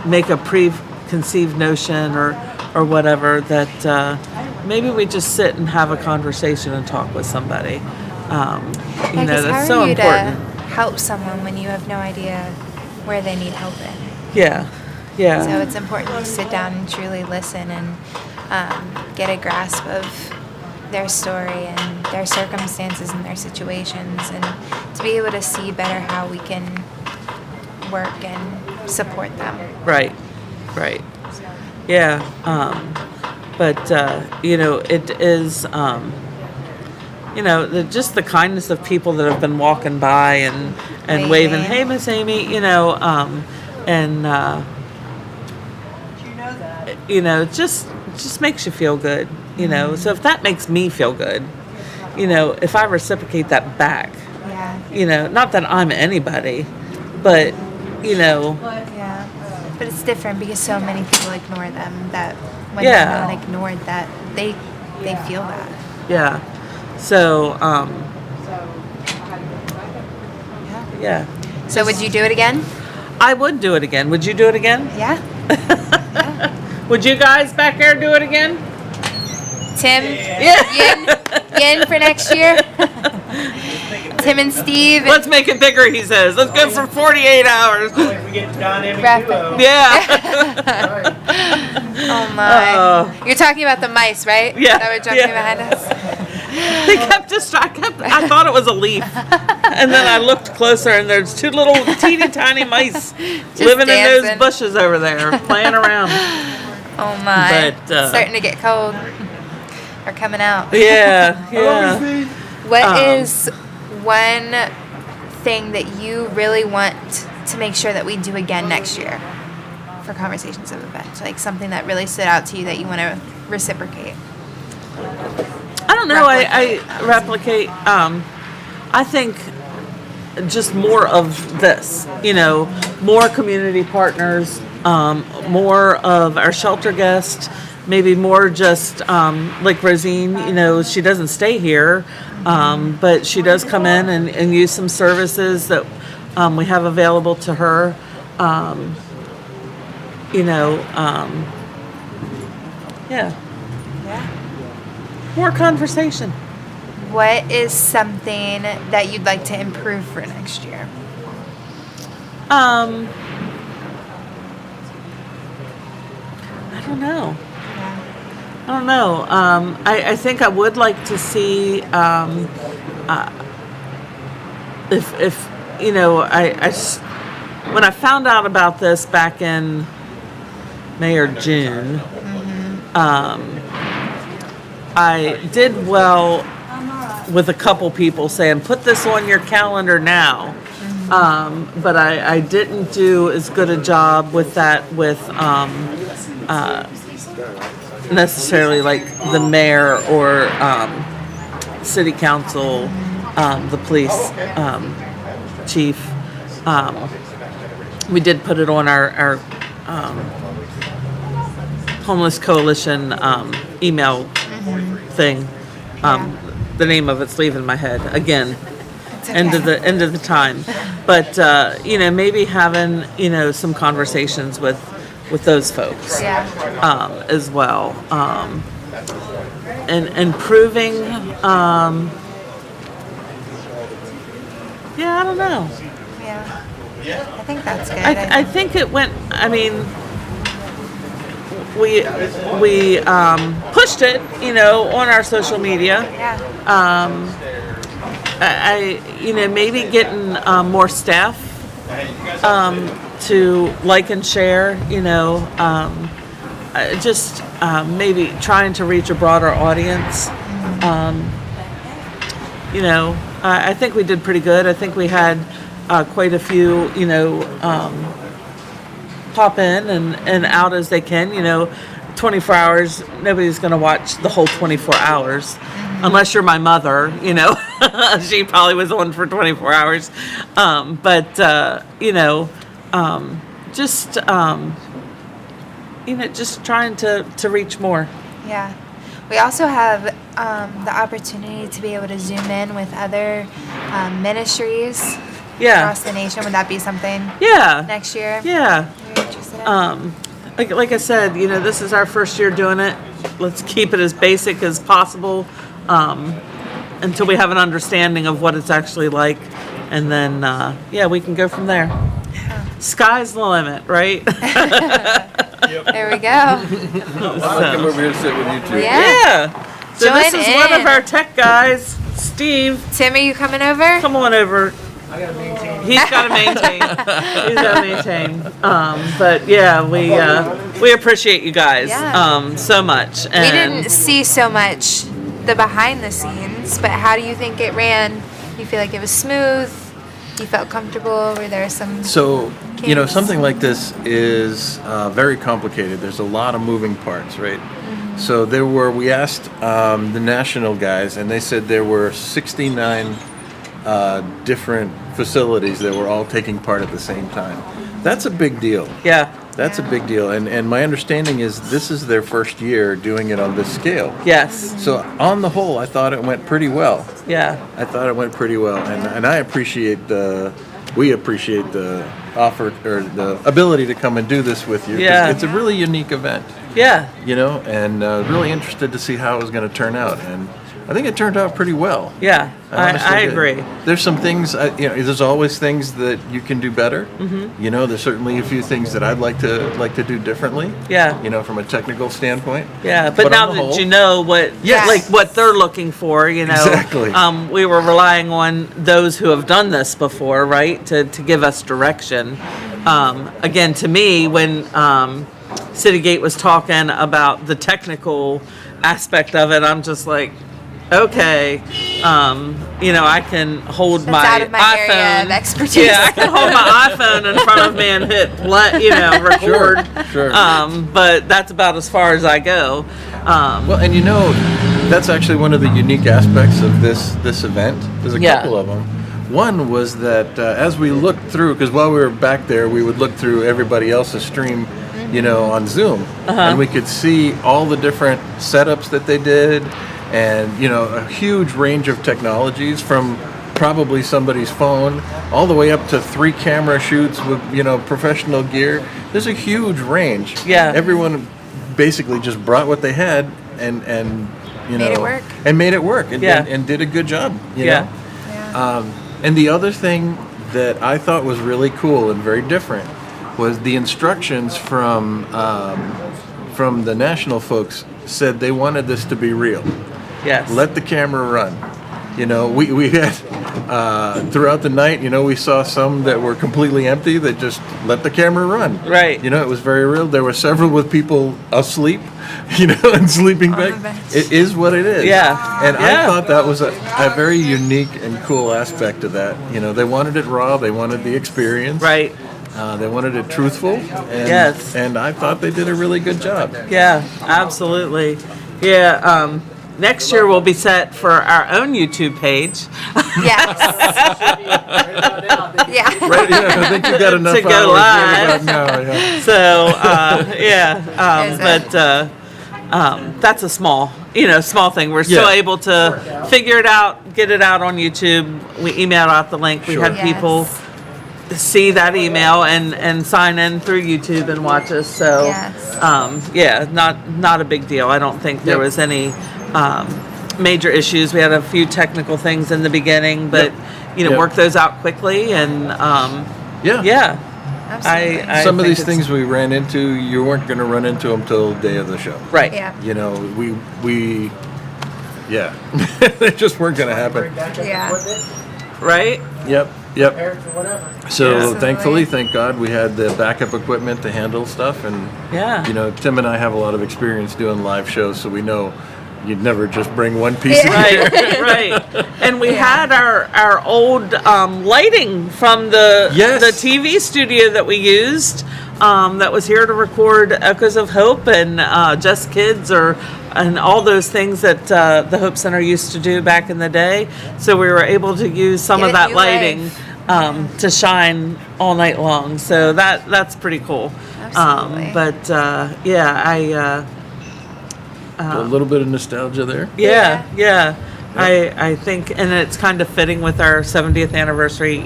make a preconceived notion or whatever, that maybe we just sit and have a conversation and talk with somebody. That's so important. To help someone when you have no idea where they need help in. Yeah. So it's important to sit down and truly listen and get a grasp of their story and their circumstances and their situations, and to be able to see better how we can work and support them. Right. Yeah. But it is, just the kindness of people that have been walking by and waving, "Hey, Miss Amy," just makes you feel good, So if that makes me feel good, if I reciprocate that back, not that I'm anybody, but, Yeah. But it's different because so many people ignore them that when they're not ignored, that they feel that. Yeah. So, So would you do it again? I would do it again. Would you do it again? Yeah. Would you guys back there do it again? Tim? Yin for next year? Tim and Steve. Let's make it bigger, he says. Let's go for 48 hours. We get dynamic duo. Yeah. Oh my. You're talking about the mice, right? Yeah. That were jumping behind us? They kept I thought it was a leaf. And then I looked closer and there's two little teeny tiny mice living in those bushes over there, playing around. Oh my. But, starting to get cold. Or coming out. Yeah. What is one thing that you really want to make sure that we do again next year for Conversations of the Bench? Like something that really stood out to you that you want to reciprocate? I don't know. I replicate. I think just more of this, more community partners, more of our shelter guests, maybe more just like Rosine, she doesn't stay here, but she does come in and use some services that we have available to her. More conversation. What is something that you'd like to improve for next year? I don't know. I think I would like to see if when I found out about this back in May or June, I did well with a couple people saying, put this on your calendar now. But I didn't do as good a job with that with necessarily like the mayor or city council, the police chief. We did put it on our homeless coalition email thing. The name of it's leaving my head again. End of the time, but maybe having some conversations with those folks as well, and proving I don't know. I think that's good. I think it went. I mean, we pushed it, on our social media. Maybe getting more staff to like and share. Just maybe trying to reach a broader audience. I think we did pretty good. I think we had quite a few, pop in and out as they can. 24 hours, nobody's going to watch the whole 24 hours. Unless you're my mother, she probably was on for 24 hours. Just trying to reach more. Yeah. We also have the opportunity to be able to zoom in with other ministries across the nation. Would that be something next year? Yeah. You're interested in? Like I said, this is our first year doing it. Let's keep it as basic as possible until we have an understanding of what it's actually like. And then, we can go from there. Sky's the limit, right? There we go. I'll come over here and sit with you too. Yeah. So Join this is one of our tech guys, Steve. Tim, are you coming over? Come on over. He's got to maintain. He's got to maintain. But we appreciate you guys so much. And We didn't see so much the behind the scenes, but how do you think it ran? You feel like it was smooth? You felt comfortable? Were there some So, kinks? something like this is very complicated. There's a lot of moving parts, right? So we asked the national guys, and they said there were 69 different facilities that were all taking part at the same time. That's a big deal. Yeah. That's a big deal. And my understanding is this is their first year doing it on this scale. Yes. So on the whole, I thought it went pretty well. Yeah. I thought it went pretty well. And I appreciate we appreciate the offer or the ability to come and do this with you. 'Cause Yeah. It's a really unique event. Yeah. And really interested to see how it was going to turn out. And I think it turned out pretty well. Yeah, honestly I did. agree. There's some things, there's always things that you can do better. Mhm. There's certainly a few things that I'd like to do differently. Yeah. From a technical standpoint. Yeah, but now on the that whole- you know what, Yes. like what they're looking for, Exactly. we were relying on those who have done this before, right, to give us direction. Again, to me, when Citygate was talking about the technical aspect of it, I'm just like, okay, I can hold That's my out of my iPhone. area of expertise. Yeah, I can hold my iPhone in front of me and hit record. Sure. But that's about as far as I go. Well, and that's actually one of the unique aspects of this event. There's a couple of them. One was that as we looked through, because while we were back there, we would look through everybody else's stream, on Zoom, and we could see all the different setups that they did, and a huge range of technologies from probably somebody's phone all the way up to 3 camera shoots with professional gear. There's a huge range. Yeah. Everyone basically just brought what they had and Made it work. and made it work and, Yeah. and did a good job. You Yeah. know? And the other thing that I thought was really cool and very different was the instructions from the national folks said they wanted this to be real. Yes. Let the camera run. We had throughout the night, we saw some that were completely empty that just let the camera run. Right. It was very real. There were several with people asleep, and sleeping back. It is what it is. Yeah. And I thought that was a very unique and cool aspect of that. They wanted it raw. They wanted the experience. Right. They wanted it truthful. And, Yes. And I thought they did a really good job. Yeah, absolutely. Yeah. Next year we'll be set for our own YouTube page. Yes. Yeah. Right, yeah, I think you got enough to go hours live. now, yeah. So that's a small thing. We're still able to figure it out, get it out on YouTube. We emailed out the link. We had people see that email and sign in through YouTube and watch us. So not a big deal. I don't think there was any major issues. We had a few technical things in the beginning, but worked those out quickly and I some of these things we ran into, you weren't going to run into them till the day of the show. Right. Yeah. They just weren't going to happen. Yeah. Right? Yep. So Absolutely. thank God, we had the backup equipment to handle stuff, and Tim and I have a lot of experience doing live shows, so we know you'd never just bring one piece of gear. Right. And we had our old lighting from the TV studio that we used that was here to record Echoes of Hope and Just Kids and all those things that the Hope Center used to do back in the day. So we were able to use some of that lighting to shine all night long. So that's pretty cool. Absolutely. A little bit of nostalgia there. Yeah. I think, and it's kind of fitting with our 70th anniversary,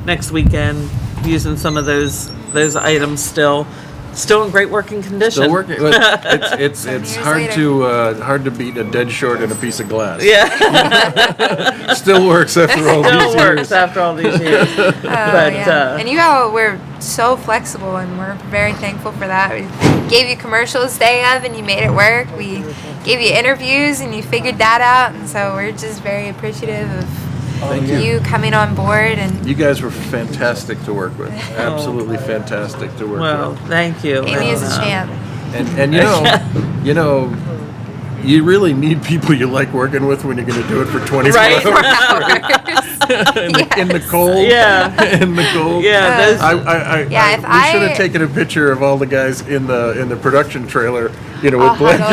next weekend, using some of those items still in great working condition. Still working. It's hard to beat a dead short in a piece of glass. Yeah. Still works after all these years. Still works after all these years. And you all were so flexible, and we're very thankful for that. We gave you commercials day of, and you made it work. We gave you interviews, and you figured that out. And so we're just very appreciative of you coming on board. And you guys were fantastic to work with. Absolutely fantastic to work well, with. Thank you. Amy is a champ. And you really need people you like working with when you're going to do it for 24 hours. in the cold. Yeah. In the cold. Yeah. We should have taken a picture of all the guys in the production trailer, with blankets.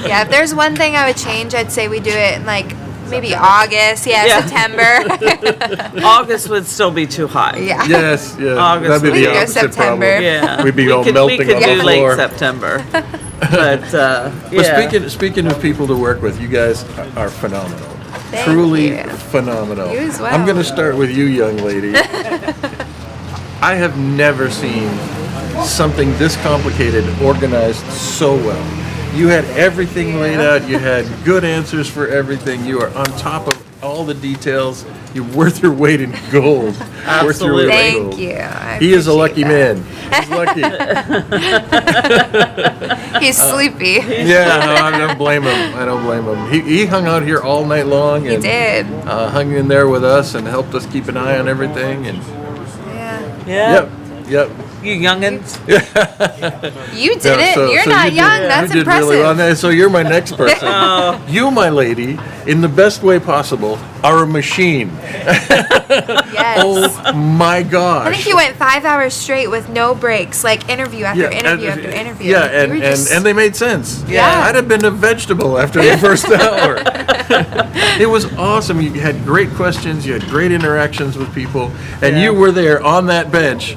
Yeah, if there's one thing I would change, I'd say we do it in maybe August. September. August would still be too hot. Yeah. Yes. August That'd be would the go opposite September. problem. Yeah. We'd be all melting we could on the do floor. late September. But speaking of people to work with, you guys are phenomenal. Thank Truly you. phenomenal. You as well. I'm going to start with you, young lady. I have never seen something this complicated organized so well. You had everything laid out. You had good answers for everything. You are on top of all the details. You're worth your weight in gold. Absolutely. Thank you. I He is a lucky appreciate man. He's lucky. He's sleepy. Yeah, I don't blame him. He hung out here all night long. And, He did. Hung in there with us and helped us keep an eye on everything. And Yeah. Yep. You youngins. You did it. You're not young. That's you did impressive. really well. So you're my next person. You, my lady, in the best way possible, are a machine. Yes. Oh my gosh. I think you went 5 hours straight with no breaks, interview after interview after interview. Yeah, You were just- and they made sense. Yeah. I'd have been a vegetable after the first hour. It was awesome. You had great questions. You had great interactions with people, and you were there on that bench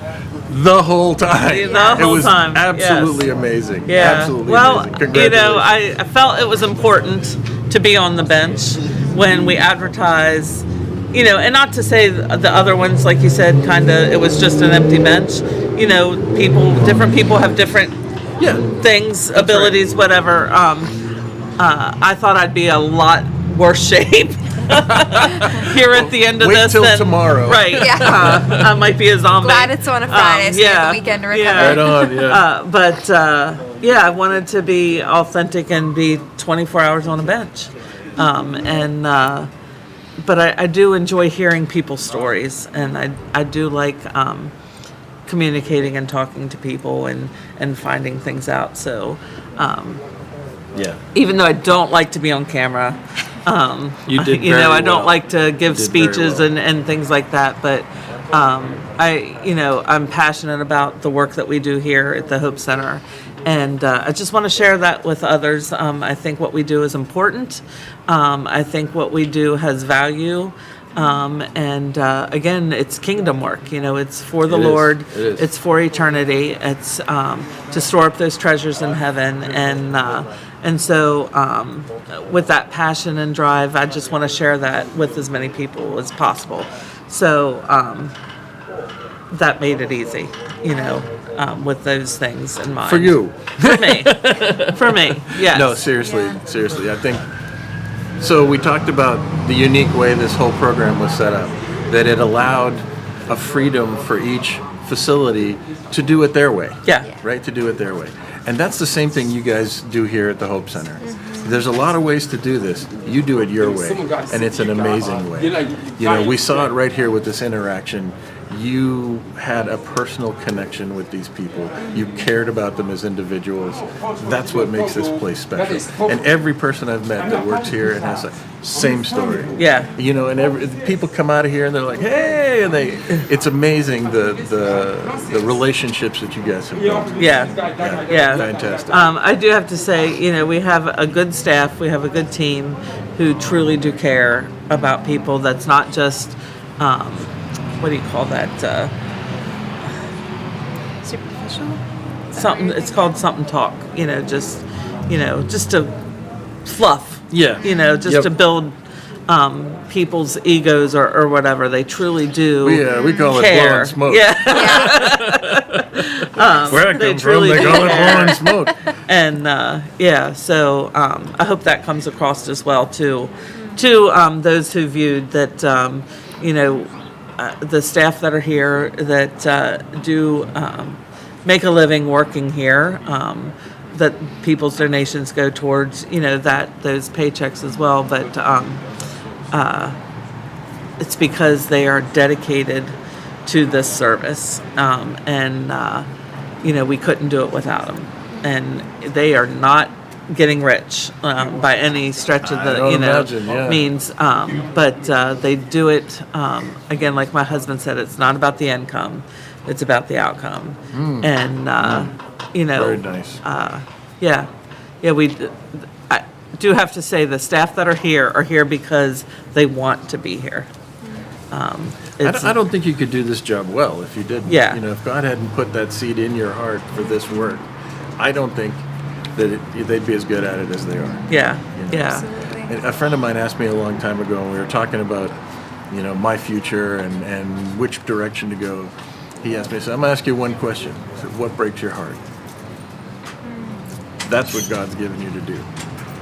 the whole time. The whole it was time, absolutely amazing. Yeah. Absolutely Well, amazing. Congratulations. I felt it was important to be on the bench when we advertise, and not to say the other ones, like you said, it was just an empty bench. Different people have different things, abilities, whatever. I thought I'd be a lot worse shape here at the end of Wait this till than tomorrow. Right. Yeah. I might be a zombie. Glad it's on a Friday, so you have the weekend to recover. Right on, I wanted to be authentic and be 24 hours on a bench. But I do enjoy hearing people's stories, and I do like communicating and talking to people and finding things out. So, even though I don't like to be on camera, You did you know, very I don't well. like to give You did very speeches well. and things like that. But I'm passionate about the work that we do here at the Hope Center. And I just want to share that with others. I think what we do is important. I think what we do has value. Again, it's kingdom work. It's for the It is. Lord. It is. It's for eternity. It's to store up those treasures in heaven. And so with that passion and drive, I just want to share that with as many people as possible. So that made it easy, with those things in mind. For you. For me. For me, yes. No, seriously, seriously. I think, so we talked about the unique way this whole program was set up, that it allowed a freedom for each facility to do it their way. Yeah. Right, to do it their way. And that's the same thing you guys do here at the Hope Center. There's a lot of ways to do this. You do it your way, and it's an amazing way. We saw it right here with this interaction. You had a personal connection with these people. You cared about them as individuals. That's what makes this place special. And every person I've met that works here and has the same story. Yeah. And people come out of here and they're like, hey, and it's amazing the relationships that you guys have built. Yeah. Fantastic. I do have to say, we have a good staff. We have a good team who truly do care about people. That's not just, what do you call that? Superficial? Something. It's called something talk. Just to fluff. Yeah. Just to build people's egos or whatever. They truly do. We call care. it blowing smoke. Where I They come from, truly they do call it care. blowing smoke. And so I hope that comes across as well to those who viewed that. The staff that are here that do make a living working here, that people's donations go towards those paychecks as well. But it's because they are dedicated to this service, and we couldn't do it without them. And they are not getting rich by any stretch of the means, but they do it again, like my husband said, it's not about the income, it's about the outcome. And Very nice. I do have to say the staff that are here because they want to be here. I don't think you could do this job well if you didn't. Yeah. If God hadn't put that seed in your heart for this work, I don't think that they'd be as good at it as they are. Yeah. And a friend of mine asked me a long time ago when we were talking about, my future and which direction to go. He asked me, so I'm going to ask you one question. I said, what breaks your heart? That's what God's given you to do.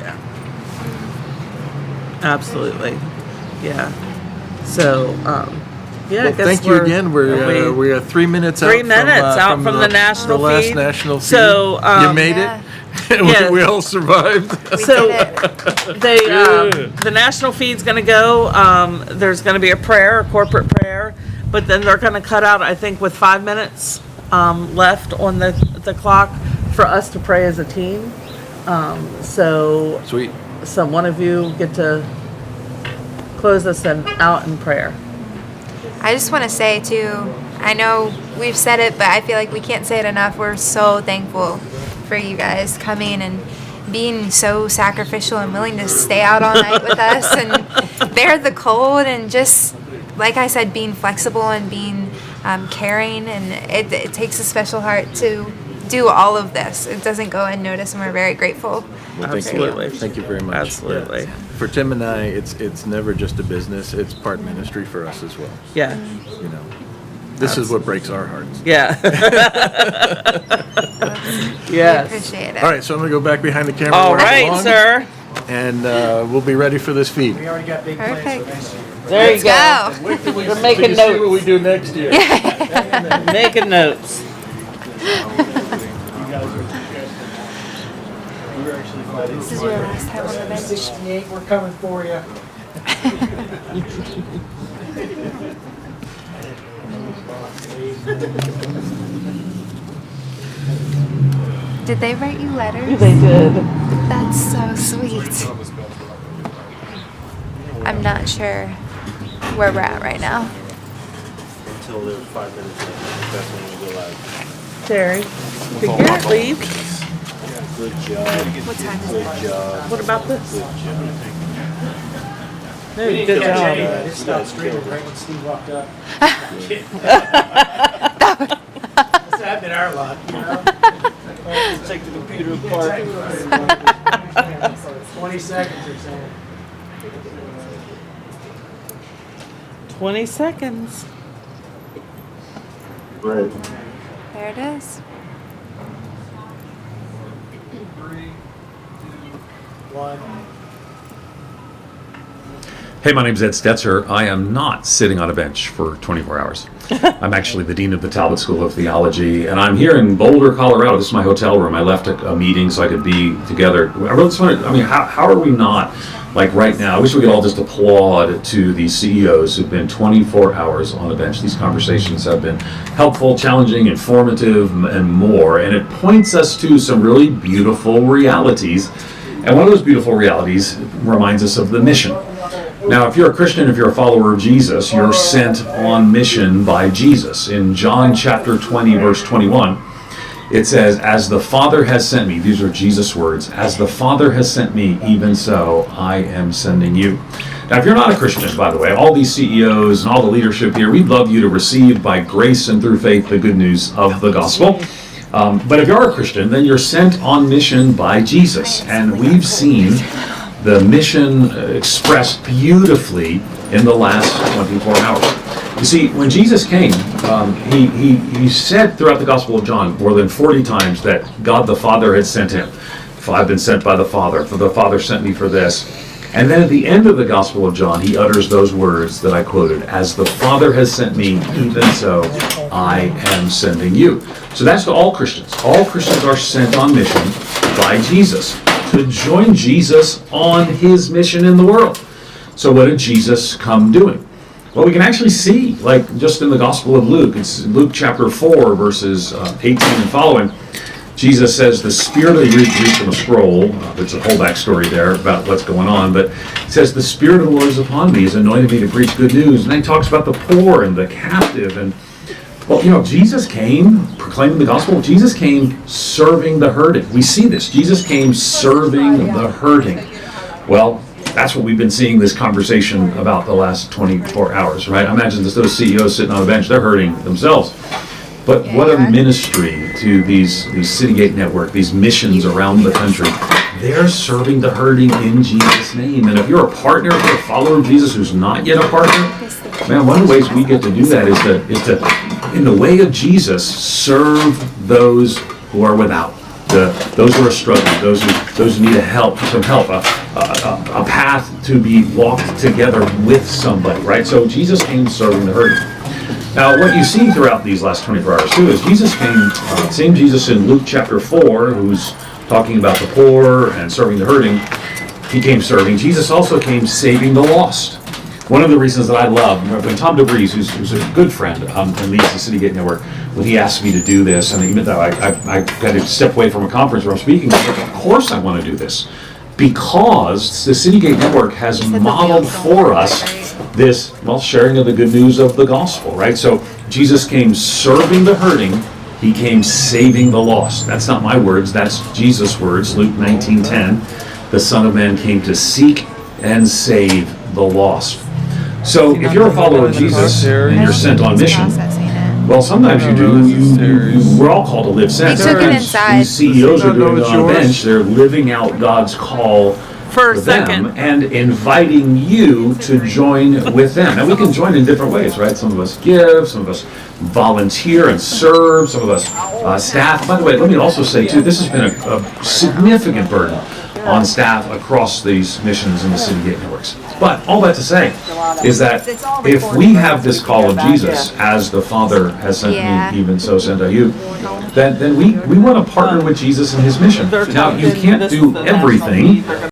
Yeah. Absolutely. Yeah. So, I guess thank you again. We're 3 minutes out. 3 minutes out from the national the last feed. national feed. So you made it. We all survived. So the national feed's going to go. There's going to be a corporate prayer, but then they're going to cut out, I think, with 5 minutes left on the clock for us to pray as a team. So sweet. So one of you get to close us out in prayer. I just want to say, too, I know we've said it, but I feel like we can't say it enough. We're so thankful for you guys coming and being so sacrificial and willing to stay out all night with us and bear the cold and just, like I said, being flexible and being caring. And it takes a special heart to do all of this. It doesn't go unnoticed, and we're very grateful. Well, Absolutely. Thank you very much. Absolutely. Yeah. For Tim and I, it's never just a business. It's part ministry for us as well. Yeah. This is what breaks our hearts. Yeah. Yes. We appreciate it. All right, so I'm going to go back behind the camera. All where I right, belong, sir. And we'll be ready for this feed. We already got big plans for next year. There you Let's go. go. We're making See notes. what we do next year. Making notes. This is your last time on the bench. 68, we're coming for you. Did they write you letters? They did. That's so sweet. I'm not sure where we're at right now. Until they're 5 minutes in. That's when we go live. Terry, did Garrett leave? Good job. What time is Good job. What about this? Good job. No, We good didn't catch job. any of it. It stopped streaming right when Steve walked up. That'd been our luck, you know? Take the computer apart. 20 seconds or so. 20 seconds. Right. There it is. 3, 2, 1. Hey, my name's Ed Stetzer. I am not sitting on a bench for 24 hours. I'm actually the dean of the Talbot School of Theology, and I'm here in Boulder, Colorado. This is my hotel room. I left a meeting so I could be together. I really just wanted, how are we not, like right now, I wish we could all just applaud to these CEOs who've been 24 hours on a bench. These conversations have been helpful, challenging, informative, and more, and it points us to some really beautiful realities. And one of those beautiful realities reminds us of the mission. Now, if you're a Christian, if you're a follower of Jesus, you're sent on mission by Jesus. In John chapter 20, verse 21, it says, "As the Father has sent me," these are Jesus' words, "as the Father has sent me, even so I am sending you." Now, if you're not a Christian, by the way, all these CEOs and all the leadership here, we'd love you to receive by grace and through faith the good news of the gospel. But if you are a Christian, then you're sent on mission by Jesus. And we've seen the mission expressed beautifully in the last 24 hours. You see, when Jesus came, he said throughout the Gospel of John more than 40 times that God the Father had sent him. I've been sent by the Father, for the Father sent me for this. And then at the end of the Gospel of John, he utters those words that I quoted, "As the Father has sent me, even so I am sending you." So that's to all Christians. All Christians are sent on mission by Jesus, to join Jesus on his mission in the world. So what did Jesus come doing? Well, we can actually see, like just in the Gospel of Luke, it's Luke chapter 4, verses 18 and following, Jesus says, the Spirit of the read from a scroll, there's a whole backstory there about what's going on, but it says, the Spirit of the Lord is upon me, he's anointed me to preach good news. And then he talks about the poor and the captive. And, well, you know, Jesus came proclaiming the gospel. Jesus came serving the hurting. We see this. Jesus came serving the hurting. Well, that's what we've been seeing this conversation about the last 24 hours, right? I imagine those CEOs sitting on a bench, they're hurting themselves. But what a ministry to these Citygate Network, these missions around the country. They're serving the hurting in Jesus' name. And if you're a partner, if you're a follower of Jesus who's not yet a partner, man, one of the ways we get to do that is to in the way of Jesus, serve those who are without. Those who are struggling, those who need some help, a path to be walked together with somebody, right? So Jesus came serving the hurting. Now, what you see throughout these last 24 hours, too, is Jesus came, same Jesus in Luke chapter 4, who's talking about the poor and serving the hurting, he came serving. Jesus also came saving the lost. One of the reasons that I love, when Tom DeVries, who's a good friend and leads the Citygate Network, when he asked me to do this, and even though I kind of stepped away from a conference where I'm speaking, I was like, of course I want to do this. Because the Citygate Network has modeled for us this, well, sharing of the good news of the gospel, right? So Jesus came serving the hurting, he came saving the lost. That's not my words, that's Jesus' words, Luke 19:10. The Son of Man came to seek and save the lost. So if you're a follower of Jesus and you're sent on mission, well, sometimes you do. We're all called to live sent. Sometimes these CEOs are doing it on a bench. They're living out God's call for them and inviting you to join with them. And we can join in different ways, right? Some of us give, some of us volunteer and serve, some of us staff. By the way, let me also say, too, this has been a significant burden on staff across these missions in the city gate networks. But all that to say is that if we have this call of Jesus, as the Father has sent me, even so send I you, then we want to partner with Jesus in his mission. Now, you can't do everything.